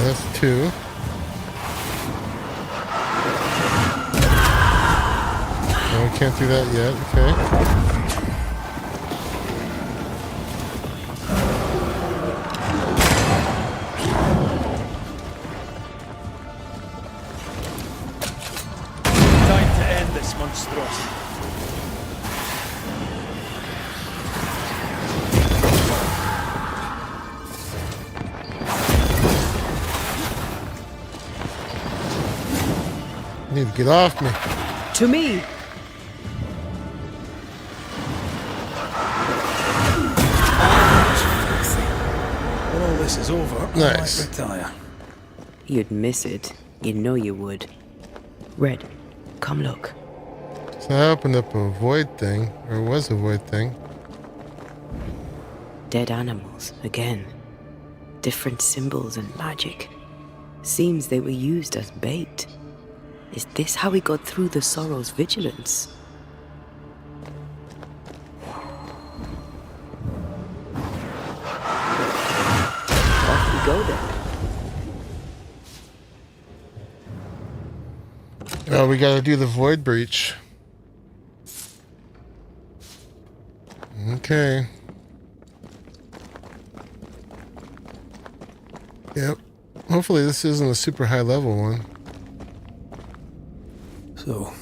That's two. No, we can't do that yet. Okay. Time to end this monstrosity. You need to get off me. To me. When all this is over, Nice. I might retire. You'd miss it. You know you would. Red, come look. So I opened up a void thing, or it was a void thing. Dead animals, again. Different symbols and magic. Seems they were used as bait. Is this how we got through the Sorrow's vigilance? Off we go then. Oh, we gotta do the void breach. Okay. Yep. Hopefully this isn't a super high level one. So,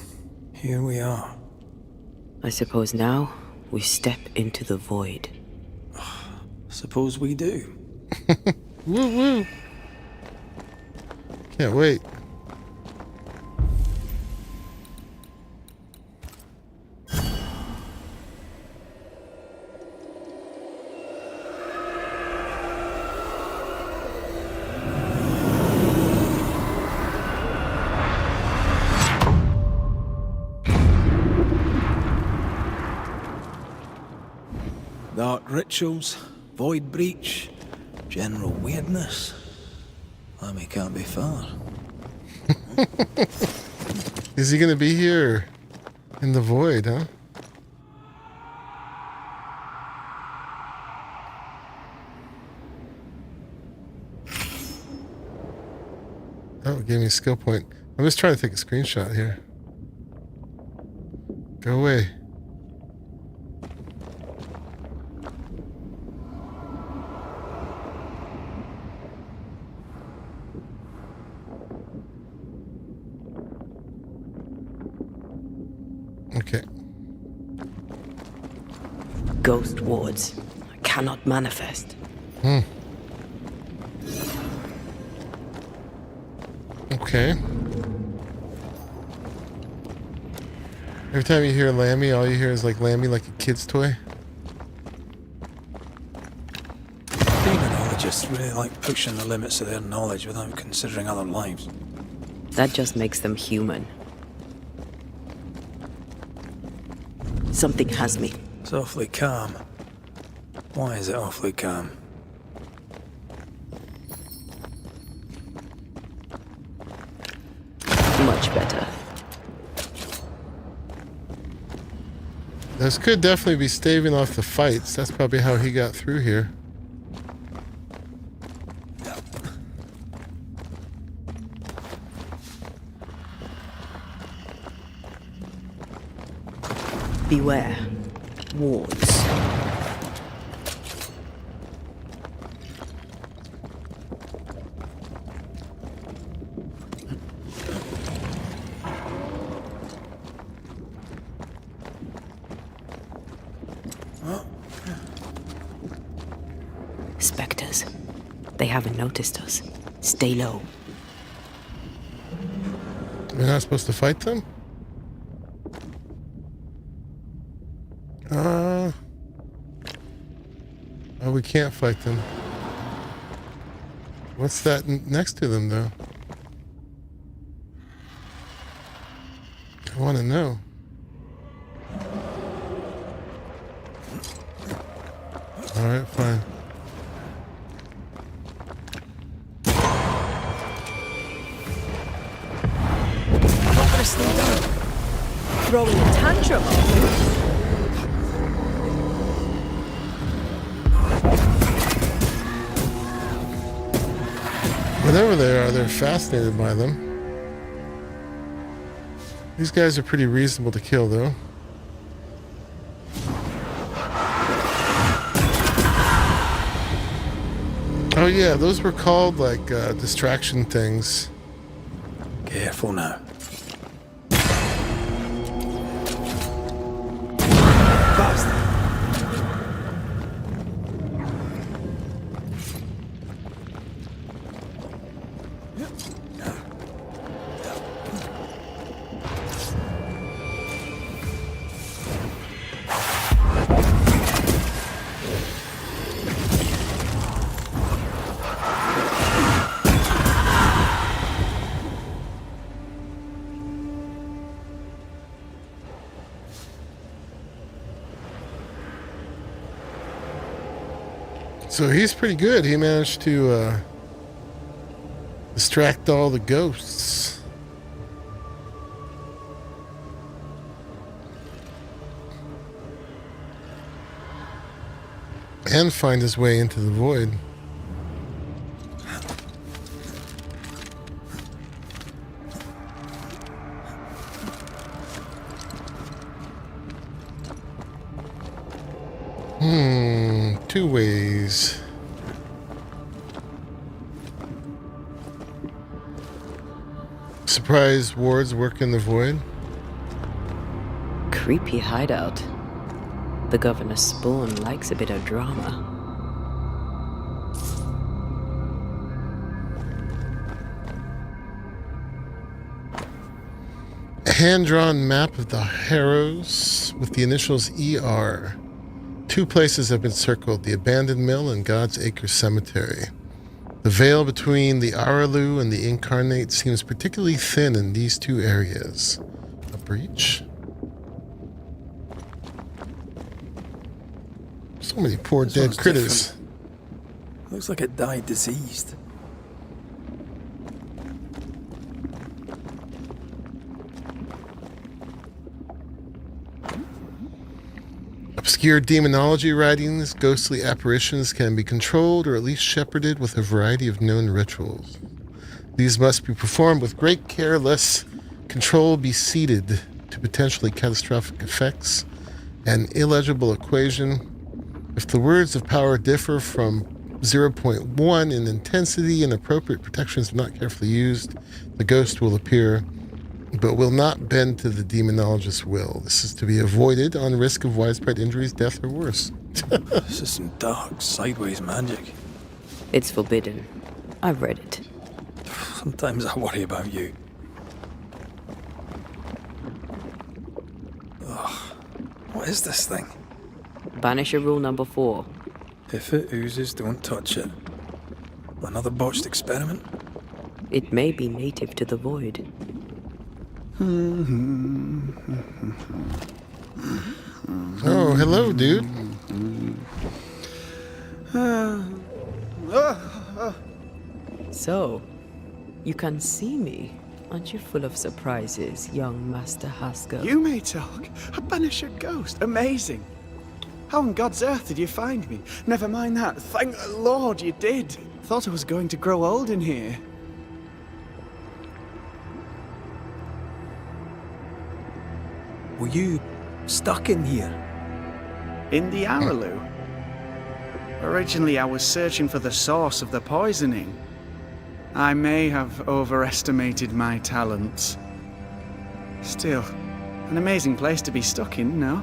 here we are. I suppose now we step into the void. Suppose we do. Woo woo. Can't wait. Dark rituals, void breach, general weirdness. Lemmy can't be far. Is he gonna be here? In the void, huh? Oh, it gave me a skill point. I'm just trying to take a screenshot here. Go away. Okay. Ghost wards. I cannot manifest. Okay. Every time you hear Lammy, all you hear is like Lammy, like a kid's toy. Demonologists really like pushing the limits of their knowledge without considering other lives. That just makes them human. Something has me. It's awfully calm. Why is it awfully calm? Much better. This could definitely be staving off the fights. That's probably how he got through here. Beware. Wards. Spectres. They haven't noticed us. Stay low. We're not supposed to fight them? Oh, we can't fight them. What's that next to them, though? I want to know. Alright, fine. Hopelessly done. Throwing a tantrum. Whatever they are, they're fascinated by them. These guys are pretty reasonable to kill, though. Oh yeah, those were called like distraction things. Careful now. So he's pretty good. He managed to distract all the ghosts. And find his way into the void. Two ways. Surprise wards work in the void. Creepy hideout. The governor's spawn likes a bit of drama. A hand-drawn map of the Harrows with the initials ER. Two places have been circled, the abandoned mill and God's Acre Cemetery. The veil between the Aralu and the Incarnate seems particularly thin in these two areas. A breach? So many poor This dead one's critters. different. Looks like it died diseased. obscure demonology writings, ghostly apparitions can be controlled or at least shepherded with a variety of known rituals. These must be performed with great care lest control be ceded to potentially catastrophic effects. An illegible equation. If the words of power differ from 0.1 in intensity and appropriate protections are not carefully used, the ghost will appear, but will not bend to the demonologist's will. This is to be avoided on risk of widespread injuries, death, or worse. This is some dark, sideways magic. It's forbidden. I've read it. Sometimes I worry about you. Ugh. What is this thing? Banisher rule number 4. If it oozes, don't touch it. Another botched experiment? It may be native to the void. Oh, hello, dude. So, you can see me. Aren't you full of surprises, young Master Haskell? You may talk. A Banisher ghost. Amazing. How on God's earth did you find me? Never mind that. Thank the Lord you did. Thought I was going to grow old in here. Were you stuck in here? In the Araloo? Originally, I was searching for the source of the poisoning. I may have overestimated my talents. Still, an amazing place to be stuck in, no?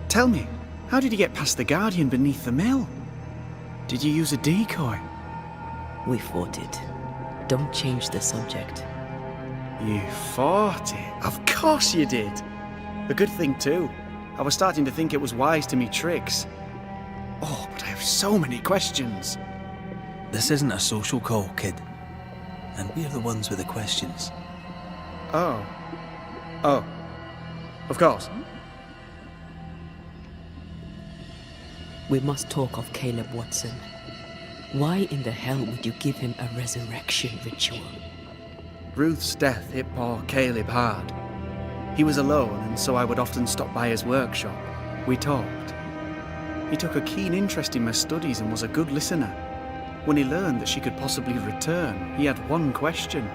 Tell me, how did you get past the Guardian beneath the mill? Did you use a decoy? We fought it. Don't change the subject. You fought it? Of course you did! A good thing too. I was starting to think it was wise to me tricks. Oh, but I have so many questions. This isn't a social call, kid. And we're the ones with the questions. Oh. Of course. We must talk of Caleb Watson. Why in the hell would you give him a resurrection ritual? Ruth's death hit poor Caleb hard. He was alone, and so I would often stop by his workshop. We talked. He took a keen interest in my studies and was a good listener. When he learned that she could possibly return, he had one question.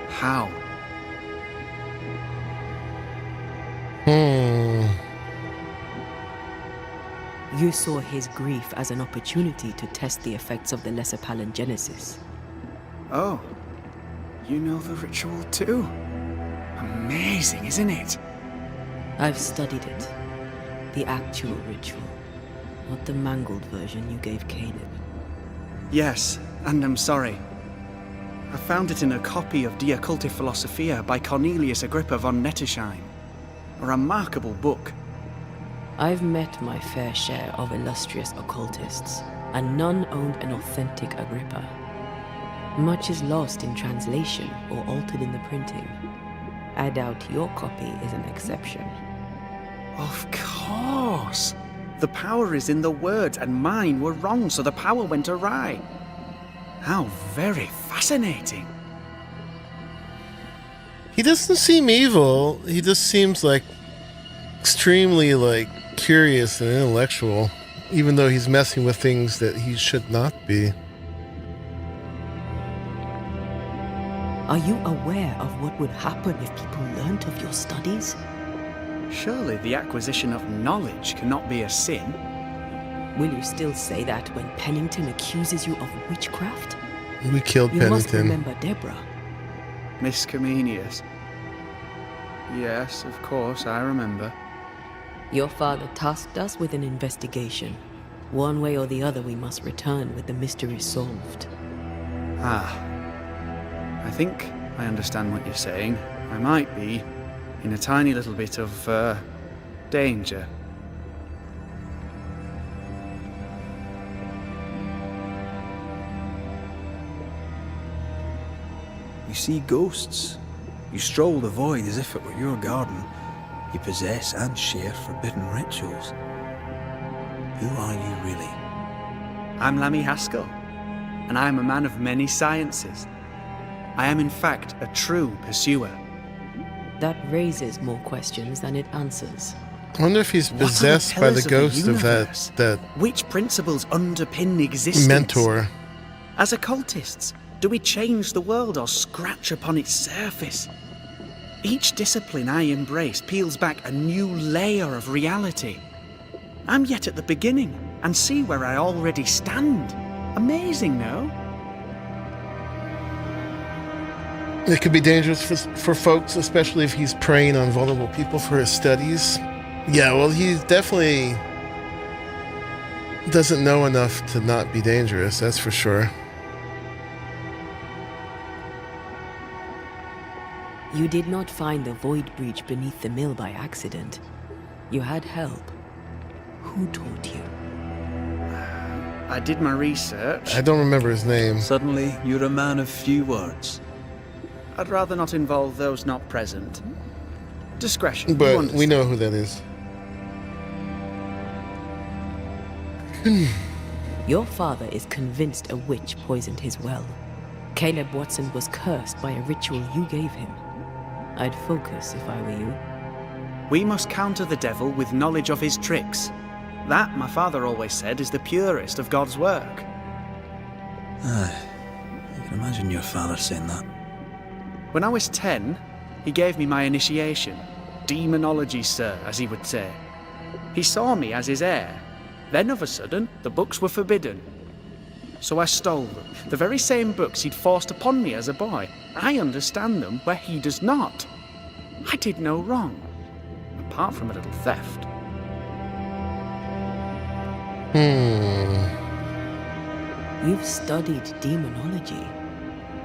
How? You saw his grief as an opportunity to test the effects of the lesser palingenesis. Oh, you know the ritual too? Amazing, isn't it? I've studied it. The actual ritual, not the mangled version you gave Caleb. Yes, and I'm sorry. I found it in a copy of De Occulti Philosophia by Cornelius Agrippa von Nettesheim. A remarkable book. I've met my fair share of illustrious occultists, and none owned an authentic Agrippa. Much is lost in translation or altered in the printing. I doubt your copy is an exception. Of course! The power is in the words, and mine were wrong, so the power went awry. How very fascinating. He doesn't seem evil. He just seems like extremely curious and intellectual, even though he's messing with things that he should not be. Are you aware of what would happen if people learnt of your studies? Surely the acquisition of knowledge cannot be a sin. Will you still say that when Pennington accuses you of witchcraft? We killed You Pennington. must remember Deborah. Miss Comenius. Yes, of course, I remember. Your father tasked us with an investigation. One way or the other, we must return with the mystery solved. I think I understand what you're saying. I might be in a tiny little bit of, danger. You see ghosts. You stroll the void as if it were your garden. You possess and share forbidden rituals. Who are you really? I'm Lammy Haskell, and I am a man of many sciences. I am in fact a true pursuer. That raises more questions than it answers. I wonder if he's possessed by the ghost of that Which principles underpin existence? mentor. As occultists, do we change the world or scratch upon its surface? Each discipline I embrace peels back a new layer of reality. I'm yet at the beginning and see where I already stand. Amazing, no? It could be dangerous for folks, especially if he's preying on vulnerable people for his studies. Yeah, well, he definitely doesn't know enough to not be dangerous, that's for sure. You did not find the void breach beneath the mill by accident. You had help. Who taught you? I did my research. I don't remember his name. Suddenly, you're a man of few words. I'd rather not involve those not present. Discretion. you But we understand. know who that is. Your father is convinced a witch poisoned his well. Caleb Watson was cursed by a ritual you gave him. I'd focus if I were you. We must counter the devil with knowledge of his tricks. That, my father always said, is the purest of God's work. Aye. I can imagine your father saying that. When I was 10, he gave me my initiation. Demonology, sir, as he would say. He saw me as his heir. Then, of a sudden, the books were forbidden. So I stole them. The very same books he'd forced upon me as a boy. I understand them where he does not. I did no wrong, apart from a little theft. You've studied demonology.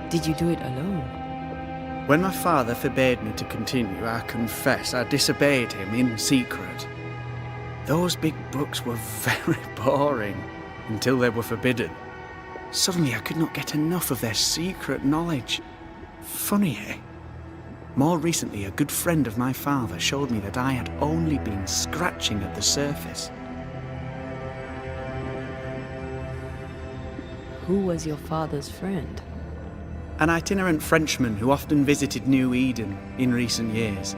Did you do it alone? When my father forbade me to continue, I confess I disobeyed him in secret. Those big books were very boring until they were forbidden. Suddenly I could not get enough of their secret knowledge. Funny, eh? More recently, a good friend of my father showed me that I had only been scratching at the surface. Who was your father's friend? An itinerant Frenchman who often visited New Eden in recent years.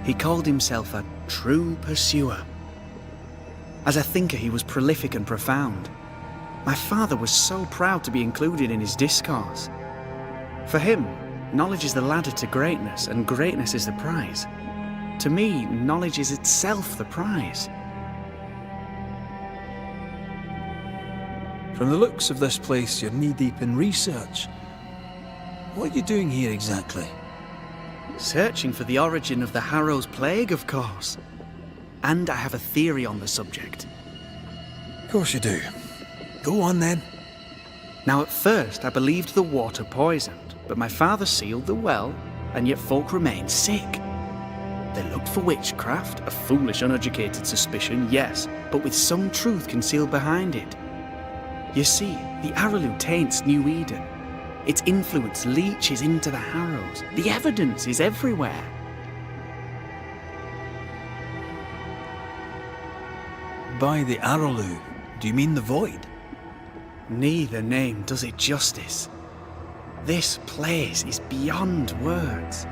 He called himself a true pursuer. As a thinker, he was prolific and profound. My father was so proud to be included in his discourse. For him, knowledge is the ladder to greatness, and greatness is the prize. To me, knowledge is itself the prize. From the looks of this place, you're knee-deep in research. What are you doing here exactly? Searching for the origin of the Harrow's plague, of course. And I have a theory on the subject. Of course you do. Go on then. Now, at first, I believed the water poisoned, but my father sealed the well, and yet folk remained sick. They looked for witchcraft, a foolish, uneducated suspicion, yes, but with some truth concealed behind it. You see, the Araloo taints New Eden. Its influence leaches into the Harrows. The evidence is everywhere. By the Araloo, do you mean the void? Neither name does it justice. This place is beyond words.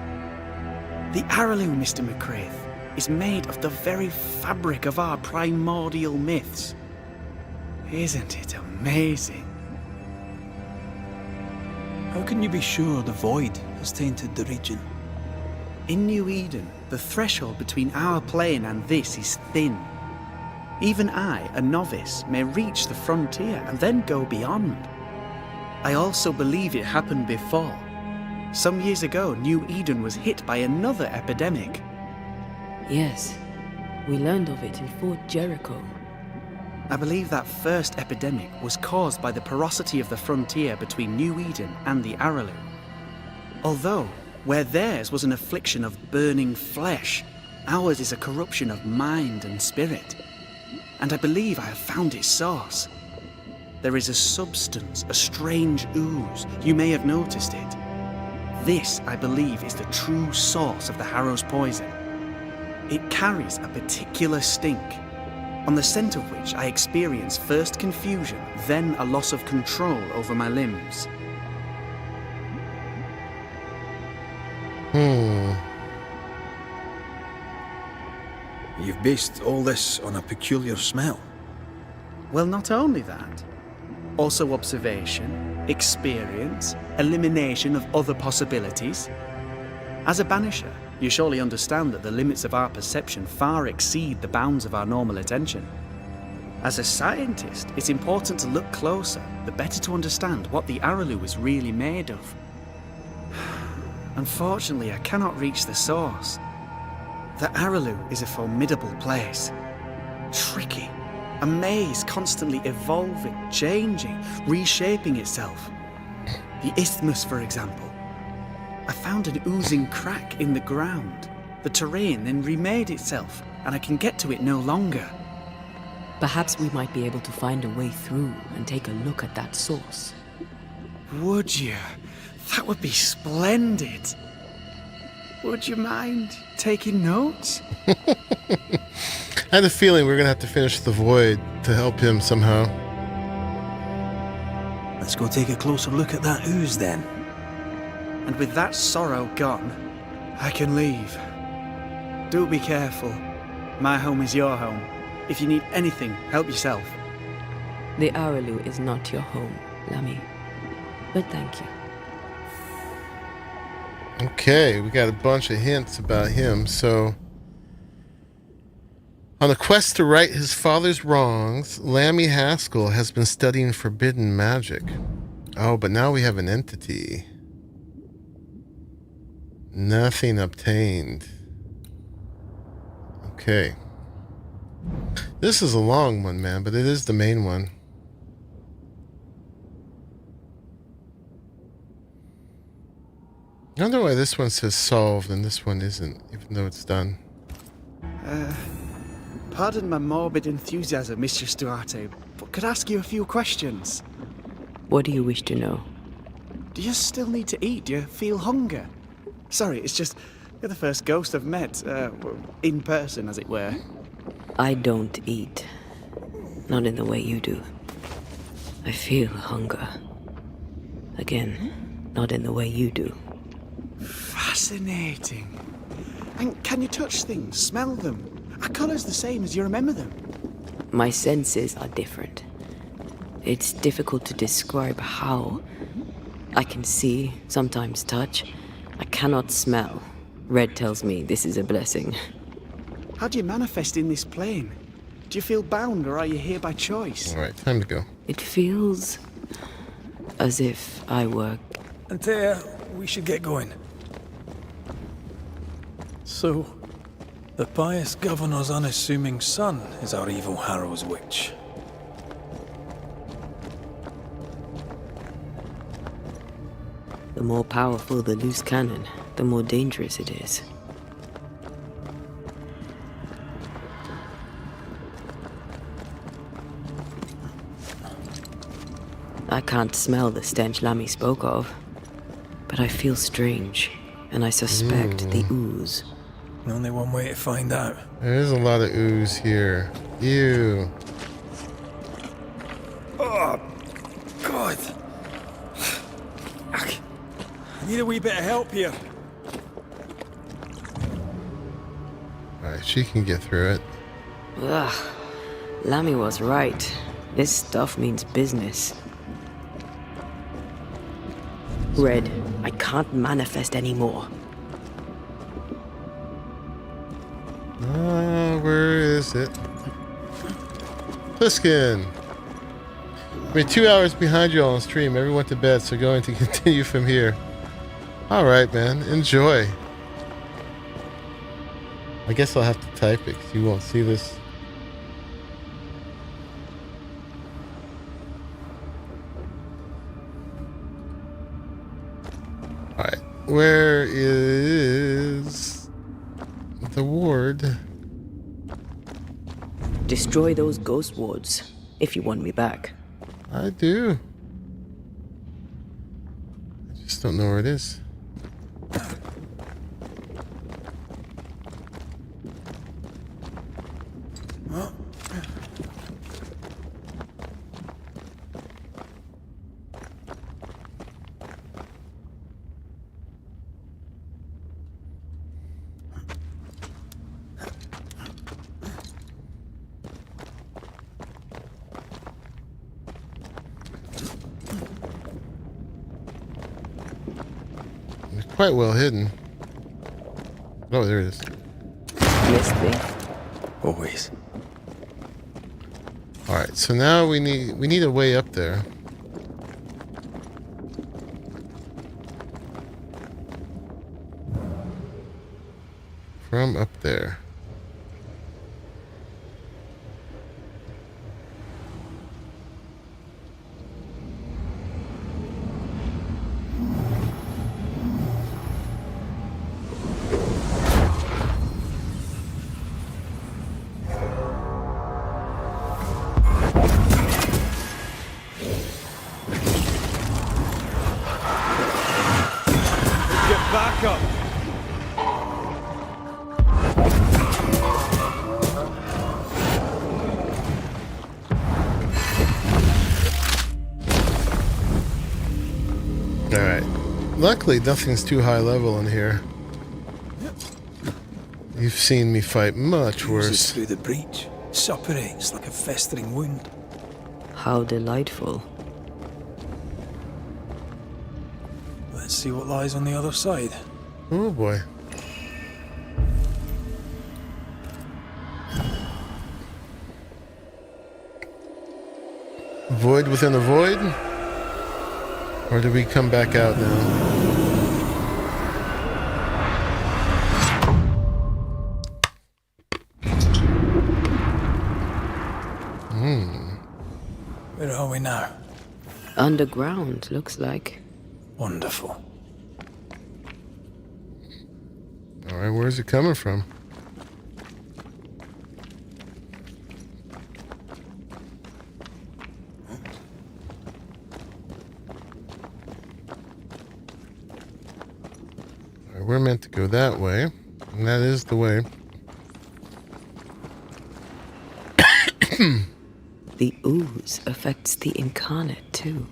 The Araloo, Mr. McCraith, is made of the very fabric of our primordial myths. Isn't it amazing? How can you be sure the void has tainted the region? In New Eden, the threshold between our plane and this is thin. Even I, a novice, may reach the frontier and then go beyond. I also believe it happened before. Some years ago, New Eden was hit by another epidemic. Yes, we learned of it in Fort Jericho. I believe that first epidemic was caused by the porosity of the frontier between New Eden and the Araloo. Although, where theirs was an affliction of burning flesh, ours is a corruption of mind and spirit. And I believe I have found its source. There is a substance, a strange ooze. You may have noticed it. This, I believe, is the true source of the Harrow's poison. It carries a particular stink, on the scent of which I experience first confusion, then a loss of control over my limbs. You've based all this on a peculiar smell. Well, not only that, also observation, experience, elimination of other possibilities. As a Banisher, you surely understand that the limits of our perception far exceed the bounds of our normal attention. As a scientist, it's important to look closer, the better to understand what the Araloo is really made of. Unfortunately, I cannot reach the source. The Araloo is a formidable place. Tricky. A maze constantly evolving, changing, reshaping itself. The isthmus, for example. I found an oozing crack in the ground. The terrain then remade itself, and I can get to it no longer. Perhaps we might be able to find a way through and take a look at that source. Would you? That would be splendid. Would you mind taking notes? I had a feeling we were going to have to finish the void to help him somehow. Let's go take a closer look at that ooze then. And with that sorrow gone, I can leave. Do be careful. My home is your home. If you need anything, help yourself. The Araloo is not your home, Lammy. But thank you. Okay, we got a bunch of hints about him, so... On a quest to right his father's wrongs, Lammy Haskell has been studying forbidden magic. Oh, but now we have an entity. Nothing obtained. Okay. This is a long one, man, but it is the main one. I wonder why this one says solved and this one isn't, even though it's done. Pardon my morbid enthusiasm, Mistress Duarte, but could I ask you a few questions? What do you wish to know? Do you still need to eat? Do you feel hunger? Sorry, it's just, you're the first ghost I've met, in person, as it were. I don't eat. Not in the way you do. I feel hunger. Again, not in the way you do. Fascinating. And can you touch things, smell them? Are colours the same as you remember them? My senses are different. It's difficult to describe how. I can see, sometimes touch. I cannot smell. Red tells me this is a blessing. How do you manifest in this plane? Do you feel bound or are you here by choice? Alright, time to go. It feels as if I were... Antea, we should get going. So, the pious governor's unassuming son is our evil Harrow's witch. The more powerful the loose cannon, the more dangerous it is. I can't smell the stench Lammy spoke of, but I feel strange, and I suspect the ooze. Only one way to find out. There's a lot of ooze here. Ew. Oh, God. I need a wee bit of help here. Alright, she can get through it. Ugh. Lammy was right. This stuff means business. Red, I can't manifest anymore. Where is it? Pliskin! We're 2 hours behind you all on stream. Everyone went to bed, so going to continue from here. Alright, man. Enjoy. I guess I'll have to type it, because you won't see this. Alright. Where is the ward? Destroy those ghost wards, if you want me back. I do. I just don't know where it is. quite well hidden. Oh, there it is. Missed me. Always. All right, so now we need a way up there. From up there. Get back up! Alright. Luckily, nothing's too high level in here. You've seen me fight much Oozes worse. through the breach. Suppurates like a festering wound. How delightful. Let's see what lies on the other side. Oh boy. Void within a void? Or do we come back out now? Where are we now? Underground, looks like. Wonderful. Alright, where's it coming from? Alright, we're meant to go that way. And that is the way. The ooze affects the incarnate too.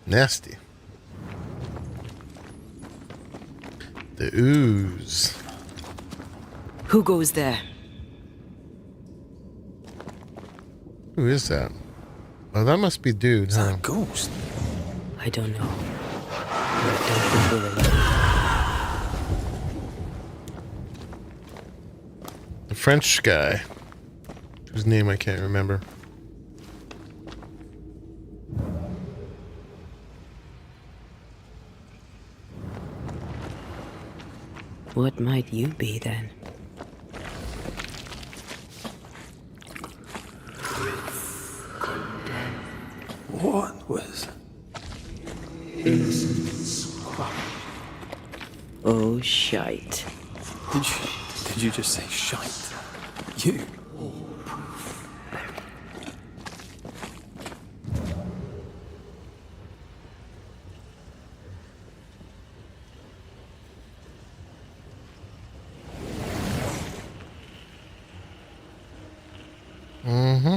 Nasty. The ooze. Who goes there? Who is that? Oh, that must be dude, huh? A ghost? I don't know. I don't think we're alone. The French guy. Whose name I can't remember. What might you be then? What was... Oh, shite. Did you just say shite? You? Mm-hmm.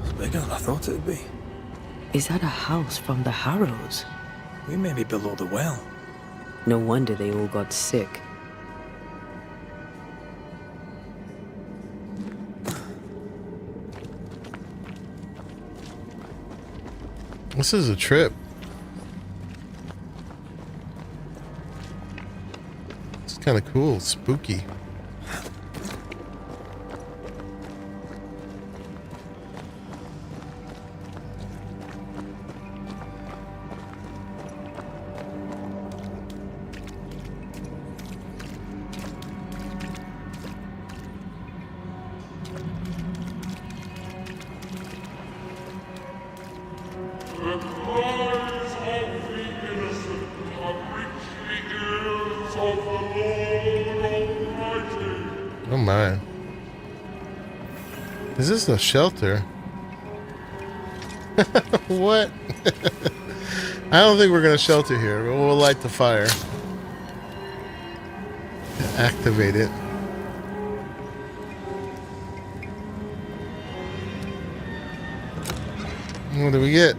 It's bigger than I thought it'd be. Is that a house from the Harrows? We may be below the well. No wonder they all got sick. This is a trip. It's kind of cool, spooky. The cries of the innocent have reached the ears of the Lord Almighty. Oh my. Is this a shelter? What? I don't think we're gonna shelter here, but we'll light the fire. Activate it. What do we get?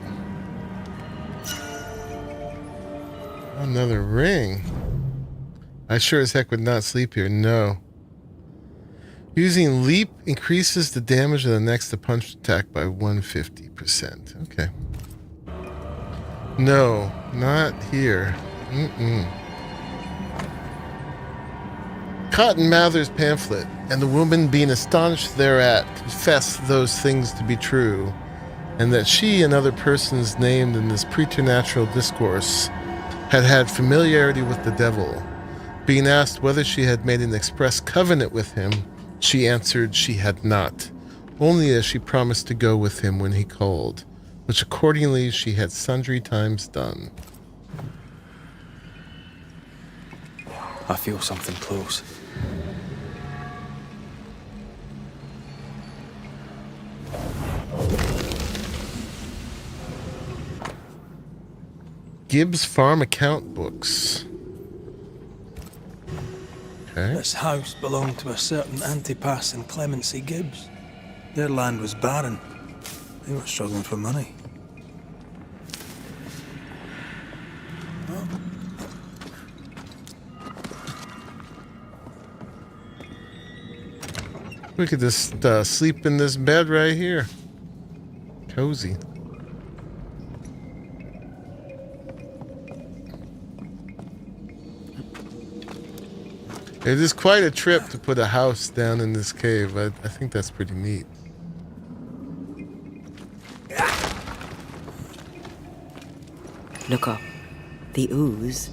Another ring. I sure as heck would not sleep here. No. Using leap increases the damage of the next punch attack by 150%. Okay. No, not here. Cotton Mather's pamphlet, and the woman being astonished thereat confessed those things to be true, and that she and other persons named in this preternatural discourse had had familiarity with the devil. Being asked whether she had made an express covenant with him, she answered she had not, only as she promised to go with him when he called, which accordingly she had sundry times done. I feel something close. Gibbs Farm account books. Okay. This house belonged to a certain Antipas and Clemency Gibbs. Their land was barren. They were struggling for money. We could just sleep in this bed right here. Cozy. It is quite a trip to put a house down in this cave. I think that's pretty neat. Look up. The ooze,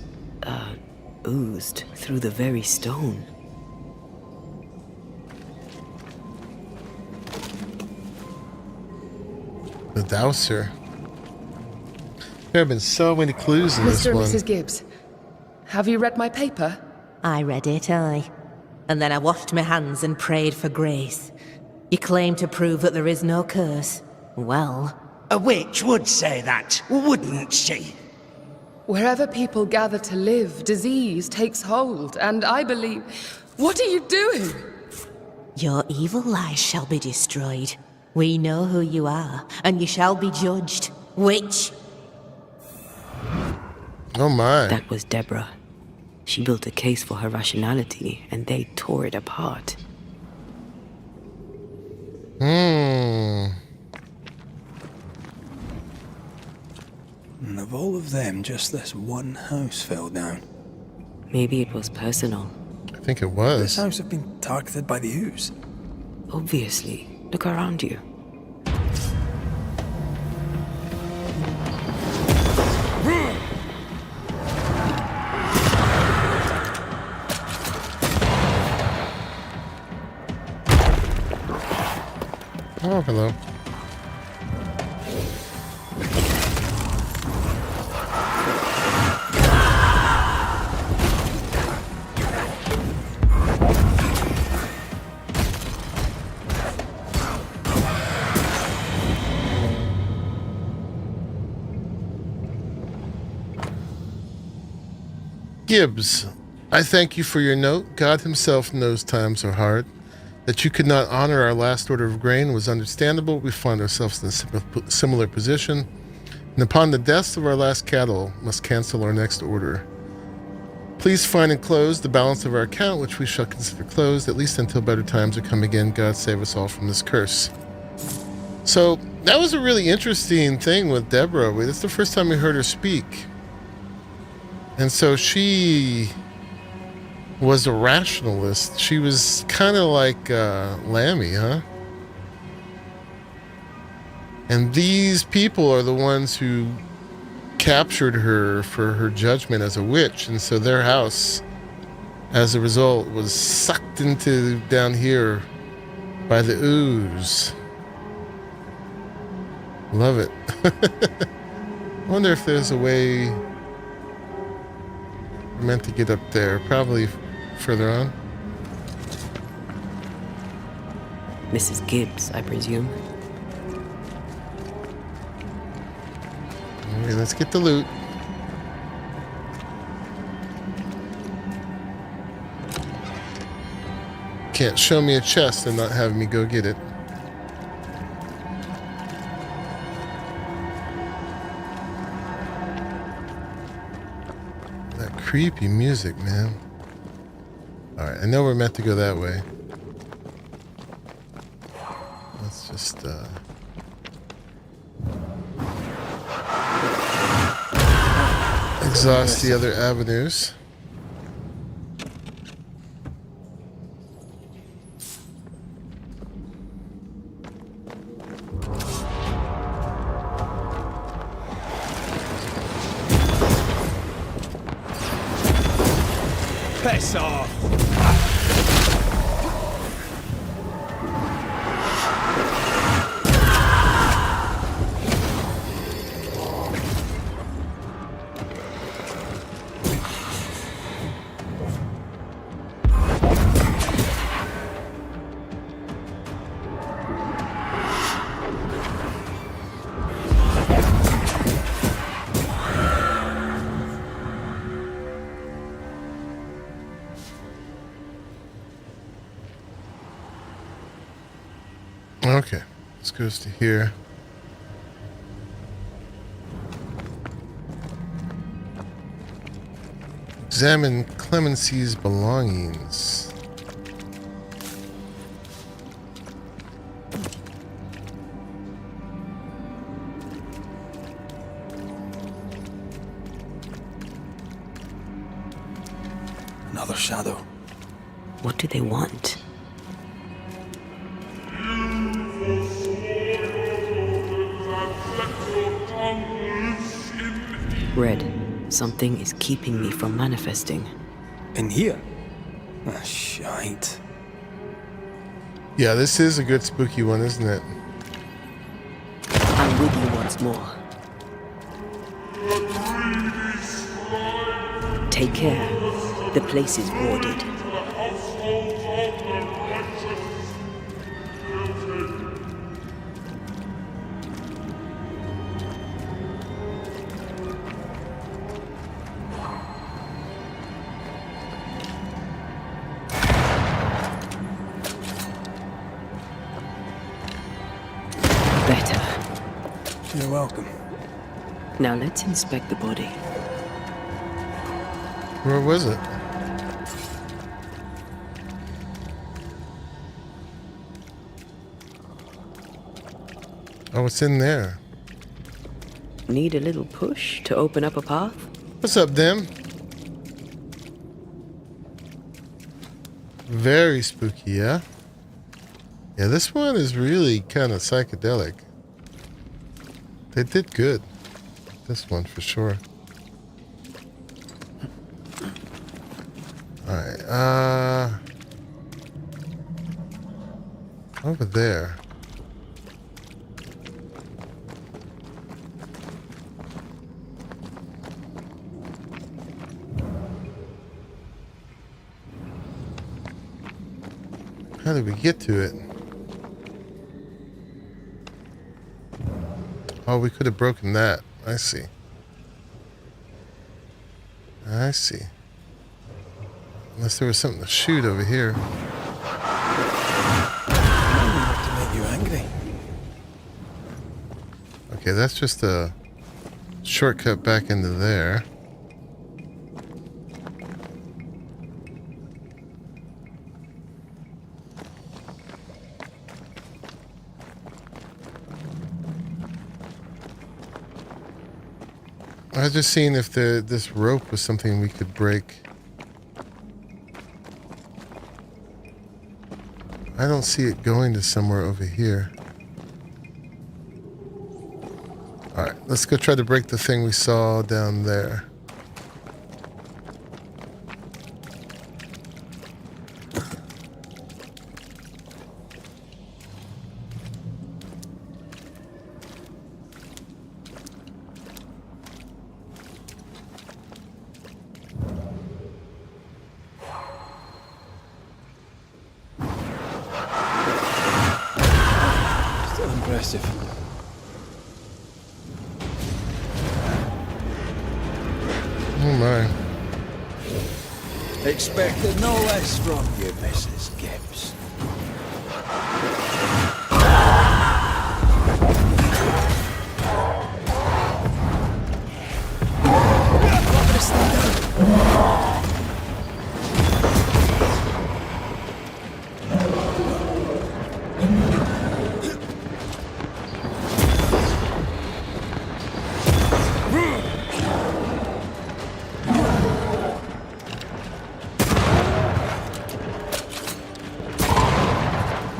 oozed through the very stone. The Dowser. There have been so many clues in this Mr. one. and Mrs. Gibbs, have you read my paper? I read it, aye. And then I washed my hands and prayed for grace. You claim to prove that there is no curse. Well... A witch would say that, wouldn't she? Wherever people gather to live, disease takes hold, and I believe... What are you doing? Your evil lies shall be destroyed. We know who you are, and you shall be judged. Witch! Oh my. That was Deborah. She built a case for her rationality, and they tore it apart. And of all of them, just this one house fell down. Maybe it was personal. I think it was. This house had been targeted by the ooze. Obviously. Look around you. Oh, hello. Gibbs, I thank you for your note. God himself knows times are hard. That you could not honor our last order of grain was understandable. We find ourselves in a similar position, and upon the deaths of our last cattle, must cancel our next order. Please find enclosed the balance of our account, which we shall consider closed, at least until better times are come again. God save us all from this curse. So, that was a really interesting thing with Deborah. That's the first time we heard her speak. And so she was a rationalist. She was kind of like Lammy, huh? And these people are the ones who captured her for her judgment as a witch. And so their house, as a result, was sucked into down here by the ooze. Love it. I wonder if there's a way we're meant to get up there. Probably further on. Mrs. Gibbs, I presume. Okay, let's get the loot. Can't show me a chest and not have me go get it. That creepy music, man. Alright, I know we're meant to go that way. exhaust the other avenues. Piss off! Okay, this goes to here. Examine Clemency's belongings. Another shadow. What do they want? Red, something is keeping me from manifesting. In here? Ah, shite. Yeah, this is a good spooky one, isn't it? I'm with you once more. Take care. The place is warded. Better. You're welcome. Now let's inspect the body. Where was it? Oh, it's in there. Need a little push to open up a path? What's up, Dim? Very spooky, yeah? Yeah, this one is really kind of psychedelic. They did good. This one for sure. Alright, over there. How did we get to it? Oh, we could have broken that. I see. I see. Unless there was something to shoot over here. Enough to make you angry. Okay, that's just a shortcut back into there. I was just seeing if this rope was something we could break. I don't see it going to somewhere over here. Alright, let's go try to break the thing we saw down there. Still impressive. Oh my. Expected no less from you, Mrs. Gibbs.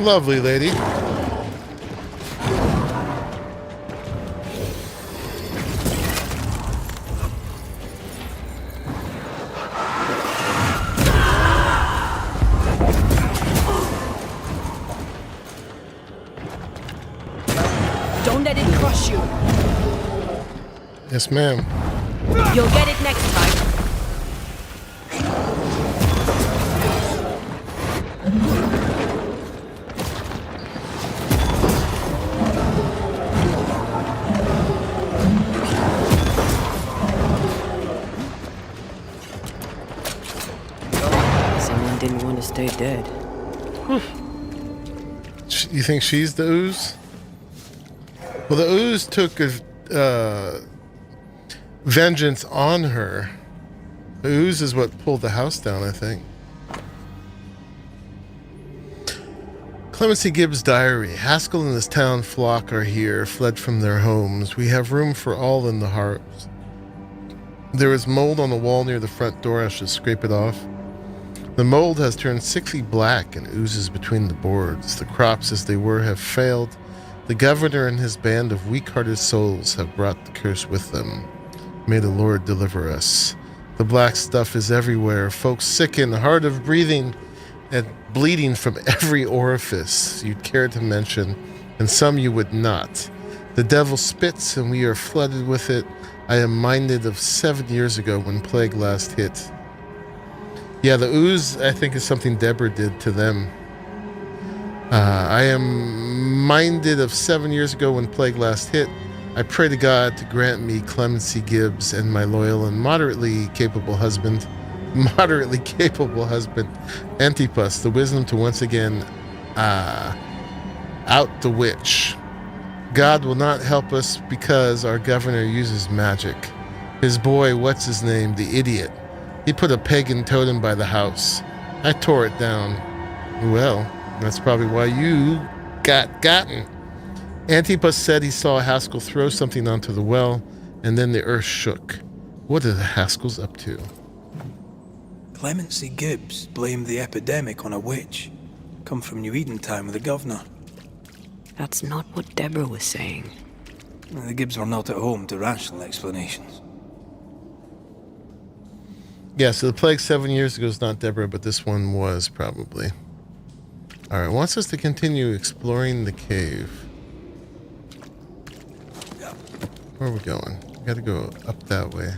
lovely lady. Don't let it crush you. Yes, ma'am. You'll get it next time. Someone didn't want to stay dead. You think she's the ooze? Well, the ooze took a vengeance on her. The ooze is what pulled the house down, I think. Clemency Gibbs' diary. Haskell and his town flock are here, fled from their homes. We have room for all in the hearts. There is mold on the wall near the front door. I should scrape it off. The mold has turned sickly black and oozes between the boards. The crops as they were have failed. The governor and his band of weak-hearted souls have brought the curse with them. May the Lord deliver us. The black stuff is everywhere. Folks sicken, hard of breathing, and bleeding from every orifice you'd care to mention, and some you would not. The devil spits, and we are flooded with it. I am minded of 7 years ago when plague last hit. Yeah, the ooze, I think, is something Deborah did to them. I am minded of 7 years ago when plague last hit. I pray to God to grant me Clemency Gibbs and my loyal and moderately capable husband, Antipas, the wisdom to once again out the witch. God will not help us because our governor uses magic. His boy, what's his name, the idiot, he put a pagan totem by the house. I tore it down. Well, that's probably why you got gotten. Antipas said he saw Haskell throw something onto the well, and then the earth shook. What are the Haskells up to? Clemency Gibbs blamed the epidemic on a witch. Come from New Eden Town with the governor. That's not what Deborah was saying. The Gibbs were not at home to rational explanations. Yeah, so the plague 7 years ago is not Deborah, but this one was probably. All right, wants us to continue exploring the cave. Where are we going? We gotta go up that way.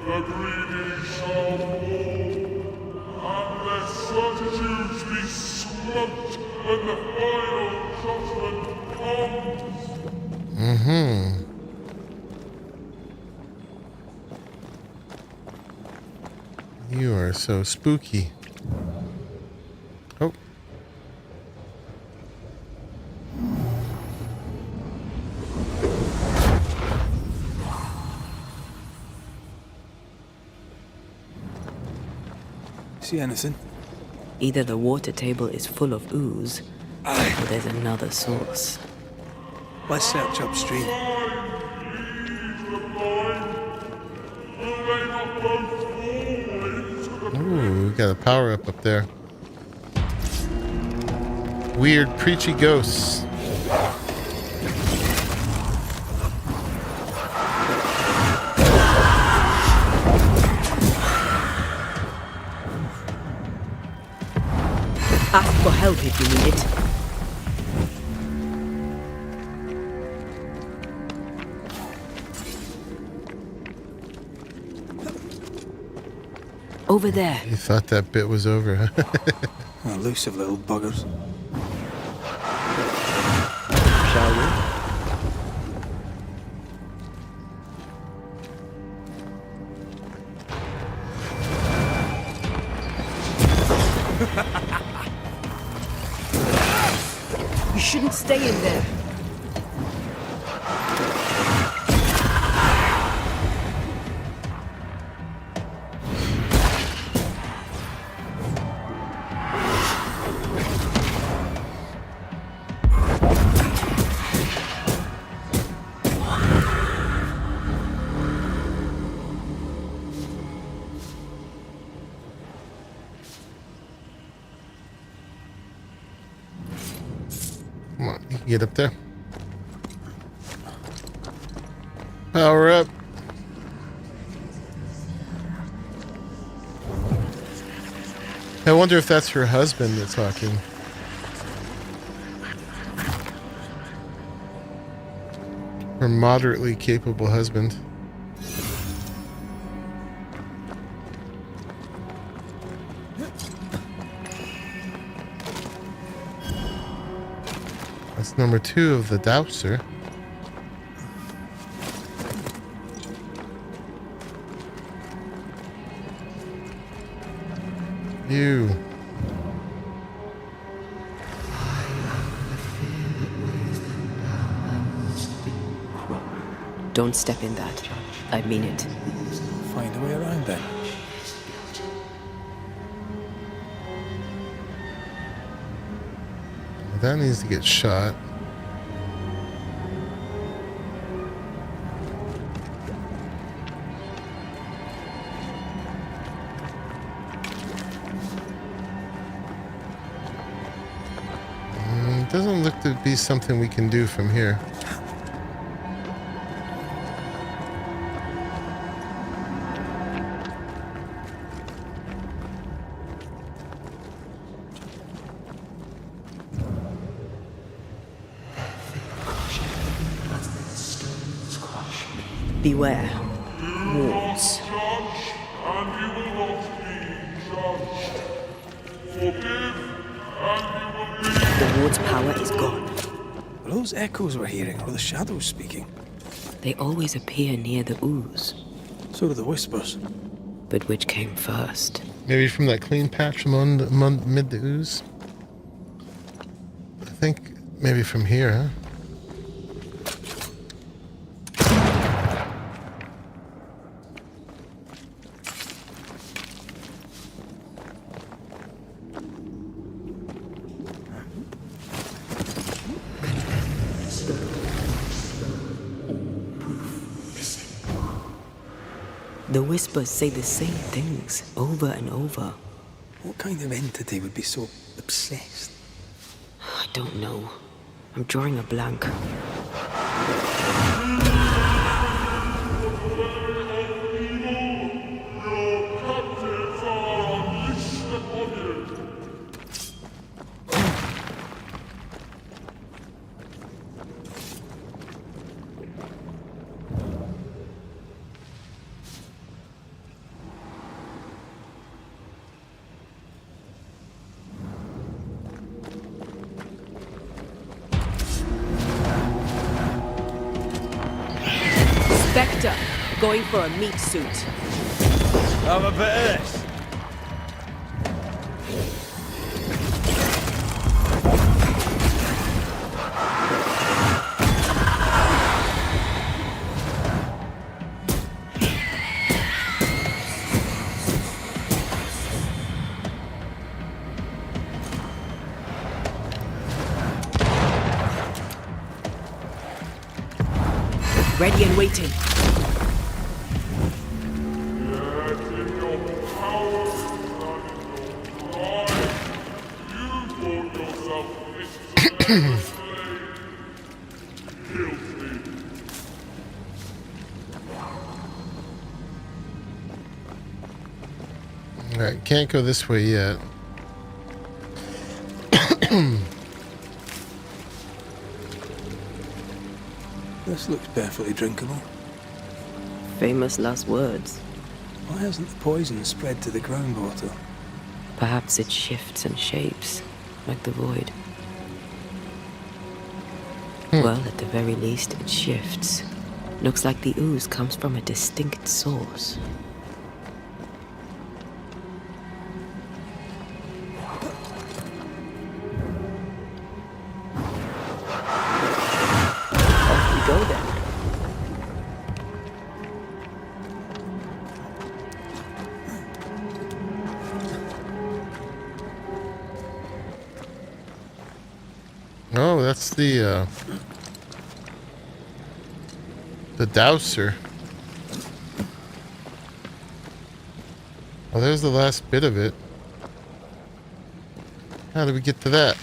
The greedy shall fall, and their certitudes be smoked when the final judgment comes. Mm-hmm. You are so spooky. Oh. See anything? Either the water table is full of ooze, or there's another source. Let's search upstream. Ooh, we got a power up there. Weird, preachy ghosts. Ask for help if you need it. Over there. You thought that bit was over, huh? Elusive little buggers. Shall we? You shouldn't stay in there. Come on, you can get up there. Power up. I wonder if that's her husband that's talking. Her moderately capable husband. That's number 2 of the Dowser. You. Don't step in that. I mean it. Find a way around then. That needs to get shot. Doesn't look to be something we can do from here. Beware. Wards. The ward's power is gone. Are those echoes we're hearing, or the shadows speaking? They always appear near the ooze. So do the whispers. But which came first? Maybe from that clean patch amid the ooze? I think maybe from here, huh? The whispers say the same things over and over. What kind of entity would be so obsessed? I don't know. I'm drawing a blank. Spectre, going for a meat suit. Have a bit of this. Ready and waiting. Alright, can't go this way yet. This looks perfectly drinkable. Famous last words. Why hasn't the poison spread to the groundwater? Perhaps it shifts and shapes, like the void. Well, at the very least, it shifts. Looks like the ooze comes from a distinct source. Off we go then. Oh, that's the Dowser. Oh, there's the last bit of it. How did we get to that?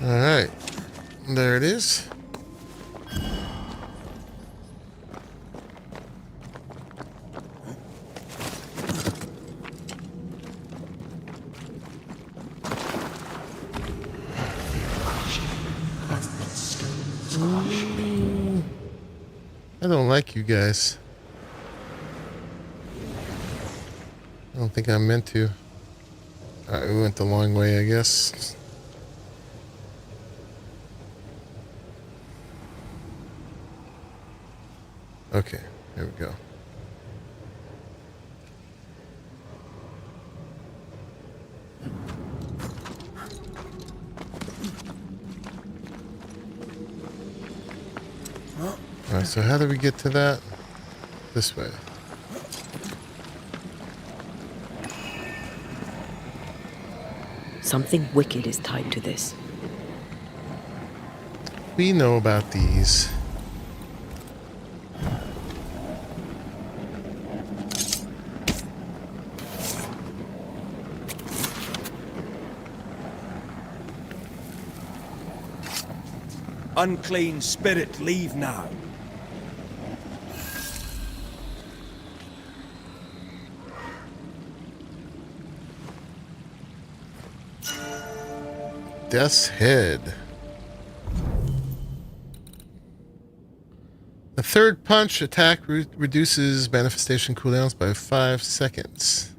Alright. There it is. I don't like you guys. I don't think I meant to. Alright, we went the long way, I guess. Okay, there we go. Alright, so how do we get to that? This way. Something wicked is tied to this. We know about these. Unclean spirit, leave now. Death's Head. The third punch attack reduces manifestation cooldowns by 5 seconds.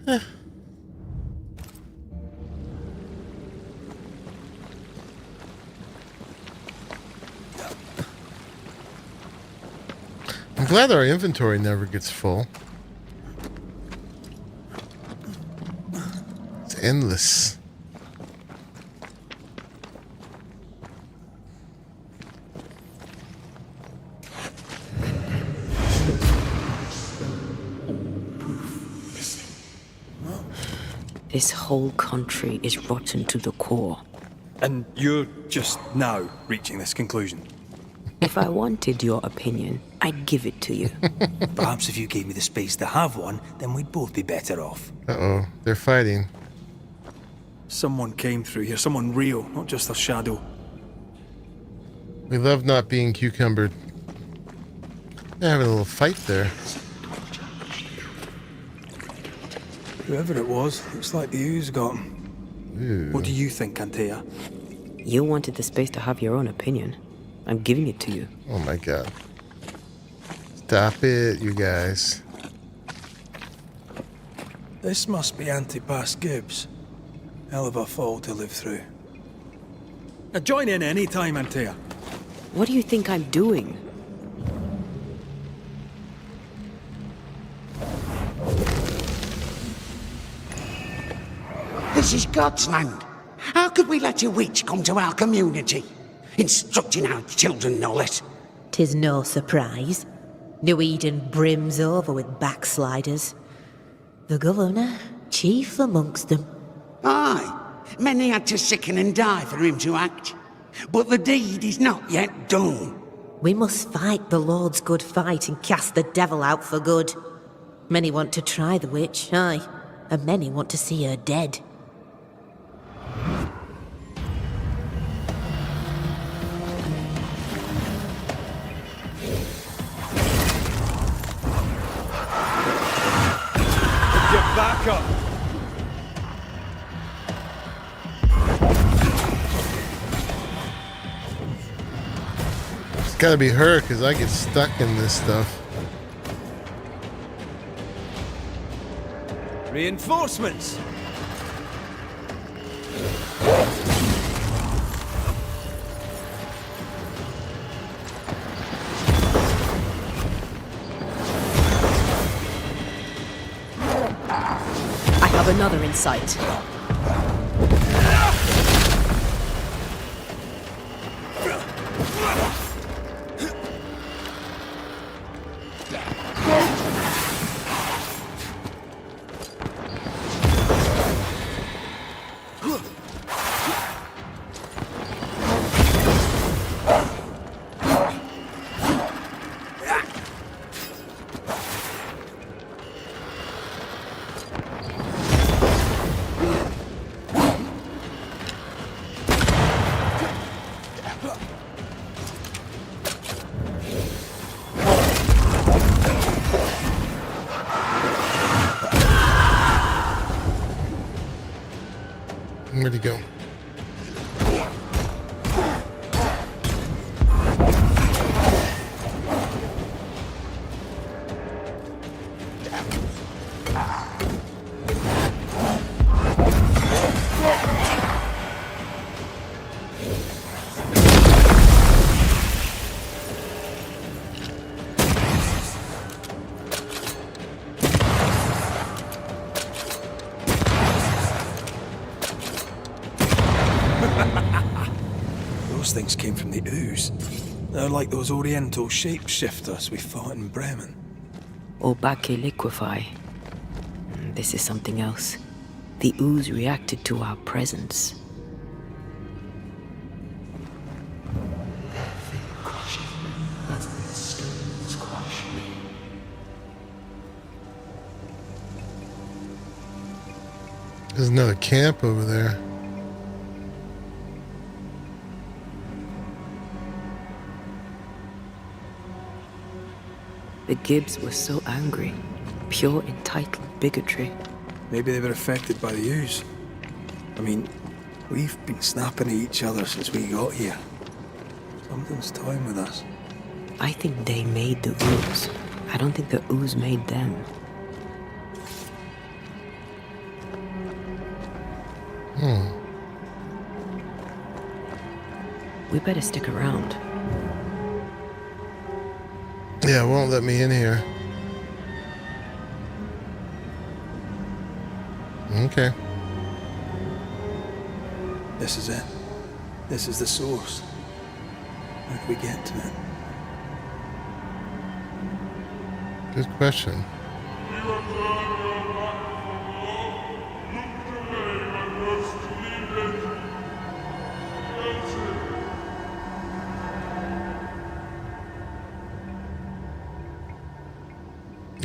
Eh. I'm glad our inventory never gets full. It's endless. This whole country is rotten to the core. And you're just now reaching this conclusion? If I wanted your opinion, I'd give it to you. Perhaps if you gave me the space to have one, then we'd both be better off. Uh-oh, they're fighting. Someone came through here, someone real, not just a shadow. We love not being cucumbered. They're having a little fight there. Whoever it was, looks like the ooze got him. Ooh. What do you think, Antea? You wanted the space to have your own opinion. I'm giving it to you. Oh my god. Stop it, you guys. This must be Antipas Gibbs. Hell of a fall to live through. Now join in any time, Antea. What do you think I'm doing? This is God's land. How could we let a witch come to our community? Instructing our children, no less. 'Tis no surprise. New Eden brims over with backsliders. The governor, chief amongst them. Aye, many had to sicken and die for him to act. But the deed is not yet done. We must fight the Lord's good fight and cast the devil out for good. Many want to try the witch, aye, and many want to see her dead. Get back up! It's gotta be her, because I get stuck in this stuff. Reinforcements! I have another in sight. Where'd he go? Those things came from the ooze. They're like those oriental shapeshifters we fought in Bremen. Or Bacche liquefy. This is something else. The ooze reacted to our presence. There's another camp over there. The Gibbs were so angry. Pure entitled bigotry. Maybe they were affected by the ooze. I mean, we've been snapping at each other since we got here. Something's toying with us. I think they made the ooze. I don't think the ooze made them. We better stick around. Yeah, it won't let me in here. Okay. This is it. This is the source. How do we get to it? Good question.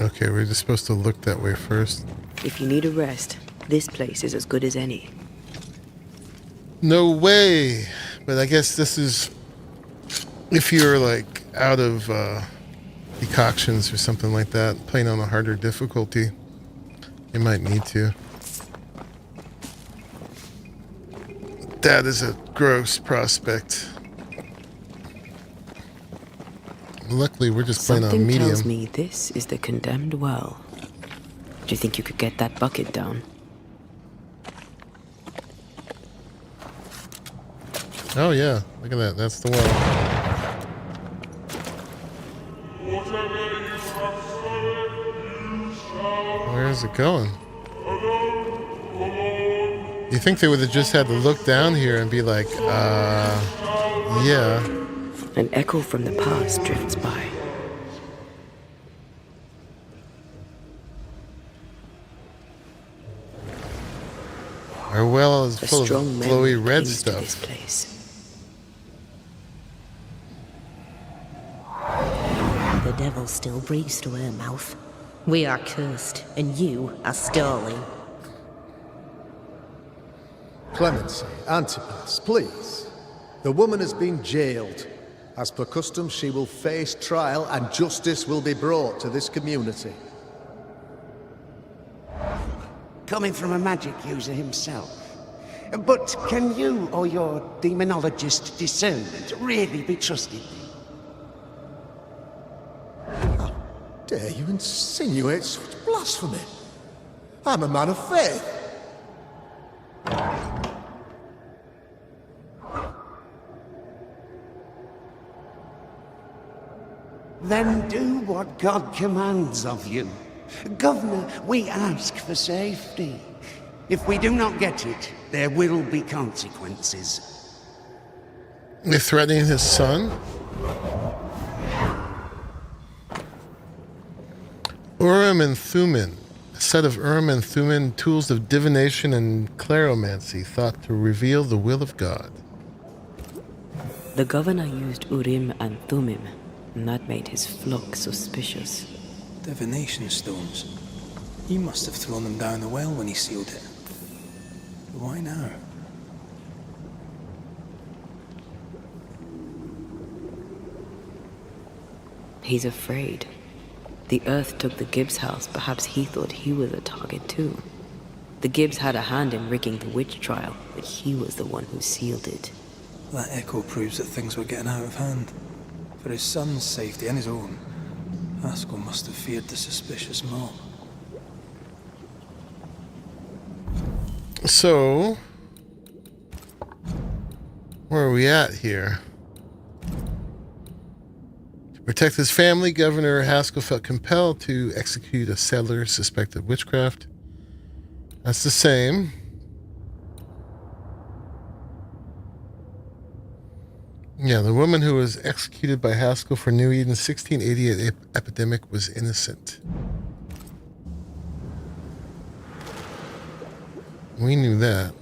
Okay, we're just supposed to look that way first. If you need a rest, this place is as good as any. No way! But I guess this is... if you're, like, out of decoctions or something like that, playing on a harder difficulty, you might need to. That is a gross prospect. Luckily, we're just playing on medium. Something tells me this is the condemned well. Do you think you could get that bucket down? Oh yeah, look at that. That's the well. Where is it going? You think they would have just had to look down here and be like, yeah. An echo from the past drifts by. Our well is full of strong glowy memory red clings to this stuff. place. The devil still breathes through her mouth. We are cursed, and you are stolen. Clemency, Antipas, please. The woman has been jailed. As per custom, she will face trial and justice will be brought to this community. Coming from a magic user himself. But can you or your demonologist discernment really be trusted? How dare you insinuate such blasphemy? I'm a man of faith. Then do what God commands of you. Governor, we ask for safety. If we do not get it, there will be consequences. They're threatening his son? Urim and Thummim. A set of Urim and Thummim, tools of divination and claromancy, thought to reveal the will of God. The governor used Urim and Thummim, and that made his flock suspicious. Divination stones. He must have thrown them down the well when he sealed it. But why now? He's afraid. The earth took the Gibbs house. Perhaps he thought he was a target too. The Gibbs had a hand in rigging the witch trial, but he was the one who sealed it. That echo proves that things were getting out of hand. For his son's safety and his own, Haskell must have feared the suspicious mob. So, where are we at here? To protect his family, Governor Haskell felt compelled to execute a settler suspected of witchcraft. That's the same. Yeah, the woman who was executed by Haskell for New Eden's 1688 epidemic was innocent. We knew that.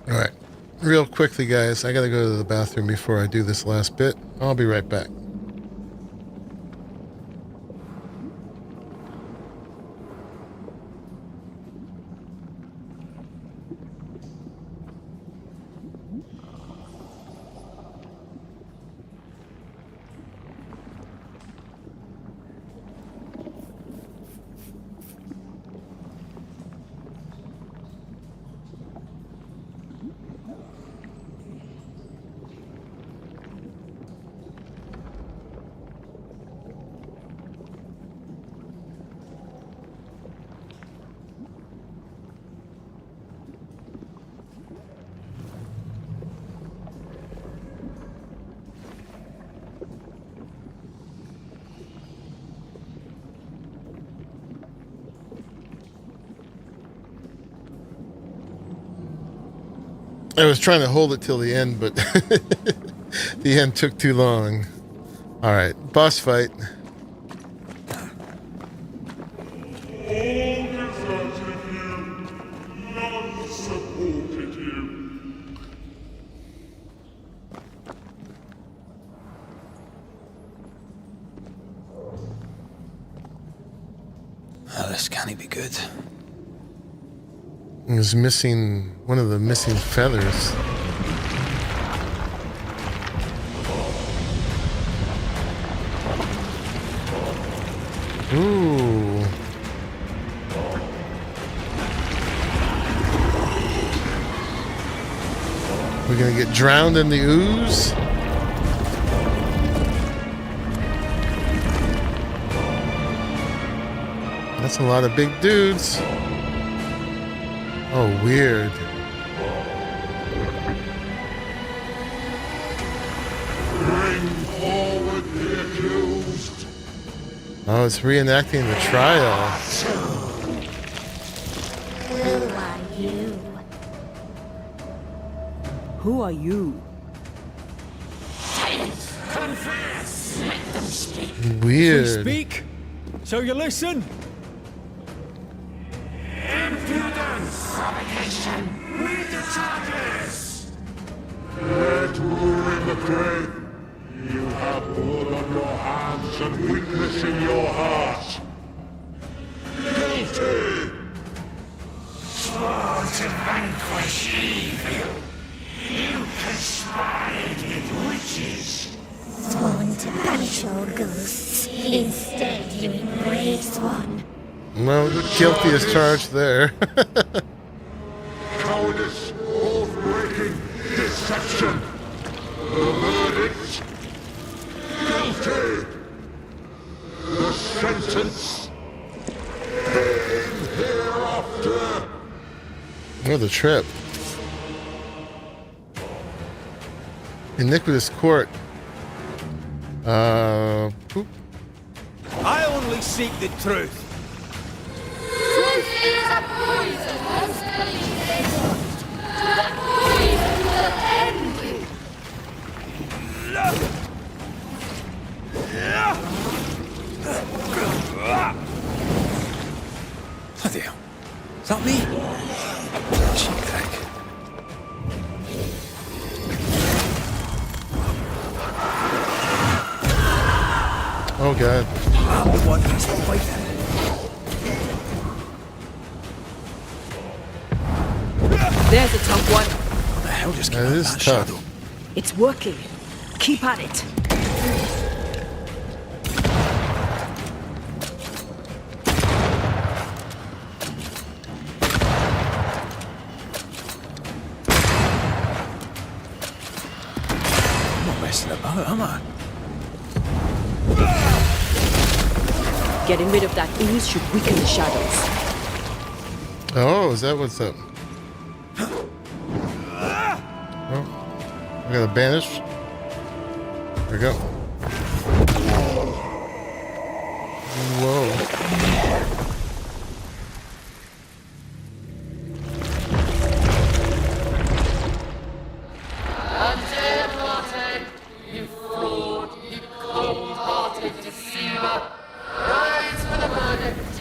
All right. Real quickly, guys, I gotta go to the bathroom before I do this last bit. I'll be right back. I was trying to hold it till the end, but the end took too long. All right, boss fight. This can't be good. He was missing one of the missing feathers. Ooh. We're gonna get drowned in the ooze? That's a lot of big dudes. Oh, weird. Bring forward the accused. Oh, it's reenacting the trial. Who are you? Who are you? Confess! Let them speak. Weird. We speak, so you listen. Impudence! Provocation! Read the charges! Let rule in the grave. You have blood on your hands and weakness in your heart. Guilty! Swore to vanquish evil. You conspired with witches. Sworn to banish all ghosts. Instead, you embraced one. Well, guilty as charged there. Cowardice, oath-breaking, deception. The verdict? Guilty. The sentence? Pain hereafter. Oh, the trip. Iniquitous court. Poop. I only seek the truth. Truth is a poison, a poison will end you. Bloody hell. Is that me? Cheap trick. Oh, God. I'm the one who's fighting. There's a tough one. What the hell just came out That of is that tough. shadow? It's working. Keep at it. I'm not messing about, am I? Getting rid of that ooze should weaken the shadows. Oh, is that what's up? Oh, I got a banish. There we go. Whoa. Undead-hearted, you fraud, you cold-hearted deceiver, rise for the verdict.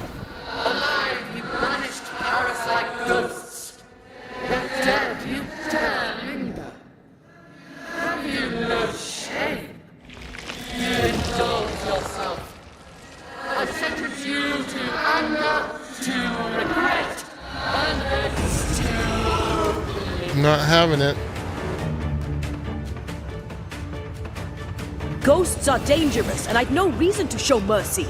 Alive, you banished parasite ghosts. Yet dead, you dare linger. Have you no shame? You indulge yourself. I sentence you to anger, to regret, and I'm not having it. Ghosts are dangerous, and I'd no reason to show mercy.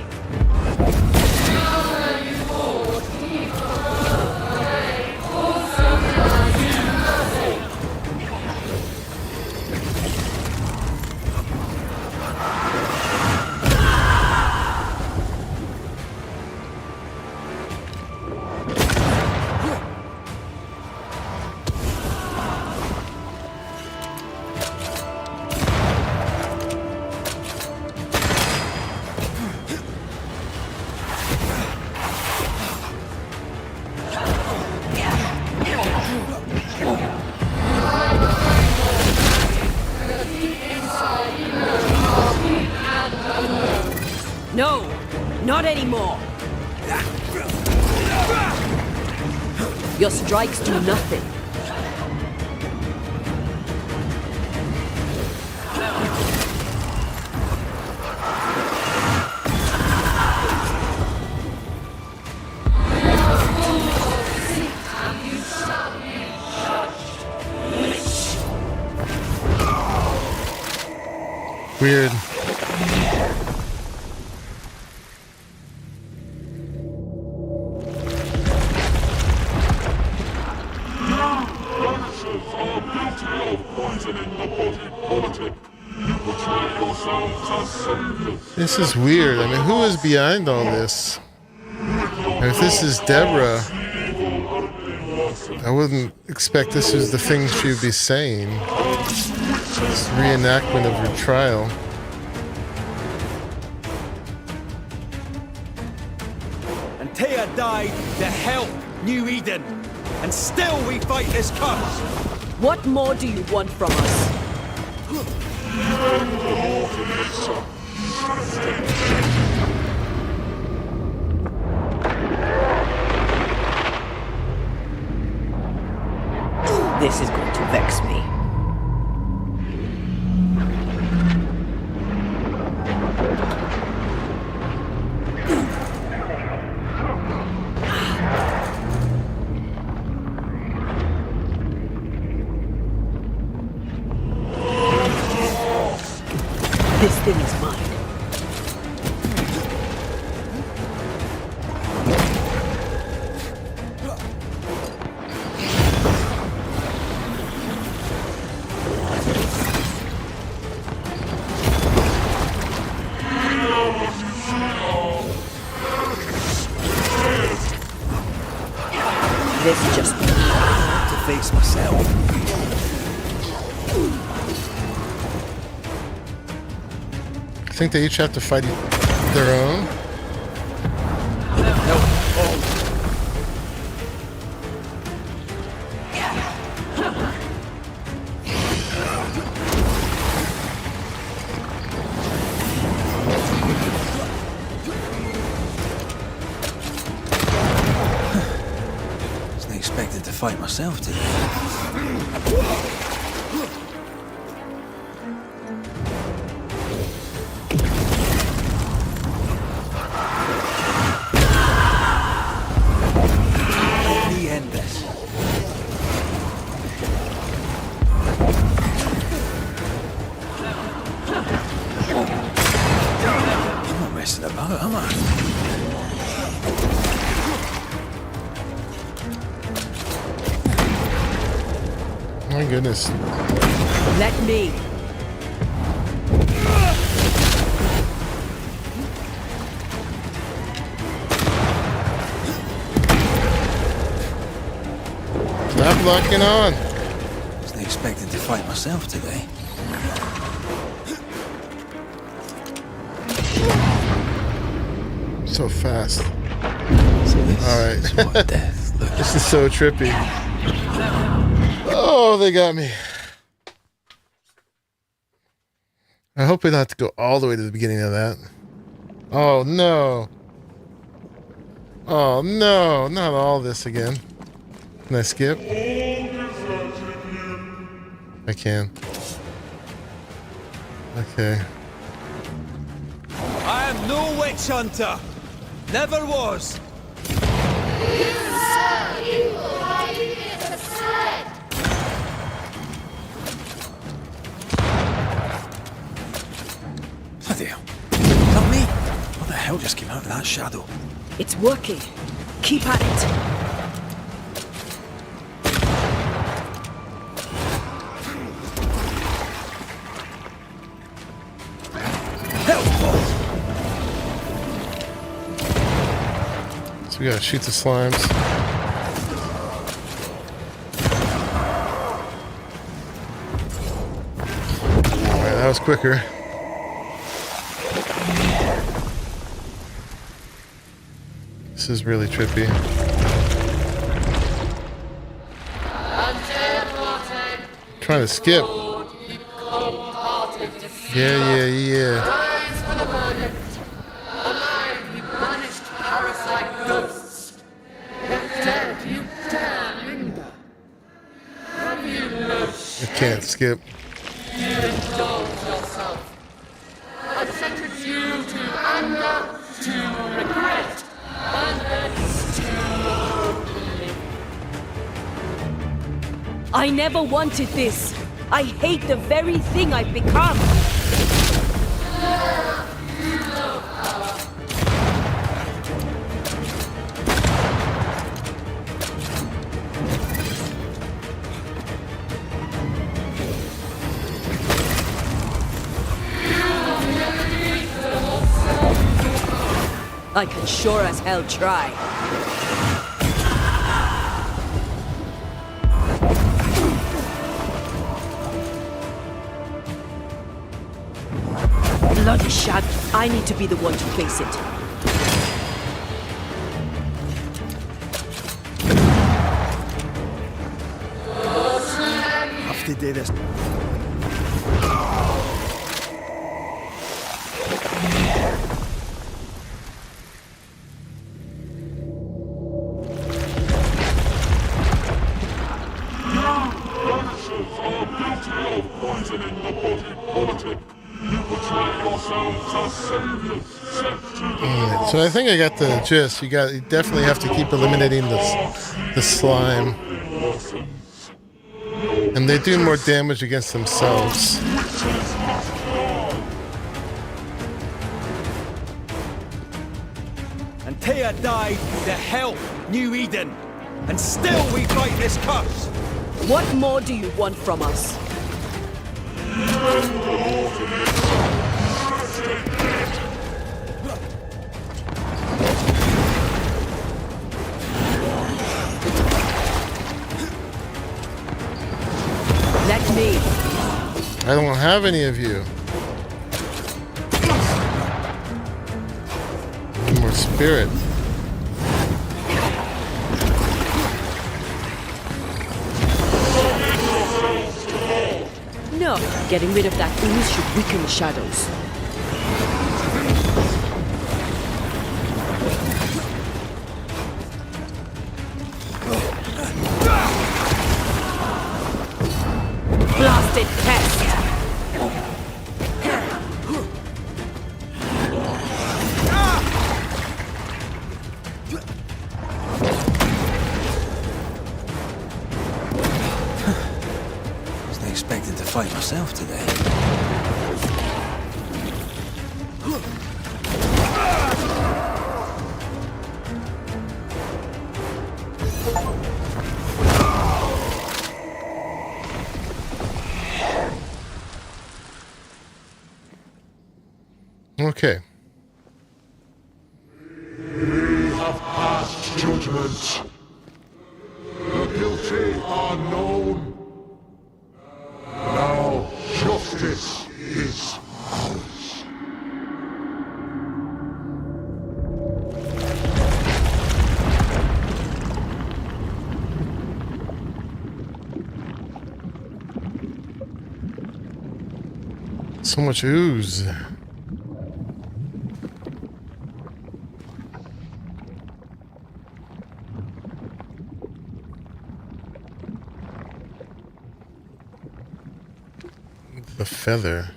No, not anymore. Your strikes do nothing. Weird. This is weird. I mean, who is behind all this? If this is Deborah, I wouldn't expect this was the thing she would be saying. This reenactment of her trial. And Taya died to help New Eden. And still we fight this curse. What more do you want from us? This is going to vex me. This thing is mine. This just I have to face myself. I think they each have to fight their own. Wasn't expected to fight myself today. Let me end this. messing about, am I? My goodness. Let me. Stop locking on. Wasn't expecting to fight myself today. So fast. So this All is right. what death looks This is so trippy. Oh, they got me. I hope we don't have to go all the way to the beginning of that. Oh, no. Oh, no. Not all this again. Can I skip? I can. Okay. I am no witch hunter. Never was. Bloody hell. Is that me? What the hell just came out of that shadow? It's working. Keep at it. So we gotta shoot the slimes. Alright, that was quicker. This is really trippy. Trying to skip. Yeah. I can't skip. I sentence you to anger, to regret, and then to I never wanted this. I hate the very thing I've become. I can sure as hell try. Bloody shag. I need to be the one to face it. Have to do this. Alright, so I think I got the gist. You definitely have to keep eliminating the slime. And they do more damage against themselves. And Taya died to help New Eden. And still we fight this curse. What more do you want from us? Let me. I don't have any of you. One more spirit. No, getting rid of that ooze should weaken the shadows. Blasted pest! Wasn't expecting to fight myself today. Okay. We have passed judgment. The guilty are known. Now justice is ours. So much ooze. The feather.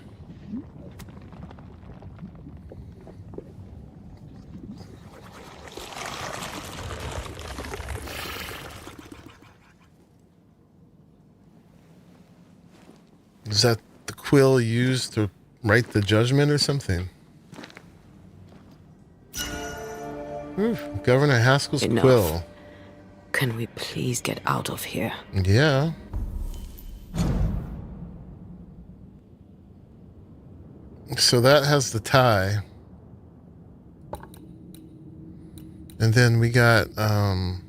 Is that the quill used to write the judgment or something? Ooh, Governor Haskell's Enough. quill. Can we please get out of here? Yeah. So that has the tie. And then we got some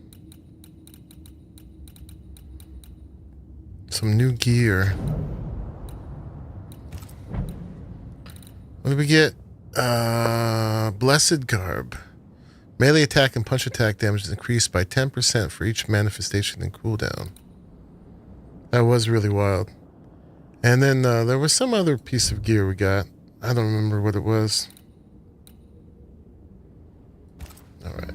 new gear. What did we get? Blessed Garb. Melee attack and punch attack damage is increased by 10% for each manifestation and cooldown. That was really wild. And then there was some other piece of gear we got. I don't remember what it was. Alright.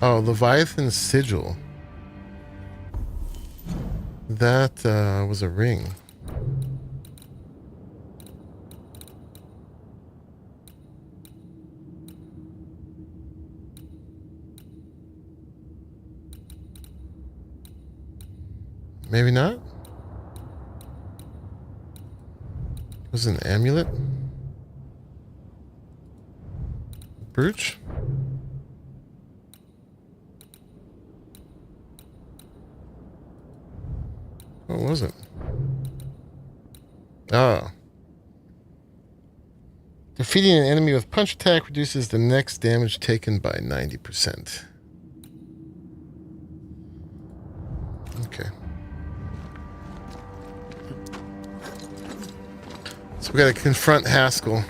Oh, Leviathan's Sigil. That was a ring. Maybe not? Was it an amulet? Brooch? What was it? Ah. Defeating an enemy with punch attack reduces the next damage taken by 90%. Okay. So we gotta confront Haskell.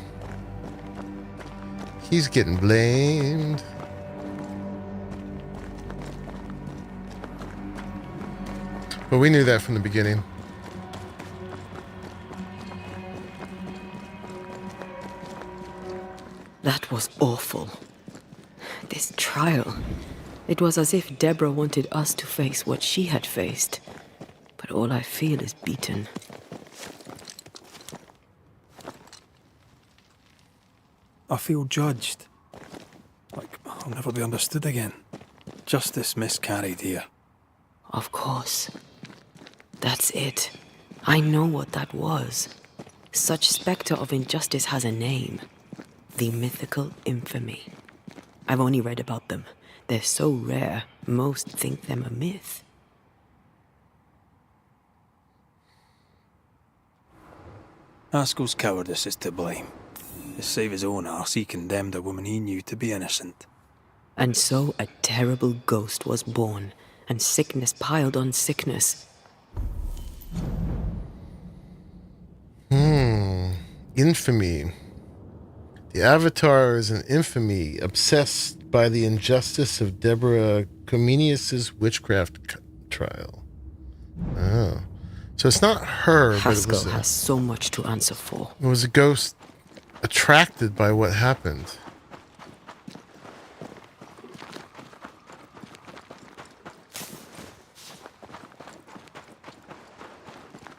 He's getting blamed. But we knew that from the beginning. That was awful. This trial. It was as if Deborah wanted us to face what she had faced. But all I feel is beaten. I feel judged. Like I'll never be understood again. Justice miscarried here. Of course. That's it. I know what that was. Such spectre of injustice has a name. The mythical infamy. I've only read about them. They're so rare, most think them a myth. Haskell's cowardice is to blame. To save his own arse, he condemned a woman he knew to be innocent. And so a terrible ghost was born, and sickness piled on sickness. Infamy. The Avatar is an infamy obsessed by the injustice of Deborah Comenius's witchcraft trial. Oh. So it's not her, Haskell but it was has so much to answer for. it was a ghost attracted by what happened.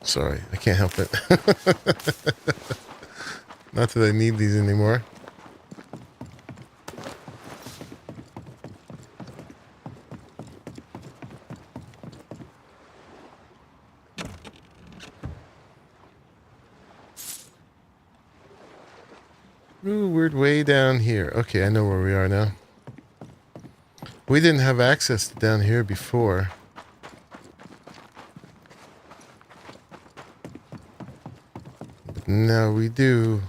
Sorry, I can't help it. Not that I need these anymore. Ooh, we're way down here. Okay, I know where we are now. We didn't have access to down here before. Now we do.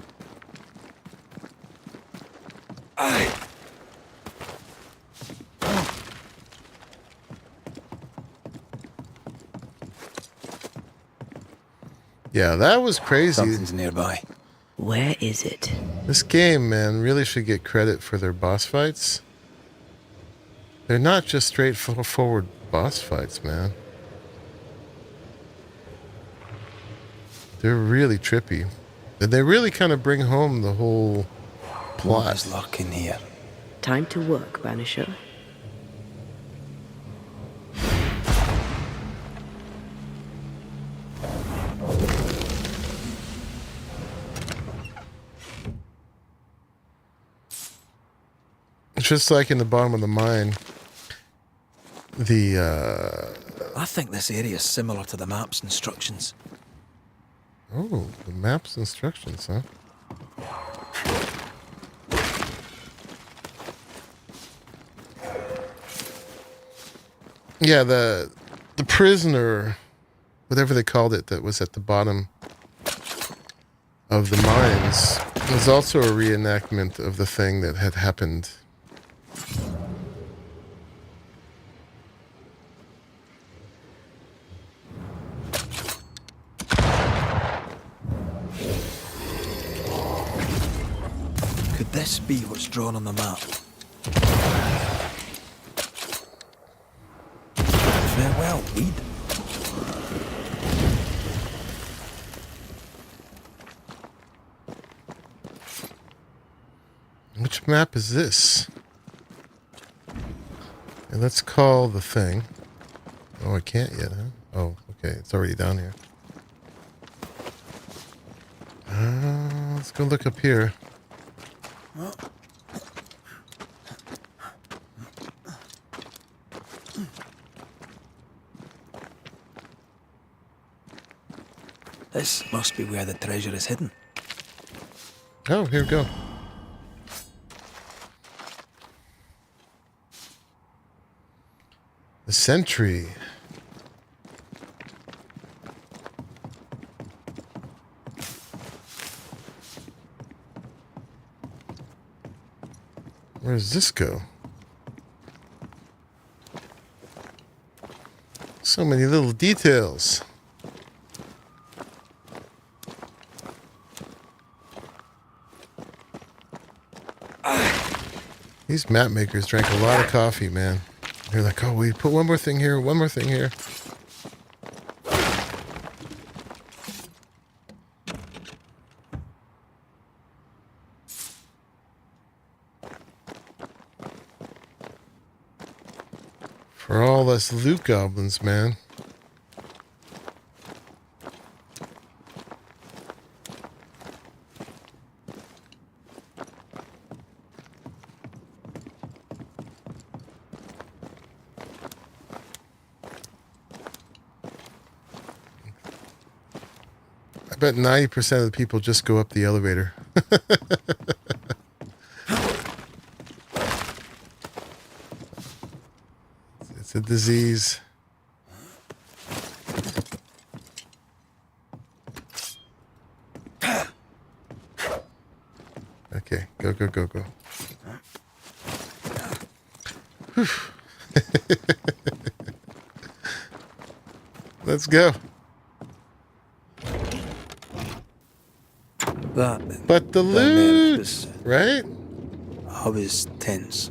Yeah, that was crazy. Something's nearby. Where is it? This game, man, really should get credit for their boss fights. They're not just straightforward boss fights, man. They're really trippy. And they really kind of bring home the whole plot. What is lurking here? Time to work, Banisher. Just like in the bottom of the mine, I think this area is similar to the map's instructions. Oh, the map's instructions, huh? Yeah, the prisoner, whatever they called it, that was at the bottom of the mines, was also a reenactment of the thing that had happened. Could this be what's drawn on the map? Farewell, weed. Which map is this? And let's call the thing. Oh, I can't yet, huh? Oh, okay. It's already down here. Let's go look up here. This must be where the treasure is hidden. Oh, here we go. The sentry. Where does this go? So many little details. These map makers drank a lot of coffee, man. They're like, oh, we put one more thing here, one more thing here. For all us loot goblins, man. I bet 90% of the people just go up the elevator. It's a disease. Okay, go, go, go, go. Whew. Let's go. But the loot, right? I was tense.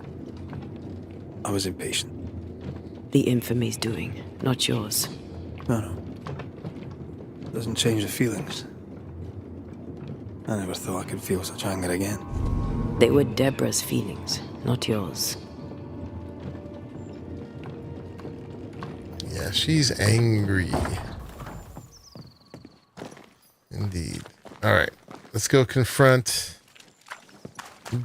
I was impatient. The infamy's doing, not yours. No. Doesn't change the feelings. I never thought I could feel such anger again. They were Deborah's feelings, not yours. Yeah, she's angry. Indeed. All right, let's go confront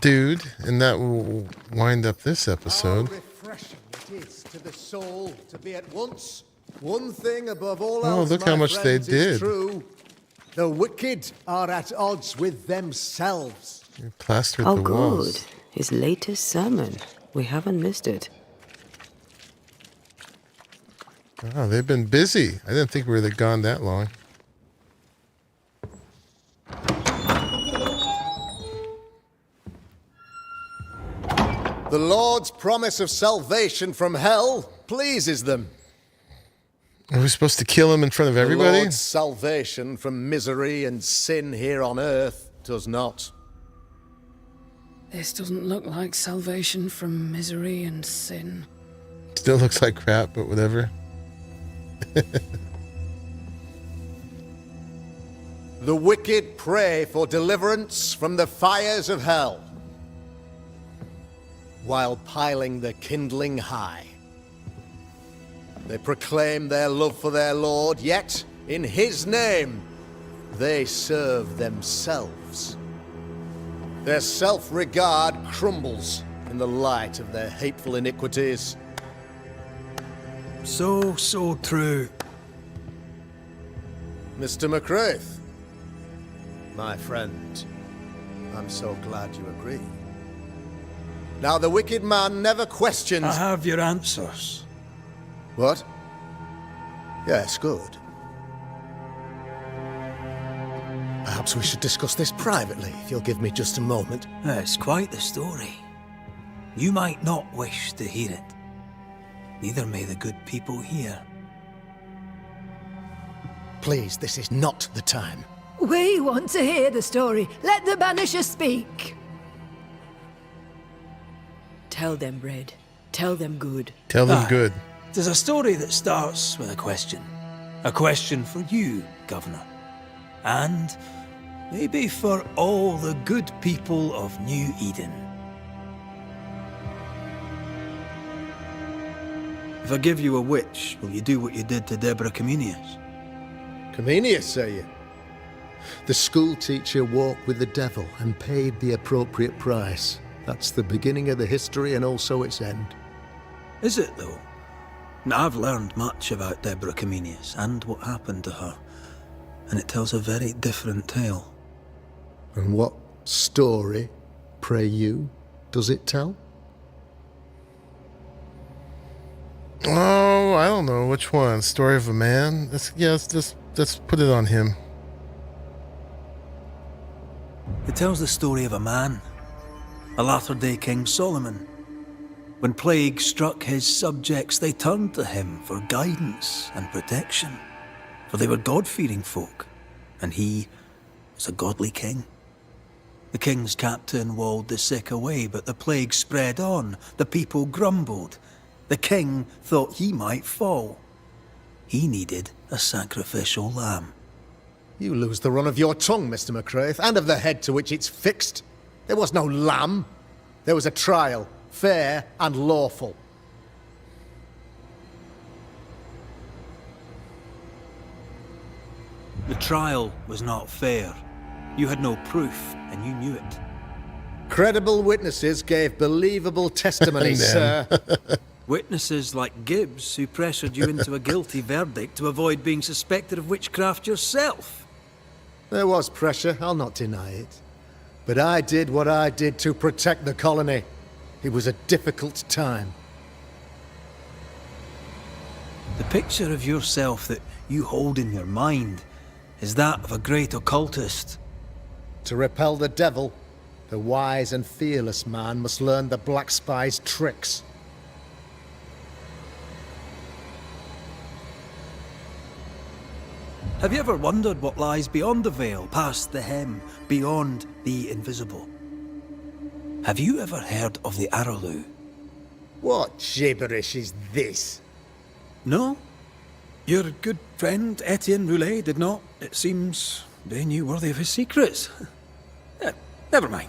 dude, and that will wind up this episode. How refreshing it is to the soul to be at once one thing above all Oh, else. look my how much they friends, is did. True. The wicked are at odds with themselves. You plastered Oh, the good. walls. His latest sermon. We haven't missed it. Oh, they've been busy. I didn't think we were gone that long. The Lord's promise of salvation from hell pleases them. Are we supposed to kill him in front of everybody? The Lord's salvation from misery and sin here on earth does not. This doesn't look like salvation from misery and sin. Still looks like crap, but whatever. The wicked pray for deliverance from the fires of hell, while piling the kindling high. They proclaim their love for their Lord, yet, in his name, they serve themselves. Their self-regard crumbles in the light of their hateful iniquities. So true. Mr. McCraith, my friend, I'm so glad you agree. Now, the wicked man never questions... I have your answers. What? Yes, good. Perhaps we should discuss this privately, if you'll give me just a moment. It's quite the story. You might not wish to hear it. Neither may the good people here. Please, this is not the time. We want to hear the story. Let the Banisher speak. Tell them, Red. Tell them good. Tell them good. There's a story that starts with a question. A question for you, Governor. And maybe for all the good people of New Eden. If I give you a witch, will you do what you did to Deborah Comenius? Comenius, say you? The school teacher walked with the devil and paid the appropriate price. That's the beginning of the history and also its end. Is it, though? Now, I've learned much about Deborah Comenius and what happened to her, and it tells a very different tale. And what story, pray you, does it tell? Oh, I don't know. Which one? Story of a man? Let's put it on him. It tells the story of a man, a latter-day King Solomon. When plague struck his subjects, they turned to him for guidance and protection, for they were God-fearing folk, and he was a godly king. The king's captain walled the sick away, but the plague spread on. The people grumbled. The king thought he might fall. He needed a sacrificial lamb. You lose the run of your tongue, Mr. McCraith, and of the head to which it's fixed. There was no lamb. There was a trial, fair and lawful. The trial was not fair. You had no proof, and you knew it. Credible witnesses gave believable testimony, sir. Witnesses like Gibbs, who pressured you into a guilty verdict to avoid being suspected of witchcraft yourself. There was pressure, I'll not deny it. But I did what I did to protect the colony. It was a difficult time. The picture of yourself that you hold in your mind is that of a great occultist. To repel the devil, the wise and fearless man must learn the Black Spy's tricks. Have you ever wondered what lies beyond the veil, past the hem, beyond the invisible? Have you ever heard of the Arrowloo? What gibberish is this? No? Your good friend Etienne Roulet did not, it seems, deign you worthy of his secrets. Never mind.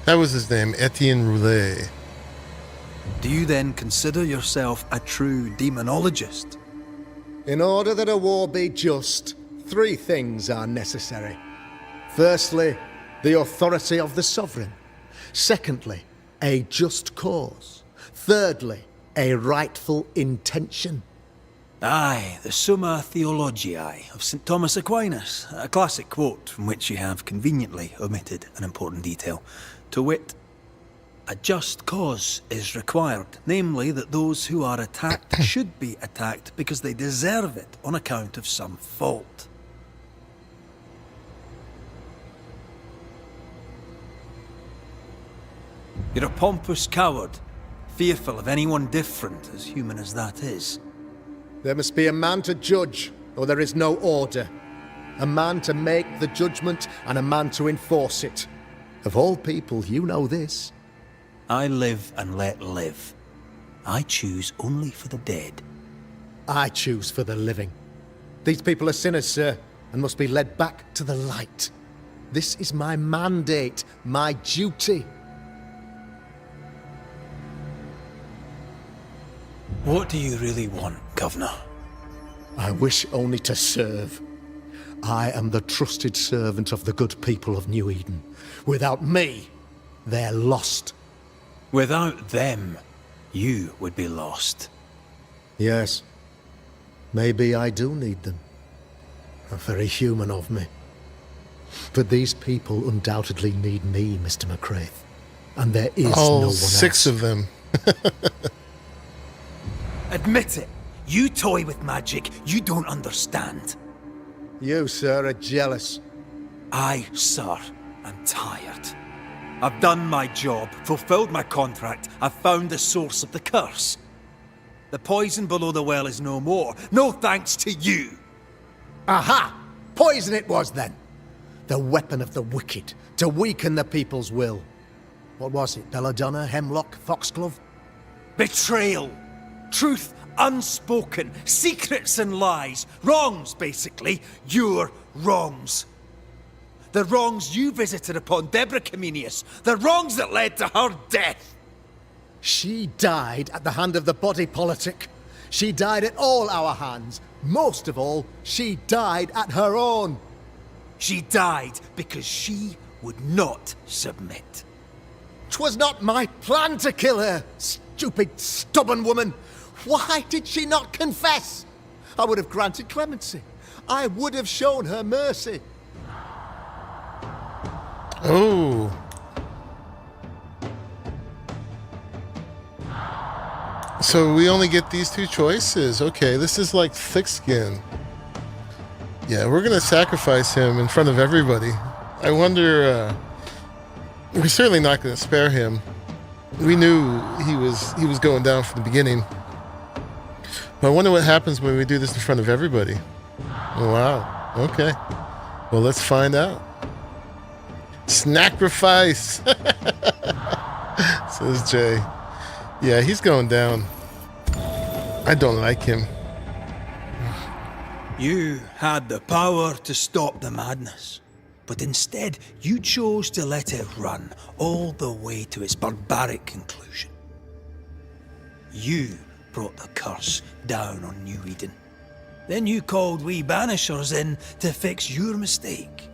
That was his name, Etienne Roulet. Do you then consider yourself a true demonologist? In order that a war be just, 3 things are necessary. Firstly, the authority of the sovereign. Secondly, a just cause. Thirdly, a rightful intention. Aye, the Summa Theologiae of St. Thomas Aquinas, a classic quote from which you have conveniently omitted an important detail. To wit, a just cause is required, namely that those who are attacked should be attacked because they deserve it on account of some fault. You're a pompous coward, fearful of anyone different, as human as that is. There must be a man to judge, or there is no order. A man to make the judgment, and a man to enforce it. Of all people, you know this. I live and let live. I choose only for the dead. I choose for the living. These people are sinners, sir, and must be led back to the light. This is my mandate, my duty. What do you really want, Governor? I wish only to serve. I am the trusted servant of the good people of New Eden. Without me, they're lost. Without them, you would be lost. Yes. Maybe I do need them. Very human of me. But these people undoubtedly need me, Mr. McCraith. And there is all no one six else. of them. Admit it. You toy with magic you don't understand. You, sir, are jealous. I, sir, am tired. I've done my job, fulfilled my contract, I've found the source of the curse. The poison below the well is no more, no thanks to you. Aha! Poison it was then. The weapon of the wicked, to weaken the people's will. What was it, belladonna, hemlock, foxglove? Betrayal. Truth unspoken. Secrets and lies. Wrongs, basically. Your wrongs. The wrongs you visited upon Deborah Comenius. The wrongs that led to her death. She died at the hand of the body politic. She died at all our hands. Most of all, she died at her own. She died because she would not submit. 'Twas not my plan to kill her, stupid, stubborn woman. Why did she not confess? I would have granted clemency. I would have shown her mercy. Oh. So we only get these two choices. Okay, this is like thick skin. Yeah, we're gonna sacrifice him in front of everybody. I wonder, we're certainly not gonna spare him. We knew he was going down from the beginning. But I wonder what happens when we do this in front of everybody. Oh, wow. Okay. Well, let's find out. Snacrifice! Says Jay. Yeah, he's going down. I don't like him. You had the power to stop the madness, but instead you chose to let it run all the way to its barbaric conclusion. You brought the curse down on New Eden. Then you called we Banishers in to fix your mistake.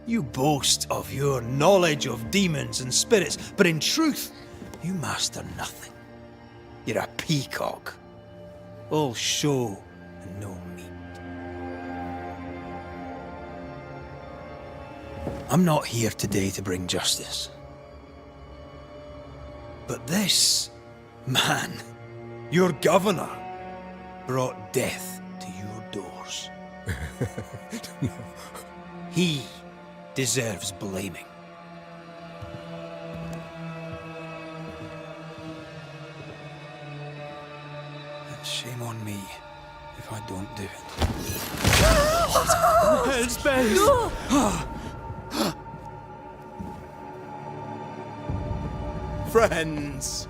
You boast of your knowledge of demons and spirits, but in truth, you master nothing. You're a peacock. All show and no meat. I'm not here today to bring justice. But this man, your governor, brought death to your doors. No. He deserves blaming. And shame on me if I don't do it. Headspace! No! Friends,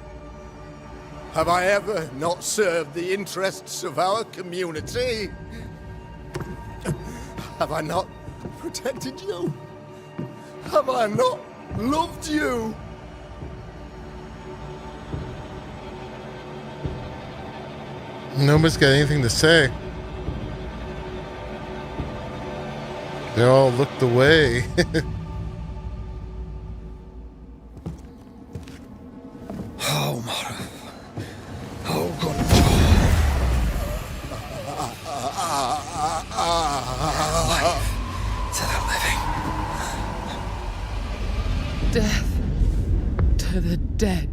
have I ever not served the interests of our community? Have I not protected you? Have I not loved you? Nobody's got anything to say. They all looked away. Oh, Mara. Oh, God. Life to the living. Death to the dead.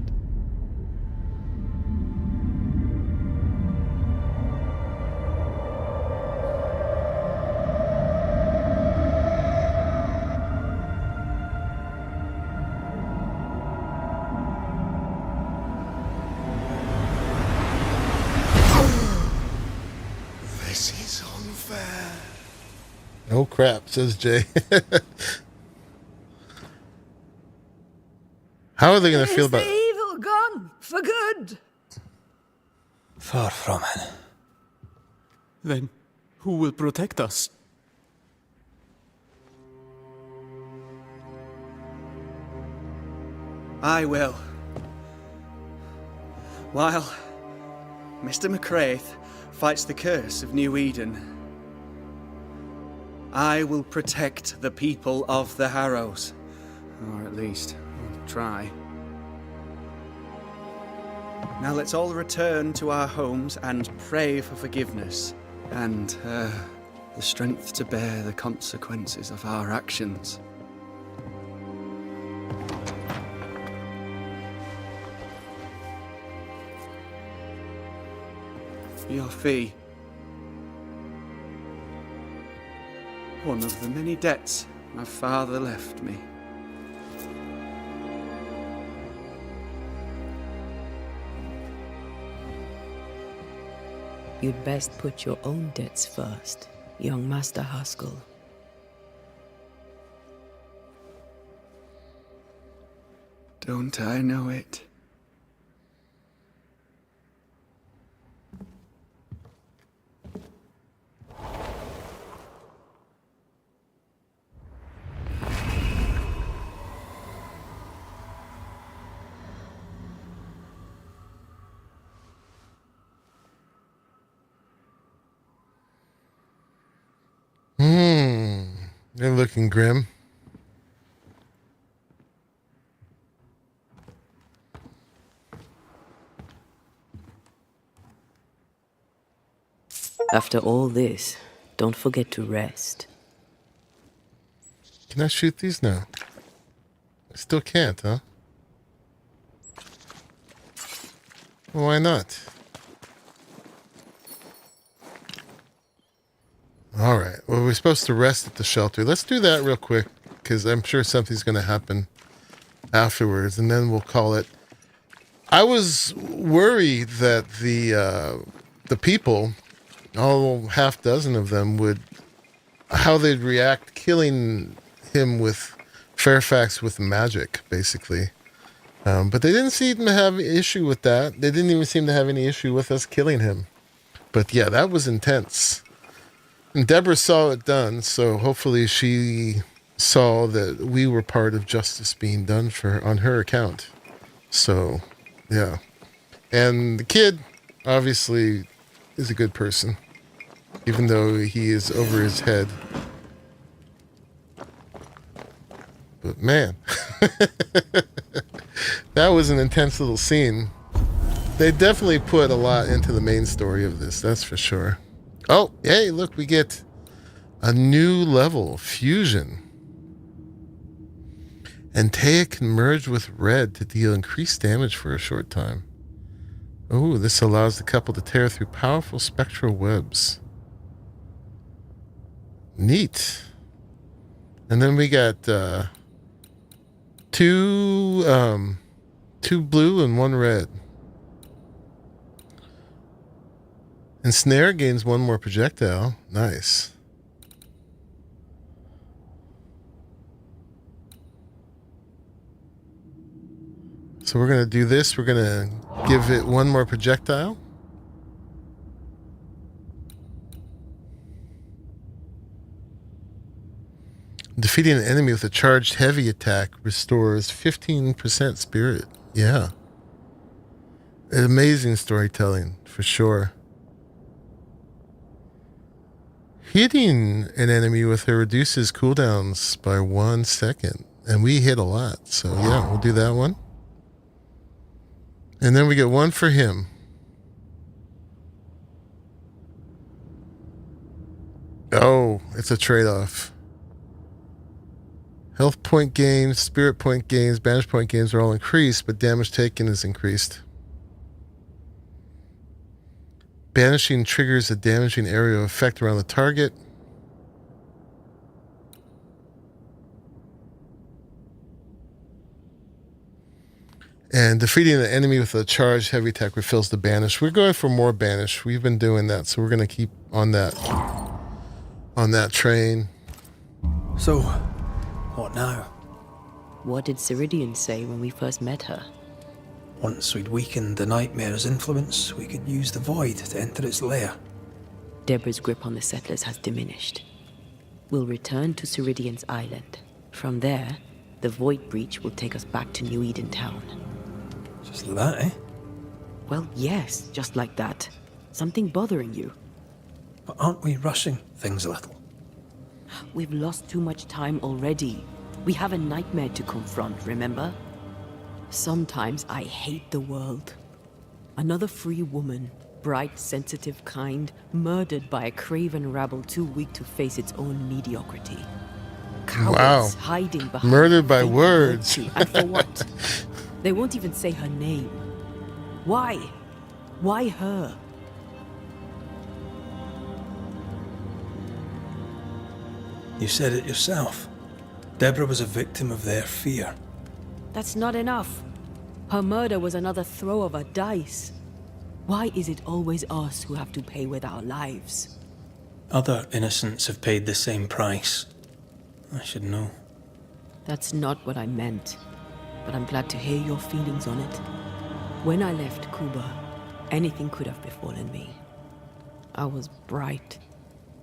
crap, says Jay. How are they going to feel about Is the evil gone for good? Far from it. Then who will protect us? I will. While Mr. McCraith fights the curse of New Eden, I will protect the people of the Harrows. Or at least, I'll try. Now let's all return to our homes and pray for forgiveness and the strength to bear the consequences of our actions. Your fee. One of the many debts my father left me. You'd best put your own debts first, young Master Haskell. Don't I know it? They're looking grim. After all this, don't forget to rest. Can I shoot these now? I still can't, huh? Why not? All right. Well, we're supposed to rest at the shelter. Let's do that real quick, because I'm sure something's going to happen afterwards, and then we'll call it. I was worried that the people, all half dozen of them, how they'd react killing him with Fairfax with magic, basically. But they didn't seem to have an issue with that. They didn't even seem to have any issue with us killing him. But yeah, that was intense. And Deborah saw it done, so hopefully she saw that we were part of justice being done on her account. So, yeah. And the kid, obviously, is a good person, even though he is over his head. But man, that was an intense little scene. They definitely put a lot into the main story of this, that's for sure. Oh, hey, look, we get a new level, Fusion. And Taya can merge with Red to deal increased damage for a short time. Oh, this allows the couple to tear through powerful spectral webs. Neat. And then we got two blue and one red. And Snare gains one more projectile. Nice. So we're going to do this. We're going to give it one more projectile. Defeating an enemy with a charged heavy attack restores 15% spirit. Yeah. Amazing storytelling, for sure. Hitting an enemy with her reduces cooldowns by 1 second. And we hit a lot. So yeah, we'll do that one. And then we get one for him. Oh, it's a trade-off. Health point gains, spirit point gains, banish point gains are all increased, but damage taken is increased. Banishing triggers a damaging area of effect around the target. And defeating an enemy with a charged heavy attack refills the banish. We're going for more banish. We've been doing that, so we're going to keep on that train. So, what now? What did Ceridian say when we first met her? Once we'd weakened the nightmare's influence, we could use the void to enter its lair. Deborah's grip on the settlers has diminished. We'll return to Ceridian's island. From there, the void breach will take us back to New Eden Town. Just like that, eh? Well, yes, just like that. Something bothering you. But aren't we rushing things a little? We've lost too much time already. We have a nightmare to confront, remember? Sometimes I hate the world. Another free woman, bright, sensitive, kind, murdered by a craven rabble too weak to face its own mediocrity. Cowards hiding behind murdered by words. And for what? They won't even say her name. Why? Why her? You said it yourself. Deborah was a victim of their fear. That's not enough. Her murder was another throw of a dice. Why is it always us who have to pay with our lives? Other innocents have paid the same price. I should know. That's not what I meant. But I'm glad to hear your feelings on it. When I left Cuba, anything could have befallen me. I was bright,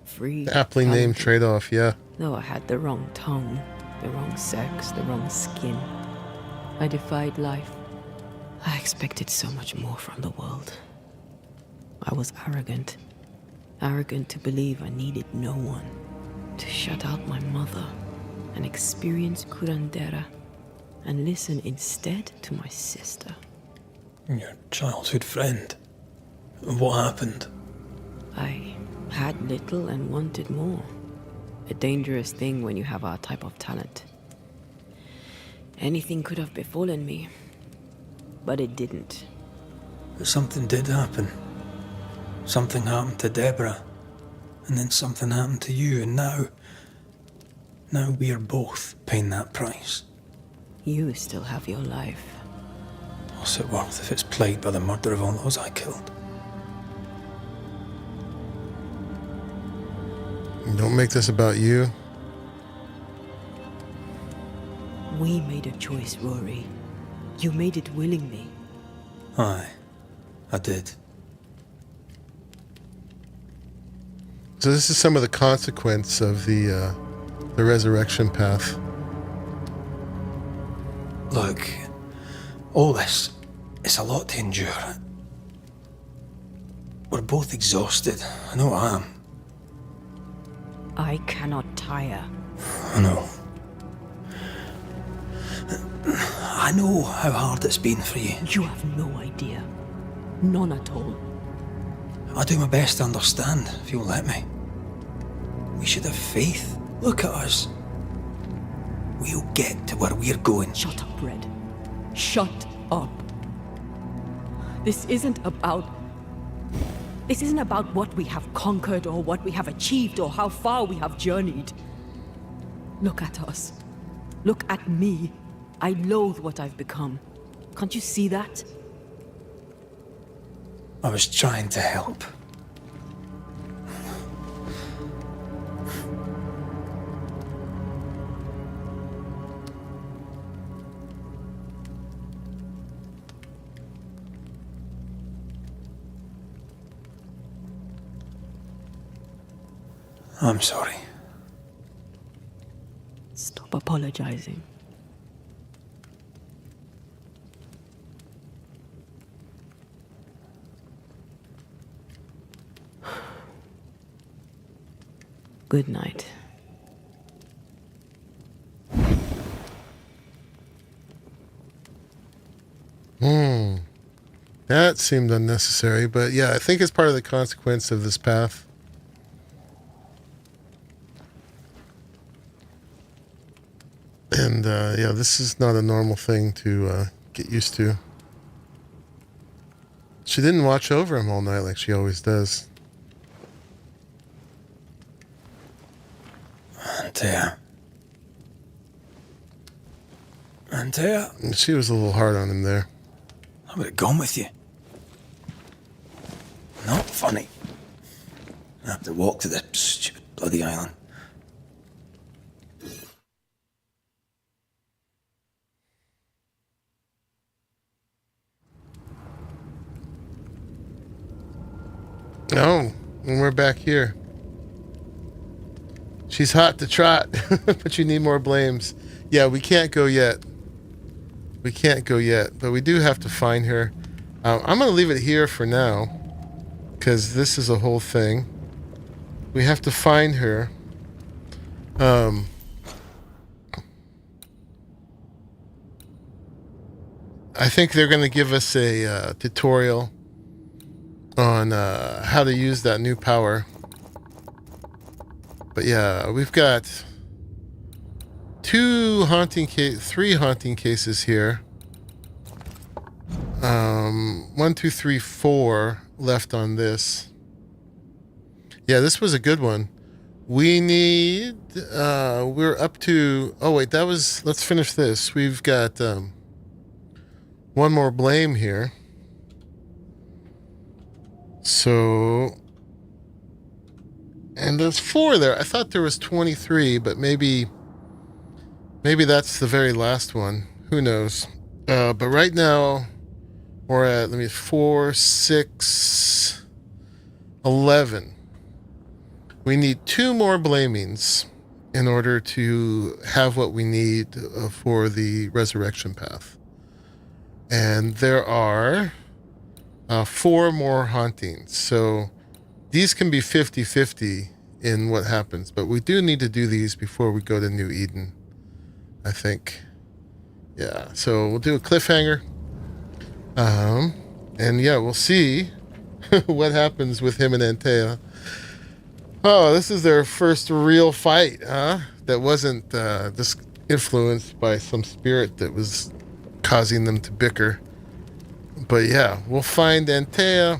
free. Aptly named trade-off, yeah. Though I had the wrong tongue, the wrong sex, the wrong skin. I defied life. I expected so much more from the world. I was arrogant. Arrogant to believe I needed no one. To shut out my mother and experience curandera. And listen instead to my sister. Your childhood friend. What happened? I had little and wanted more. A dangerous thing when you have our type of talent. Anything could have befallen me, but it didn't. But something did happen. Something happened to Deborah, and then something happened to you, and now we are both paying that price. You still have your life. What's it worth if it's plagued by the murder of all those I killed? Don't make this about you. We made a choice, Rory. You made it willingly. Aye, I did. So this is some of the consequence of the resurrection path. Look, all this, it's a lot to endure. We're both exhausted. I know I am. I cannot tire. I know. I know how hard it's been for you. You have no idea. None at all. I do my best to understand, if you'll let me. We should have faith. Look at us. We'll get to where we're going. Shut up, Red. Shut up. This isn't about what we have conquered or what we have achieved or how far we have journeyed. Look at us. Look at me. I loathe what I've become. Can't you see that? I was trying to help. I'm sorry. Stop apologizing. Good night. That seemed unnecessary, but yeah, I think it's part of the consequence of this path. And yeah, this is not a normal thing to get used to. She didn't watch over him all night like she always does. Antea. She was a little hard on him there. I would have gone with you. Not funny. I have to walk to the stupid bloody island. And we're back here. She's hot to trot, but you need more blames. Yeah, we can't go yet. We can't go yet, but we do have to find her. I'm going to leave it here for now, because this is a whole thing. We have to find her. I think they're going to give us a tutorial on how to use that new power. But yeah, we've got three haunting cases here. 1, 2, 3, 4 left on this. Yeah, this was a good one. We need, we're up to, oh wait, let's finish this. We've got one more blame here. So, and there's 4 there. I thought there was 23, but maybe that's the very last one. Who knows? But right now, we're at, 4, 6, 11. We need 2 more blamings in order to have what we need for the resurrection path. And there are 4 more hauntings. So these can be 50-50 in what happens. But we do need to do these before we go to New Eden, I think. Yeah, so we'll do a cliffhanger. And yeah, we'll see what happens with him and Antea. Oh, this is their first real fight, huh? That wasn't just influenced by some spirit that was causing them to bicker. But yeah, we'll find Antea.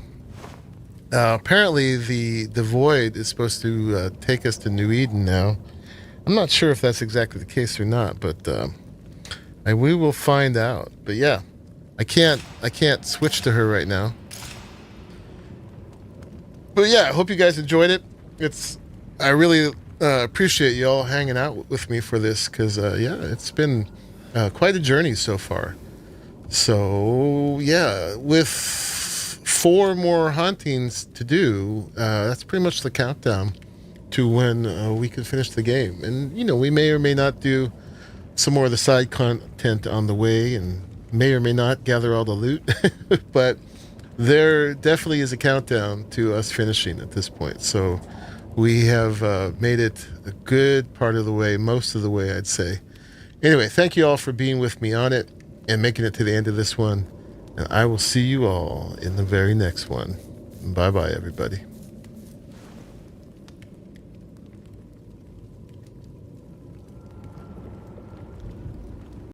Apparently the void is supposed to take us to New Eden now. I'm not sure if that's exactly the case or not, but we will find out. But yeah, I can't switch to her right now. But yeah, I hope you guys enjoyed it. I really appreciate you all hanging out with me for this, because yeah, it's been quite a journey so far. So yeah, with 4 more hauntings to do, that's pretty much the countdown to when we can finish the game. And we may or may not do some more of the side content on the way, and may or may not gather all the loot. But there definitely is a countdown to us finishing at this point. So we have made it a good part of the way, most of the way, I'd say. Anyway, thank you all for being with me on it and making it to the end of this one. And I will see you all in the very next one. Bye-bye, everybody.